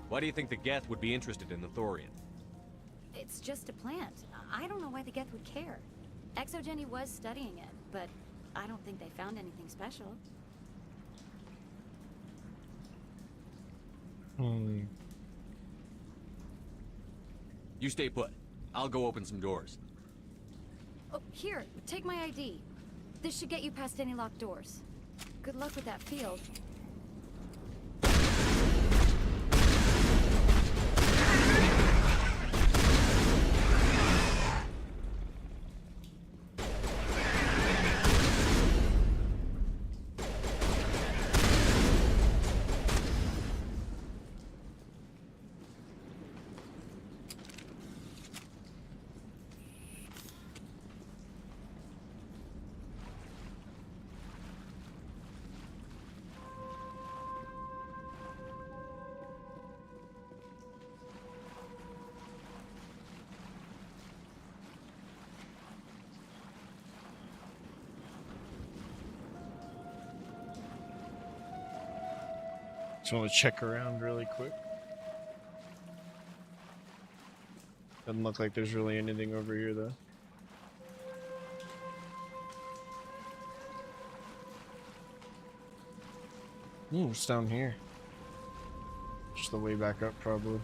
Why do you think the Geth would be interested in the Thorian? It's just a plant. I don't know why the Geth would care. Exogeny was studying it, but I don't think they found anything special. You stay put. I'll go open some doors. Oh, here, take my ID. This should get you past any locked doors. Good luck with that field. Just want to check around really quick. Doesn't look like there's really anything over here though. It's down here. Just the way back up probably.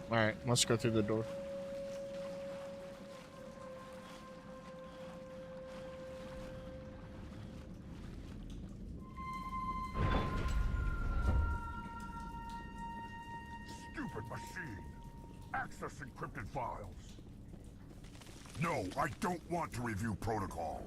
Alright, let's go through the door. Access encrypted files. No, I don't want to review protocol.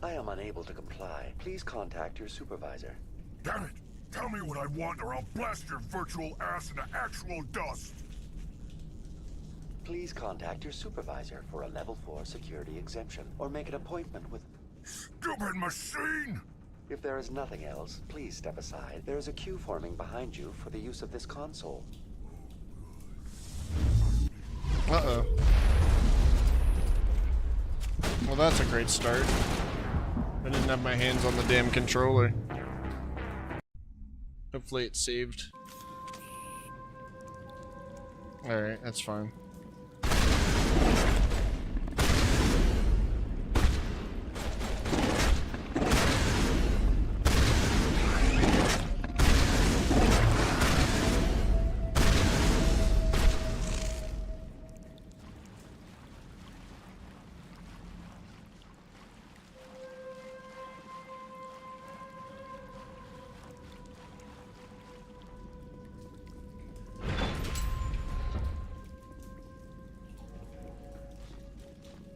I am unable to comply. Please contact your supervisor. Damn it! Tell me what I want or I'll blast your virtual ass into actual dust! Please contact your supervisor for a level 4 security exemption, or make an appointment with... Stupid machine! If there is nothing else, please step aside. There is a queue forming behind you for the use of this console. Uh-oh. Well, that's a great start. I didn't have my hands on the damn controller. Hopefully it's saved. Alright, that's fine.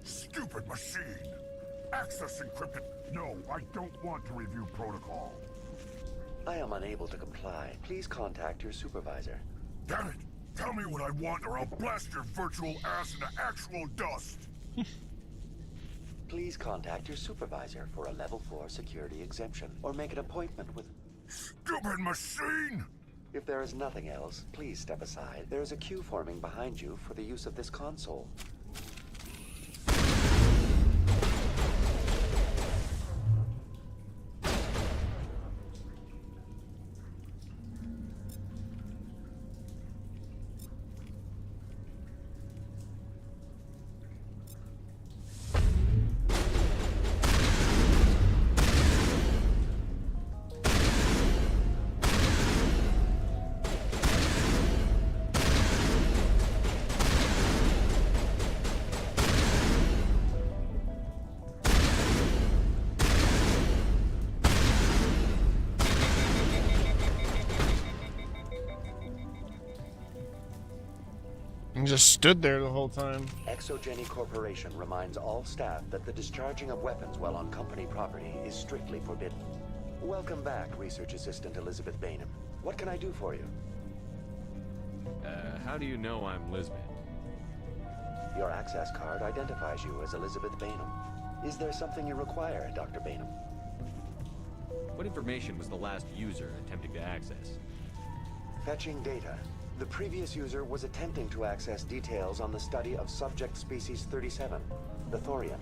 Stupid machine! Access encrypted... No, I don't want to review protocol. I am unable to comply. Please contact your supervisor. Damn it! Tell me what I want or I'll blast your virtual ass into actual dust! Please contact your supervisor for a level 4 security exemption, or make an appointment with... Stupid machine! If there is nothing else, please step aside. There is a queue forming behind you for the use of this console. And just stood there the whole time. Exogeny Corporation reminds all staff that the discharging of weapons while on company property is strictly forbidden. Welcome back, Research Assistant Elizabeth Bainham. What can I do for you? How do you know I'm Lisbeth? Your access card identifies you as Elizabeth Bainham. Is there something you require, Dr. Bainham? What information was the last user attempting to access? Fetching data. The previous user was attempting to access details on the study of subject species 37, the Thorian.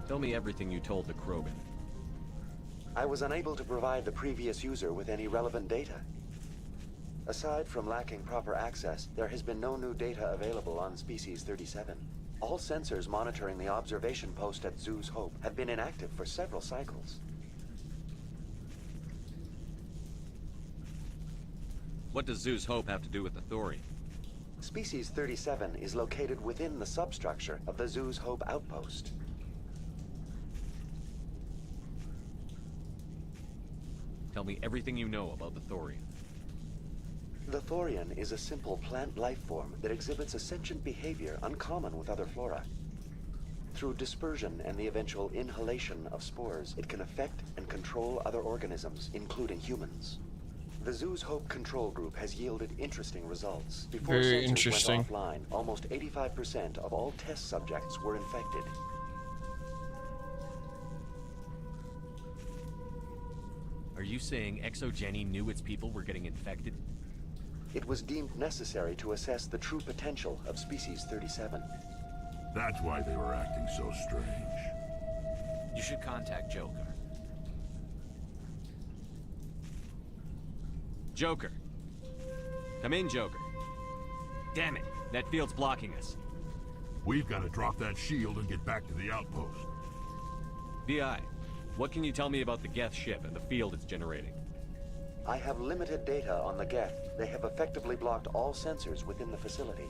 Tell me everything you told the Krogan. I was unable to provide the previous user with any relevant data. Aside from lacking proper access, there has been no new data available on species 37. All sensors monitoring the observation post at Zoo's Hope have been inactive for several cycles. What does Zoo's Hope have to do with the Thorian? Species 37 is located within the substructure of the Zoo's Hope outpost. Tell me everything you know about the Thorian. The Thorian is a simple plant life form that exhibits a sentient behavior uncommon with other flora. Through dispersion and the eventual inhalation of spores, it can affect and control other organisms, including humans. The Zoo's Hope control group has yielded interesting results. Before Very sensors interesting. went offline, almost 85% of all test subjects were infected. Are you saying Exogeny knew its people were getting infected? It was deemed necessary to assess the true potential of species 37. That's why they were acting so strange. You should contact Joker. Joker! Come in, Joker. Damn it, that field's blocking us. We've got to drop that shield and get back to the outpost. VI, what can you tell me about the Geth ship and the field it's generating? I have limited data on the Geth. They have effectively blocked all sensors within the facility.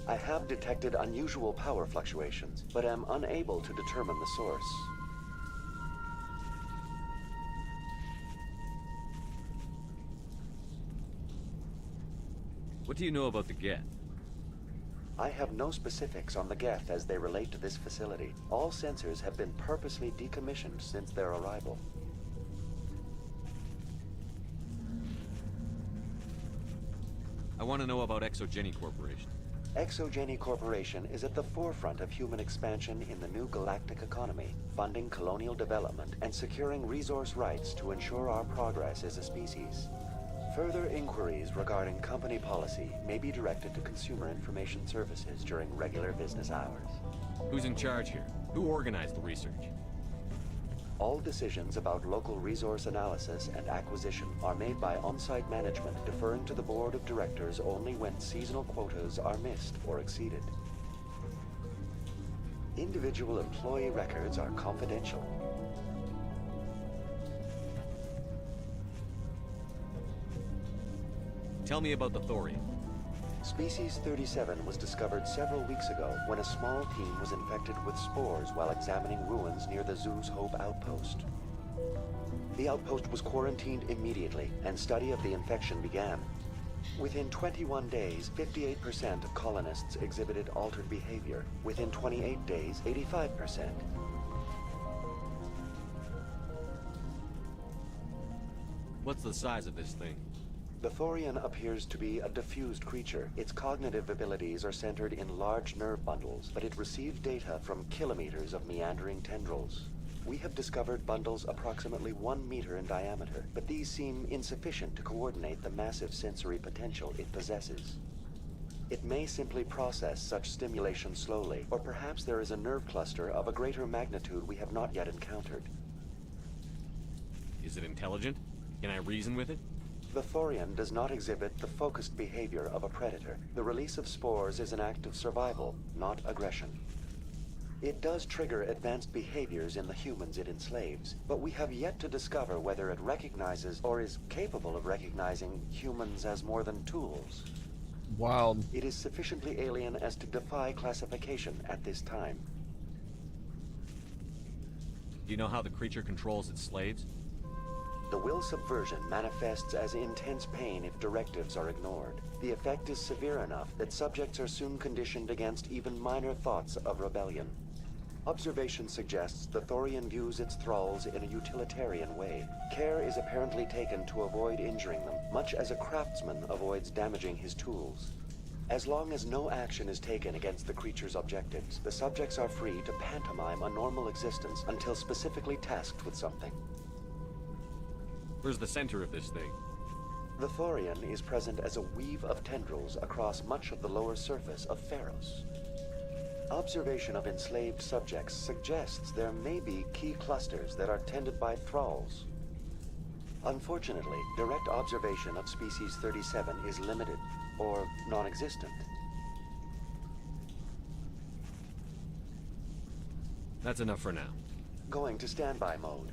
I have detected unusual power fluctuations, but am unable to determine the source. What do you know about the Geth? I have no specifics on the Geth as they relate to this facility. All sensors have been purposely decommissioned since their arrival. I want to know about Exogeny Corporation. Exogeny Corporation is at the forefront of human expansion in the new galactic economy, funding colonial development and securing resource rights to ensure our progress as a species. Further inquiries regarding company policy may be directed to Consumer Information Services during regular business hours. Who's in charge here? Who organized the research? All decisions about local resource analysis and acquisition are made by on-site management, deferring to the board of directors only when seasonal quotas are missed or exceeded. Individual employee records are confidential. Tell me about the Thorian. Species 37 was discovered several weeks ago when a small team was infected with spores while examining ruins near the Zoo's Hope outpost. The outpost was quarantined immediately, and study of the infection began. Within 21 days, 58% of colonists exhibited altered behavior. Within 28 days, 85%. What's the size of this thing? The Thorian appears to be a diffused creature. Its cognitive abilities are centered in large nerve bundles, but it receives data from kilometers of meandering tendrils. We have discovered bundles approximately 1 meter in diameter, but these seem insufficient to coordinate the massive sensory potential it possesses. It may simply process such stimulation slowly, or perhaps there is a nerve cluster of a greater magnitude we have not yet encountered. Is it intelligent? Can I reason with it? The Thorian does not exhibit the focused behavior of a predator. The release of spores is an act of survival, not aggression. It does trigger advanced behaviors in the humans it enslaves, but we have yet to discover whether it recognizes or is capable of recognizing humans as more than tools. Wild. It is sufficiently alien as to defy classification at this time. Do you know how the creature controls its slaves? The will subversion manifests as intense pain if directives are ignored. The effect is severe enough that subjects are soon conditioned against even minor thoughts of rebellion. Observation suggests the Thorian views its thralls in a utilitarian way. Care is apparently taken to avoid injuring them, much as a craftsman avoids damaging his tools. As long as no action is taken against the creature's objectives, the subjects are free to pantomime a normal existence until specifically tasked with something. Where's the center of this thing? The Thorian is present as a weave of tendrils across much of the lower surface of Pharos. Observation of enslaved subjects suggests there may be key clusters that are tended by thralls. Unfortunately, direct observation of species 37 is limited, or non-existent. That's enough for now. Going to standby mode.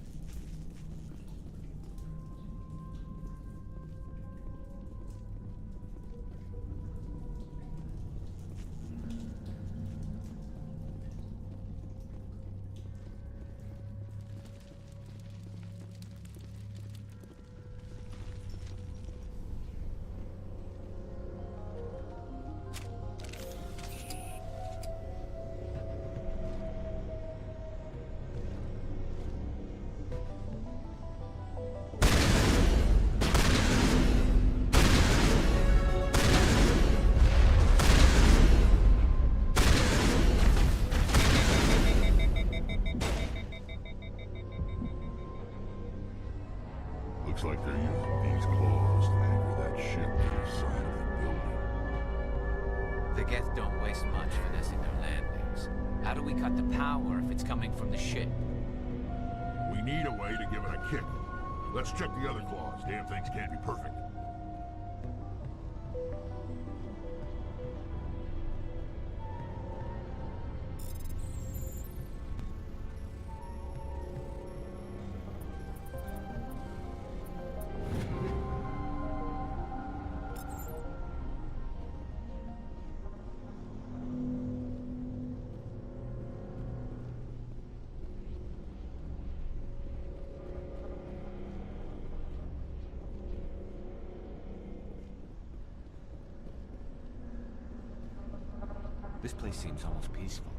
Looks like they're using these claws to anchor that ship to the side of the building. The Geth don't waste much finessing their landings. How do we cut the power if it's coming from the ship? We need a way to give it a kick. Let's check the other claws. Damn things can't be perfect. This place seems almost peaceful.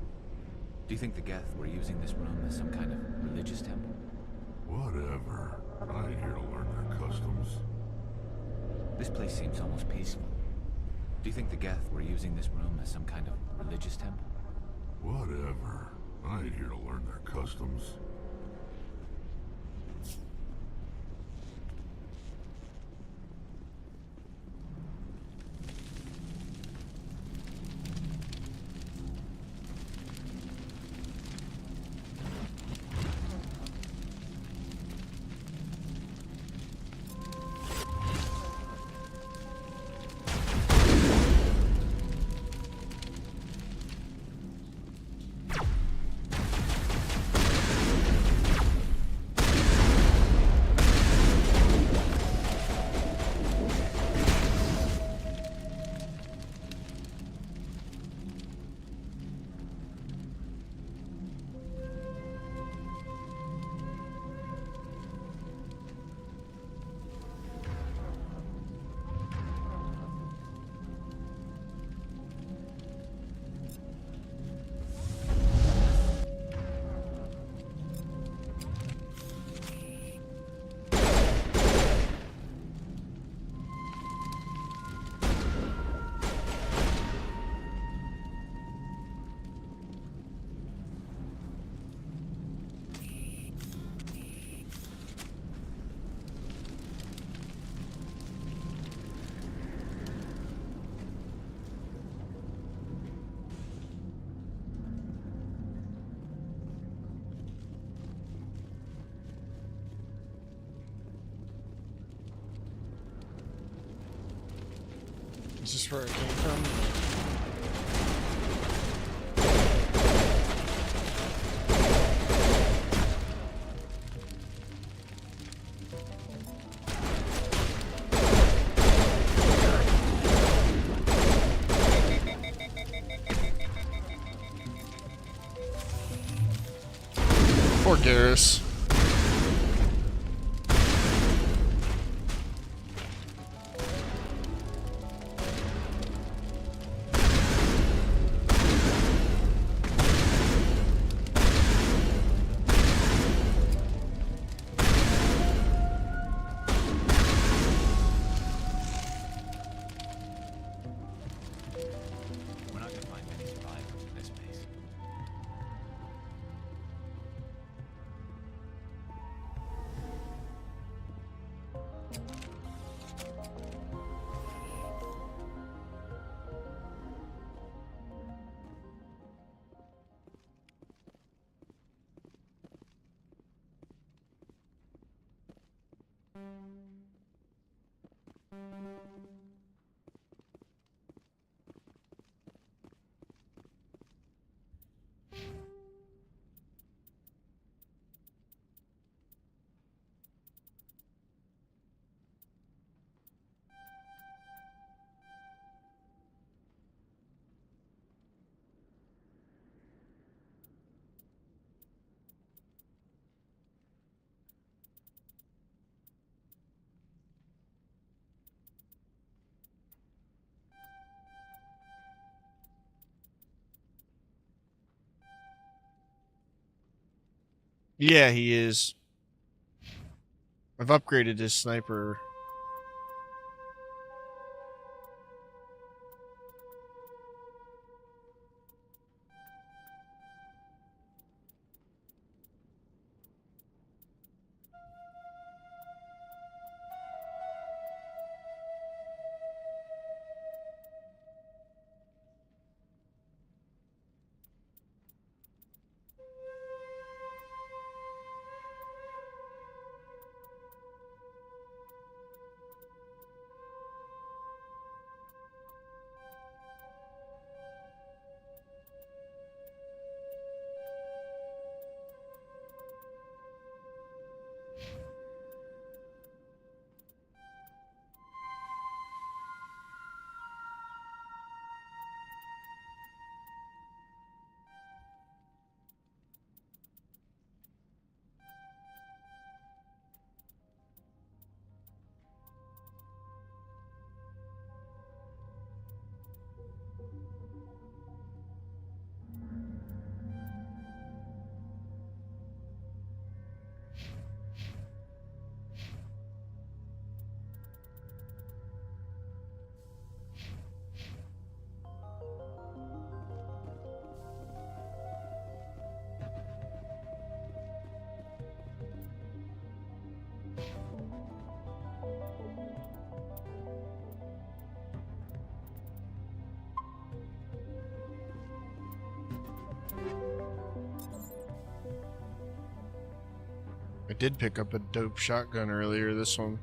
Do you think the Geth were using this room as some kind of religious temple? Whatever. I ain't here to learn their customs. This place seems almost peaceful. Do you think the Geth were using this room as some kind of religious temple? Whatever. I ain't here to learn their customs. Is this where it came from? Poor Garrus. Yeah, he is. I've upgraded his sniper. I did pick up a dope shotgun earlier, this one.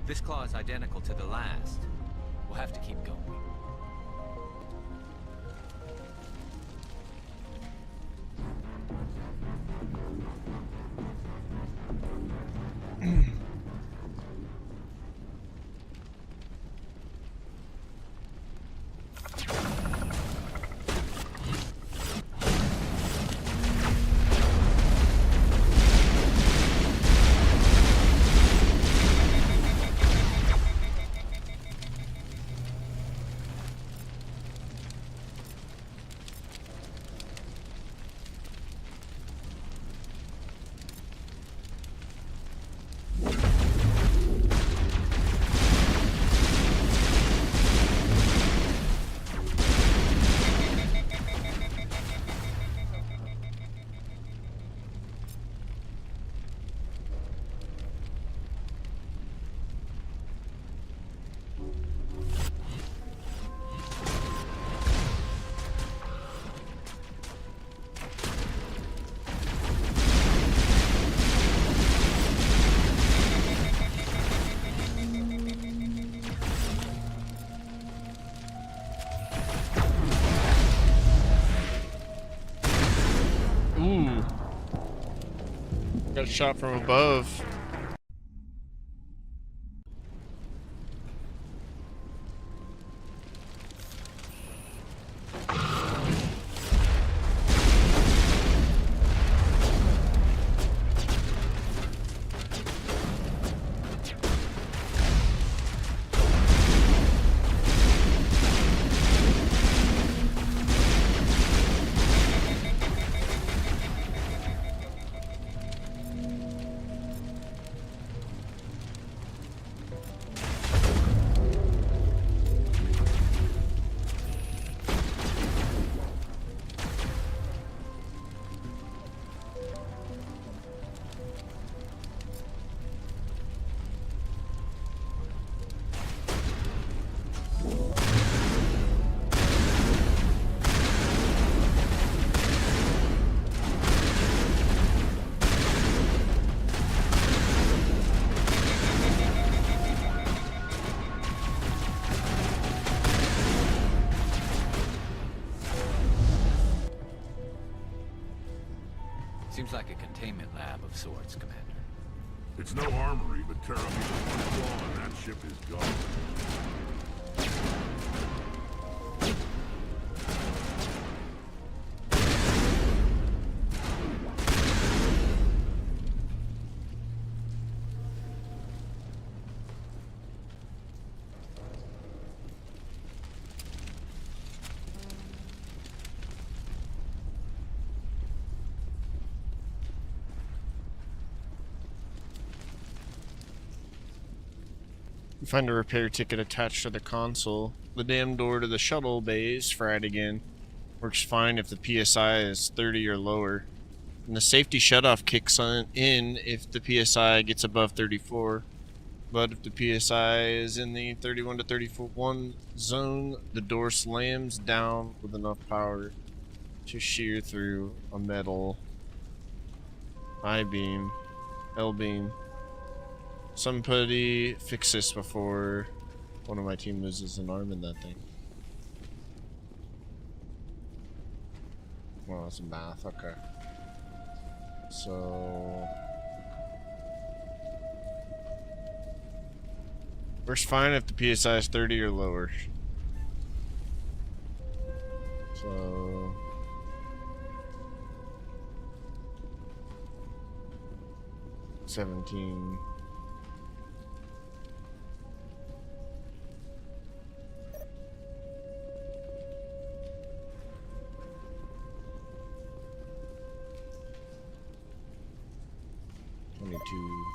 This claw is identical to the last. We'll have to keep going. Got shot from above. Seems like a containment lab of sorts, Commander. It's no armory, but Terra means one flaw and that ship is gone. You find a repair ticket attached to the console. The damn door to the shuttle bay is fried again. Works fine if the PSI is 30 or lower. And the safety shutoff kicks in if the PSI gets above 34. But if the PSI is in the 31 to 31 zone, the door slams down with enough power to shear through a metal I-beam, L-beam. Somebody fix this before one of my team loses an arm in that thing. Well, it's math, okay. So... works fine if the PSI is 30 or lower. So... 17... $22.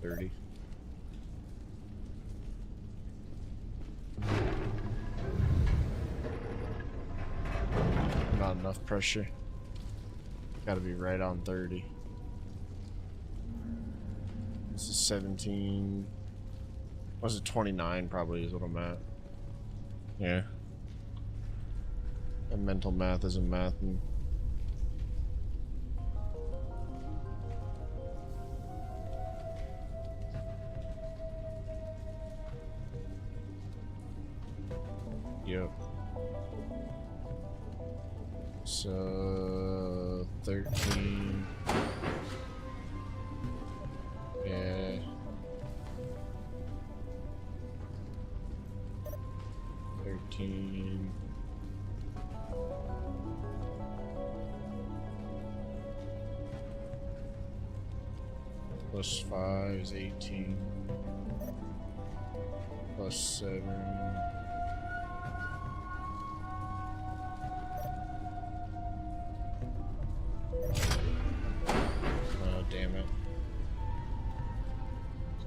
$30. Not enough pressure. Gotta be right on 30. This is 17. Was it 29? Probably is what I'm at. Yeah. And mental math isn't math. Yep. So 13. Yeah. 13. Plus 5 is 18. Plus 7. Oh, damn it.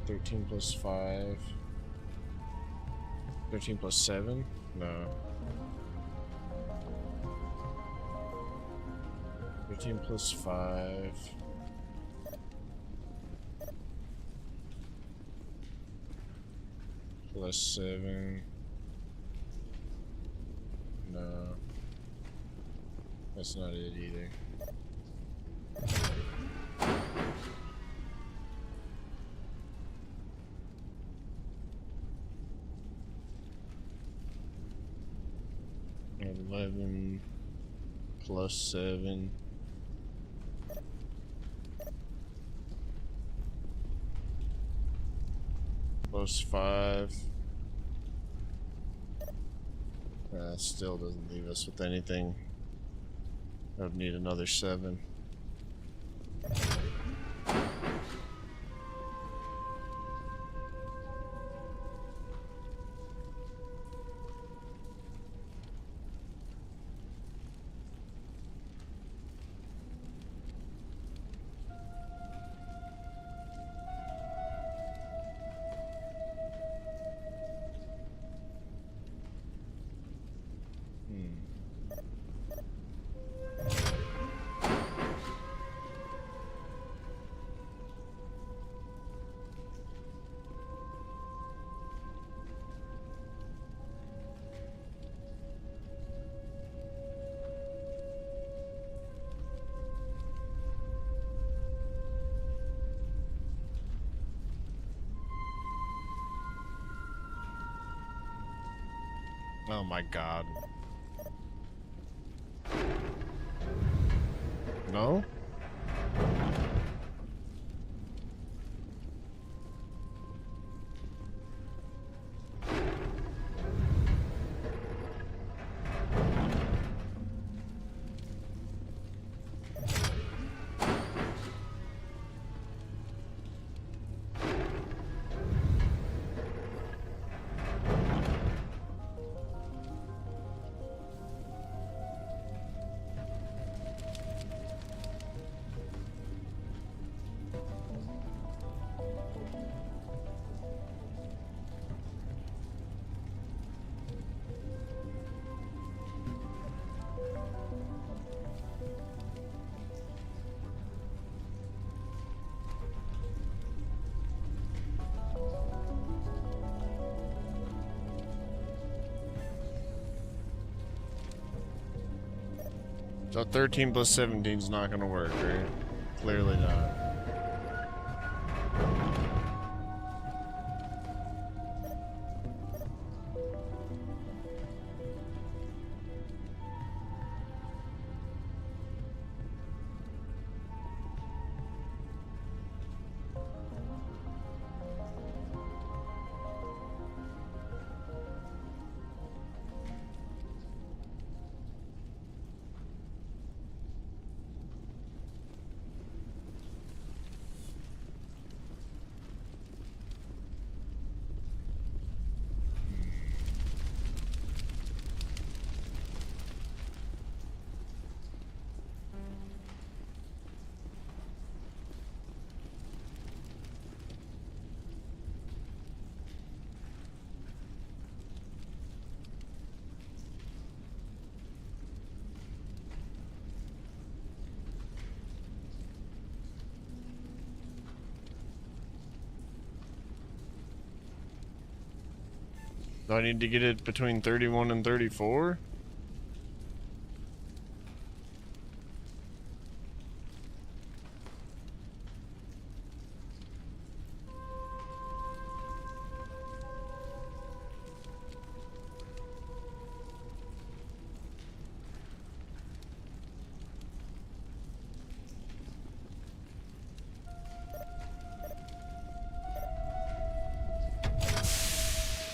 13 plus 5. 13 plus 7? No. 13 plus 5. Plus 7. No. That's not it either. $11 plus 7. Plus 5. That still doesn't leave us with anything. I would need another 7. Oh my god. No? So 13 plus 17 is not gonna work, right? Clearly not. Do I need to get it between 31 and 34?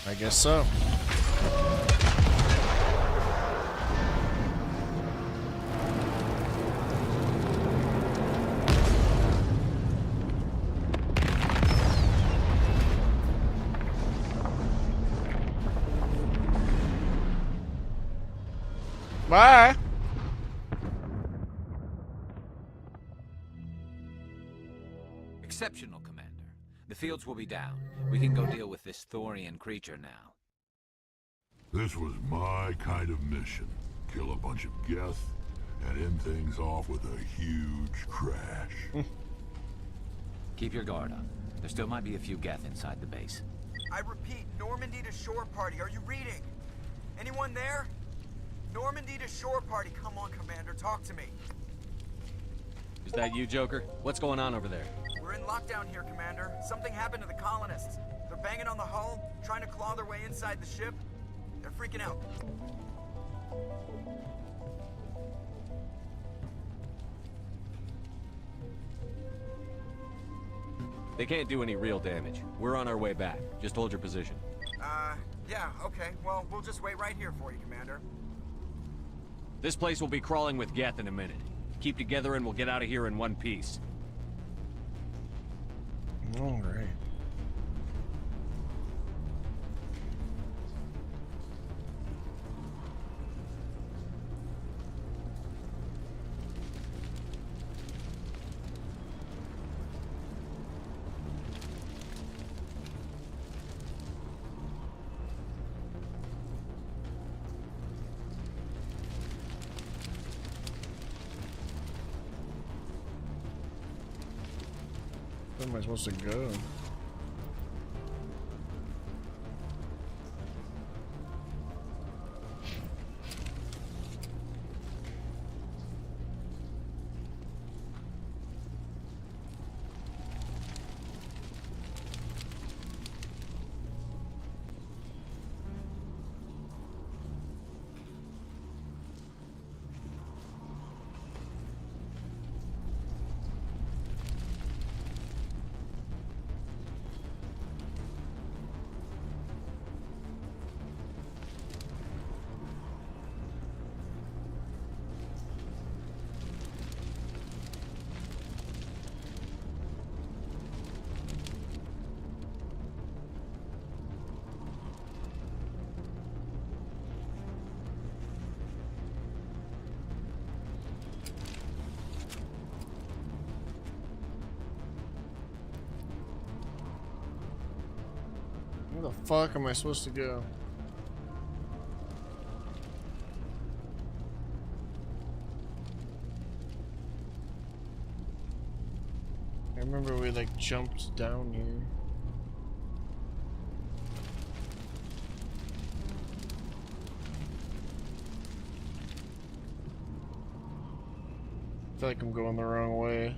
I guess so. Bye. Exceptional, Commander. The fields will be down. We can go deal with this Thorian creature now. This was my kind of mission. Kill a bunch of Geth and end things off with a huge crash. Keep your guard up. There still might be a few Geth inside the base. I repeat, Normandy to shore party. Are you reading? Anyone there? Normandy to shore party. Come on, Commander. Talk to me. Is that you, Joker? What's going on over there? We're in lockdown here, Commander. Something happened to the colonists. They're banging on the hull, trying to claw their way inside the ship. They're freaking out. They can't do any real damage. We're on our way back. Just hold your position. Yeah, okay. Well, we'll just wait right here for you, Commander. This place will be crawling with Geth in a minute. Keep together and we'll get out of here in one piece. All right. Where am I supposed to go? Where the fuck am I supposed to go? I remember we like jumped down here. I feel like I'm going the wrong way.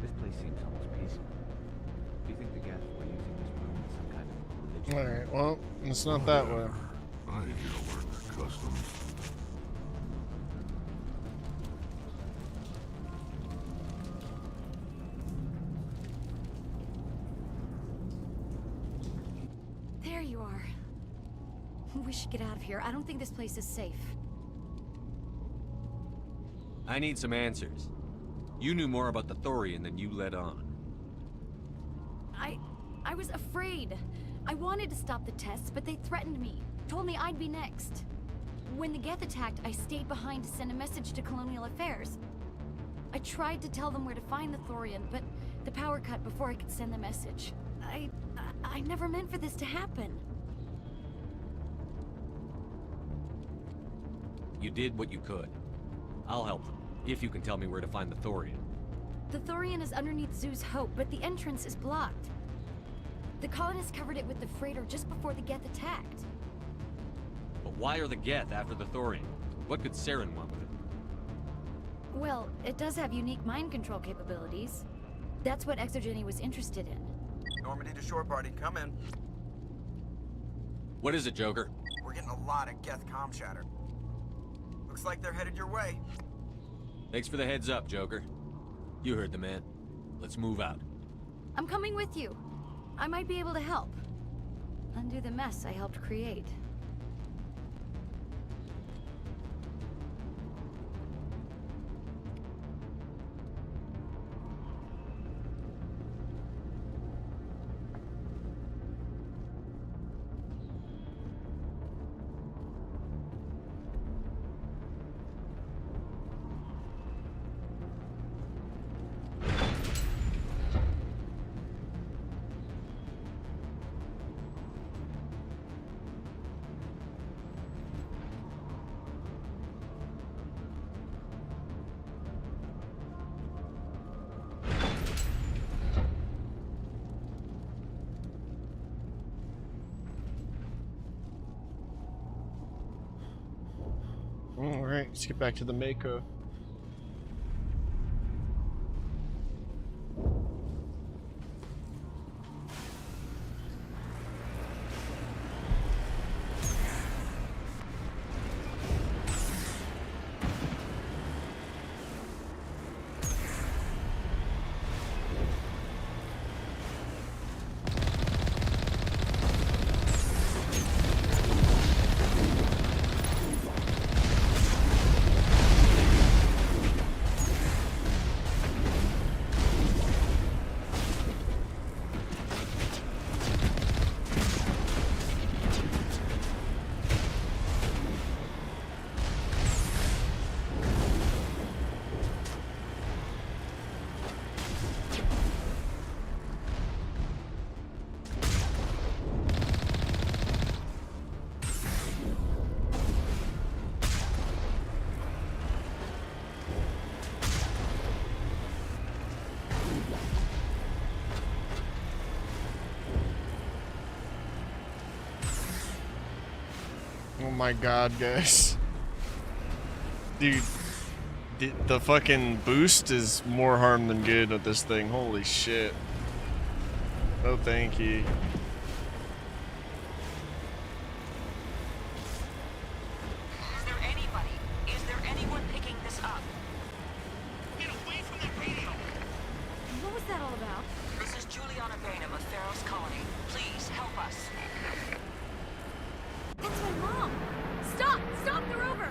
This place seems almost peaceful. Do you think the Geth were using this room as some kind of religion? Alright, well, it's not that way. I need to learn their customs. There you are. We should get out of here. I don't think this place is safe. I need some answers. You knew more about the Thorian than you let on. I was afraid. I wanted to stop the tests, but they threatened me. Told me I'd be next. When the Geth attacked, I stayed behind to send a message to Colonial Affairs. I tried to tell them where to find the Thorian, but the power cut before I could send the message. I never meant for this to happen. You did what you could. I'll help them, if you can tell me where to find the Thorian. The Thorian is underneath Zoo's Hope, but the entrance is blocked. The colonists covered it with the freighter just before the Geth attacked. But why are the Geth after the Thorian? What could Saren want with it? Well, it does have unique mind control capabilities. That's what Exogeny was interested in. Normandy to shore party, come in. What is it, Joker? We're getting a lot of Geth comm chatter. Looks like they're headed your way. Thanks for the heads up, Joker. You heard the man. Let's move out. I'm coming with you. I might be able to help. Undo the mess I helped create. Alright, let's get back to the Mako. Oh my god, guys. Dude, the fucking boost is more harm than good with this thing. Holy shit. Oh, thank you. Is there anybody? Is there anyone picking this up? Get away from that radio! What was that all about? This is Juliana Bainham of Pharaoh's Colony. Please help us. That's my mom! Stop! Stop the rover!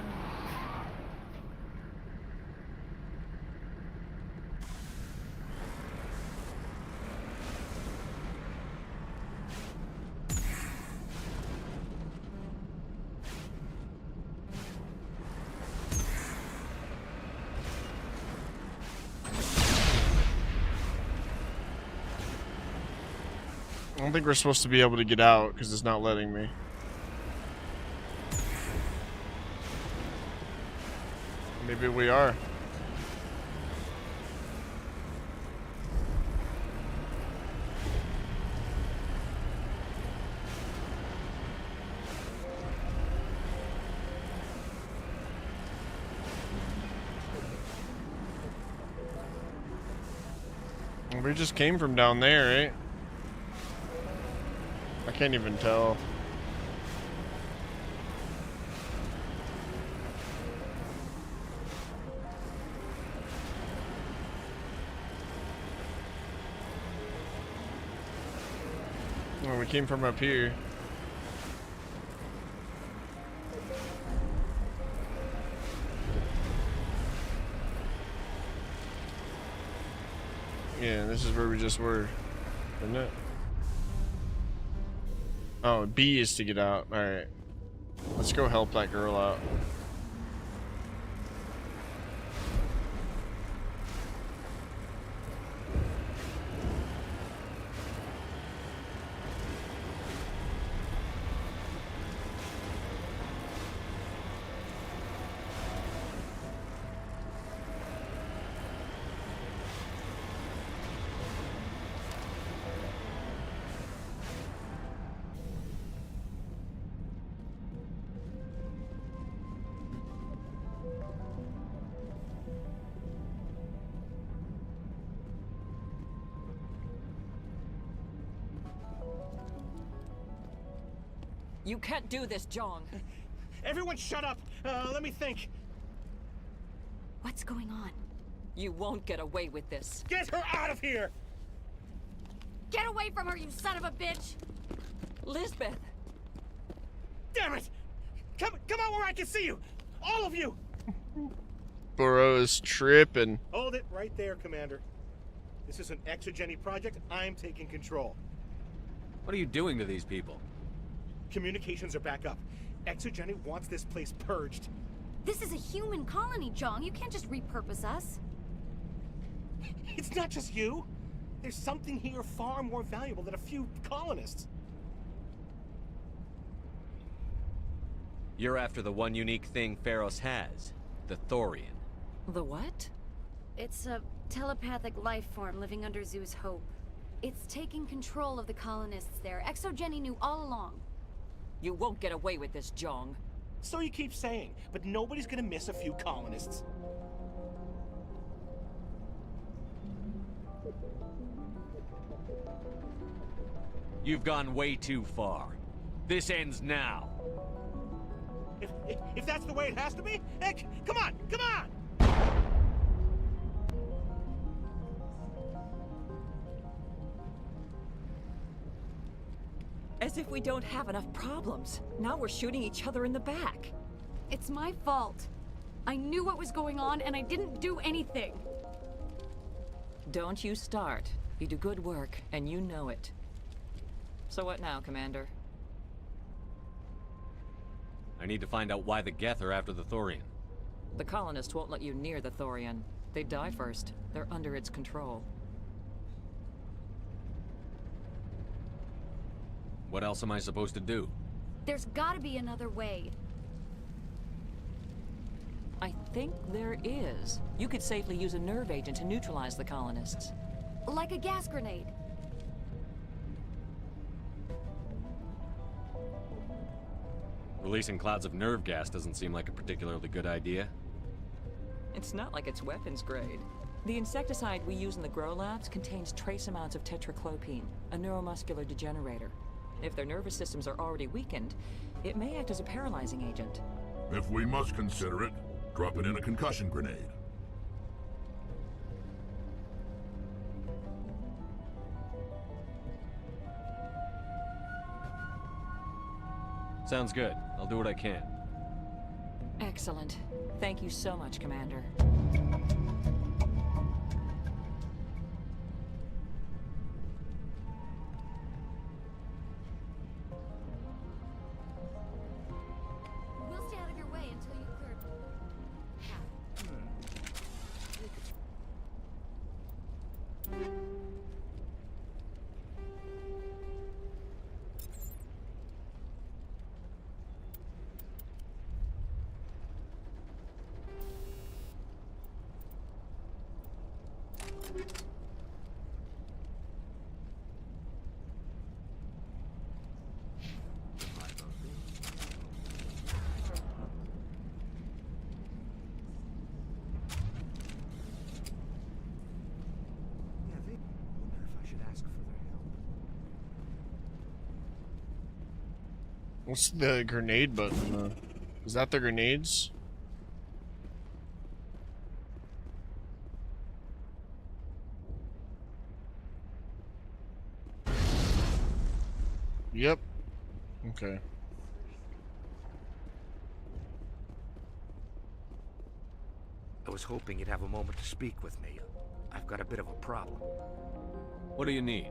I don't think we're supposed to be able to get out because it's not letting me. Maybe we are. Well, we just came from down there, right? I can't even tell. Well, we came from up here. Yeah, this is where we just were, isn't it? Oh, B is to get out. Alright. Let's go help that girl out. You can't do this, Jong. Everyone shut up! Let me think. What's going on? You won't get away with this. Get her out of here! Get away from her, you son of a bitch! Lisbeth! Damn it! Come out where I can see you! All of you! Burrow is tripping. Hold it right there, Commander. This is an exogeny project. I'm taking control. What are you doing to these people? Communications are back up. Exogeny wants this place purged. This is a human colony, Jong. You can't just repurpose us. It's not just you. There's something here far more valuable than a few colonists. You're after the one unique thing Pharos has, the Thorian. The what? It's a telepathic life form living under Zoo's hope. It's taking control of the colonists there. Exogeny knew all along. You won't get away with this, Jong. So you keep saying, but nobody's gonna miss a few colonists. You've gone way too far. This ends now. If that's the way it has to be, heck, come on, come on! As if we don't have enough problems. Now we're shooting each other in the back. It's my fault. I knew what was going on and I didn't do anything. Don't you start. You do good work, and you know it. So what now, Commander? I need to find out why the Geth are after the Thorian. The colonists won't let you near the Thorian. They die first. They're under its control. What else am I supposed to do? There's gotta be another way. I think there is. You could safely use a nerve agent to neutralize the colonists. Like a gas grenade. Releasing clouds of nerve gas doesn't seem like a particularly good idea. It's not like it's weapons grade. The insecticide we use in the grow labs contains trace amounts of tetraclopine, a neuromuscular degenerator. If their nervous systems are already weakened, it may act as a paralyzing agent. If we must consider it, drop it in a concussion grenade. Sounds good. I'll do what I can. Excellent. Thank you so much, Commander. We'll stay out of your way until you clear. What's the grenade button? Is that the grenades? Yep. Okay. I was hoping you'd have a moment to speak with me. I've got a bit of a problem. What do you need?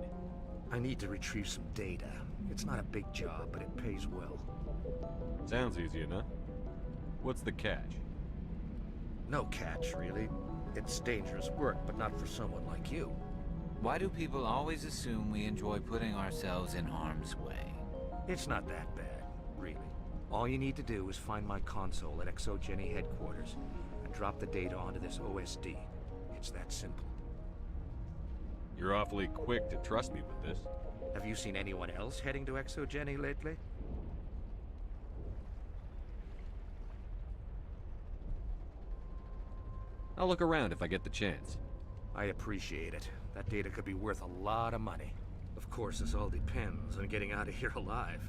I need to retrieve some data. It's not a big job, but it pays well. Sounds easy enough. What's the catch? No catch, really. It's dangerous work, but not for someone like you. Why do people always assume we enjoy putting ourselves in harm's way? It's not that bad, really. All you need to do is find my console at ExoGeni headquarters and drop the data onto this OSD. It's that simple. You're awfully quick to trust me with this. Have you seen anyone else heading to ExoGeni lately? I'll look around if I get the chance. I appreciate it. That data could be worth a lot of money. Of course, this all depends on getting out of here alive.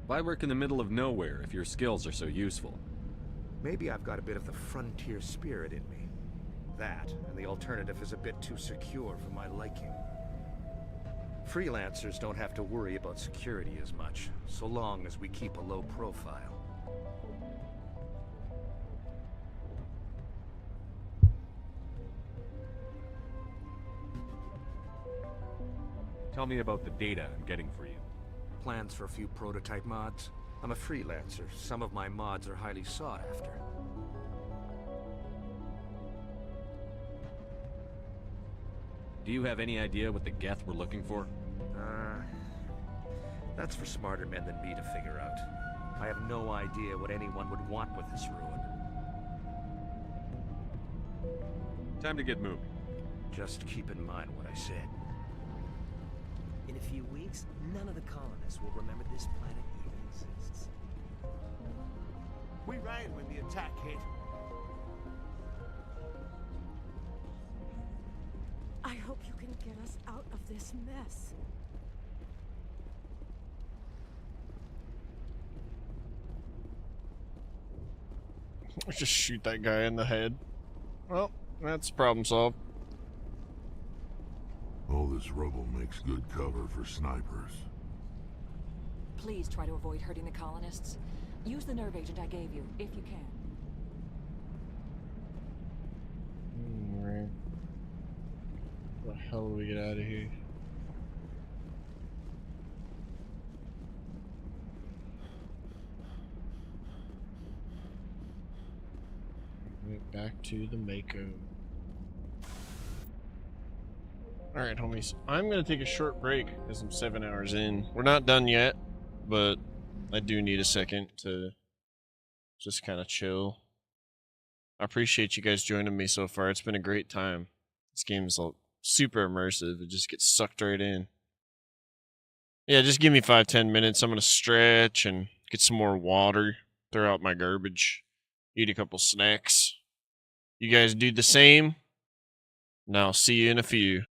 Why work in the middle of nowhere if your skills are so useful? Maybe I've got a bit of the frontier spirit in me. That, and the alternative is a bit too secure for my liking. Freelancers don't have to worry about security as much, so long as we keep a low profile. Tell me about the data I'm getting for you. Plans for a few prototype mods? I'm a freelancer. Some of my mods are highly sought after. Do you have any idea what the Geth were looking for? That's for smarter men than me to figure out. I have no idea what anyone would want with this ruin. Time to get moving. Just keep in mind what I said. In a few weeks, none of the colonists will remember this planet even exists. We ran when the attack hit. I hope you can get us out of this mess. Just shoot that guy in the head. Well, that's problem solved. All this rubble makes good cover for snipers. Please try to avoid hurting the colonists. Use the nerve agent I gave you, if you can. Alright. How the hell do we get out of here? Right back to the Mako. Alright, homies. I'm gonna take a short break because I'm 7 hours in. We're not done yet, but I do need a second to just kind of chill. I appreciate you guys joining me so far. It's been a great time. This game is super immersive. It just gets sucked right in. Yeah, just give me 5-10 minutes. I'm gonna stretch and get some more water, throw out my garbage, eat a couple snacks. You guys do the same. Now, see you in a few.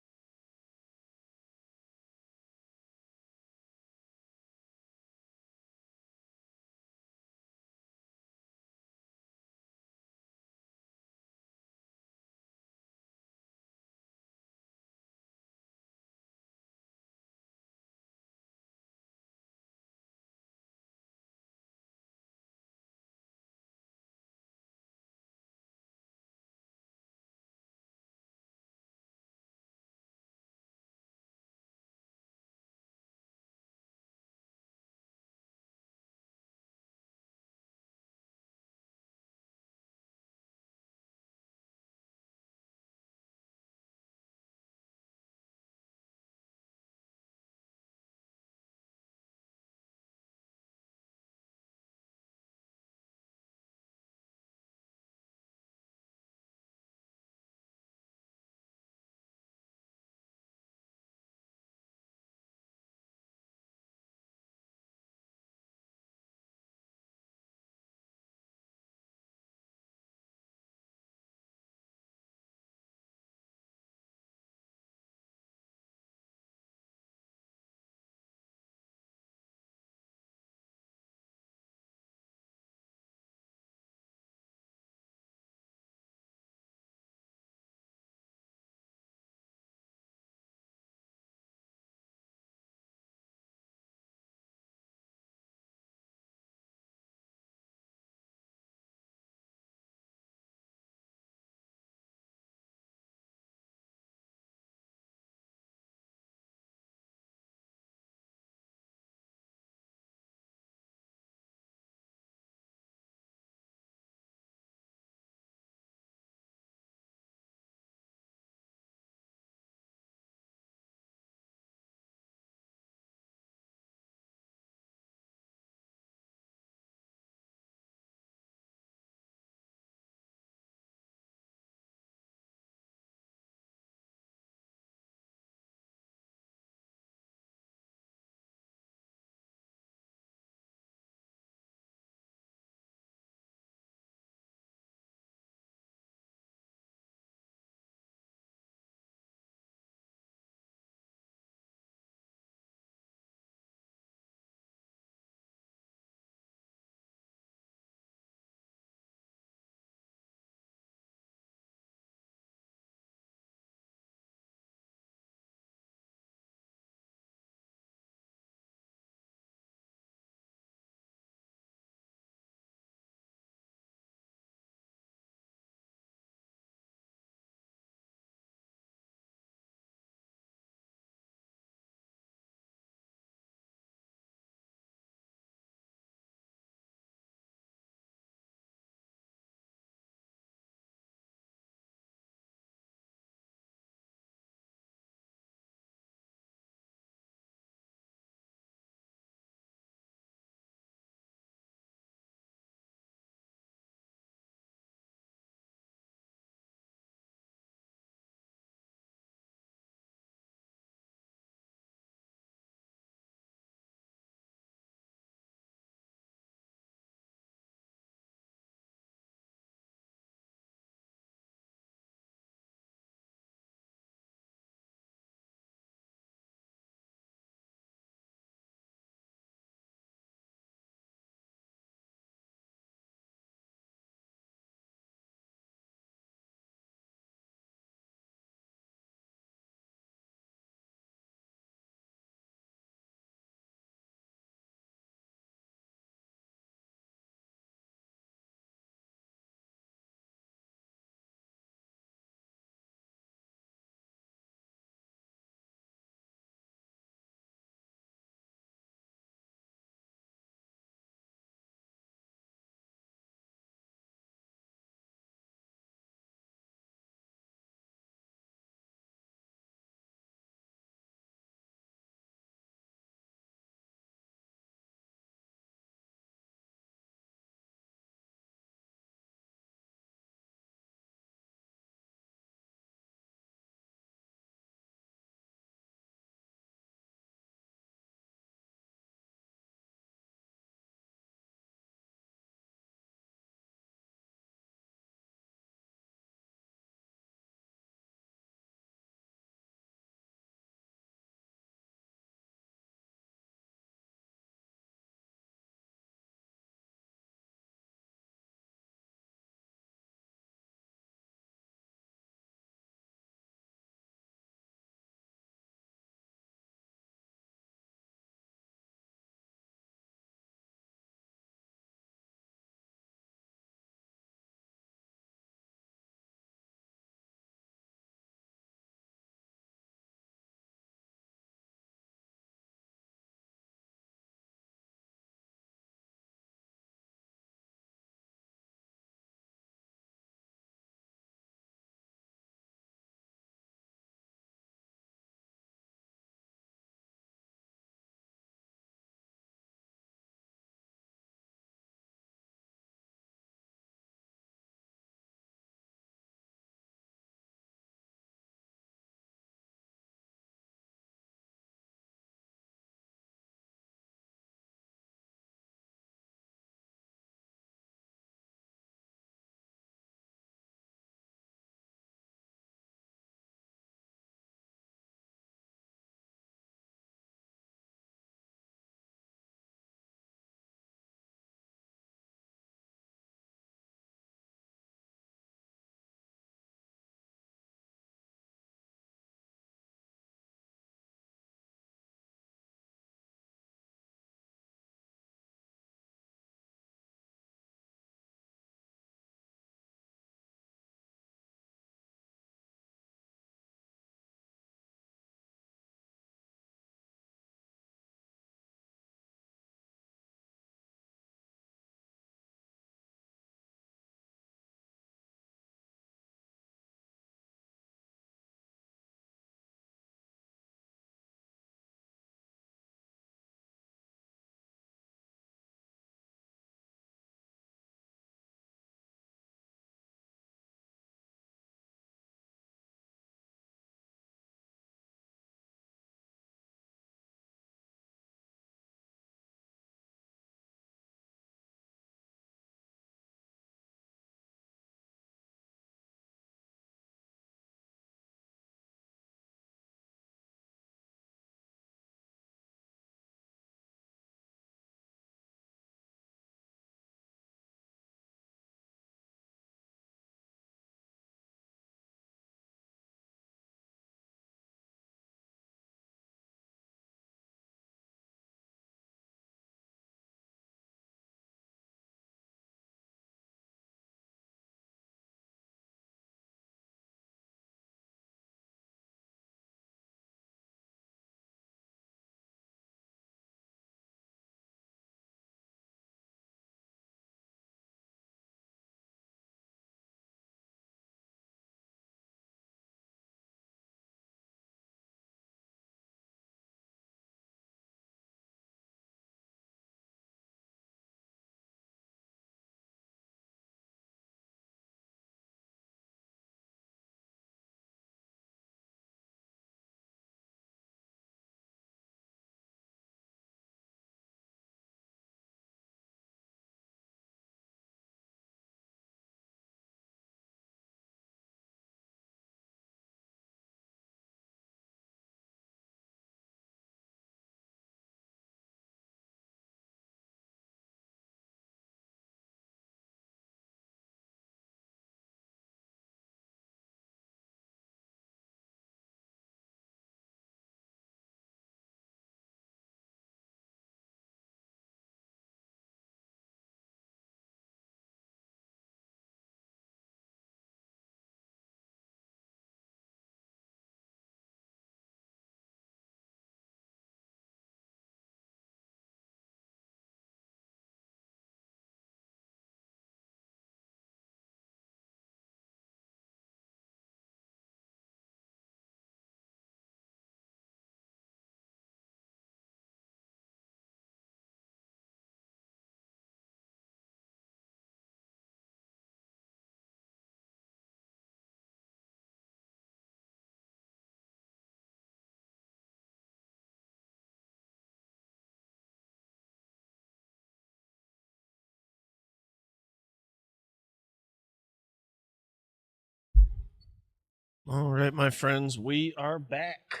All right, my friends, we are back.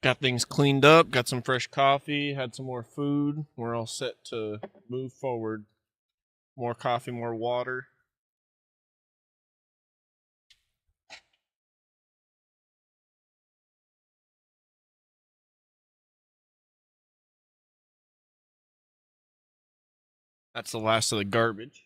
Got things cleaned up, got some fresh coffee, had some more food. We're all set to move forward. More coffee, more water. That's the last of the garbage.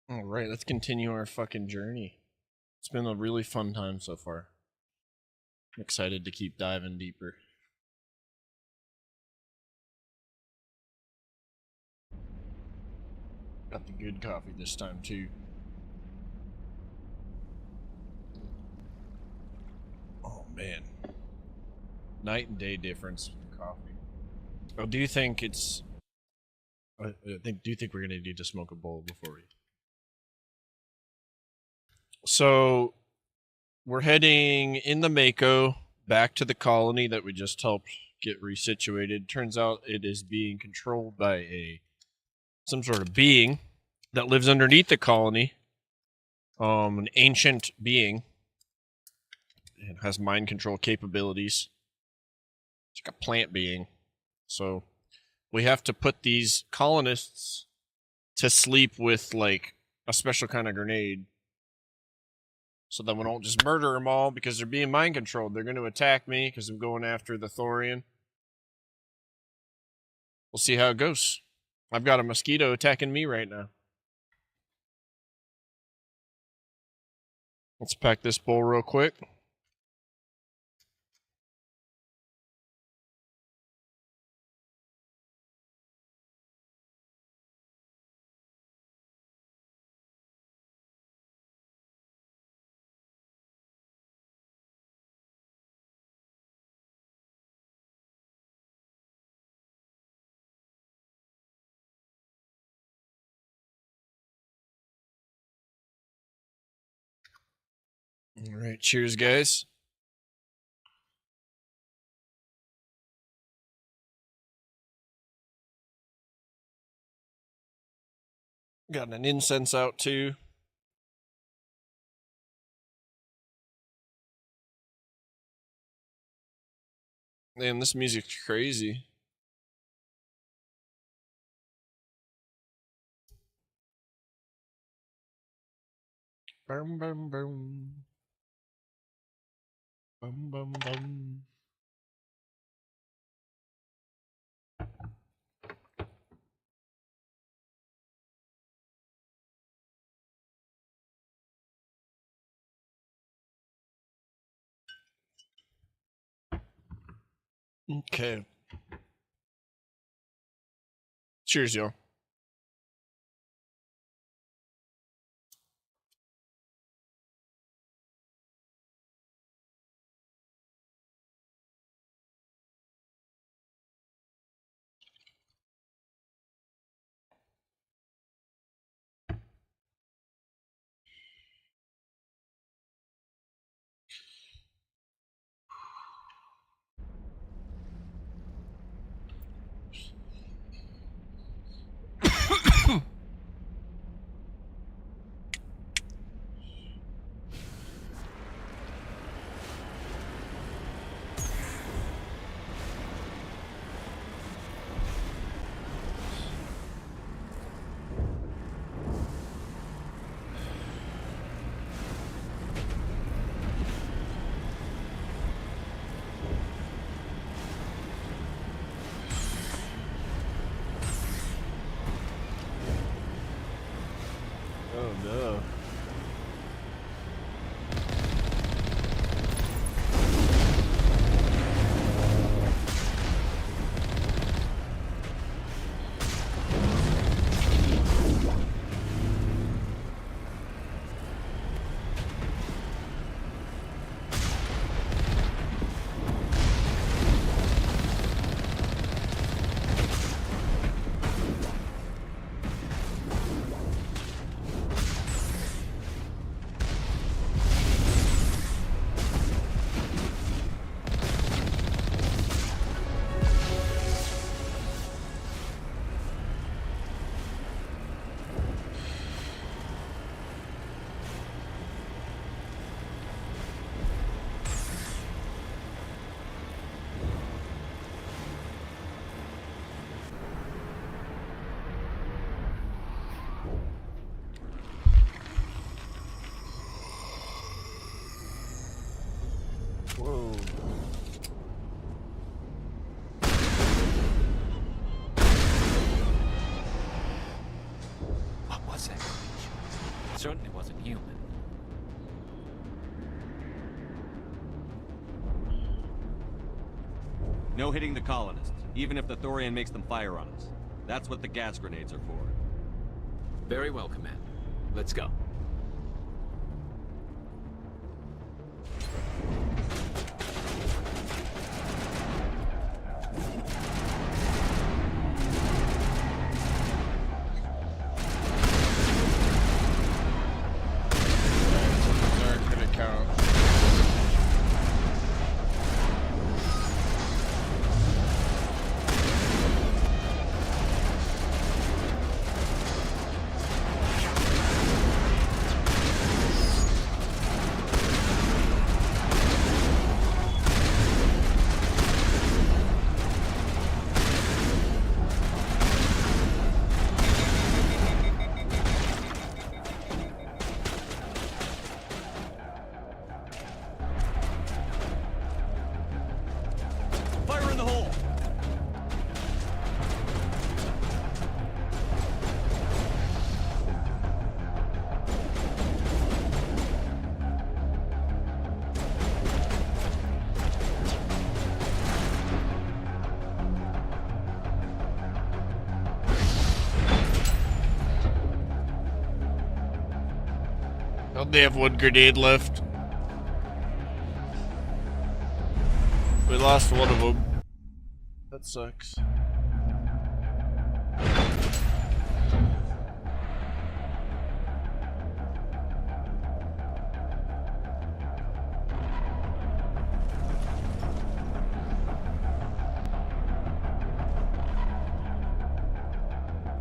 All right, let's continue our fucking journey. It's been a really fun time so far. I'm excited to keep diving deeper. Got the good coffee this time too. Oh man, night and day difference with the coffee. I do think it's. Do you think we're gonna need to smoke a bowl before we? So we're heading in the Mako back to the colony that we just helped get resituated. Turns out it is being controlled by some sort of being that lives underneath the colony. An ancient being. It has mind control capabilities. It's like a plant being. So we have to put these colonists to sleep with like a special kind of grenade. So that we don't just murder them all because they're being mind controlled. They're going to attack me because I'm going after the Thorian. We'll see how it goes. I've got a mosquito attacking me right now. Let's pack this bowl real quick. All right, cheers, guys. Got an incense out too. Man, this music's crazy. Boom, boom, boom. Boom, boom, boom. Okay. Cheers, y'all. Whoa. What was that creature? It certainly wasn't human. No hitting the colonists, even if the Thorian makes them fire on us. That's what the gas grenades are for. Very well, Commander. Let's go. Fire in the hole! They have one grenade left. We lost one of them. That sucks.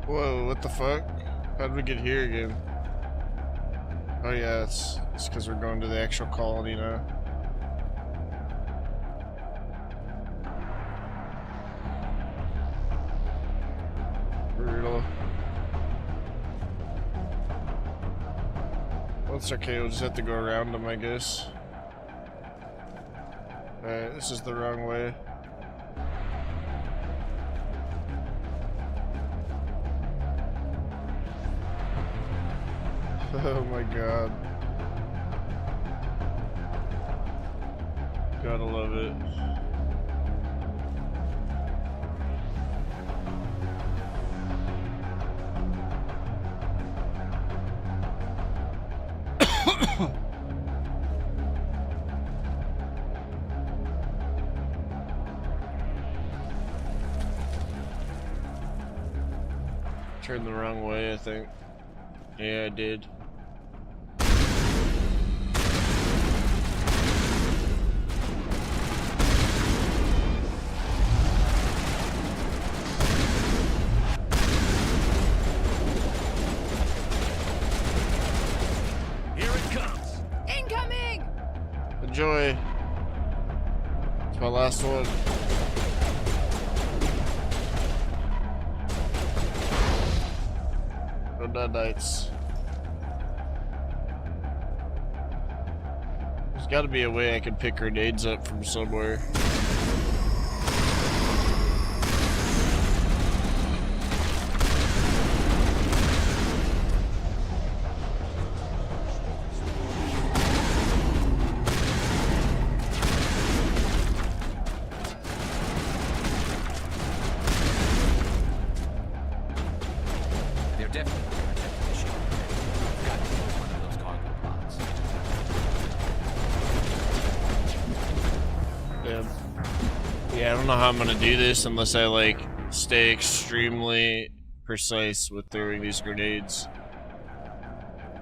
Whoa, what the fuck? How did we get here again? Oh yeah, it's because we're going to the actual colony now. Brutal. Well, it's okay, we'll just have to go around them, I guess. Alright, this is the wrong way. Oh my god. Gotta love it. Turned the wrong way, I think. Yeah, I did. Enjoy. It's my last one. Good nights. There's got to be a way I can pick grenades up from somewhere. Yeah, I don't know how I'm gonna do this unless I like stay extremely precise with throwing these grenades.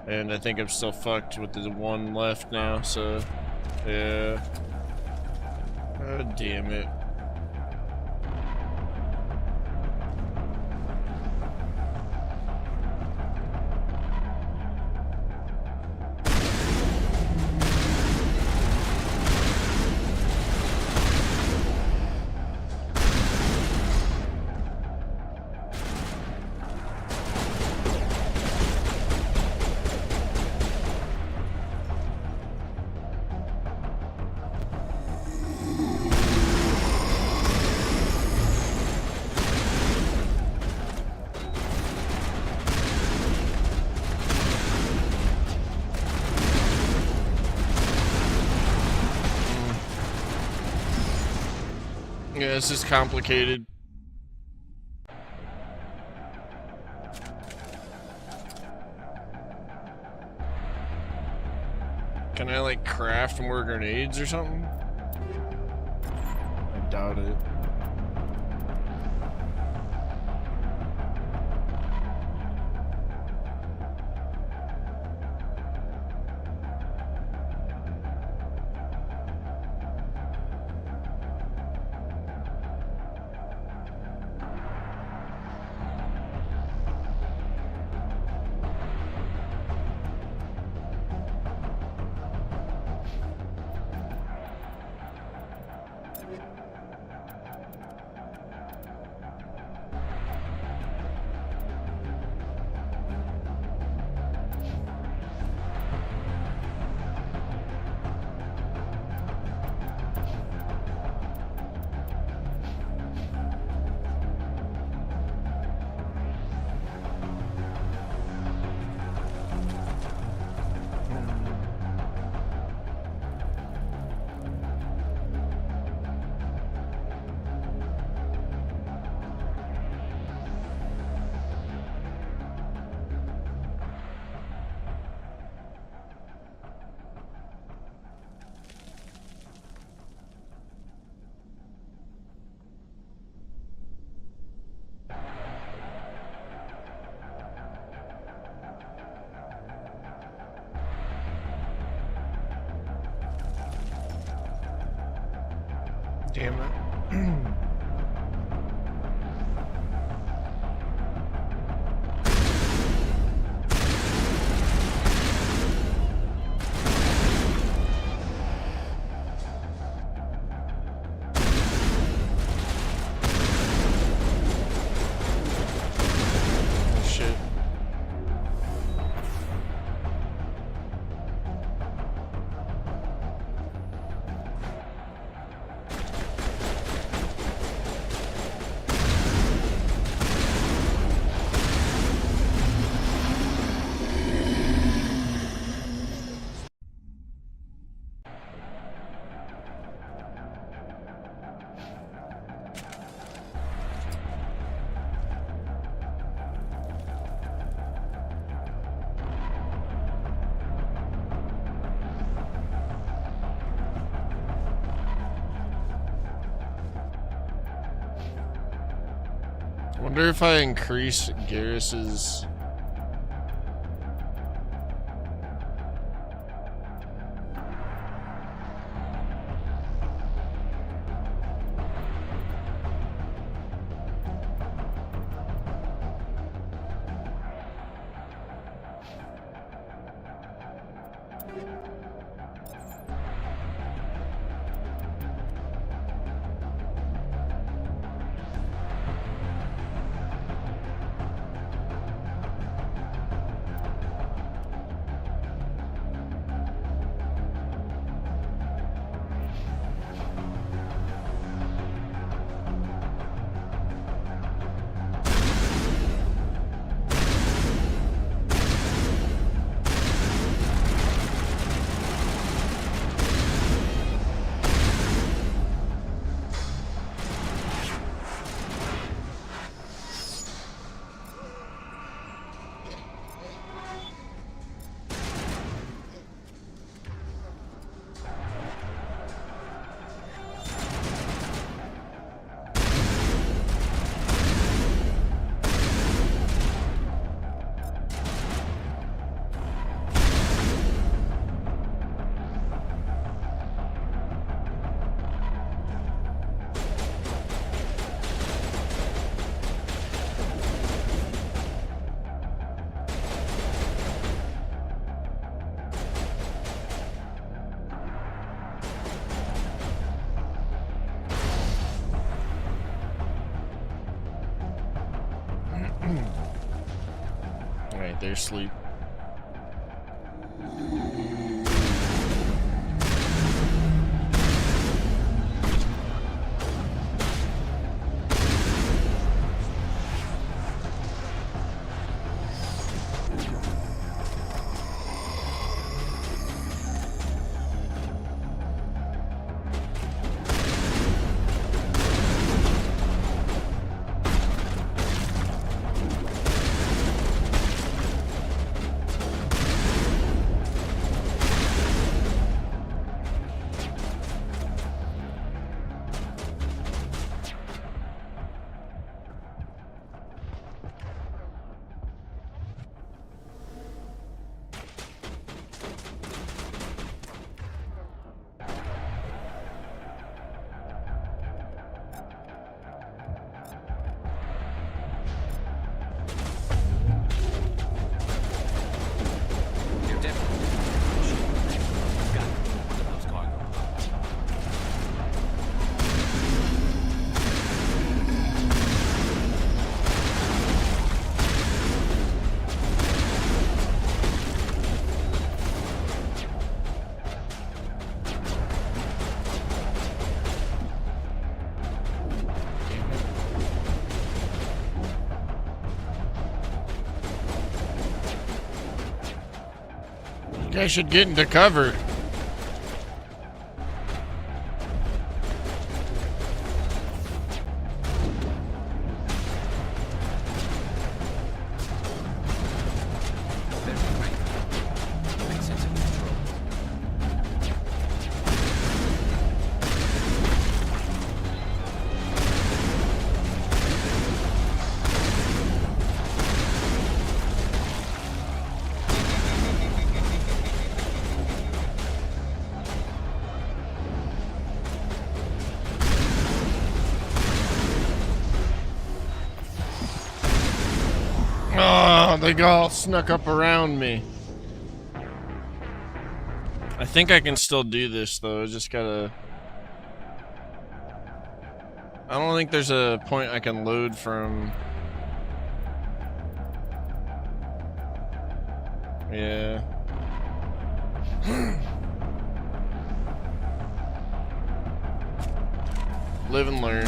And I think I'm still fucked with the one left now, so yeah. Oh, damn it. Yeah, this is complicated. Can I, like, craft more grenades or something? I doubt it. Damn it. Oh, shit. I wonder if I increase Garrus's... Alright, there's sleep. You guys should get into cover. Oh, they all snuck up around me. I think I can still do this though. I just gotta... I don't think there's a point I can load from. Yeah. Live and learn.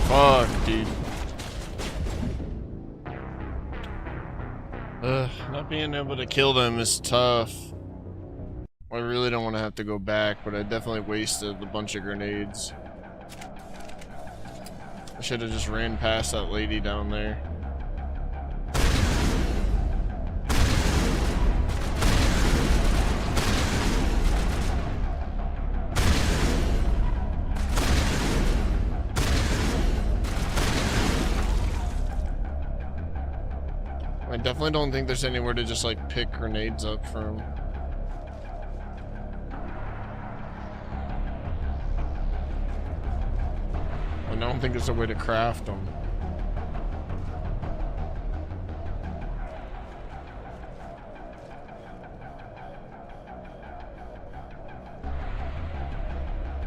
Fuck, dude. Not being able to kill them is tough. I really don't want to have to go back, but I definitely wasted a bunch of grenades. I should have just ran past that lady down there. I definitely don't think there's anywhere to just like pick grenades up from. I don't think there's a way to craft them.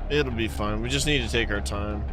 It'll be fine. We just need to take our time.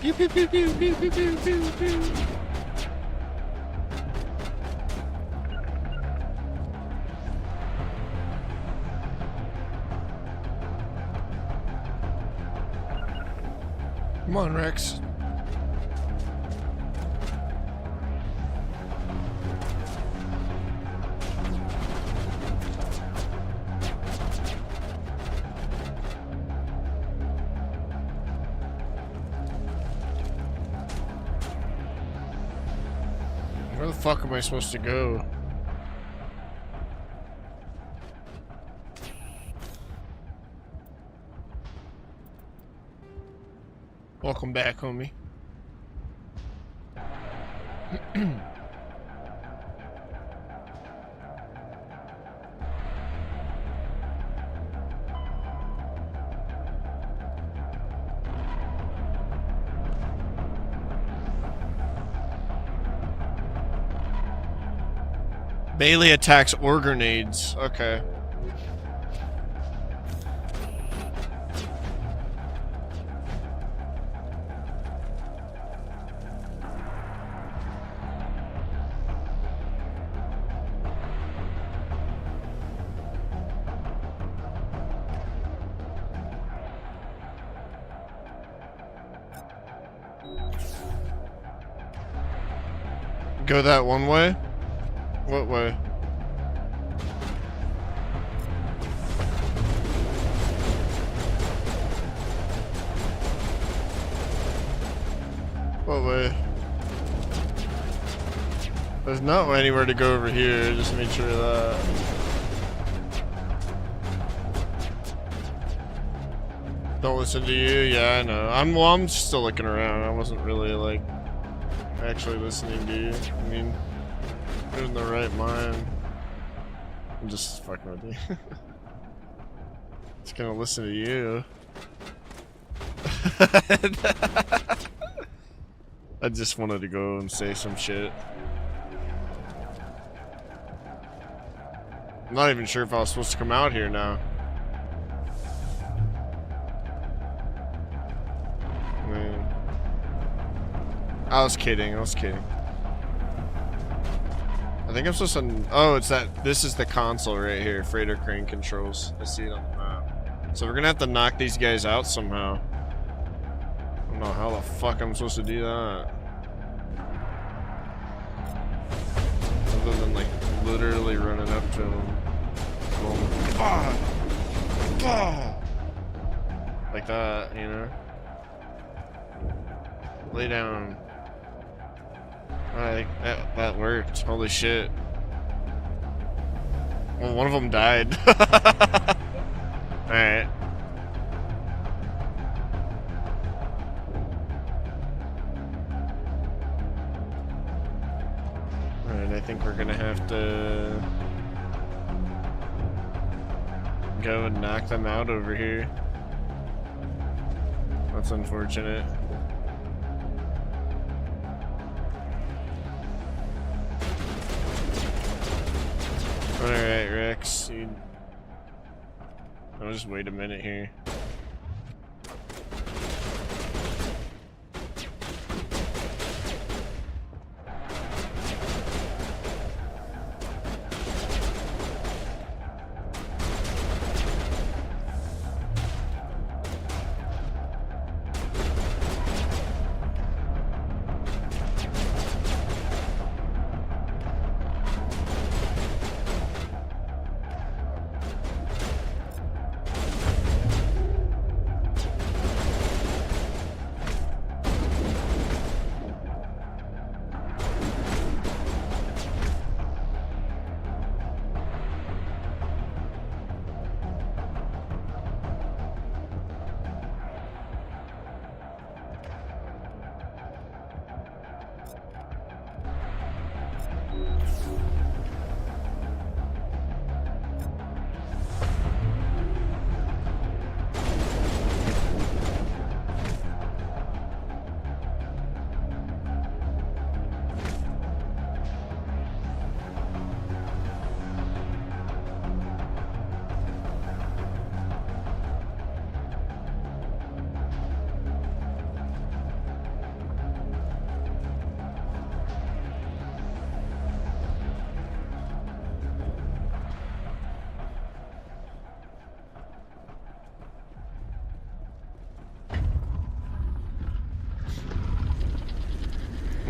Pew pew pew pew pew pew pew pew pew. Come on, Rex. Where the fuck am I supposed to go? Welcome back, homie. Bailey attacks ore grenades. Okay. Go that one way? What way? What way? There's not anywhere to go over here, just make sure of that. Don't listen to you? Yeah, I know. I'm still looking around. I wasn't really like actually listening to you. I mean, you're in the right mind. I'm just fucking with you. Just gonna listen to you. I just wanted to go and say some shit. I'm not even sure if I was supposed to come out here now. Man. I was kidding, I was kidding. I think I'm supposed to... Oh, it's that... This is the console right here. Freighter crane controls. I see it on the map. So we're gonna have to knock these guys out somehow. I don't know how the fuck I'm supposed to do that. Other than like literally running up to them. Like that, you know? Lay down. Alright, that worked. Holy shit. Well, one of them died. Alright. Alright, I think we're gonna have to go and knock them out over here. That's unfortunate. Alright, Rex. I'll just wait a minute here.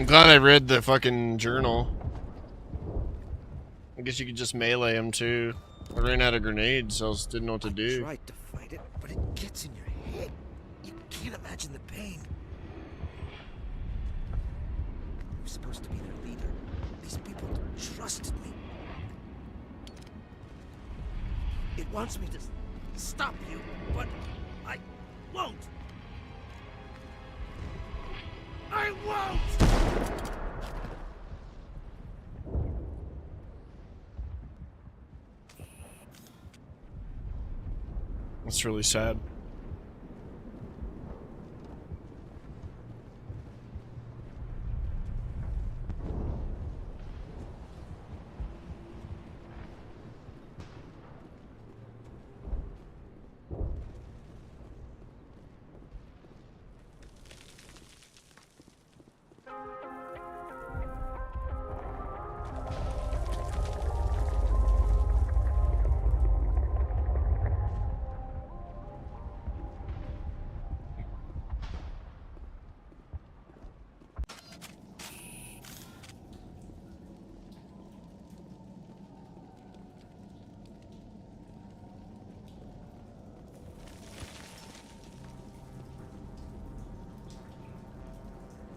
glad I read the fucking journal. I guess you could just melee him too. I ran out of grenades, so I just didn't know what to do. I tried to fight it, but it gets in your head. You can't imagine the pain. I'm supposed to be their leader. These people trusted me. It wants me to stop you, but I won't. I won't! That's really sad.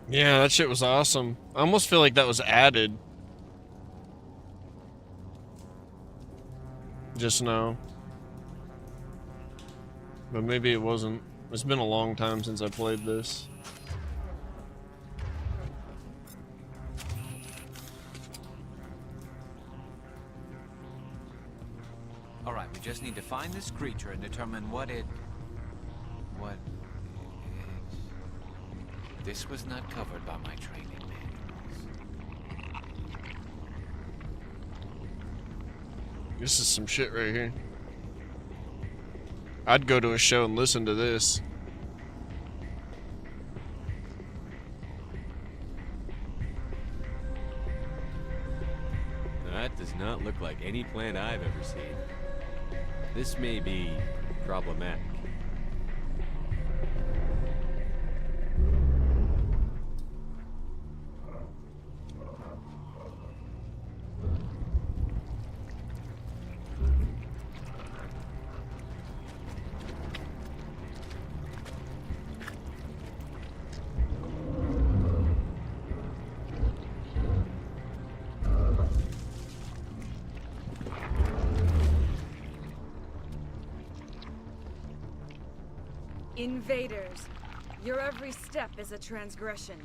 Yeah, that shit was awesome. I almost feel like that was added. Just now. But maybe it wasn't. It's been a long time since I played this. Alright, we just need to find this creature and determine what it... What... This was not covered by my training manuals. This is some shit right here. I'd go to a show and listen to this. That does not look like any plant I've ever seen. This may be problematic. Invaders, your every step is a transgression.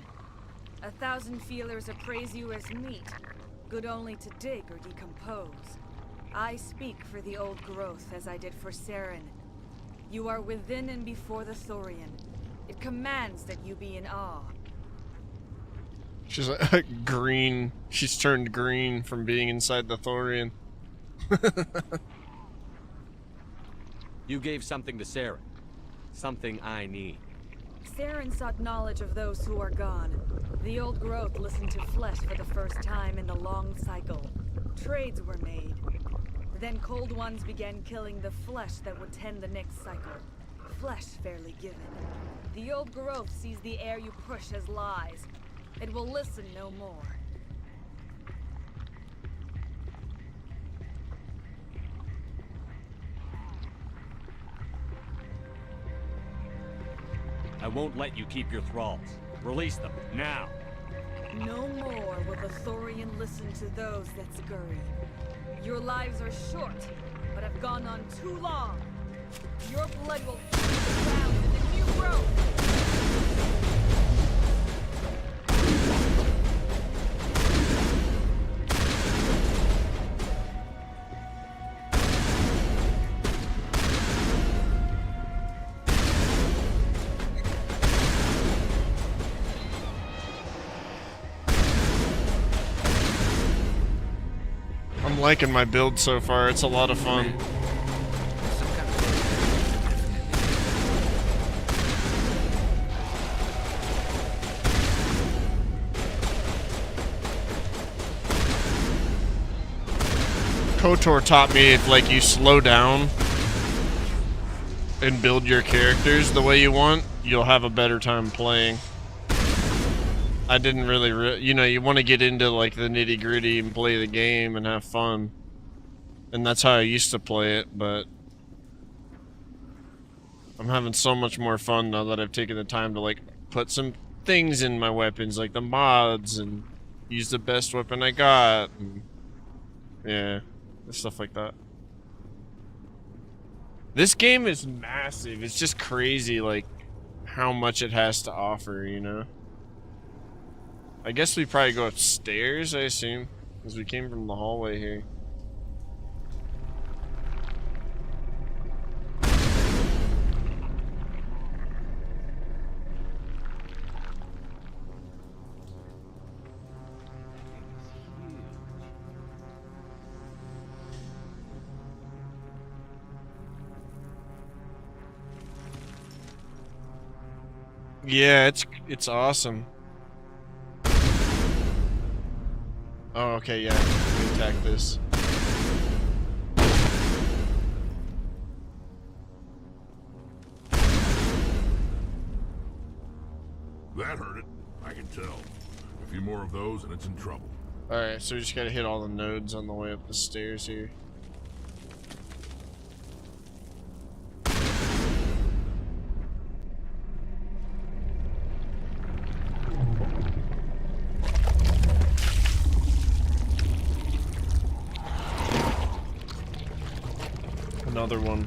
1,000 feelers appraise you as meat, good only to dig or decompose. I speak for the old growth as I did for Saren. You are within and before the Thorian. It commands that you be in awe. She's like green. She's turned green from being inside the Thorian. You gave something to Sarah. Something I need. Saren sought knowledge of those who are gone. The old growth listened to flesh for the first time in the long cycle. Trades were made. Then cold ones began killing the flesh that would tend the next cycle. Flesh fairly given. The old growth sees the air you push as lies. It will listen no more. I won't let you keep your thralls. Release them, now! No more will the Thorian listen to those that scurry. Your lives are short, but have gone on too long. Your blood will feed the ground in the new growth! I'm liking my build so far. It's a lot of fun. KOTOR taught me if like you slow down and build your characters the way you want, you'll have a better time playing. I didn't really, you know, you want to get into like the nitty gritty and play the game and have fun. And that's how I used to play it, but I'm having so much more fun now that I've taken the time to like put some things in my weapons, like the mods, and use the best weapon I got, and yeah, stuff like that. This game is massive. It's just crazy, like, how much it has to offer, you know? I guess we probably go upstairs, I assume, because we came from the hallway here. Yeah, it's awesome. Oh, okay, yeah. We attack this. That hurt it. I can tell. A few more of those and it's in trouble. Alright, so we just gotta hit all the nodes on the way up the stairs here. Another one.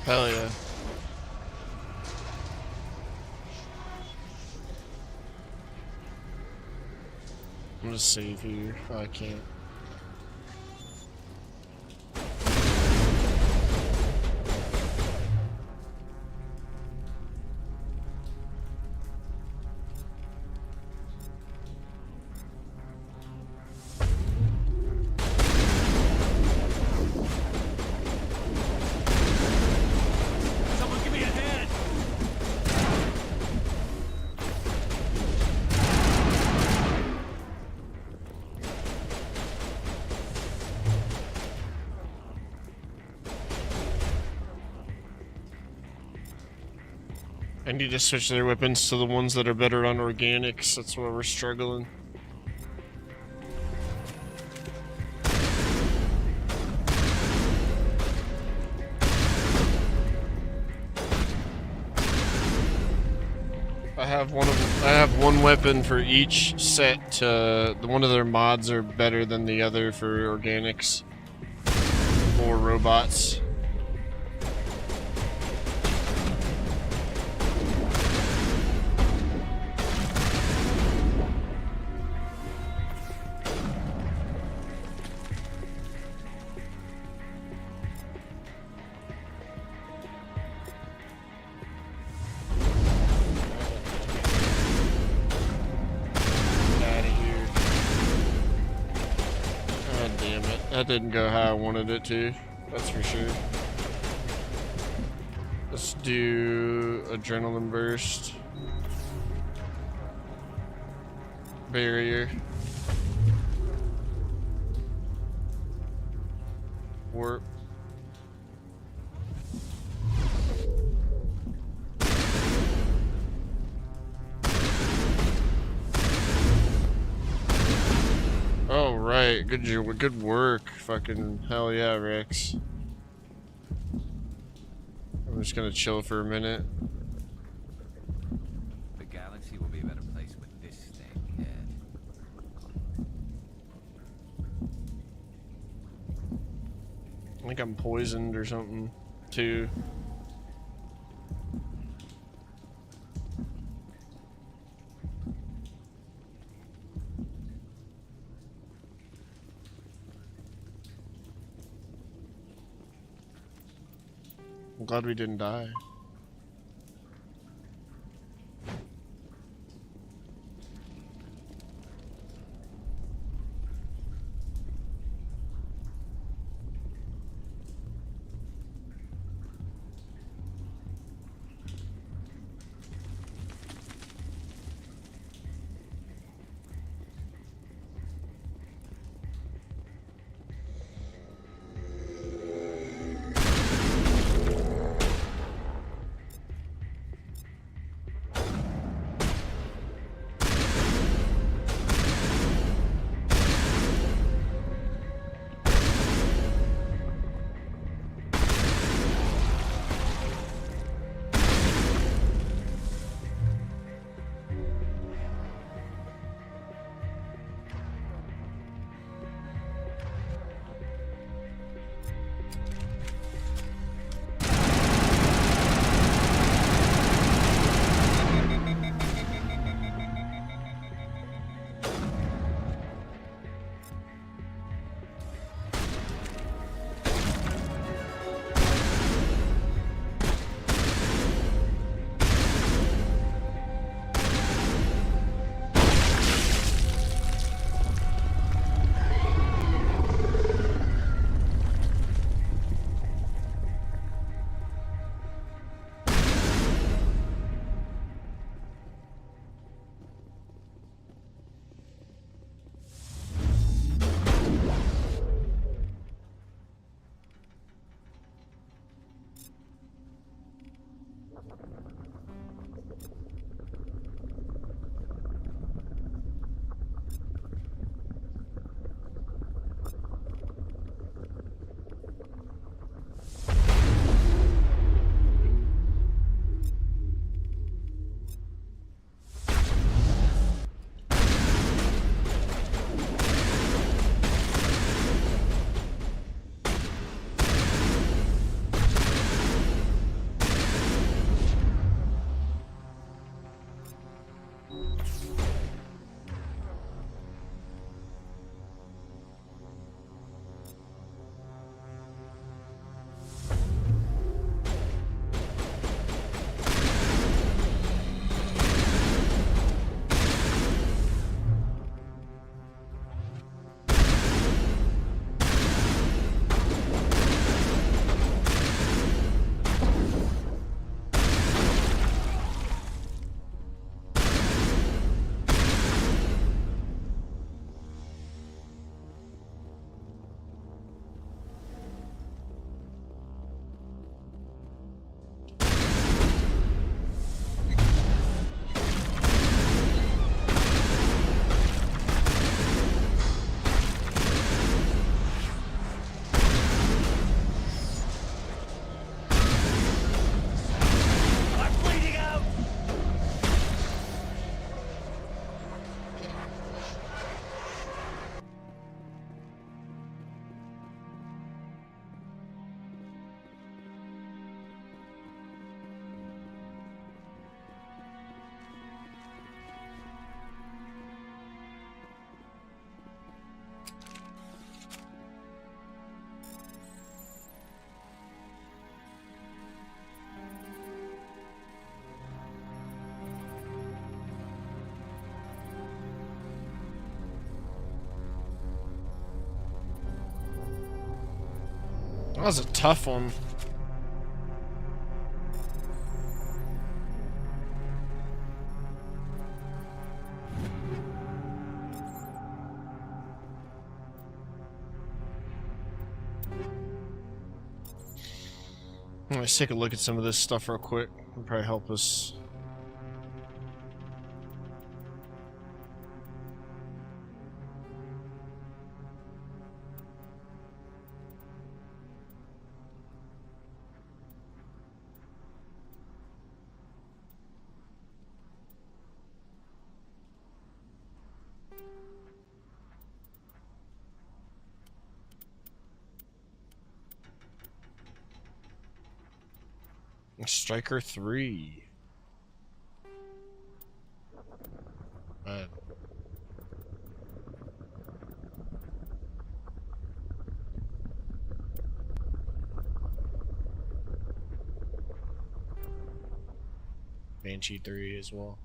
Hell yeah. I'm gonna save here. Oh, I can't. Someone give me a hand! I need to switch their weapons to the ones that are better on organics. That's where we're struggling. If I I have one weapon for each set. One of their mods are better than the other for organics or robots. That didn't go how I wanted it to, that's for sure. Let's do adrenaline burst. Barrier. Warp. Oh right, good work. Fucking hell yeah, Rex. I'm just gonna chill for a minute. The galaxy will be a better place with this thing, Ed. I think I'm poisoned or something, too. I'm glad we didn't die. That was a tough one. Let's take a look at some of this stuff real quick. It'll probably help us. Striker 3. Banshee 3 as well.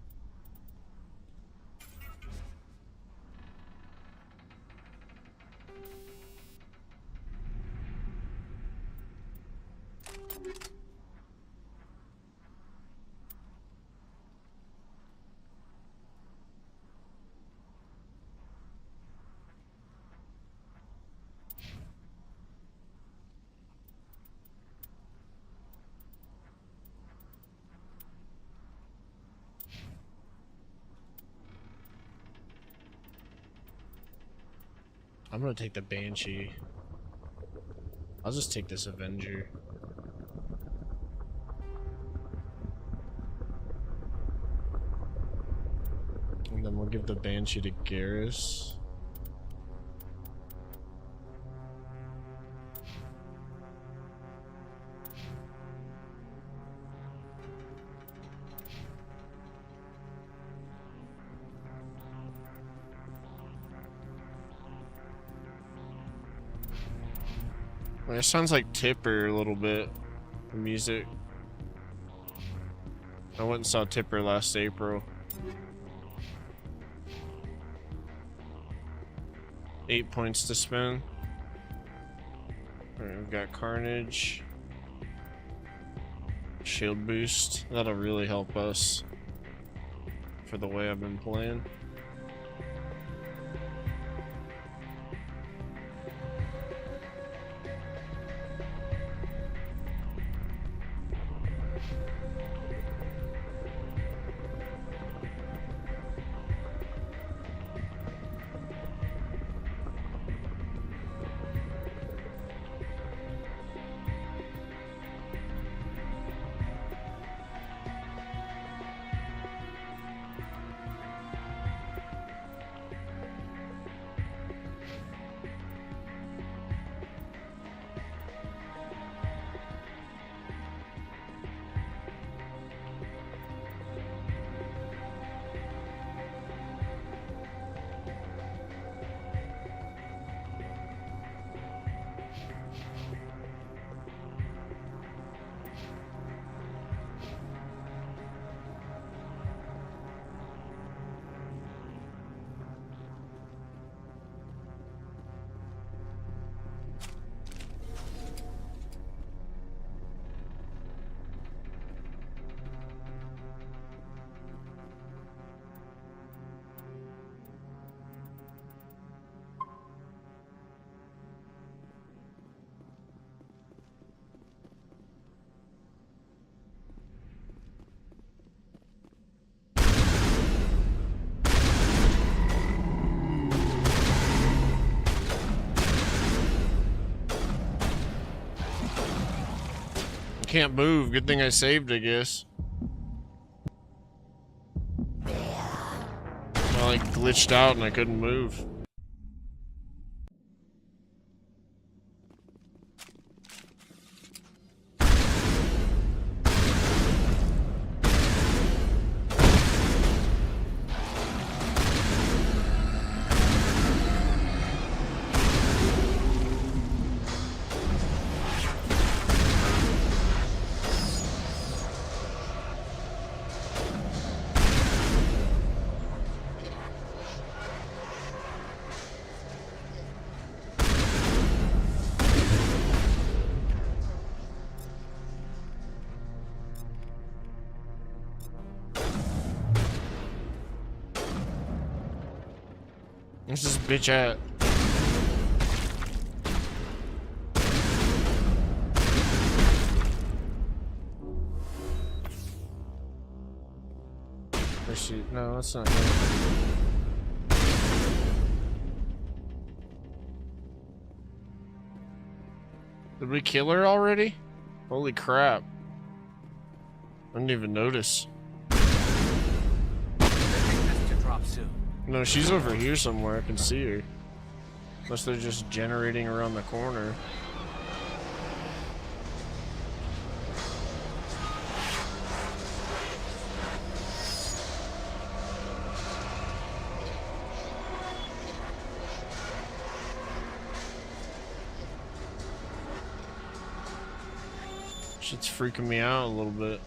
I'm gonna take the Banshee. I'll just take this Avenger. And then we'll give the Banshee to Garrus. It sounds like Tipper a little bit, the music. I went and saw Tipper last April. 8 points to spend. Alright, we've got Carnage. Shield boost. That'll really help us for the way I've been playing. Can't move. Good thing I saved, I guess. I like glitched out and I couldn't move. Where's this bitch at? Where's she? No, that's not her. Did we kill her already? Holy crap. I didn't even notice. To drop soon. No, she's over here somewhere. I can see her. Unless they're just generating around the corner. Shit's freaking me out a little bit.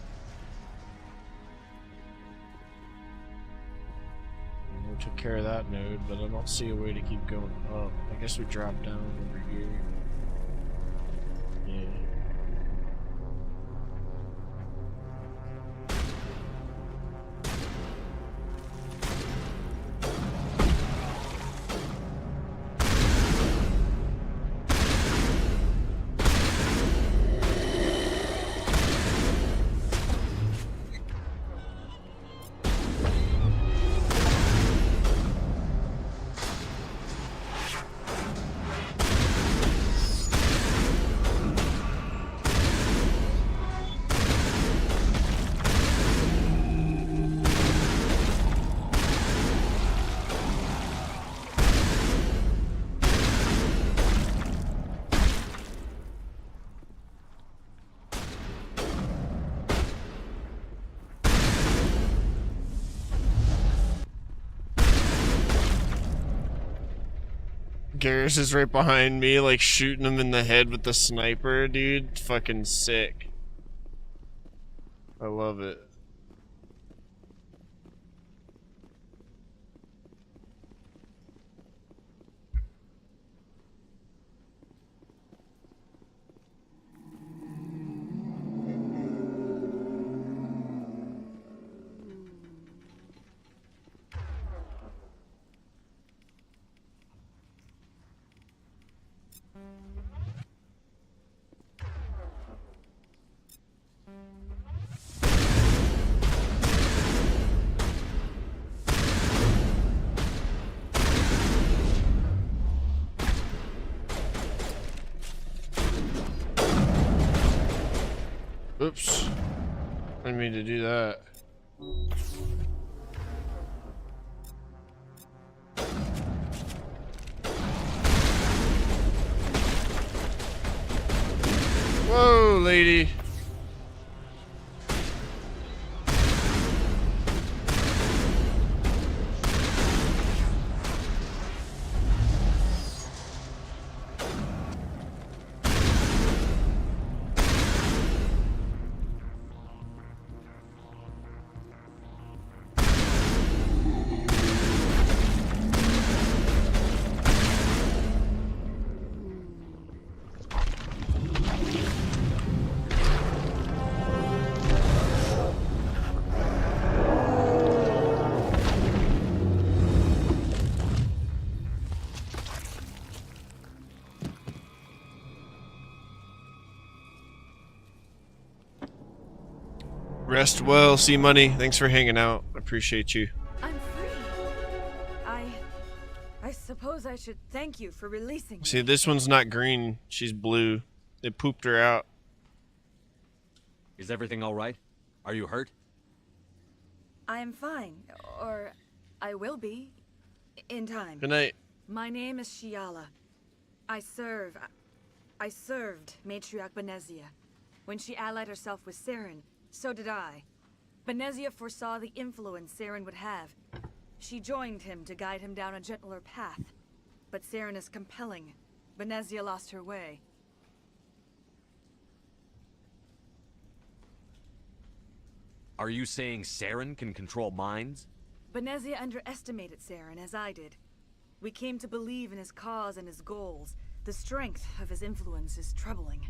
We took care of that node, but I don't see a way to keep going up. I guess we drop down over here. Yeah. Garrus is right behind me, like shooting him in the head with the sniper, dude. Fucking sick. I love it. Oops. I didn't mean to do that. Whoa, lady. Rest well, see money. Thanks for hanging out. I appreciate you. I'm free. I suppose I should thank you for releasing me. See, this one's not green. She's blue. They pooped her out. Is everything all right? Are you hurt? I am fine, or I will be, in time. Good night. My name is Shiala. I served Matriarch Benezia. When she allied herself with Saren, so did I. Benezia foresaw the influence Saren would have. She joined him to guide him down a gentler path. But Saren is compelling. Benezia lost her way. Are you saying Saren can control minds? Benezia underestimated Saren, as I did. We came to believe in his cause and his goals. The strength of his influence is troubling.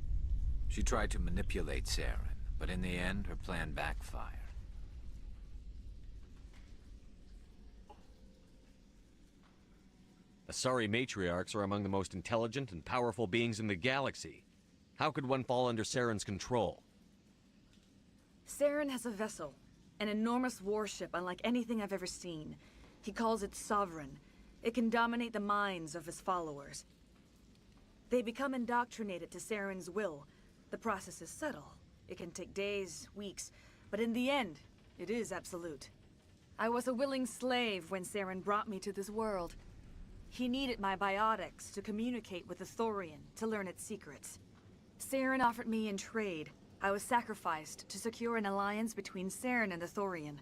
She tried to manipulate Saren, but in the end, her plan backfired. Asari matriarchs are among the most intelligent and powerful beings in the galaxy. How could one fall under Saren's control? Saren has a vessel, an enormous warship unlike anything I've ever seen. He calls it Sovereign. It can dominate the minds of his followers. They become indoctrinated to Saren's will. The process is subtle. It can take days, weeks, but in the end, it is absolute. I was a willing slave when Saren brought me to this world. He needed my biotics to communicate with the Thorian, to learn its secrets. Saren offered me in trade. I was sacrificed to secure an alliance between Saren and the Thorian.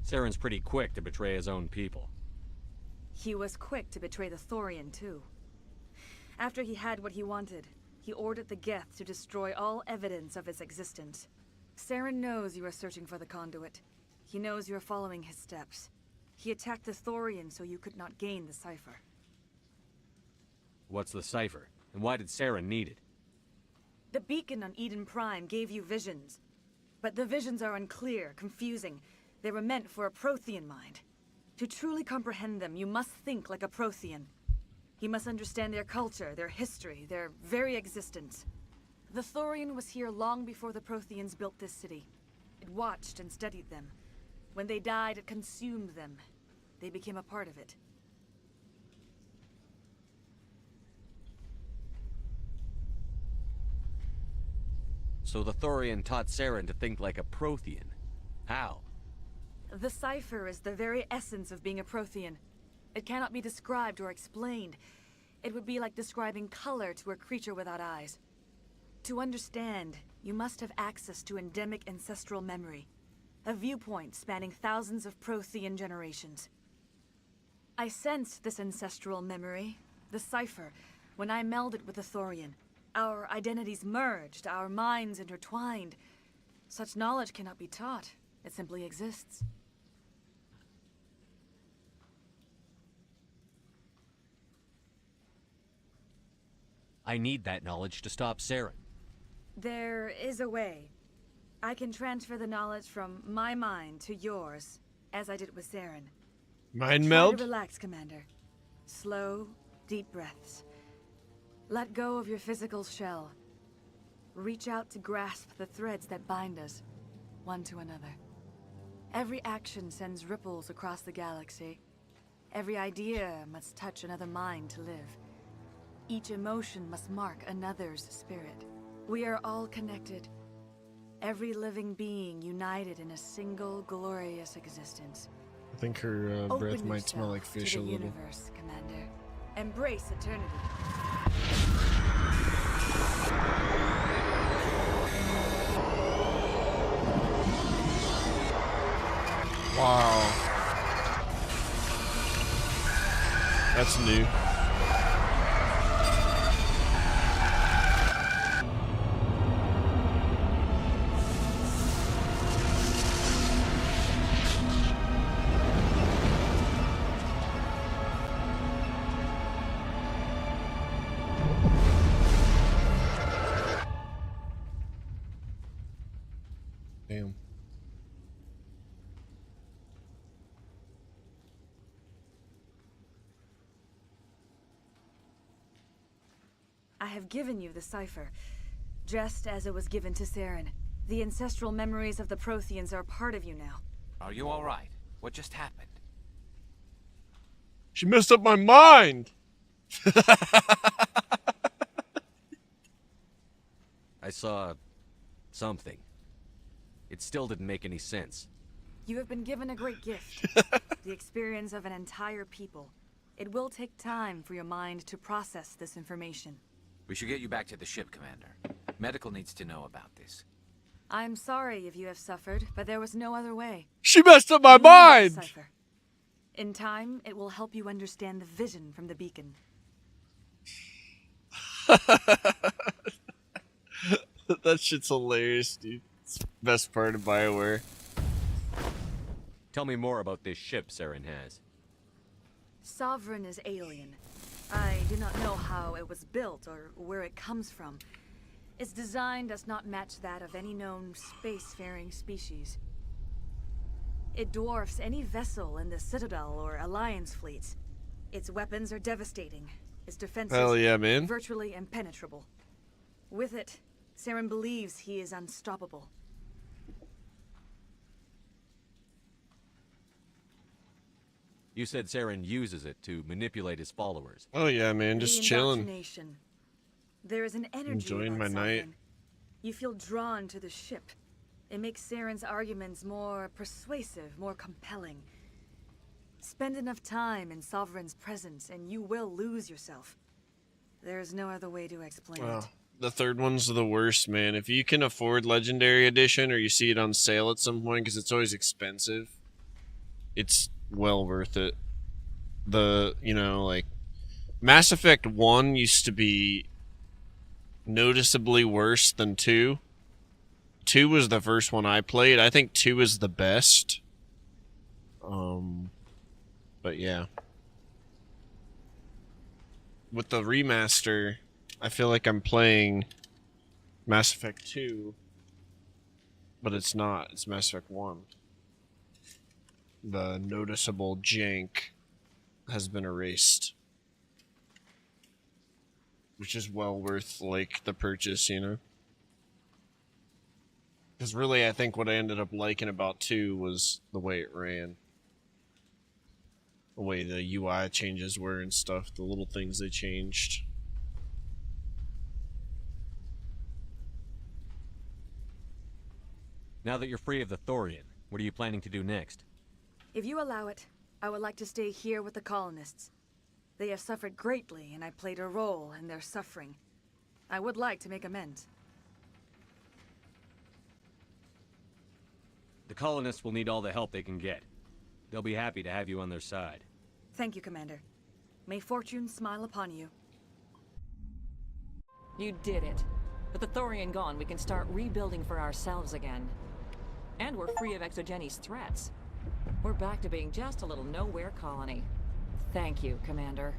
Saren's pretty quick to betray his own people. He was quick to betray the Thorian, too. After he had what he wanted, he ordered the Geth to destroy all evidence of its existence. Saren knows you are searching for the conduit. He knows you are following his steps. He attacked the Thorian so you could not gain the cipher. What's the cipher? And why did Saren need it? The beacon on Eden Prime gave you visions. But the visions are unclear, confusing. They were meant for a Prothean mind. To truly comprehend them, you must think like a Prothean. You must understand their culture, their history, their very existence. The Thorian was here long before the Protheans built this city. It watched and studied them. When they died, it consumed them. They became a part of it. So the Thorian taught Saren to think like a Prothean. How? The cipher is the very essence of being a Prothean. It cannot be described or explained. It would be like describing color to a creature without eyes. To understand, you must have access to endemic ancestral memory. A viewpoint spanning thousands of Prothean generations. I sensed this ancestral memory, the cipher, when I melded with the Thorian. Our identities merged, our minds intertwined. Such knowledge cannot be taught. It simply exists. I need that knowledge to stop Saren. There is a way. I can transfer the knowledge from my mind to yours, as I did with Saren. Mind meld? Try to relax, Commander. Slow, deep breaths. Let go of your physical shell. Reach out to grasp the threads that bind us, one to another. Every action sends ripples across the galaxy. Every idea must touch another mind to live. Each emotion must mark another's spirit. We are all connected. Every living being united in a single glorious existence. I think her breath Open might smell like yourself to fish the a little. universe, Commander. Embrace eternity. Wow. That's new. Damn. I have given you the cipher, just as it was given to Saren. The ancestral memories of the Protheans are part of you now. Are you all right? What just happened? She messed up my mind! I saw something. It still didn't make any sense. You have been given a great gift. The experience of an entire people. It will take time for your mind to process this information. We should get you back to the ship, Commander. Medical needs to know about this. I'm sorry if you have suffered, but there was no other way. She messed up my You need the mind! cipher. In time, it will help you understand the vision from the beacon. That shit's hilarious, dude. It's the best part of BioWare. Tell me more about this ship Saren has. Sovereign is alien. I do not know how it was built or where it comes from. Its design does not match that of any known spacefaring species. It dwarfs any vessel in the Citadel or Alliance fleets. Its weapons are devastating. Its defenses Hell yeah, man. virtually impenetrable. With it, Saren believes he is unstoppable. You said Saren uses it to manipulate his followers. Oh yeah, man, just chilling. Indoctrination. There is an energy Enjoying about my night. Sovereign. You feel drawn to the ship. It makes Saren's arguments more persuasive, more compelling. Spend enough time in Sovereign's presence and you will lose yourself. There's no other way to explain it. The third one's the worst, man. If you can afford Legendary Edition or you see it on sale at some point, because it's always expensive, it's well worth it. Like, Mass Effect 1 used to be noticeably worse than 2. 2 was the first one I played. I think 2 is the best. But yeah. With the remaster, I feel like I'm playing Mass Effect 2, but it's not. It's Mass Effect 1. The noticeable jank has been erased, which is well worth, like, the purchase, you know? Because really, I think what I ended up liking about 2 was the way it ran. The way the UI changes were and stuff, the little things they changed. Now that you're free of the Thorian, what are you planning to do next? If you allow it, I would like to stay here with the colonists. They have suffered greatly, and I played a role in their suffering. I would like to make amends. The colonists will need all the help they can get. They'll be happy to have you on their side. Thank you, Commander. May fortune smile upon you. You did it. With the Thorian gone, we can start rebuilding for ourselves again. And we're free of Exogenes' threats. We're back to being just a little nowhere colony. Thank you, Commander.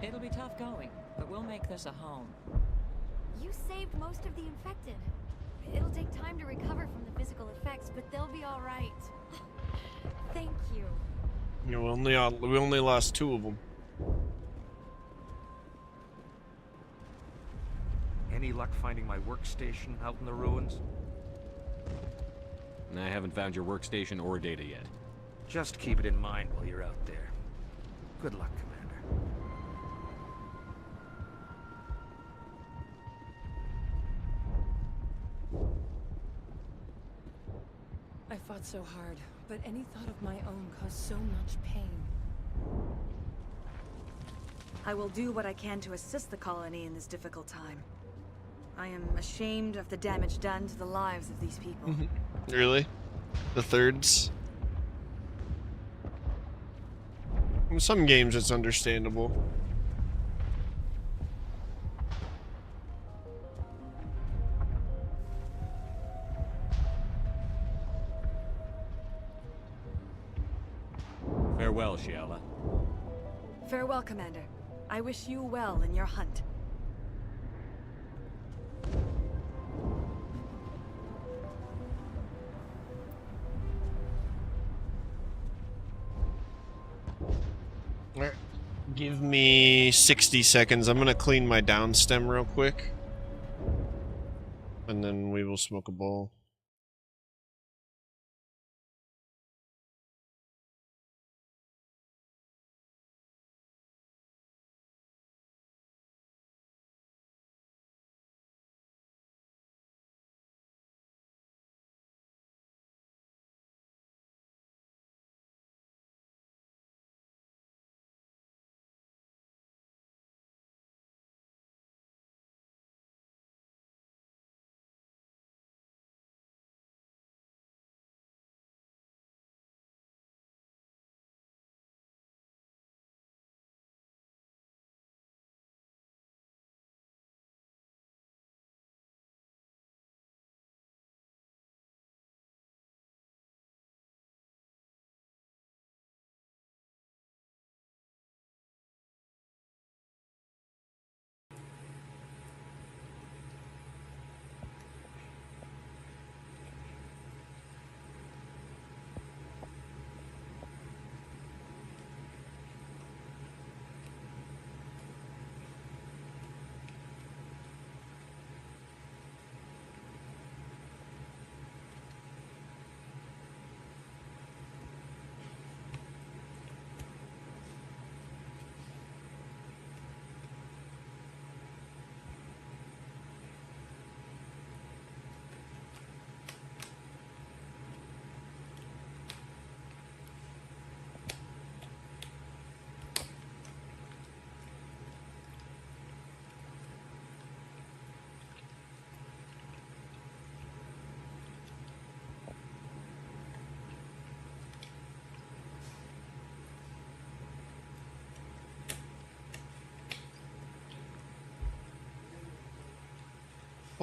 It'll be tough going, but we'll make this a home. You saved most of the infected. It'll take time to recover from the physical effects, but they'll be all right. Thank you. You know, we only lost 2 of them. Any luck finding my workstation out in the ruins? I haven't found your workstation or data yet. Just keep it in mind while you're out there. Good luck, Commander. I fought so hard, but any thought of my own caused so much pain. I will do what I can to assist the colony in this difficult time. I am ashamed of the damage done to the lives of these people. Really? The thirds? In some games it's understandable. Farewell, Shiala. Farewell, Commander. I wish you well in your hunt. Give me 60 seconds. I'm gonna clean my down stem real quick. And then we will smoke a bowl.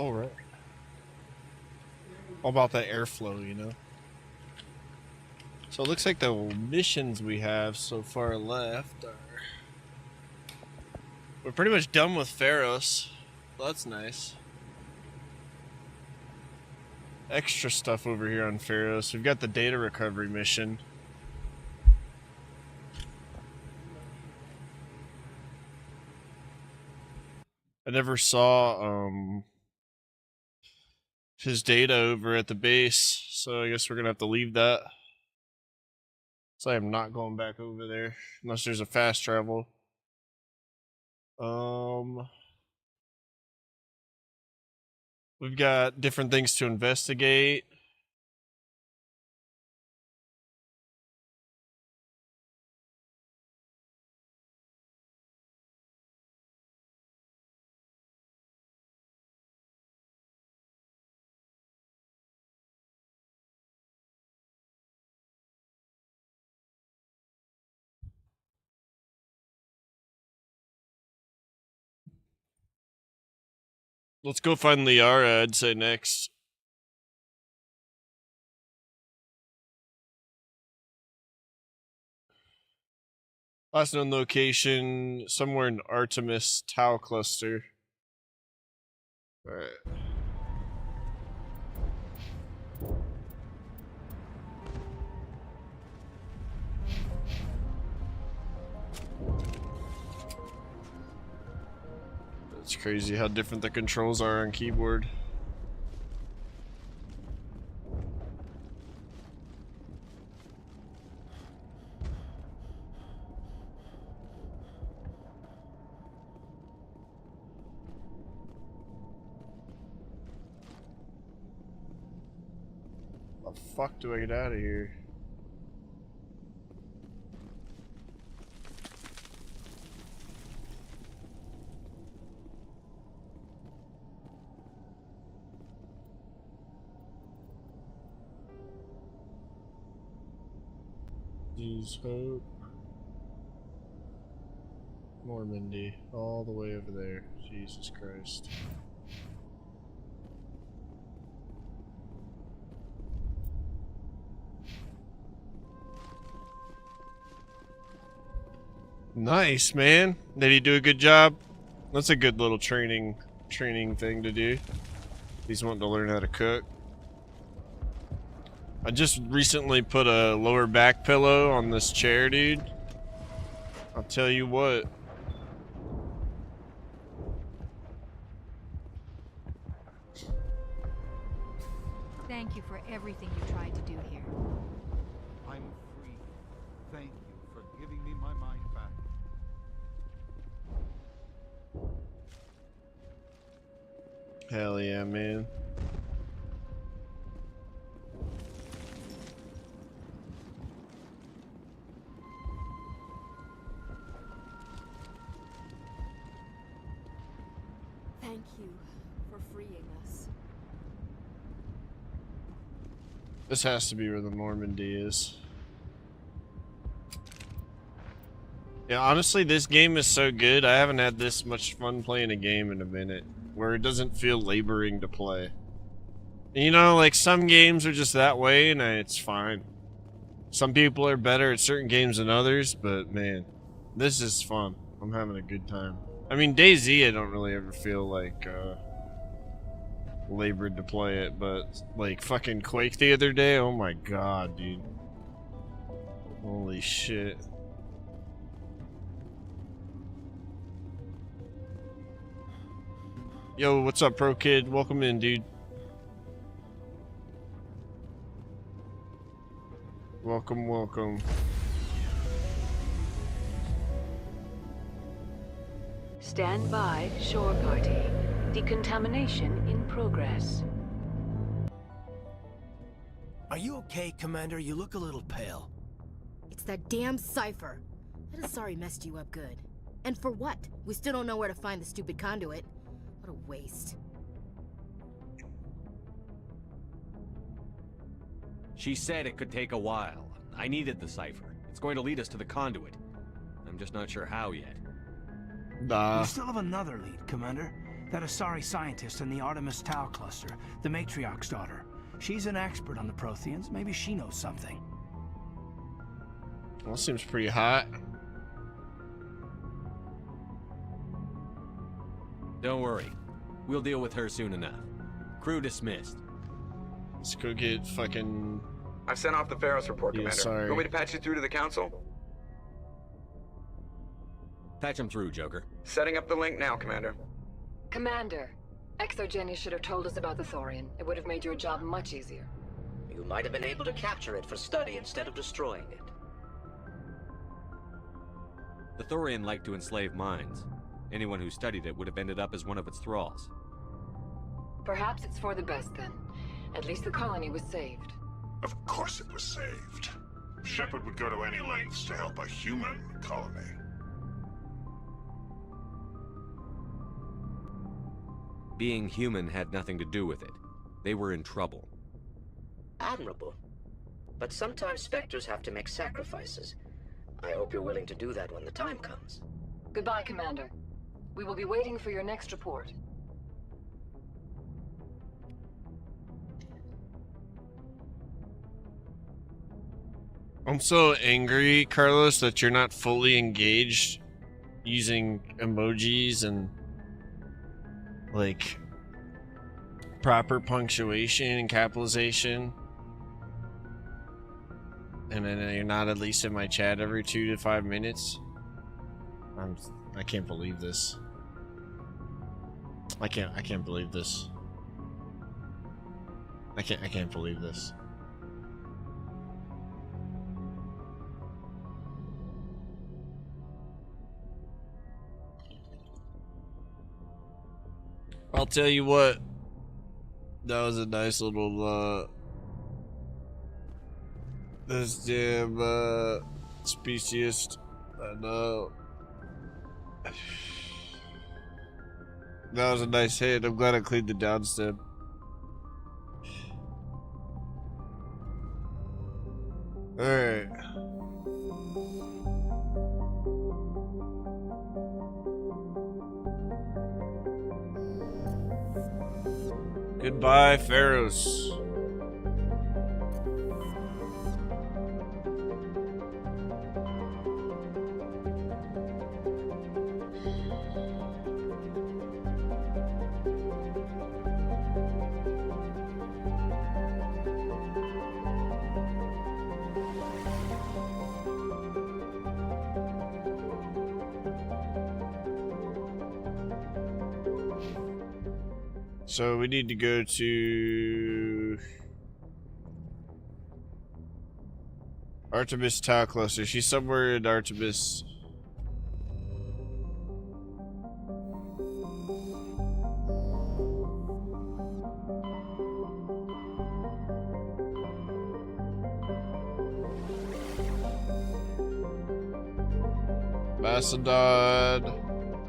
All right. All about that airflow, you know. So it looks like the missions we have so far left are... We're pretty much done with Pharos. Well, that's nice. Extra stuff over here on Pharos. We've got the data recovery mission. I never saw his data over at the base, so I guess we're gonna have to leave that. So I am not going back over there unless there's a fast travel. We've got different things to investigate. Let's go find Liara, I'd say next. Last known location, somewhere in Artemis Tau Cluster. Alright. It's crazy how different the controls are on keyboard. How the fuck do I get out of here? Use hope. Normandy, all the way over there. Jesus Christ. Nice, man. Did he do a good job? That's a good little training thing to do. He's wanting to learn how to cook. I just recently put a lower back pillow on this chair, dude. I'll tell you what. Thank you for everything you tried to do here. I'm free. Thank you for giving me my mind back. Hell yeah, man. Thank you for freeing us. This has to be where the Normandy is. Yeah, honestly, this game is so good. I haven't had this much fun playing a game in a minute, where it doesn't feel laboring to play. You know, like some games are just that way, and it's fine. Some people are better at certain games than others, but man, this is fun. I'm having a good time. I mean, DayZ, I don't really ever feel like labored to play it, but like fucking Quake the other day, oh my god, dude. Holy shit. Yo, what's up, Pro Kid? Welcome in, dude. Welcome, welcome. Stand by, shore party. Decontamination in progress. Are you okay, Commander? You look a little pale. It's that damn cipher. That is sorry messed you up good. And for what? We still don't know where to find the stupid conduit. What a waste. She said it could take a while. I needed the cipher. It's going to lead us to the conduit. I'm just not sure how yet. We still have another lead, Commander. That Asari scientist in the Artemis Tau cluster, the matriarch's daughter. She's an expert on the Protheans. Maybe she knows something. Well, seems pretty hot. Don't worry. We'll deal with her soon enough. Crew dismissed. Let's go get fucking... I've sent off the Pharos report, Commander. Sorry. Want me to patch you through to the Council? Patch him through, Joker. Setting up the link now, Commander. Commander, Exogeny should have told us about the Thorian. It would have made your job much easier. You might have been able to capture it for study instead of destroying it. The Thorian liked to enslave minds. Anyone who studied it would have ended up as one of its thralls. Perhaps it's for the best then. At least the colony was saved. Of course it was saved. Shepard would go to any lengths to help a human colony. Being human had nothing to do with it. They were in trouble. Admirable. But sometimes Spectres have to make sacrifices. I hope you're willing to do that when the time comes. Goodbye, Commander. We will be waiting for your next report. I'm so angry, Carlos, that you're not fully engaged using emojis and like proper punctuation and capitalization. And then you're not at least in my chat every 2 to 5 minutes. I can't believe this. I can't believe this. I can't believe this. I'll tell you what. That was a nice little this damn speciest. I know. That was a nice hit. I'm glad I cleaned the downstep. Alright. Goodbye, Pharos. So we need to go to Artemis Tau Cluster. She's somewhere in Artemis. Macedon,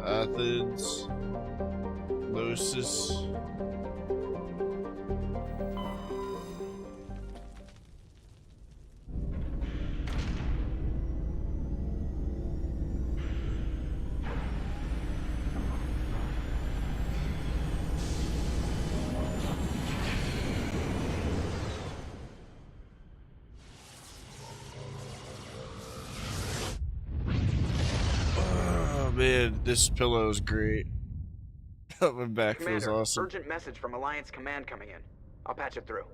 Athens, Gnosis. Man, this pillow is great. My back feels Commander, awesome. urgent message from Alliance Command coming in. I'll patch it through.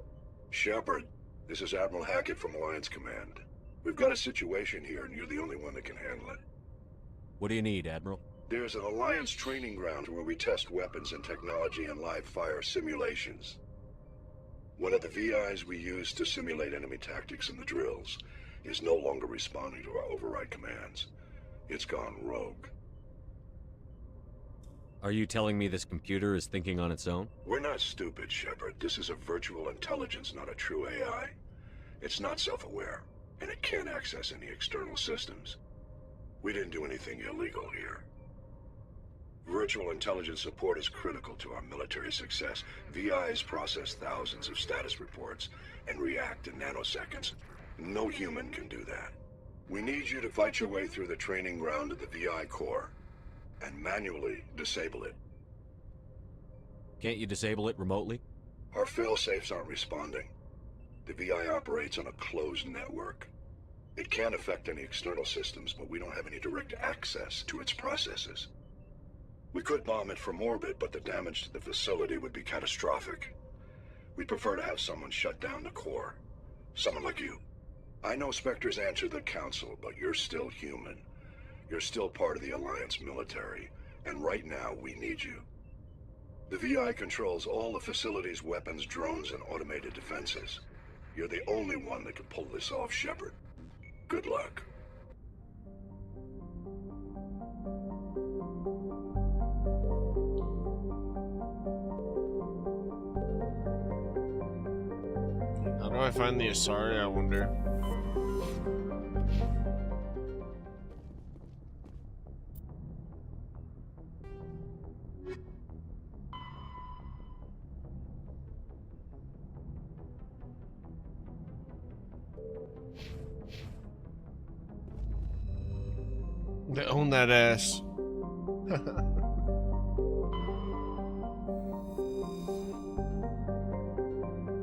Shepard, this is Admiral Hackett from Alliance Command. We've got a situation here, and you're the only one that can handle it. What do you need, Admiral? There's an Alliance training ground where we test weapons and technology in live fire simulations. One of the VIs we use to simulate enemy tactics in the drills is no longer responding to our override commands. It's gone rogue. Are you telling me this computer is thinking on its own? We're not stupid, Shepard. This is a virtual intelligence, not a true AI. It's not self-aware, and it can't access any external systems. We didn't do anything illegal here. Virtual intelligence support is critical to our military success. VIs process thousands of status reports and react in nanoseconds. No human can do that. We need you to fight your way through the training ground of the VI core and manually disable it. Can't you disable it remotely? Our failsafes aren't responding. The VI operates on a closed network. It can affect any external systems, but we don't have any direct access to its processes. We could bomb it from orbit, but the damage to the facility would be catastrophic. We'd prefer to have someone shut down the core. Someone like you. I know Spectres answer the Council, but you're still human. You're still part of the Alliance military, and right now we need you. The VI controls all the facility's weapons, drones, and automated defenses. You're the only one that can pull this off, Shepard. Good luck. How do I find the Asari, I wonder? They own that ass.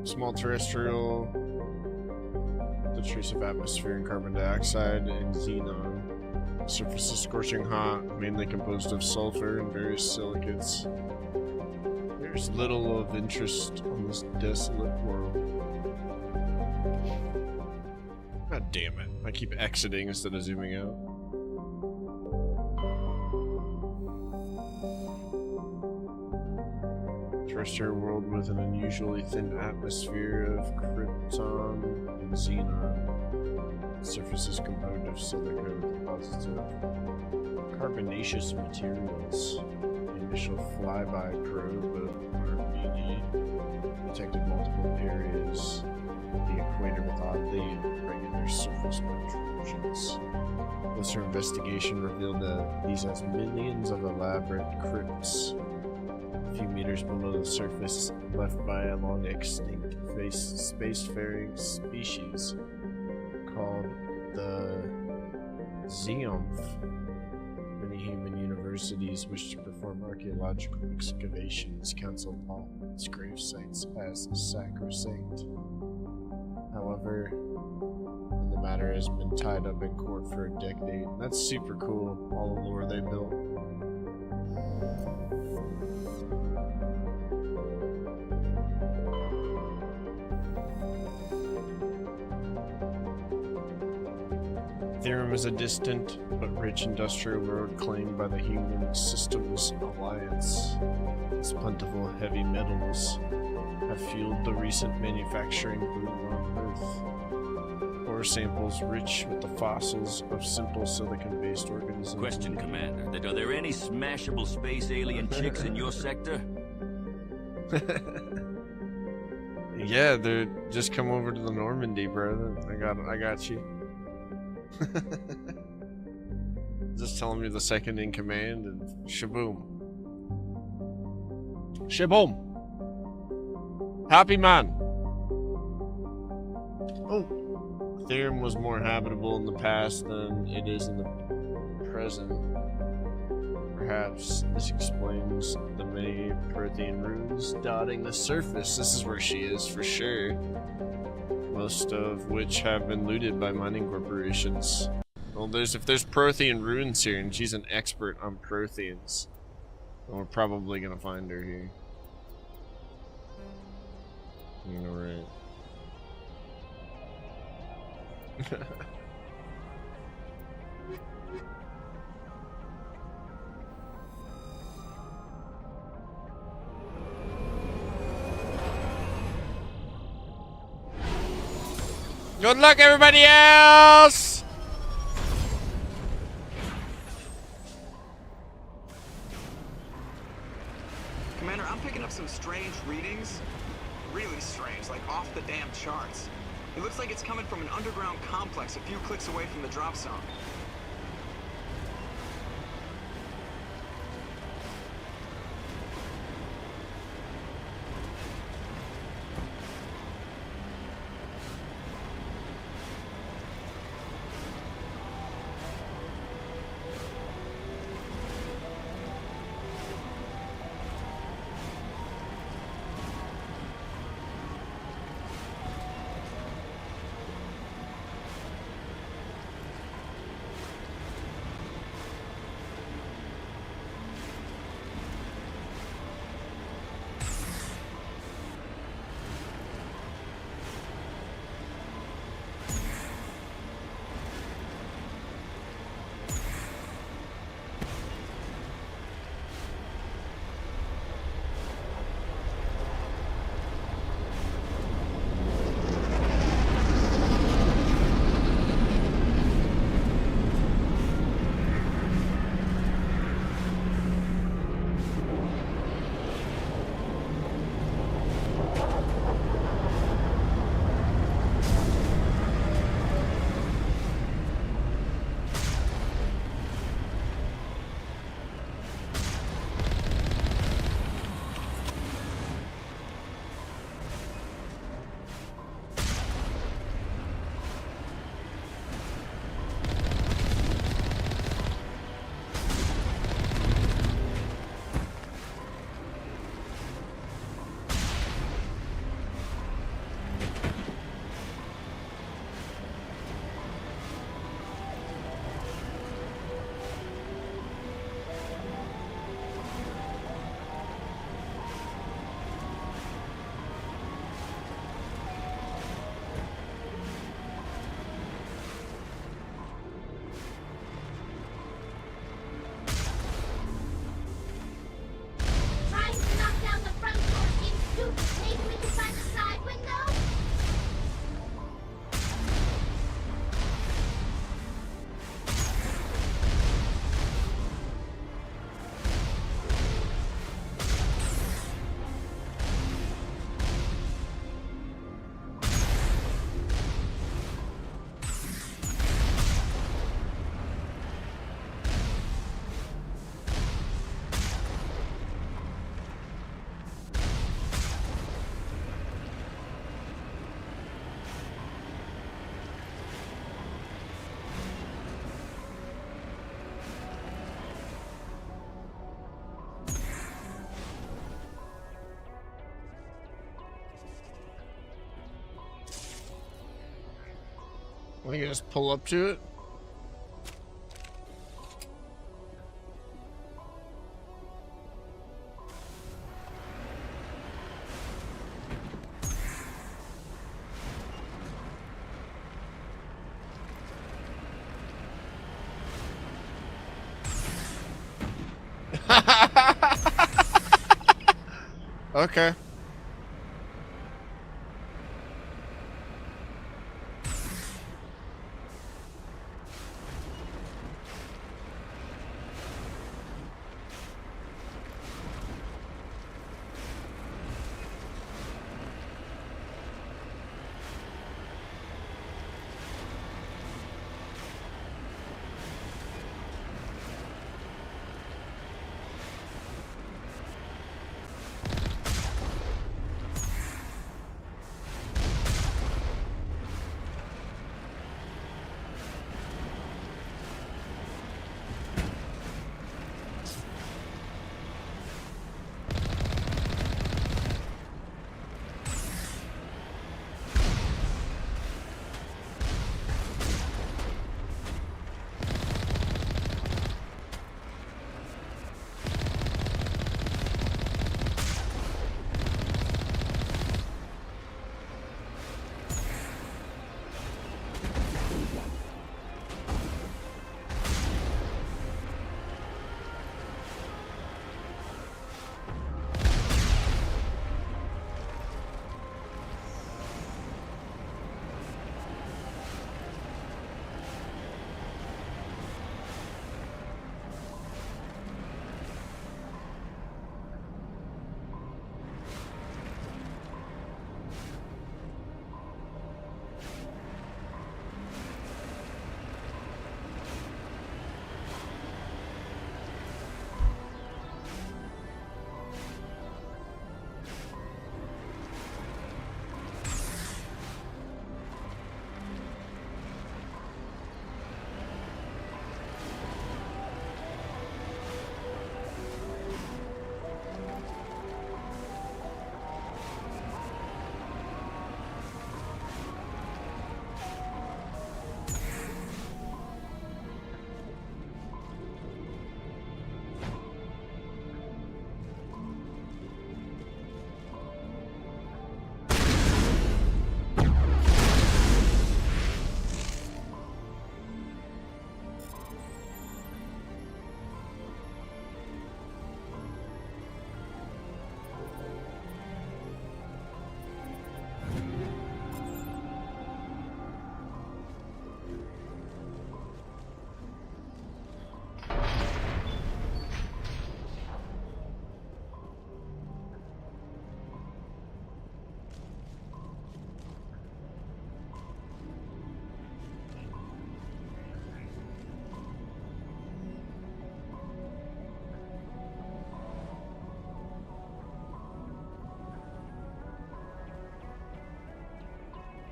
Small terrestrial, the trace of atmosphere and carbon dioxide and xenon. Surface is scorching hot, mainly composed of sulfur and various silicates. There's little of interest on this desolate world. God damn it. I keep exiting instead of zooming out. Terrestrial world with an unusually thin atmosphere of krypton and xenon. The surface is composed of silica with deposits of carbonaceous materials. The initial flyby probe of RBD detected multiple areas of the equator with oddly irregular surface protrusions. Closer investigation revealed that these has millions of elaborate crypts a few meters below the surface, left by a long extinct spacefaring species called the Zeomph. Many human universities wish to perform archaeological excavations. Council its grave sites as sacrosanct. However, the matter has been tied up in court for a decade. That's super cool, all the lore they built. Therum is a distant but rich industrial world claimed by the Human Systems Alliance. Its plentiful heavy metals have fueled the recent manufacturing boom on Earth. Ore samples rich with the fossils of simple silicon-based organisms. Question, Commander. Are there any smashable space alien chicks in your sector? Yeah, they're just come over to the Normandy, bro. I got you. Just telling me the second in command and shaboom. Shaboom! Happy man! Oh! Therum was more habitable in the past than it is in the present. Perhaps this explains the many Prothean ruins dotting the surface. This is where she is for sure. Most of which have been looted by mining corporations. Well, if there's Prothean ruins here, and she's an expert on Protheans, then we're probably gonna find her here. Alright. Good luck, everybody else! Commander, I'm picking up some strange readings. Really strange, like off the damn charts. It looks like it's coming from an underground complex a few clicks away from the drop zone. I guess pull up to it. Okay.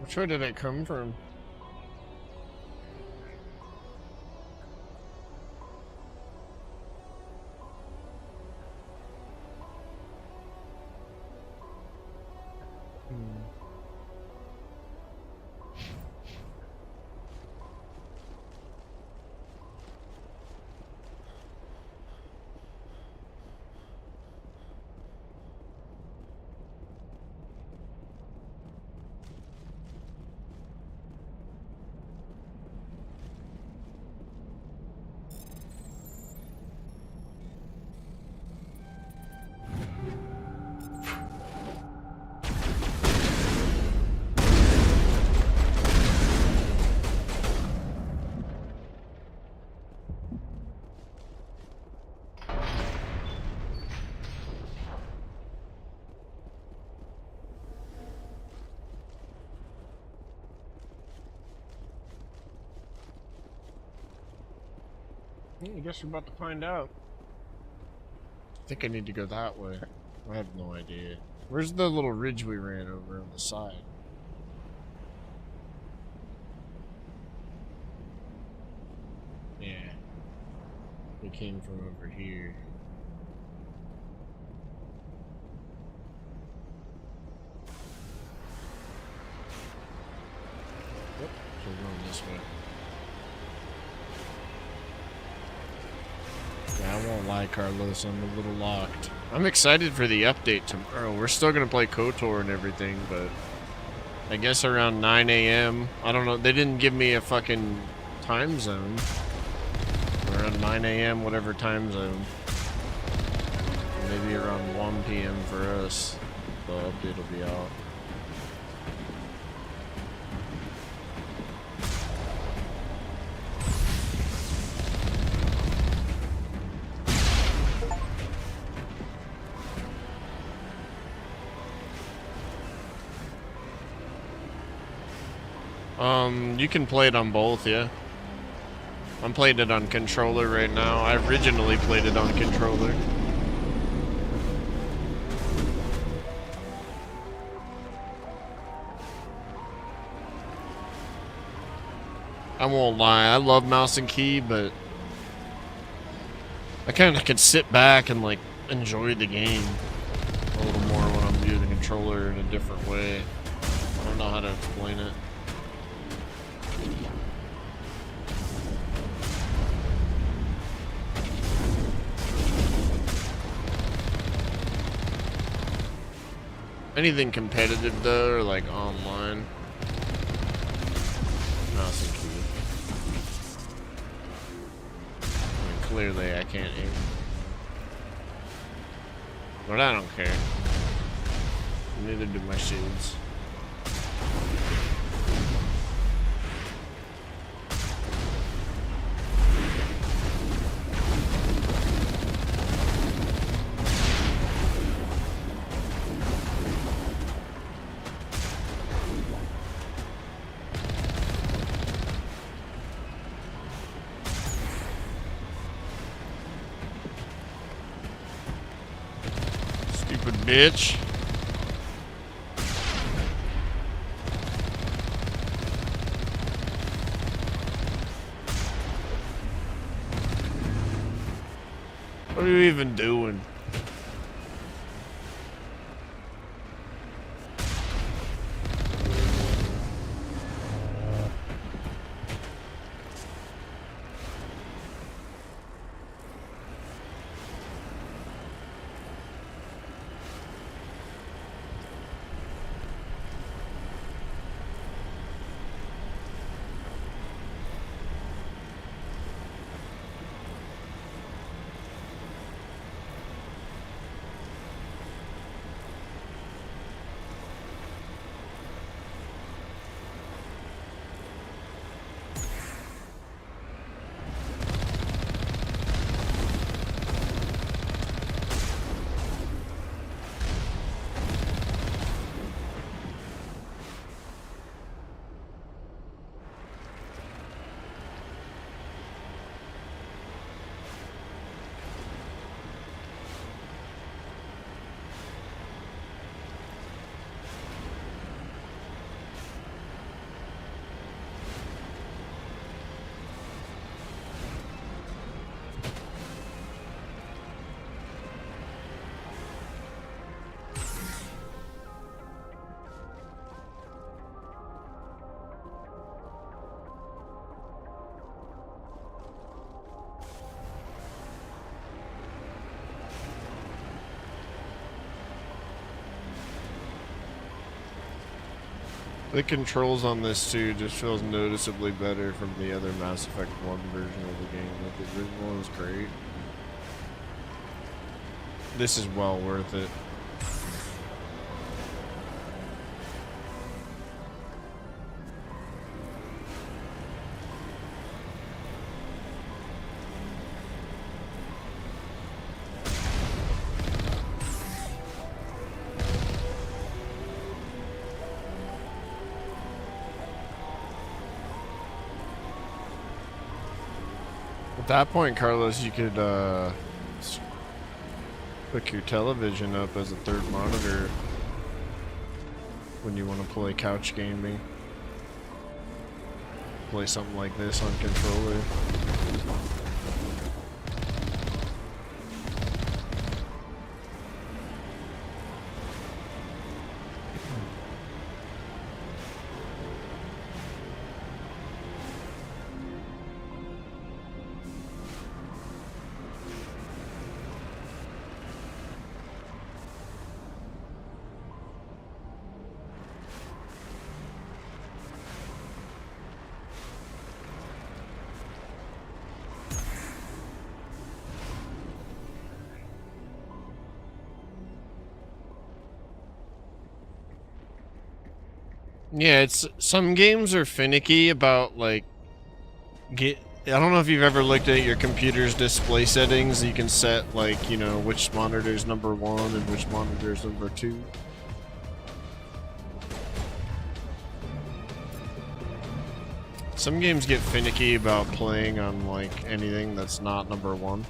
Which way did it come from? Yeah, I guess we're about to find out. I think I need to go that way. I have no idea. Where's the little ridge we ran over on the side? Yeah. We came from over here. Yep, so we're going this way. Yeah, I won't lie, Carlos. I'm a little locked. I'm excited for the update tomorrow. We're still gonna play KOTOR and everything, but I guess around 9 a.m. I don't know. They didn't give me a fucking time zone. Around 9 a.m. whatever time zone. Maybe around 1 p.m. for us. The update will be out. You can play it on both, yeah. I'm playing it on controller right now. I originally played it on controller. I won't lie, I love mouse and key, but I kind of could sit back and like enjoy the game a little more when I'm using the controller in a different way. I don't know how to explain it. Anything competitive though, or like online? Mouse and key. I mean, clearly I can't aim. But I don't care. Neither do my shields. Bitch. What are you even doing? The controls on this too just feels noticeably better from the other Mass Effect 1 version of the game. Like the original was great. This is well worth it. At that point, Carlos, you could hook your television up as a third monitor when you want to play couch gaming. Play something like this on controller. Yeah, it's some games are finicky about like I don't know if you've ever looked at your computer's display settings. You can set like, you know, which monitor's number 1 and which monitor's number 2. Some games get finicky about playing on like anything that's not number 1.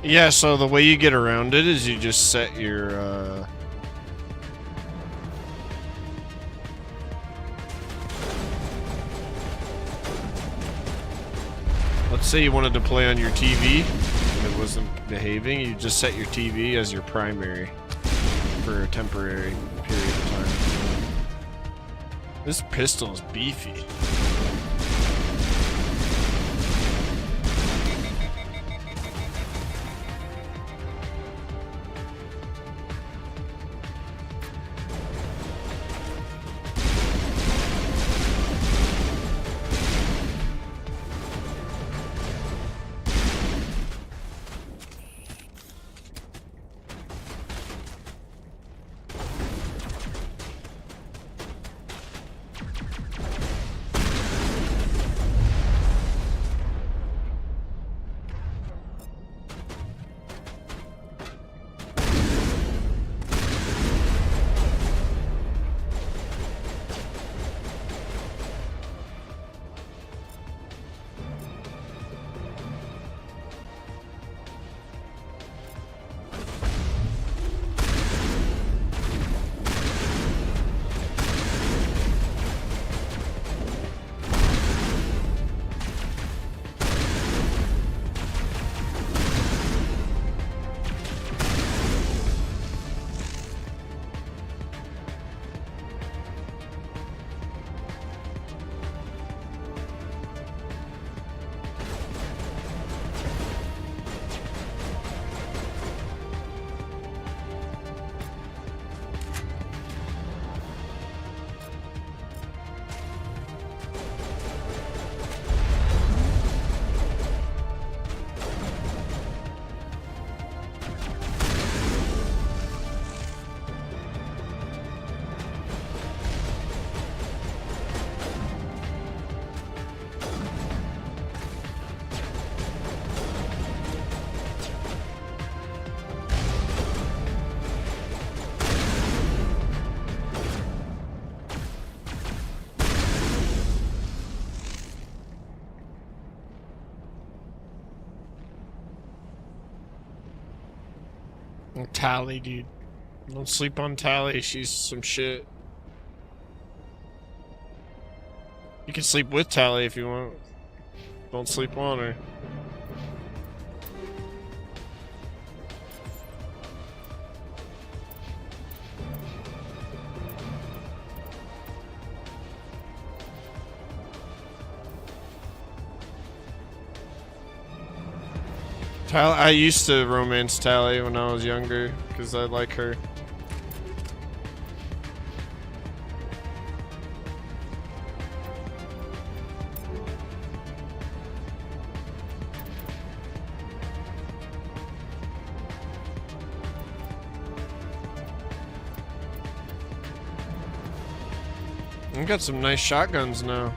Yeah, so the way you get around it is you just set your, let's say you wanted to play on your TV and it wasn't behaving, you just set your TV as your primary for a temporary period of time. This pistol is beefy. Tally, dude. Don't sleep on Tally, she's some shit. You can sleep with Tally if you want. Don't sleep on her. I used to romance Tally when I was younger because I like her. I got some nice shotguns now.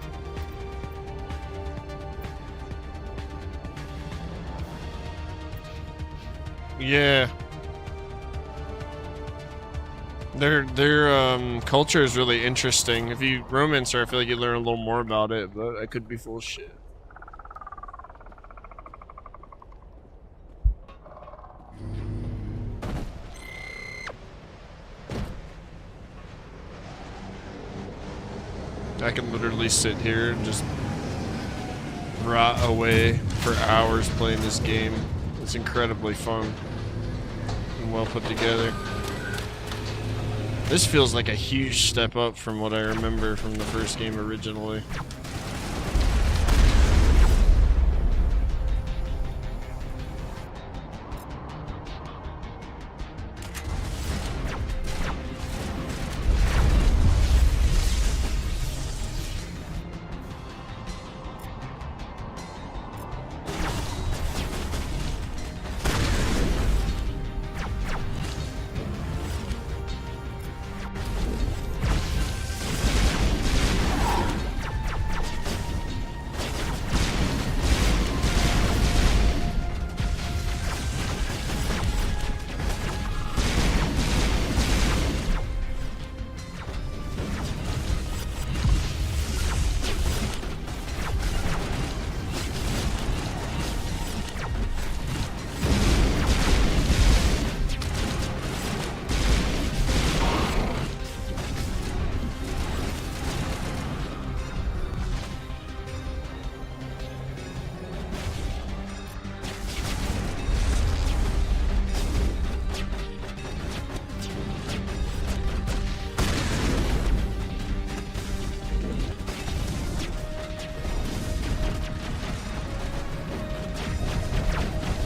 Yeah. Their culture is really interesting. If you romance her, I feel like you learn a little more about it, but I could be full of shit. I can literally sit here and just rot away for hours playing this game. It's incredibly fun and well put together. This feels like a huge step up from what I remember from the first game originally.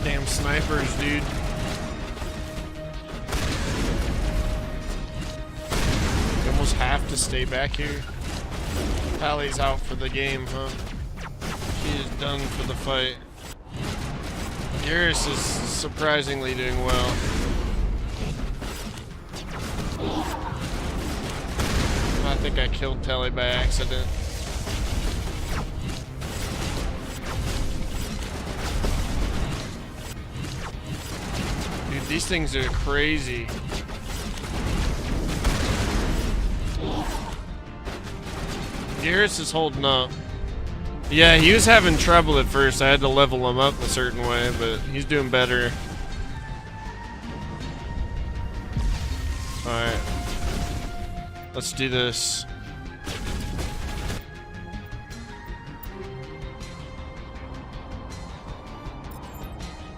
Damn snipers, dude. You almost have to stay back here. Tally's out for the game, huh? She is done for the fight. Garrus is surprisingly doing well. I think I killed Tally by accident. Dude, these things are crazy. Garrus is holding up. Yeah, he was having trouble at first. I had to level him up a certain way, but he's doing better. Alright. Let's do this.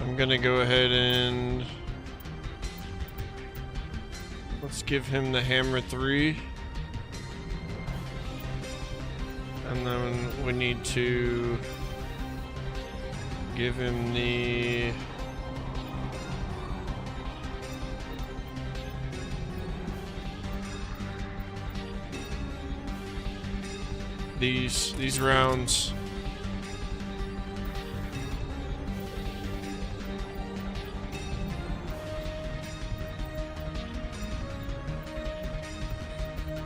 I'm gonna go ahead and let's give him the hammer 3. And then we need to give him the these rounds.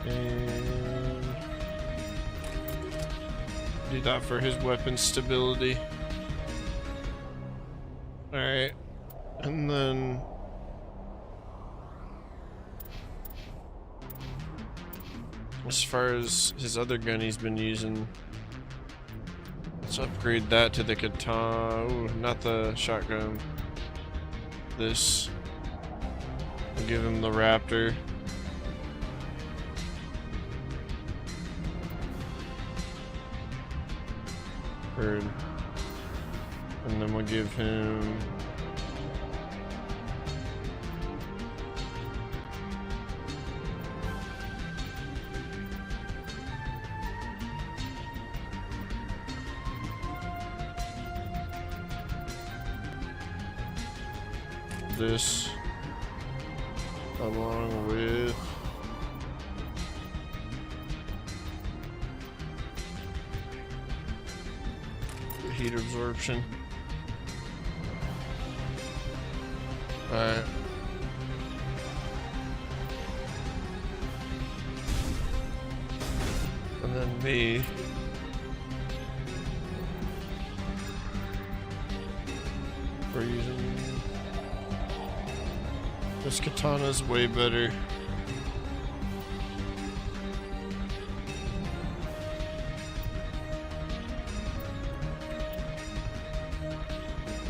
And do that for his weapon stability. Alright. And then as far as his other gun he's been using, let's upgrade that to the katana. Ooh, not the shotgun. This. I'll give him the raptor. Heard. And then we'll give him... this along with the heat absorption. Alright. And then me. We're using... This katana's way better.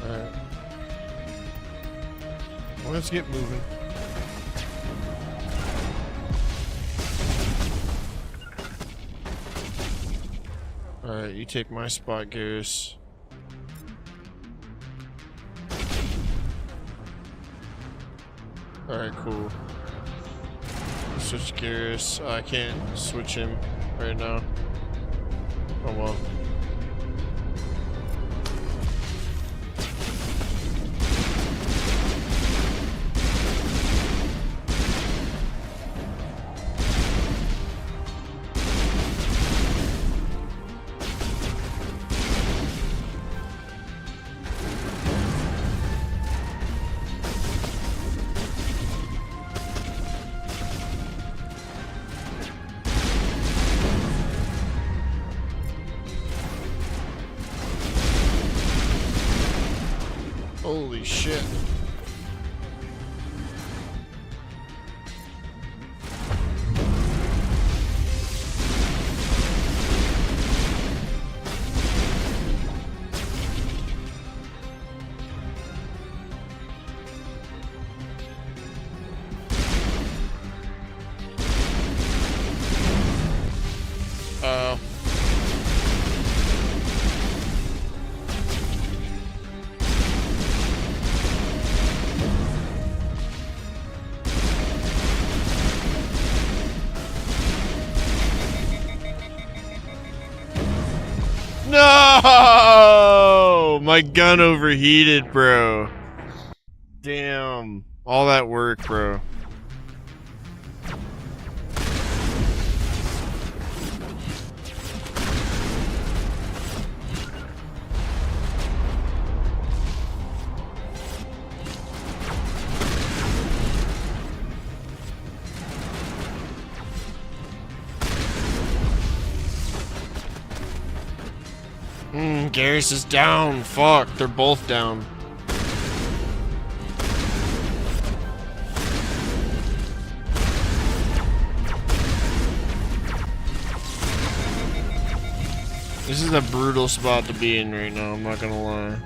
Alright. Well, let's get moving. Alright, you take my spot, Garrus. Alright, cool. Switch Garrus. Oh, I can't switch him right now. Oh well. Holy shit. No! My gun overheated, bro. Damn. All that work, bro. Garrus is down. Fuck, they're both down. This is a brutal spot to be in right now, I'm not gonna lie.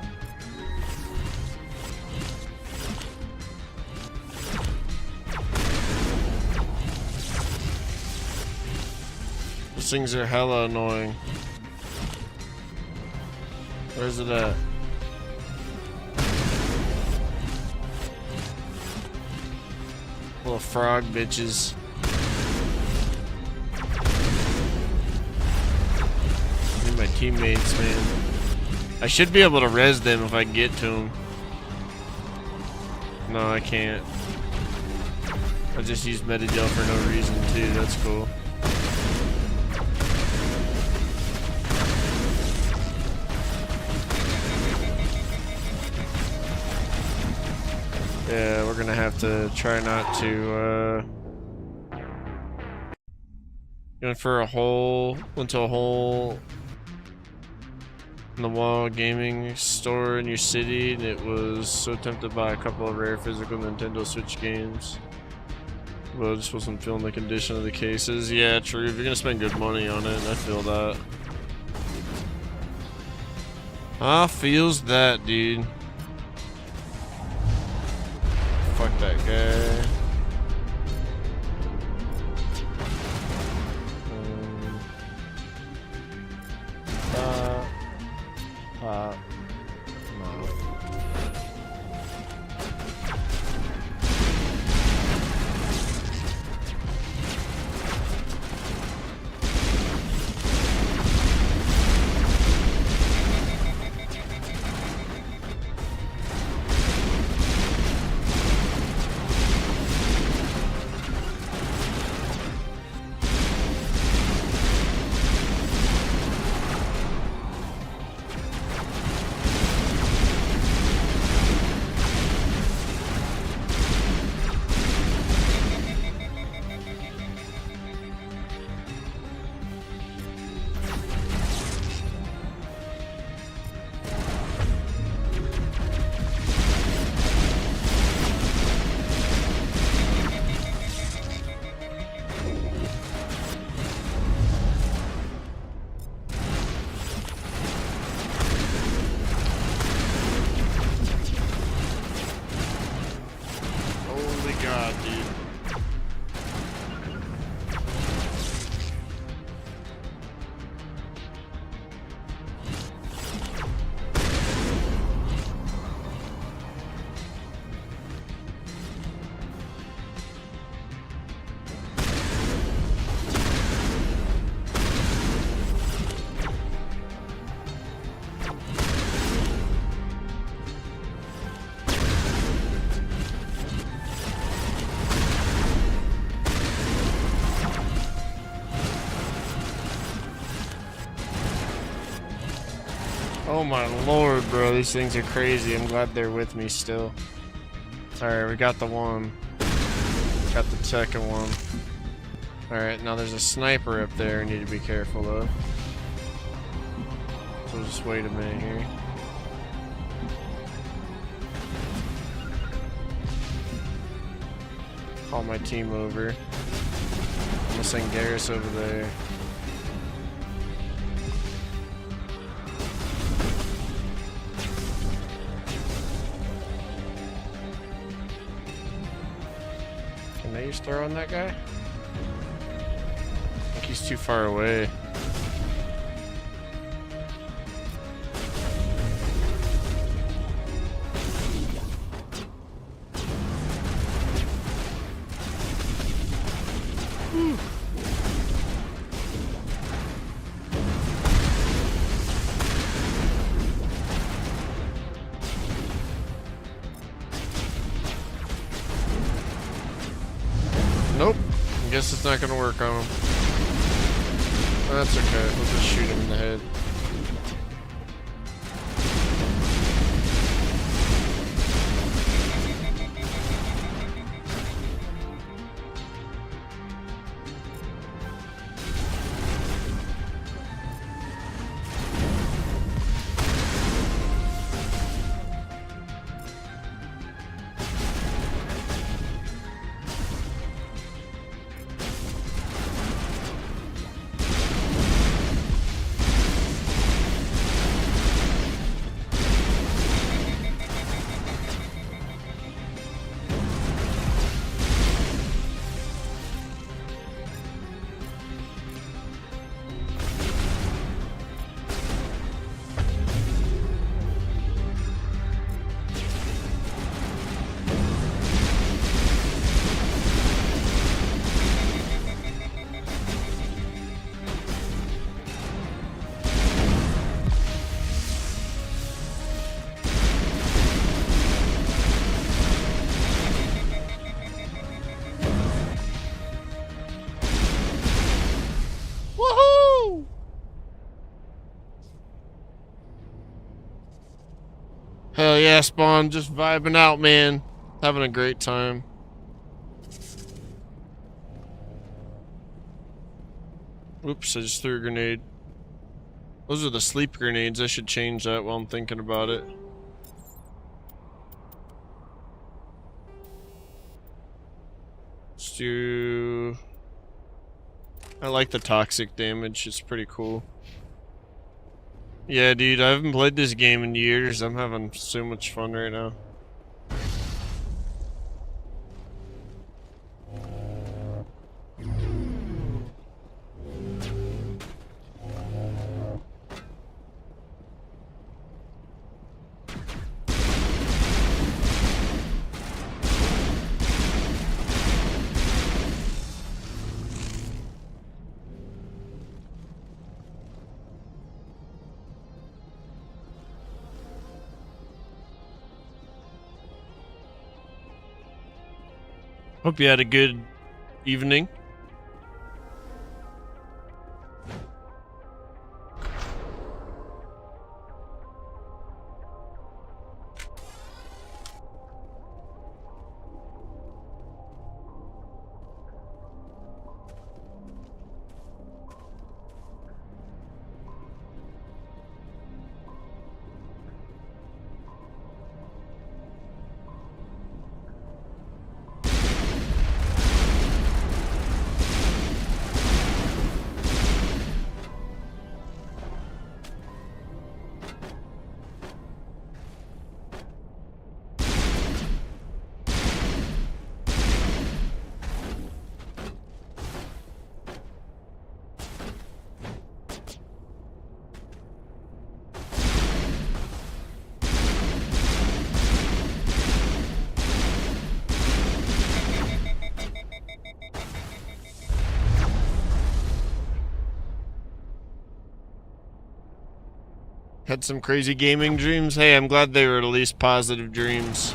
Those things are hella annoying. Where's it at? Little frog bitches. Need my teammates, man. I should be able to res them if I can get to them. No, I can't. I just used Metagel for no reason too, that's cool. Yeah, we're gonna have to try not to, going for a hole, went to a hole in the wall gaming store in your city, and it was so tempted by a couple of rare physical Nintendo Switch games. But I just wasn't feeling the condition of the cases. Yeah, true, if you're gonna spend good money on it, I feel that. I feels that, dude. Fuck that guy. god, dude. Oh my lord, bro, these things are crazy. I'm glad they're with me still. Alright, we got the one. Got the second one. Alright, now there's a sniper up there I need to be careful of. So just wait a minute here. Call my team over. I'm gonna send Garrus over there. Can they just throw on that guy? I think he's too far away. Nope. I guess it's not gonna work on him. That's okay. We'll just shoot him in the head. Woohoo! Hell yeah, Spawn, just vibing out, man. Having a great time. Oops, I just threw a grenade. Those are the sleep grenades. I should change that while I'm thinking about it. Let's do... I like the toxic damage. It's pretty cool. Yeah, dude, I haven't played this game in years. I'm having so much fun right now. Hope you had a good evening. Had some crazy gaming dreams. Hey, I'm glad they were at least positive dreams.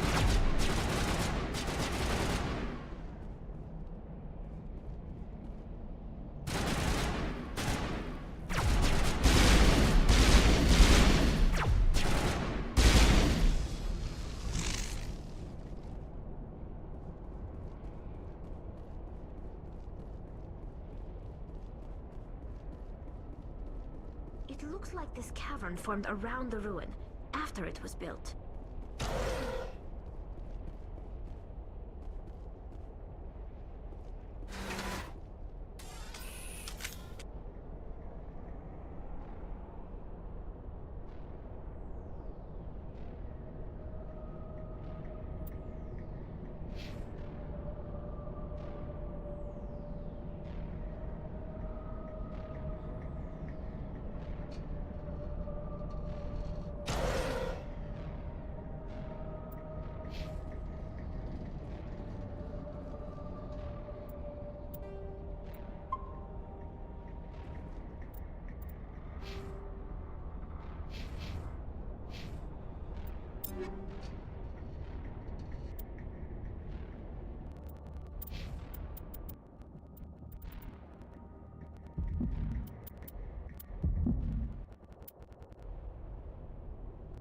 It looks like this cavern formed around the ruin, after it was built.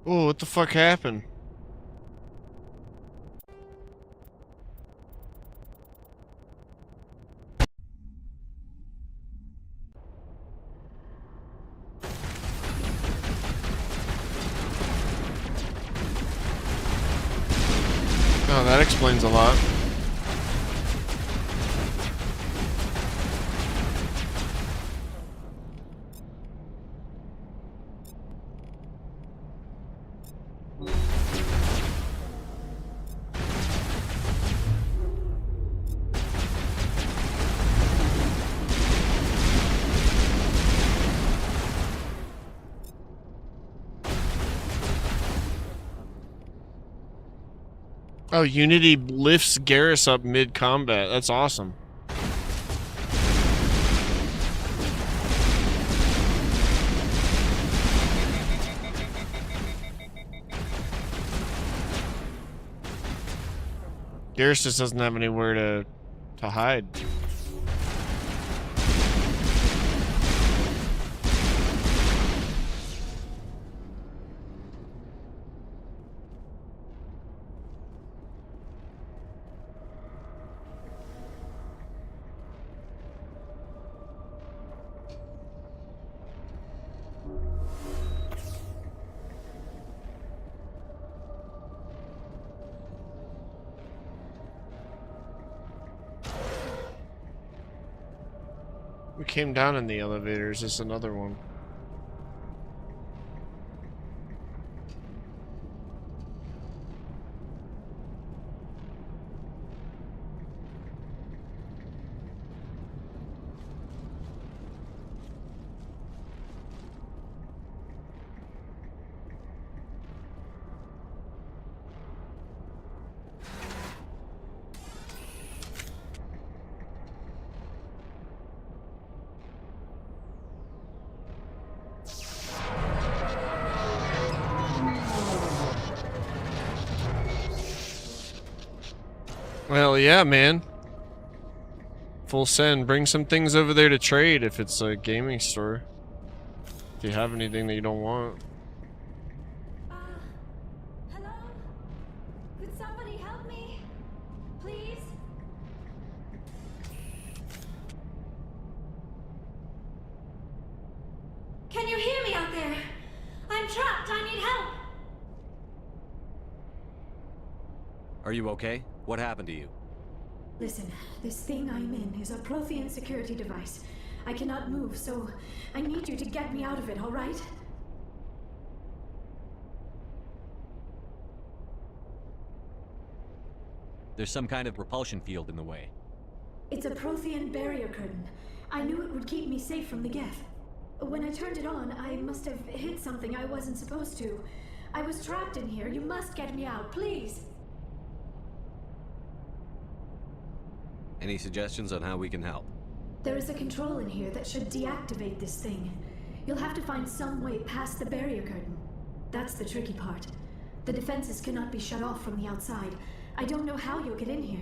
Oh, what the fuck happened? Oh, that explains a lot. Oh, Unity lifts Garrus up mid-combat. That's awesome. Garrus just doesn't have anywhere to hide. We came down in the elevators. This is another one. Well, yeah, man. Full send. Bring some things over there to trade if it's a gaming store. If you have anything that you don't want. Hello? Could somebody help me? Please? Can you hear me out there? I'm trapped. I need help. Are you okay? What happened to you? Listen, this thing I'm in is a Prothean security device. I cannot move, so I need you to get me out of it, all right? There's some kind of repulsion field in the way. It's a Prothean barrier curtain. I knew it would keep me safe from the Geth. When I turned it on, I must have hit something I wasn't supposed to. I was trapped in here. You must get me out, please! Any suggestions on how we can help? There is a control in here that should deactivate this thing. You'll have to find some way past the barrier curtain. That's the tricky part. The defenses cannot be shut off from the outside. I don't know how you'll get in here.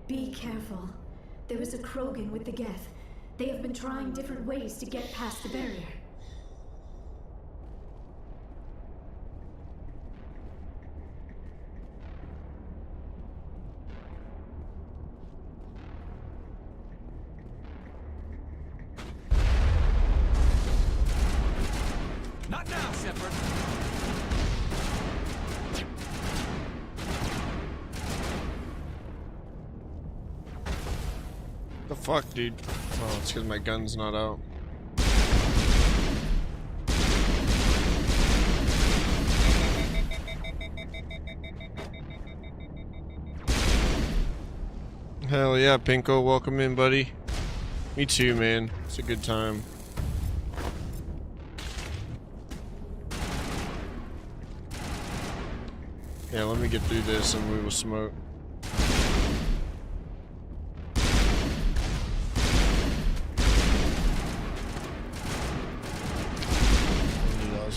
Be careful. There is a Krogan with the Geth. They have been trying different ways to get past the barrier. Not now, Shepard! The fuck, dude? Oh, it's because my gun's not out. Hell yeah, Pinko, welcome in, buddy. Me too, man. It's a good time. Yeah, let me get through this and we will smoke.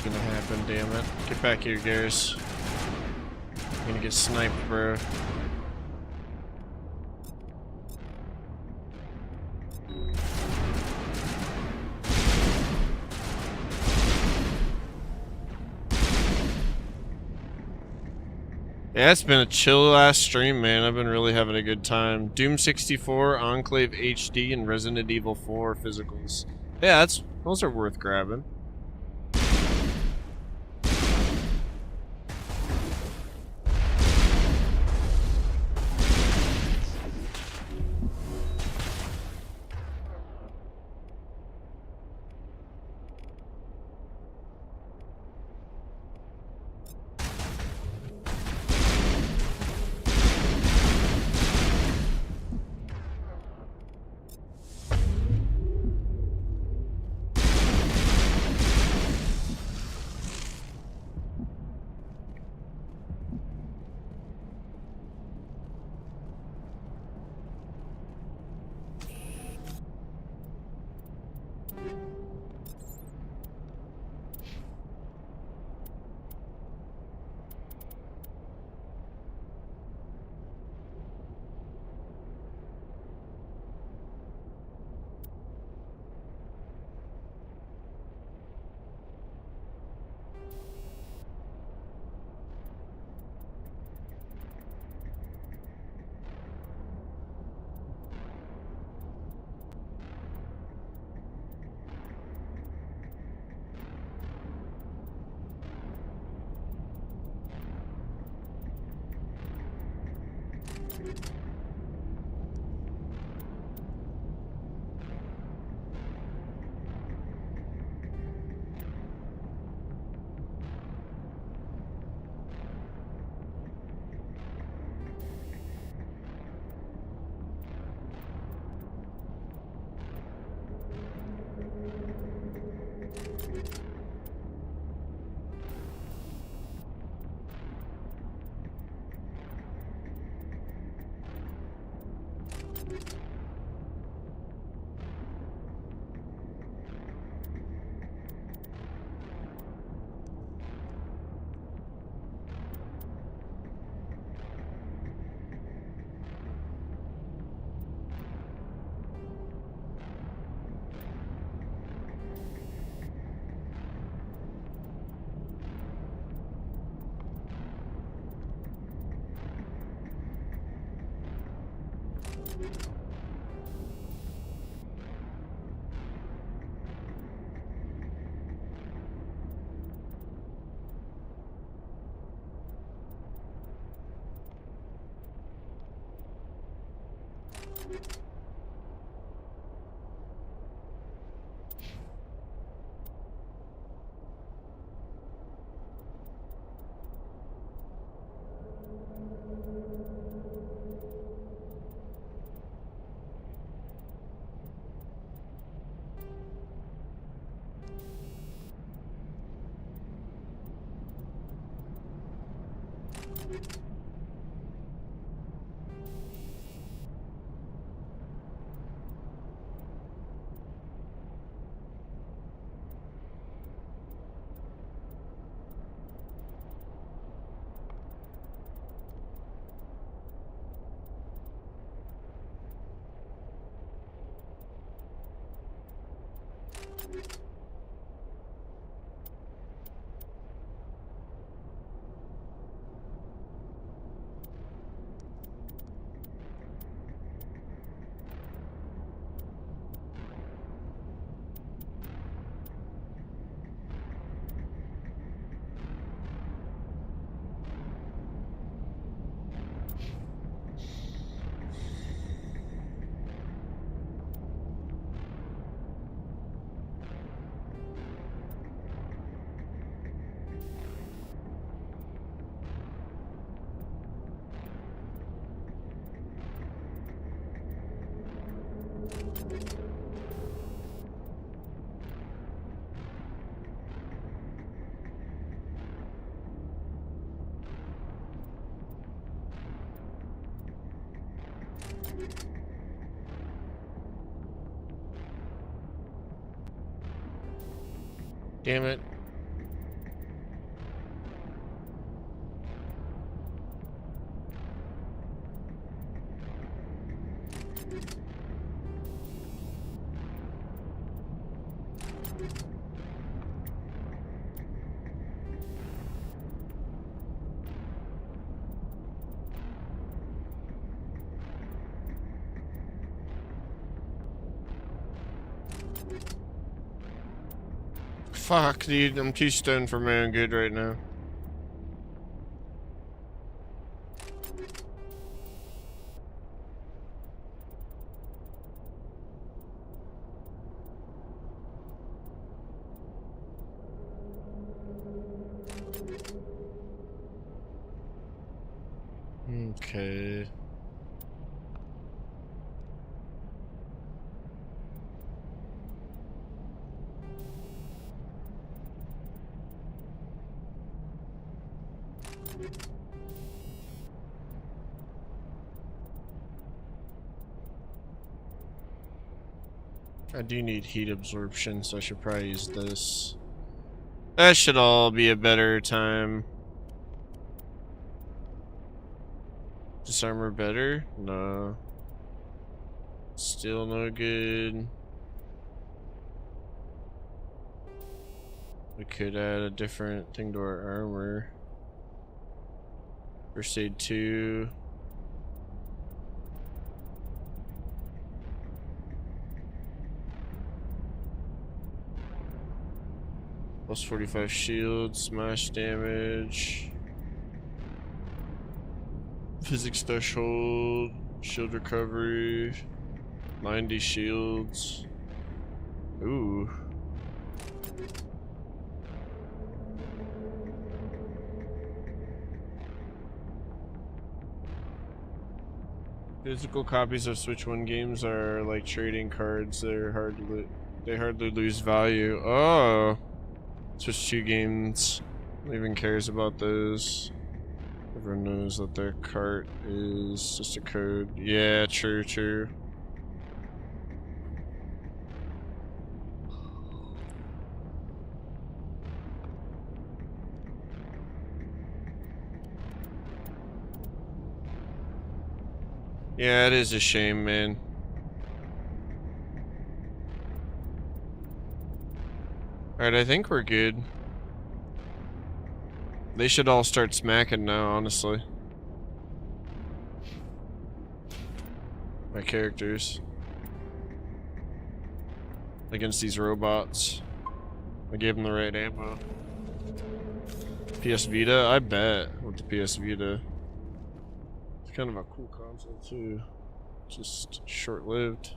Gonna happen, damn it. Get back here, Garrus. I'm gonna get sniped, bro. Yeah, it's been a chill ass stream, man. I've been really having a good time. Doom 64, Enclave HD, and Resident Evil 4 physicals. Yeah, those are worth grabbing. Damn it. Fuck, dude, I'm too stoned for my own good right now. Okay. I do need heat absorption, so I should probably use this. That should all be a better time. Disarmor better? No. Still no good. We could add a different thing to our armor. First aid 2. Plus 45 shield, smash damage. Physics threshold, shield recovery, 90 shields. Ooh. Physical copies of Switch 1 games are like trading cards. They hardly lose value. Oh. Switch 2 games. No one even cares about those. Everyone knows that their cart is just a code. Yeah, true, true. Yeah, it is a shame, man. Alright, I think we're good. They should all start smacking now, honestly. My characters. Against these robots. I gave them the right ammo. PS Vita? I bet with the PS Vita. It's kind of a cool console too. Just short-lived.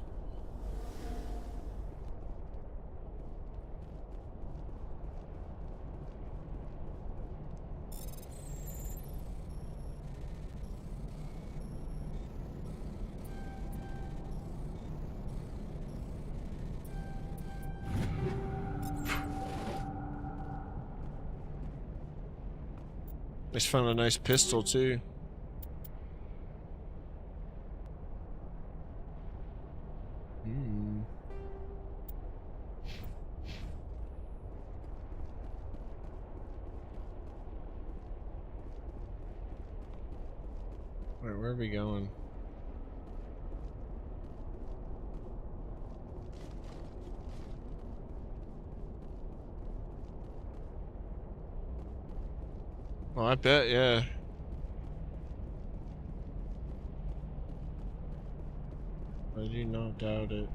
I just found a nice pistol too. Alright, where are we going? Oh, I bet, yeah. I do not doubt it.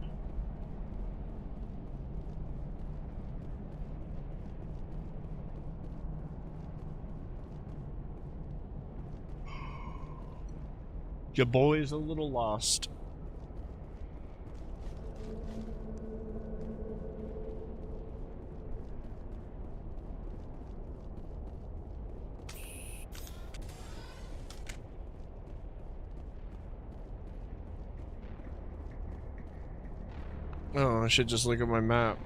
Your boy's a little lost. Oh, I should just look at my map.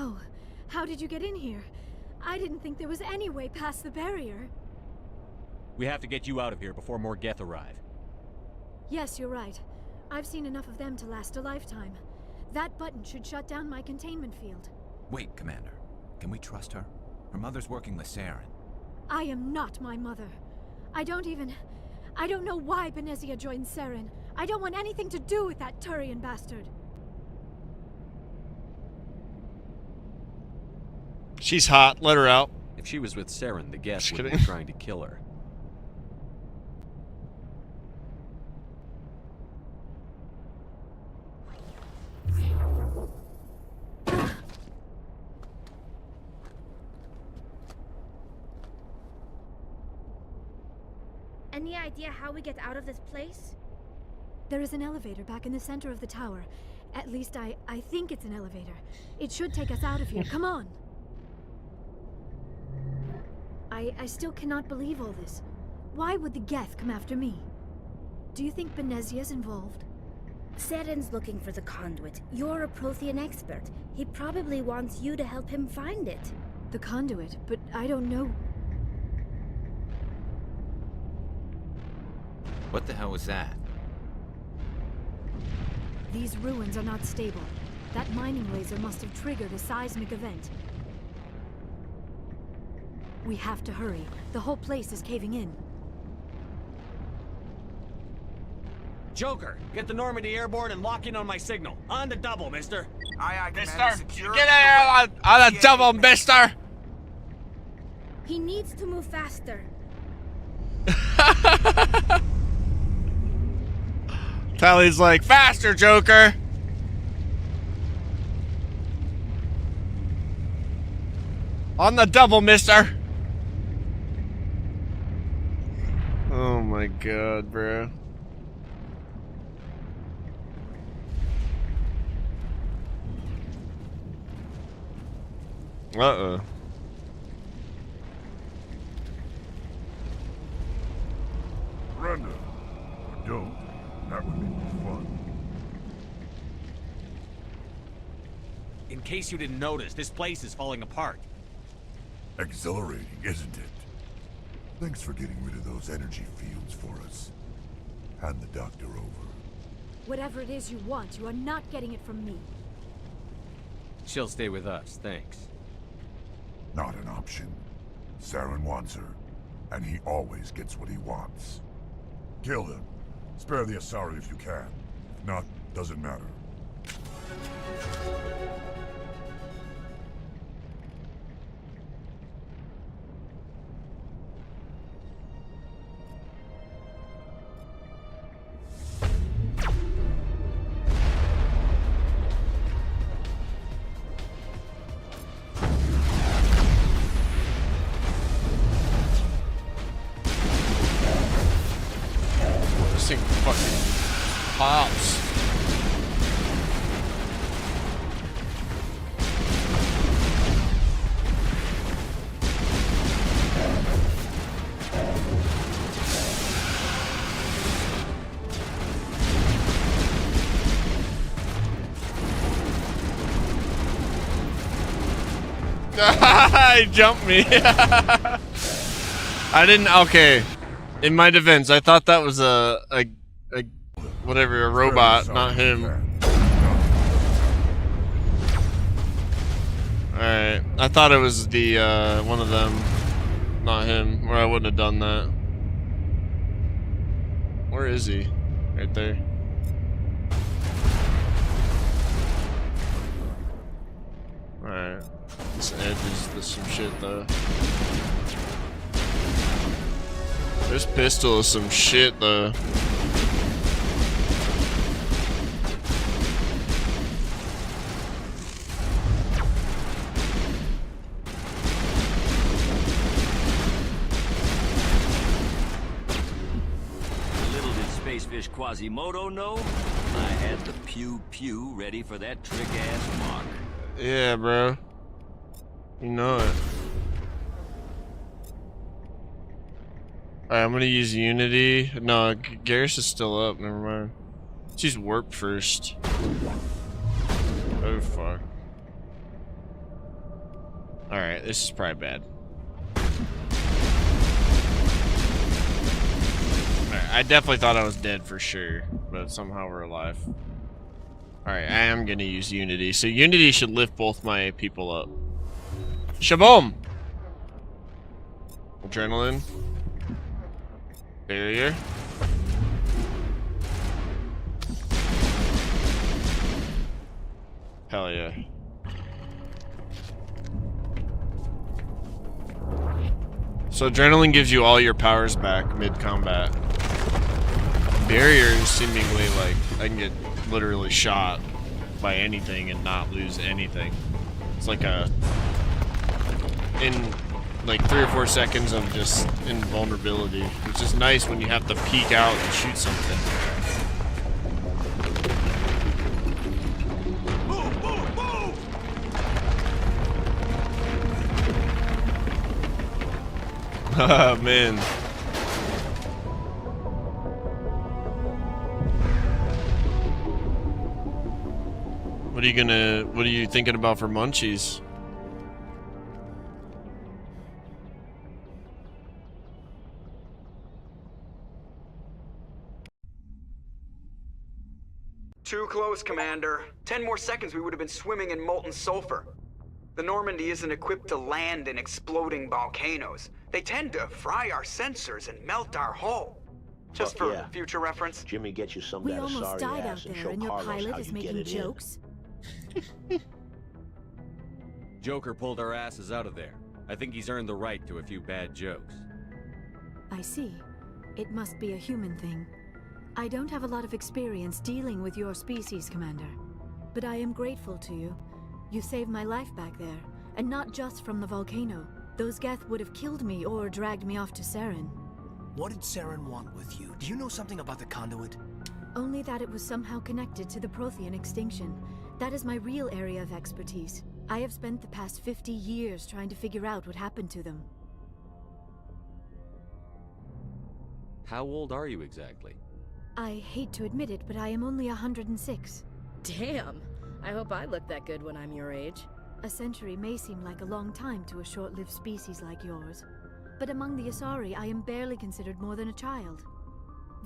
Oh, how did you get in here? I didn't think there was any way past the barrier. We have to get you out of here before more Geth arrive. Yes, you're right. I've seen enough of them to last a lifetime. That button should shut down my containment field. Wait, Commander. Can we trust her? Her mother's working with Saren. I am not my mother. I don't know why Benezia joined Saren. I don't want anything to do with that Turian bastard. She's hot. Let her out. If she was with Saren, the Geth Just would be kidding. trying to kill her. Any idea how we get out of this place? There is an elevator back in the center of the tower. At least I think it's an elevator. It should take us out of here. Come on. I still cannot believe all this. Why would the Geth come after me? Do you think Benezia's involved? Saren's looking for the conduit. You're a Prothean expert. He probably wants you to help him find it. The conduit? But I don't know. What the hell was that? These ruins are not stable. That mining laser must have triggered a seismic event. We have to hurry. The whole place is caving in. Joker, get the Normandy airborne and lock in on my signal. On the double, mister. Aye, Mister, get out on the double, mister! He needs to move faster. Tally's like, faster, Joker! On the double, mister! Oh my god, bro. Uh-oh. Surrender. Or don't. That would be more fun. In case you didn't notice, this place is falling apart. Exhilarating, isn't it? Thanks for getting rid of those energy fields for us. Hand the doctor over. Whatever it is you want, you are not getting it from me. She'll stay with us, thanks. Not an option. Saren wants her, and he always gets what he wants. Kill him. Spare the Asari if you can. If not, doesn't matter. This thing fucking pops. He jumped me. I didn't. Okay. In my defense, I thought that was a whatever, a robot, not him. Alright. I thought it was the one of them, not him, or I wouldn't have done that. Where is he? Right there. Alright. This edge is some shit though. This pistol is some shit though. Little did Spacefish Quasimodo know, I had the pew-pew ready for that trick-ass mark. Yeah, bro. You know it. Alright, I'm gonna use Unity. No, Garrus is still up. Never mind. Let's use Warp first. Oh, fuck. Alright, this is probably bad. Alright, I definitely thought I was dead for sure, but somehow we're alive. Alright, I am gonna use Unity. So Unity should lift both my people up. Shaboom! Adrenaline. Barrier. Hell yeah. So adrenaline gives you all your powers back mid-combat. Barrier is seemingly like I can get literally shot by anything and not lose anything. It's like a in like 3 or 4 seconds of just invulnerability, which is nice when you have to peek out and shoot something. Ah, man. What are you thinking about for munchies? Too close, Commander. 10 more seconds we would have been swimming in molten sulfur. The Normandy isn't equipped to land in exploding volcanoes. They tend to fry our sensors and melt our hull. Just for future reference. Jimmy gets you some We almost died out there, and your pilot is making jokes. Joker pulled our asses out of there. I think he's earned the right to a few bad jokes. I see. It must be a human thing. I don't have a lot of experience dealing with your species, Commander. But I am grateful to you. You saved my life back there, and not just from the volcano. Those Geth would have killed me or dragged me off to Saren. What did Saren want with you? Do you know something about the conduit? Only that it was somehow connected to the Prothean extinction. That is my real area of expertise. I have spent the past 50 years trying to figure out what happened to them. How old are you exactly? I hate to admit it, but I am only 106. Damn! I hope I look that good when I'm your age. A century may seem like a long time to a short-lived species like yours. But among the Asari, I am barely considered more than a child.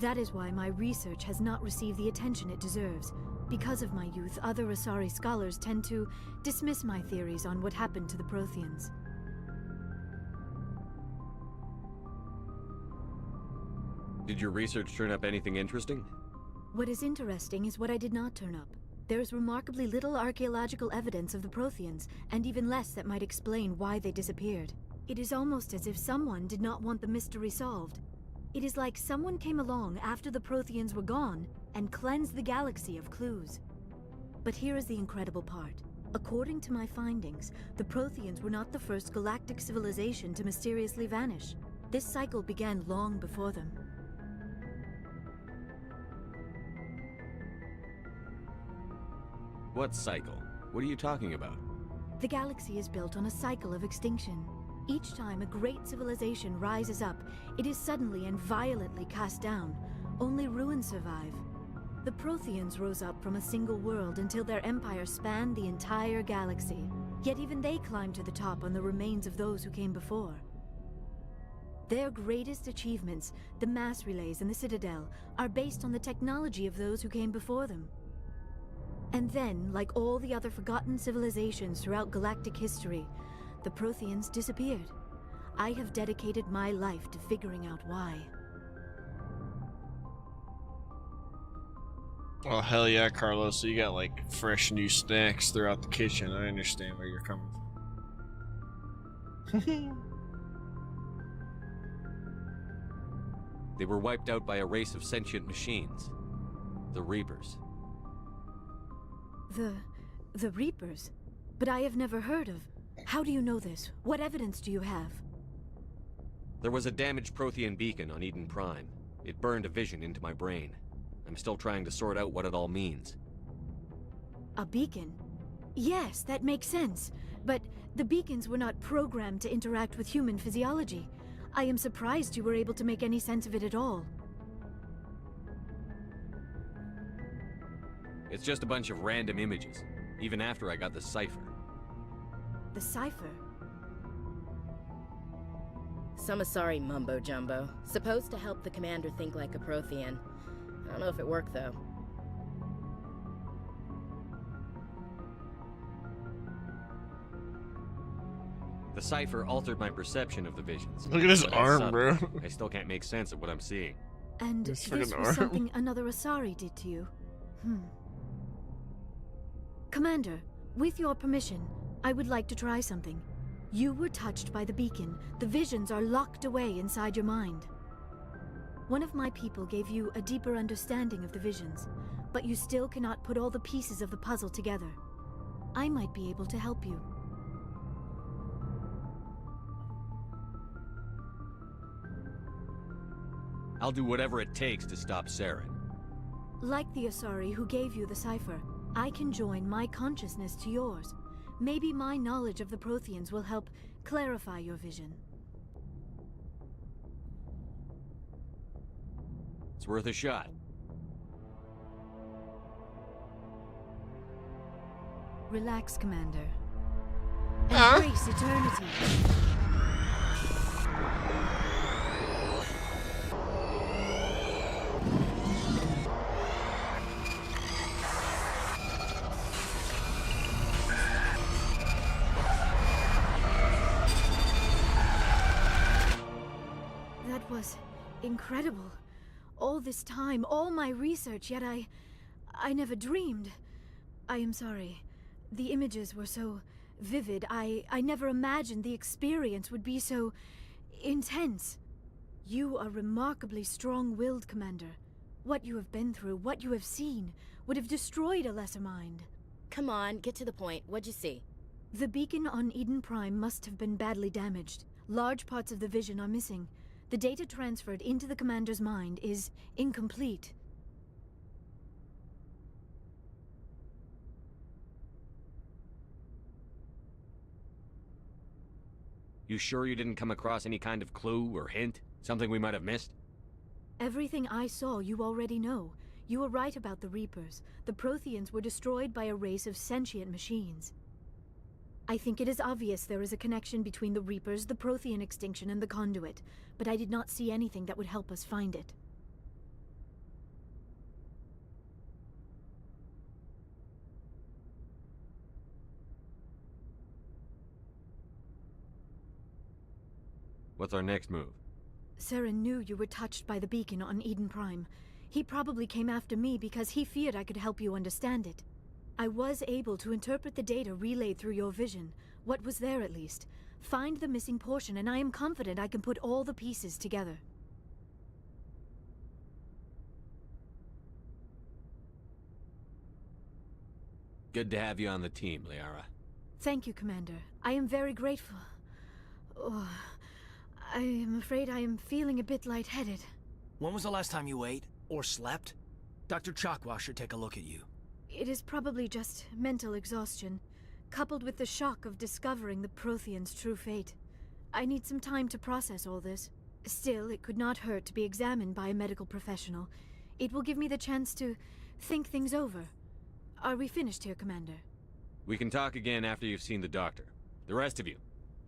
That is why my research has not received the attention it deserves. Because of my youth, other Asari scholars tend to dismiss my theories on what happened to the Protheans. Did your research turn up anything interesting? What is interesting is what I did not turn up. There is remarkably little archaeological evidence of the Protheans, and even less that might explain why they disappeared. It is almost as if someone did not want the mystery solved. It is like someone came along after the Protheans were gone and cleansed the galaxy of clues. But here is the incredible part. According to my findings, the Protheans were not the first galactic civilization to mysteriously vanish. This cycle began long before them. What cycle? What are you talking about? The galaxy is built on a cycle of extinction. Each time a great civilization rises up, it is suddenly and violently cast down. Only ruins survive. The Protheans rose up from a single world until their empire spanned the entire galaxy. Yet even they climbed to the top on the remains of those who came before. Their greatest achievements, the mass relays and the Citadel, are based on the technology of those who came before them. And then, like all the other forgotten civilizations throughout galactic history, the Protheans disappeared. I have dedicated my life to figuring out why. Oh, hell yeah, Carlos. So you got like fresh new snacks throughout the kitchen. I understand where you're coming from. They were wiped out by a race of sentient machines. The Reapers. The Reapers? But I have never heard of. How do you know this? What evidence do you have? There was a damaged Prothean beacon on Eden Prime. It burned a vision into my brain. I'm still trying to sort out what it all means. A beacon? Yes, that makes sense. But the beacons were not programmed to interact with human physiology. I am surprised you were able to make any sense of it at all. It's just a bunch of random images, even after I got the cipher. The cipher? Some Asari mumbo-jumbo. Supposed to help the commander think like a Prothean. I don't know if it worked, though. The cipher altered my perception of the visions. Look at his But arm, subtle. bro. I still can't make sense of what I'm seeing. And His this friggin' was arm. something another Asari did to you? Commander, with your permission, I would like to try something. You were touched by the beacon. The visions are locked away inside your mind. One of my people gave you a deeper understanding of the visions, but you still cannot put all the pieces of the puzzle together. I might be able to help you. I'll do whatever it takes to stop Saren. Like the Asari who gave you the cipher, I can join my consciousness to yours. Maybe my knowledge of the Protheans will help clarify your vision. It's worth a shot. Relax, Commander. Embrace eternity. That was incredible. All this time, all my research, yet I never dreamed. I am sorry. The images were so vivid. I never imagined the experience would be so intense. You are remarkably strong-willed, Commander. What you have been through, what you have seen, would have destroyed a lesser mind. Come on, get to the point. What'd you see? The beacon on Eden Prime must have been badly damaged. Large parts of the vision are missing. The data transferred into the Commander's mind is incomplete. You sure you didn't come across any kind of clue or hint? Something we might have missed? Everything I saw you already know. You were right about the Reapers. The Protheans were destroyed by a race of sentient machines. I think it is obvious there is a connection between the Reapers, the Prothean extinction, and the Conduit, but I did not see anything that would help us find it. What's our next move? Saren knew you were touched by the beacon on Eden Prime. He probably came after me because he feared I could help you understand it. I was able to interpret the data relayed through your vision, what was there at least, find the missing portion, and I am confident I can put all the pieces together. Good to have you on the team, Liara. Thank you, Commander. I am very grateful. Oh, I am afraid I am feeling a bit lightheaded. When was the last time you ate? Or slept? Dr. Chakwa should take a look at you. It is probably just mental exhaustion, coupled with the shock of discovering the Prothean's true fate. I need some time to process all this. Still, it could not hurt to be examined by a medical professional. It will give me the chance to think things over. Are we finished here, Commander? We can talk again after you've seen the doctor. The rest of you,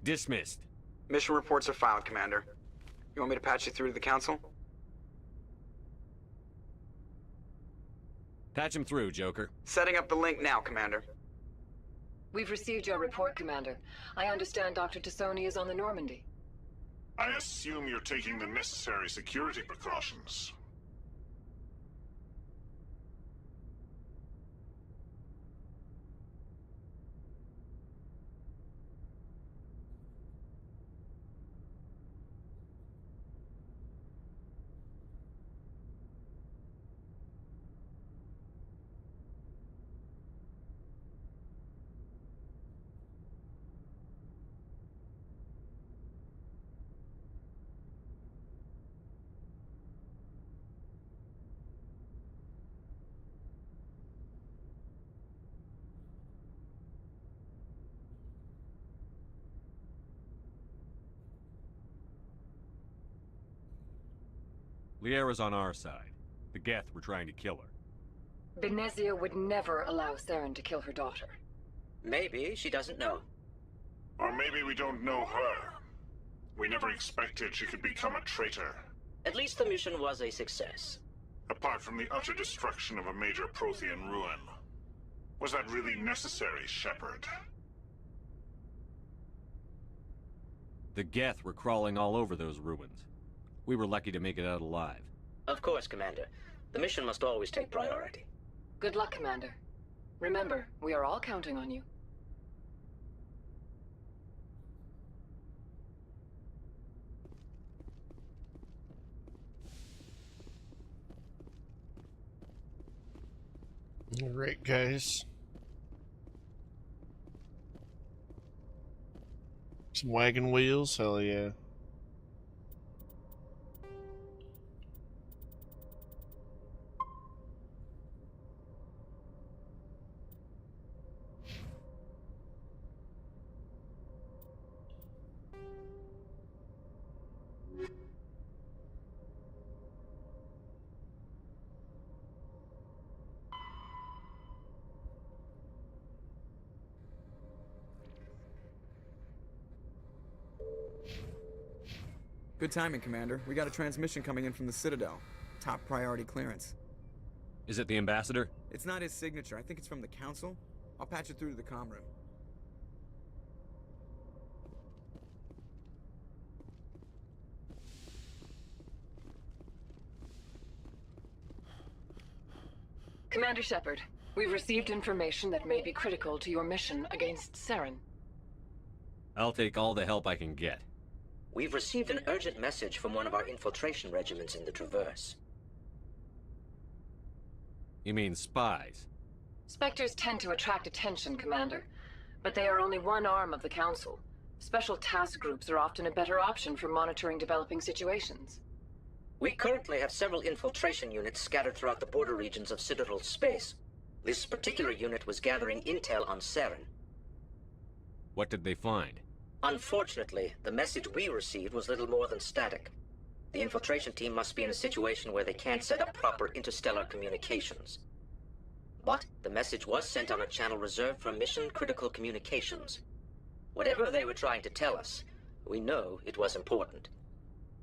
dismissed. Mission reports are filed, Commander. You want me to patch you through to the Council? Patch him through, Joker. Setting up the link now, Commander. We've received your report, Commander. I understand Dr. Tassoni is on the Normandy. I assume you're taking the necessary security precautions. Liara's on our side. The Geth were trying to kill her. Benezia would never allow Saren to kill her daughter. Maybe she doesn't know. Or maybe we don't know her. We never expected she could become a traitor. At least the mission was a success. Apart from the utter destruction of a major Prothean ruin. Was that really necessary, Shepard? The Geth were crawling all over those ruins. We were lucky to make it out alive. Of course, Commander. The mission must always take priority. Good luck, Commander. Remember, we are all counting on you. All right, guys. Some wagon wheels, hell yeah. Good timing, Commander. We got a transmission coming in from the Citadel. Top priority clearance. Is it the Ambassador? It's not his signature. I think it's from the Council. I'll patch it through to the comm room. Commander Shepard, we've received information that may be critical to your mission against Saren. I'll take all the help I can get. We've received an urgent message from one of our infiltration regiments in the Traverse. You mean spies? Spectres tend to attract attention, Commander, but they are only one arm of the Council. Special task groups are often a better option for monitoring developing situations. We currently have several infiltration units scattered throughout the border regions of Citadel space. This particular unit was gathering intel on Saren. What did they find? Unfortunately, the message we received was little more than static. The infiltration team must be in a situation where they can't set up proper interstellar communications. But the message was sent on a channel reserved for mission-critical communications. Whatever they were trying to tell us, we know it was important.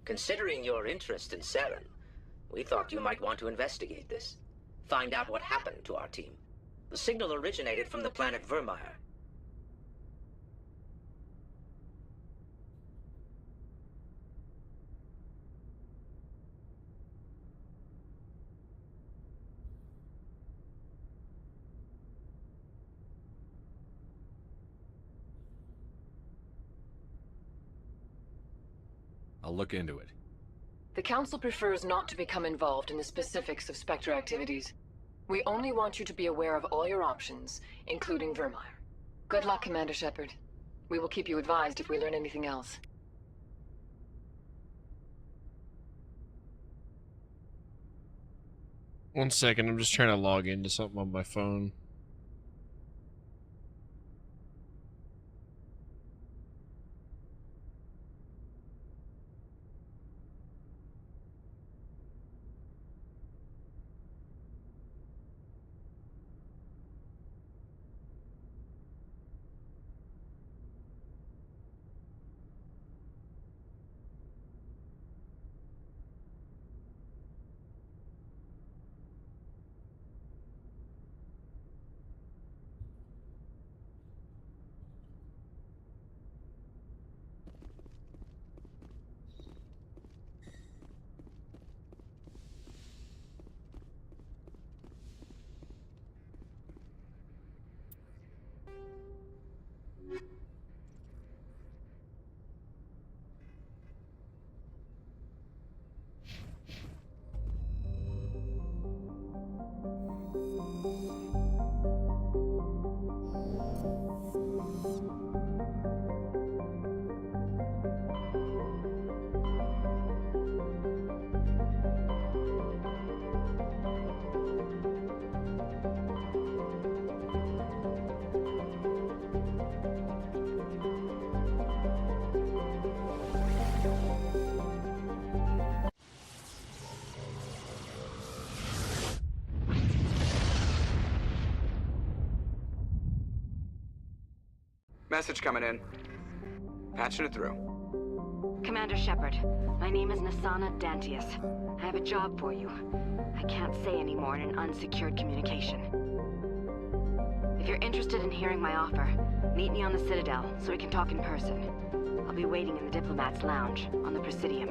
Considering your interest in Saren, we thought you might want to investigate this. Find out what happened to our team. The signal originated from the planet Vermeer. I'll look into it. The Council prefers not to become involved in the specifics of Spectre activities. We only want you to be aware of all your options, including Vermeer. Good luck, Commander Shepard. We will keep you advised if we learn anything else. One second, I'm just trying to log into something on my phone. Message coming in. Patching it through. Commander Shepard, my name is Nasana Dantius. I have a job for you. I can't say any more in an unsecured communication. If you're interested in hearing my offer, meet me on the Citadel so we can talk in person. I'll be waiting in the Diplomat's Lounge on the Presidium.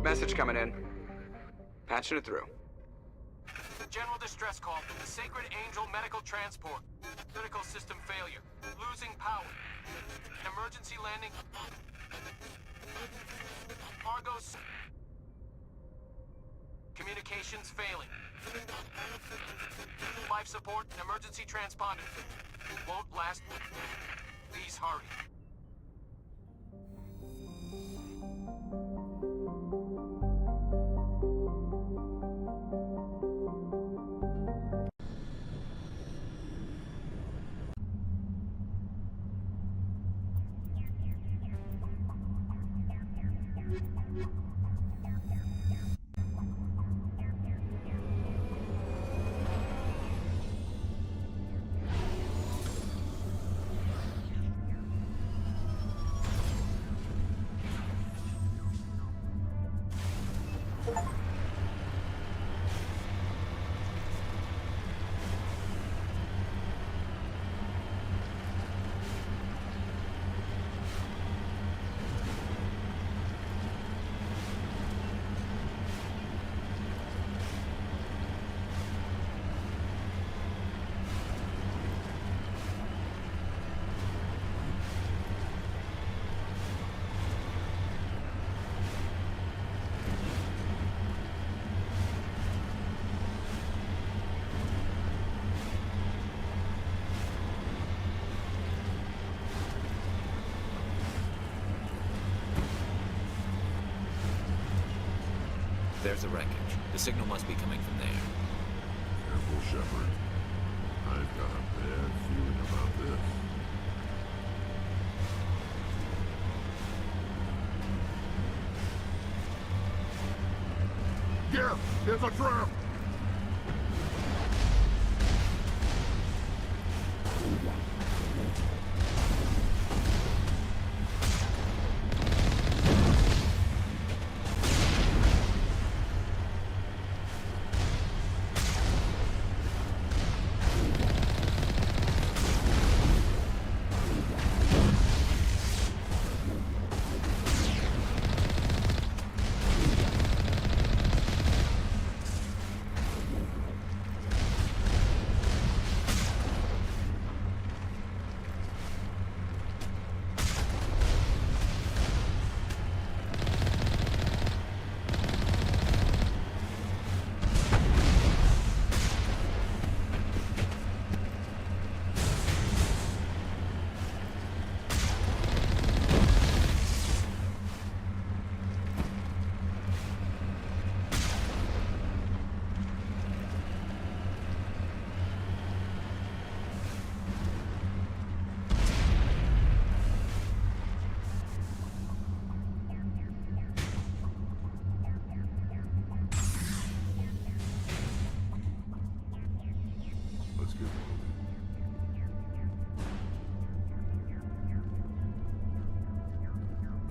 Message coming in. Patching it through. General distress call. The Sacred Angel medical transport. Critical system failure. Losing power. Emergency landing. Argos. Communications failing. Life support and emergency transponder. Won't last. Please hurry. There's the wreckage. The signal must be coming from there. Careful, Shepard. I've got a bad feeling about this. Gareth, there's a trap!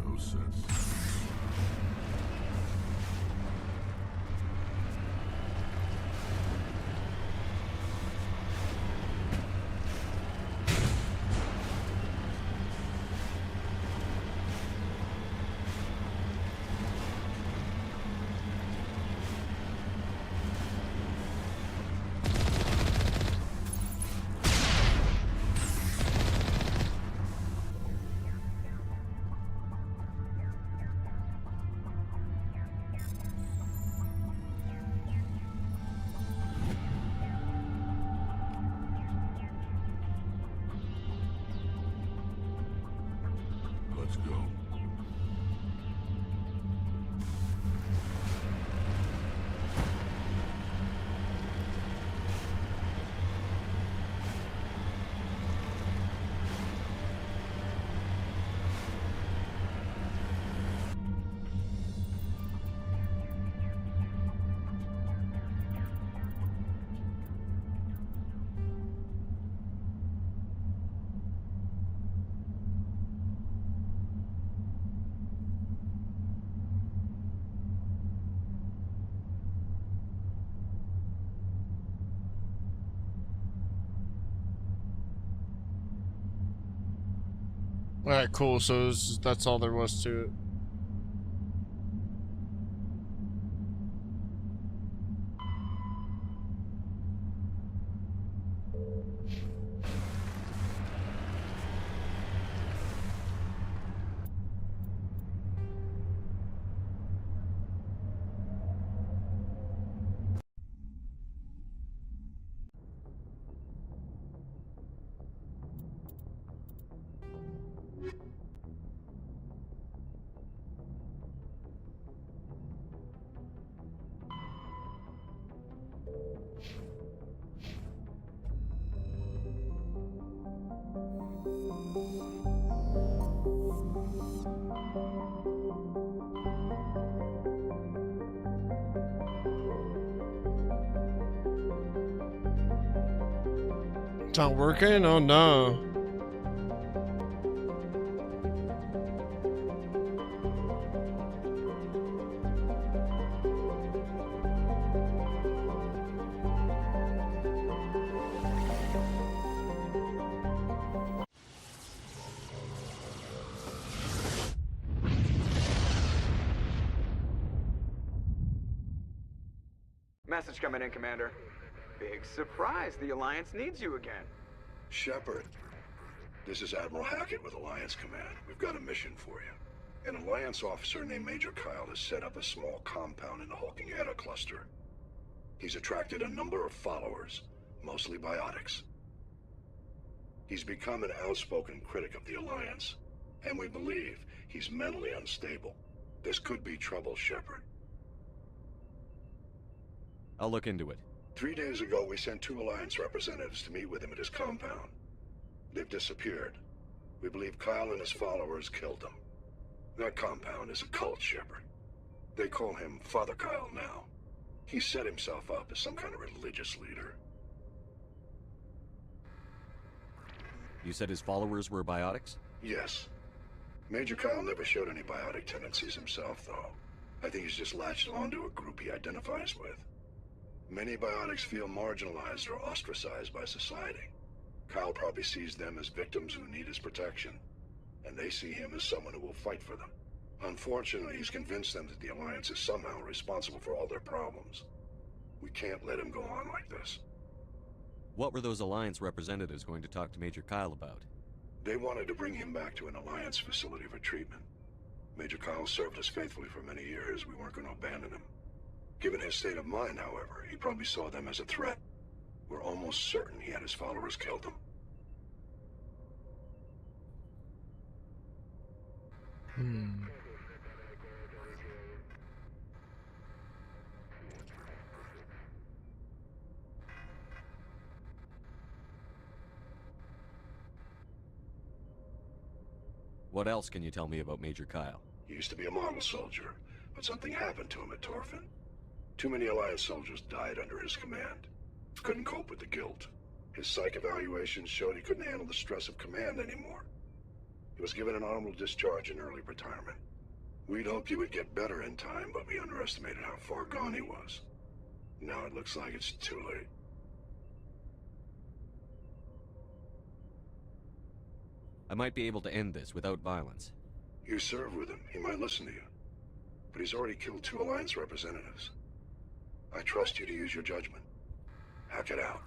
No sense. Let's go. Alright, cool. So that's all there was to it. It's not working? Oh no. Message coming in, Commander. Big surprise, the Alliance needs you again. Shepard, this is Admiral Hackett with Alliance Command. We've got a mission for you. An Alliance officer named Major Kyle has set up a small compound in the Hulking Eta cluster. He's attracted a number of followers, mostly biotics. He's become an outspoken critic of the Alliance, and we believe he's mentally unstable. This could be trouble, Shepard. I'll look into it. 3 days ago, we sent 2 Alliance representatives to meet with him at his compound. They've disappeared. We believe Kyle and his followers killed them. That compound is a cult, Shepard. They call him Father Kyle now. He set himself up as some kind of religious leader. You said his followers were biotics? Yes. Major Kyle never showed any biotic tendencies himself, though. I think he's just latched onto a group he identifies with. Many biotics feel marginalized or ostracized by society. Kyle probably sees them as victims who need his protection, and they see him as someone who will fight for them. Unfortunately, he's convinced them that the Alliance is somehow responsible for all their problems. We can't let him go on like this. What were those Alliance representatives going to talk to Major Kyle about? They wanted to bring him back to an Alliance facility for treatment. Major Kyle served us faithfully for many years. We weren't going to abandon him. Given his state of mind, however, he probably saw them as a threat. We're almost certain he had his followers killed them. What else can you tell me about Major Kyle? He used to be a model soldier, but something happened to him at Torfin. Too many Alliance soldiers died under his command. Couldn't cope with the guilt. His psych evaluations showed he couldn't handle the stress of command anymore. He was given an honorable discharge in early retirement. We'd hoped he would get better in time, but we underestimated how far gone he was. Now it looks like it's too late. I might be able to end this without violence. You serve with him. He might listen to you. But he's already killed 2 Alliance representatives. I trust you to use your judgment. Hack it out.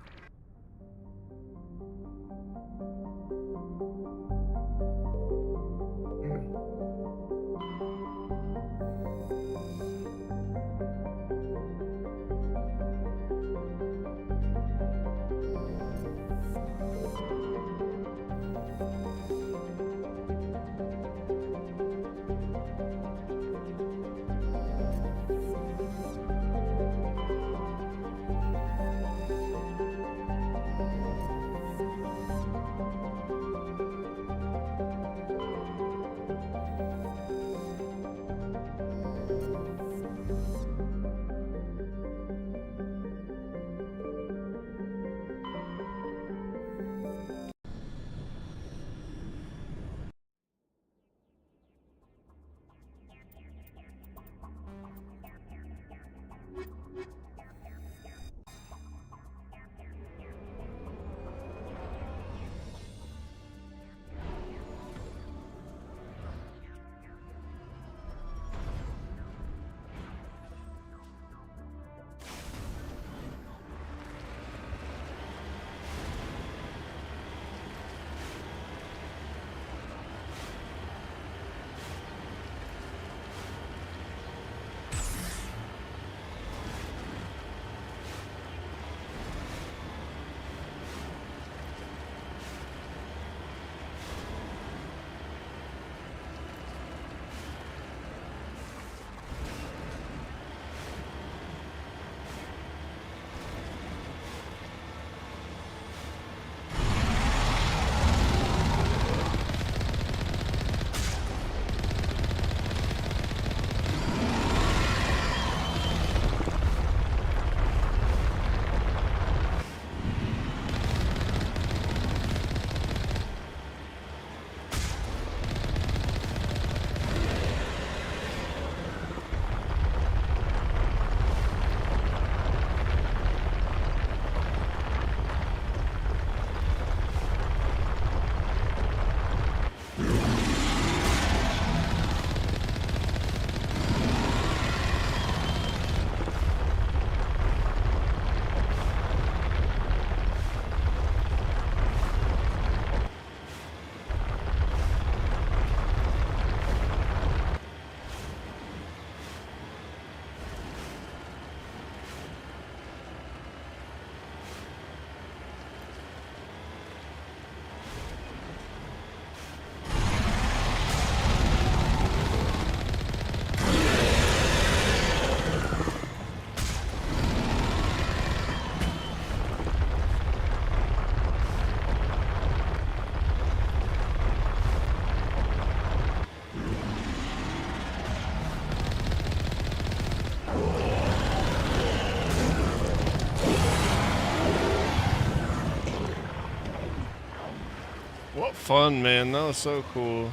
What fun, man. That was so cool.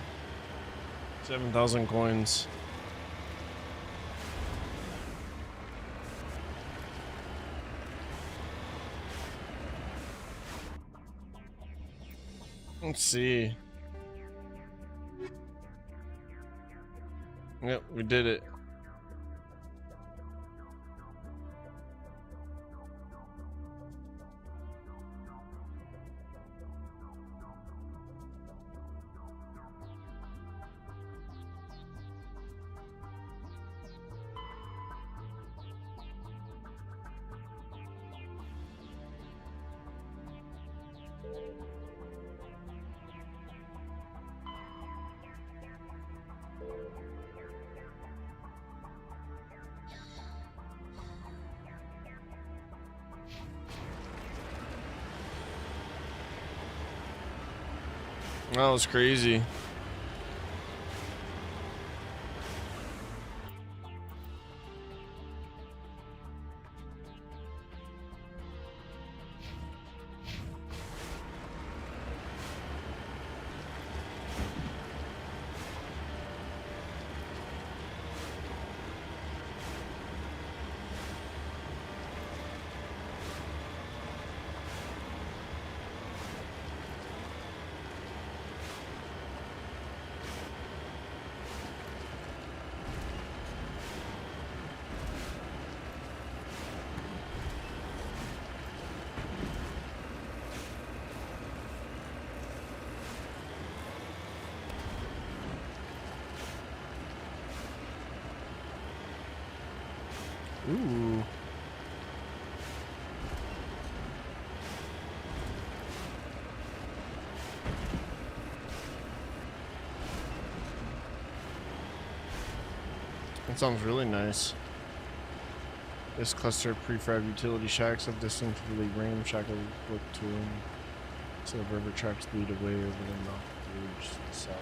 7,000 coins. Let's see. Yep, we did it. That was crazy. Ooh. That sounds really nice. This cluster of prefab utility shacks have distinctively ramshackle look to them. So the river tracks lead away over the mountain bridge to the south.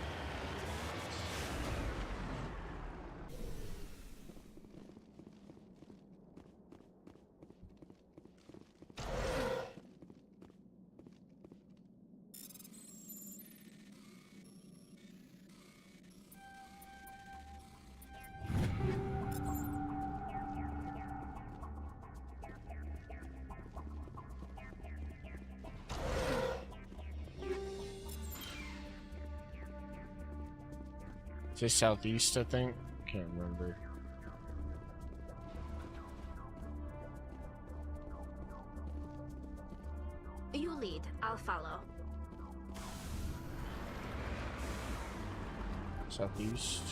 Say southeast, I think. Can't remember. You lead. I'll follow. Southeast.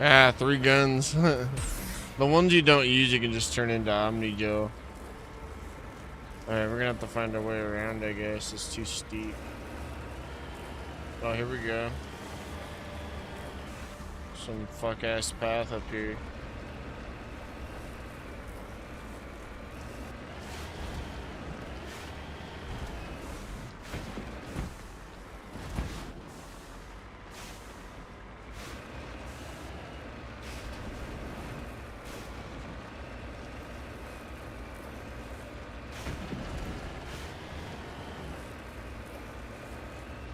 Ah, 3 guns. The ones you don't use, you can just turn into Omni Joe. Alright, we're gonna have to find a way around, I guess. It's too steep. Oh, here we go. Some fuck-ass path up here.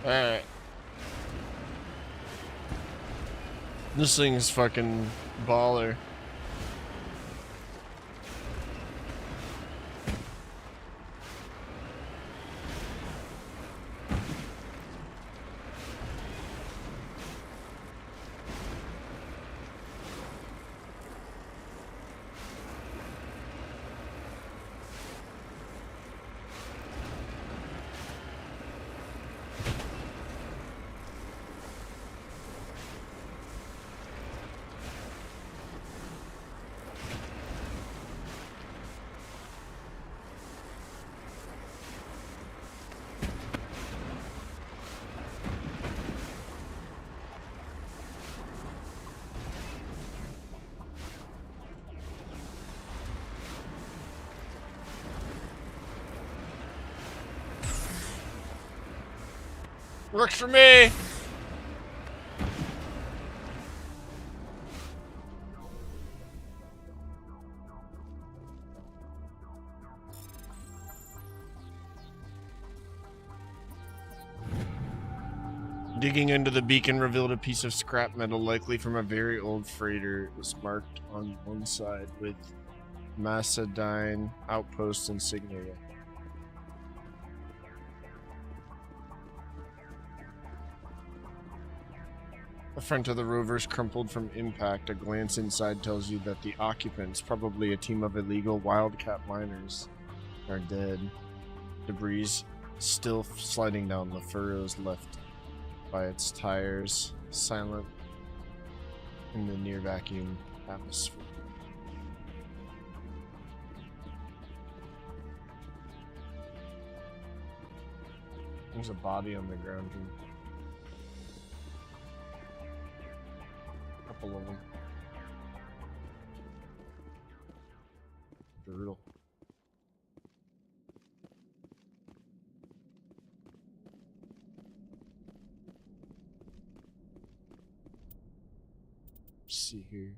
Alright. This thing is fucking baller. Works for me. Digging into the beacon revealed a piece of scrap metal, likely from a very old freighter. It was marked on one side with Macedine outpost insignia. The front of the rover's crumpled from impact. A glance inside tells you that the occupants, probably a team of illegal wildcat miners, are dead. Debris still sliding down the furrows left by its tires, silent in the near vacuum atmosphere. There's a body on the ground here. Couple of them. Brutal. Let's see here.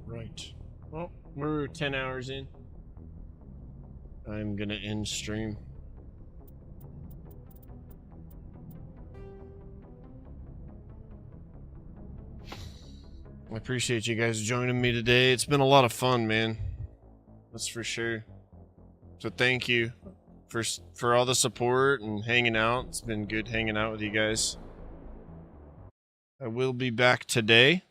Right. Well, we're 10 hours in. I'm gonna end stream. I appreciate you guys joining me today. It's been a lot of fun, man. That's for sure. So thank you for all the support and hanging out. It's been good hanging out with you guys. I will be back today.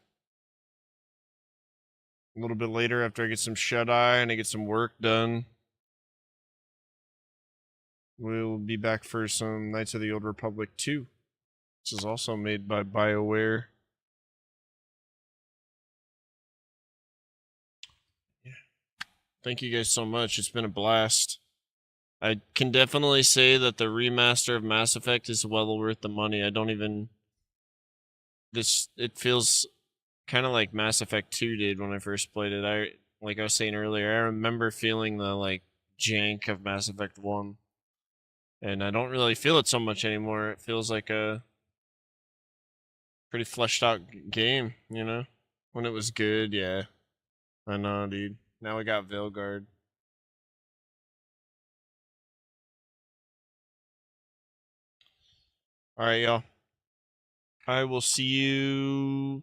A little bit later after I get some shut-eye and I get some work done. We'll be back for some Knights of the Old Republic 2. This is also made by BioWare. Yeah. Thank you guys so much. It's been a blast. I can definitely say that the remaster of Mass Effect is well worth the money. I don't even... It feels kind of like Mass Effect 2 did when I first played it. Like I was saying earlier, I remember feeling the like jank of Mass Effect 1. And I don't really feel it so much anymore. It feels like a pretty fleshed out game, you know? When it was good, yeah. I know, dude. Now we got Veilguard. Alright, y'all. I will see you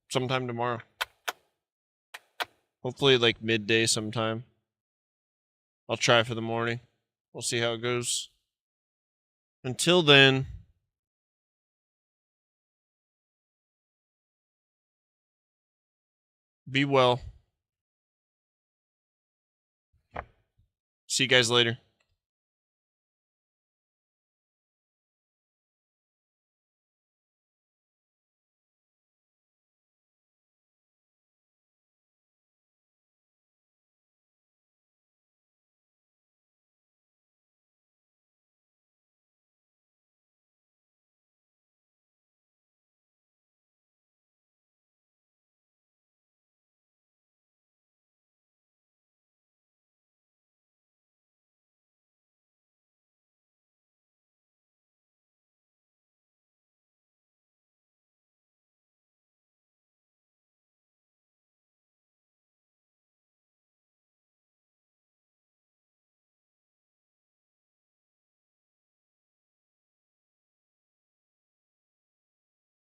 sometime tomorrow. Hopefully like midday sometime. I'll try for the morning. We'll see how it goes. Until then, be well. See you guys later.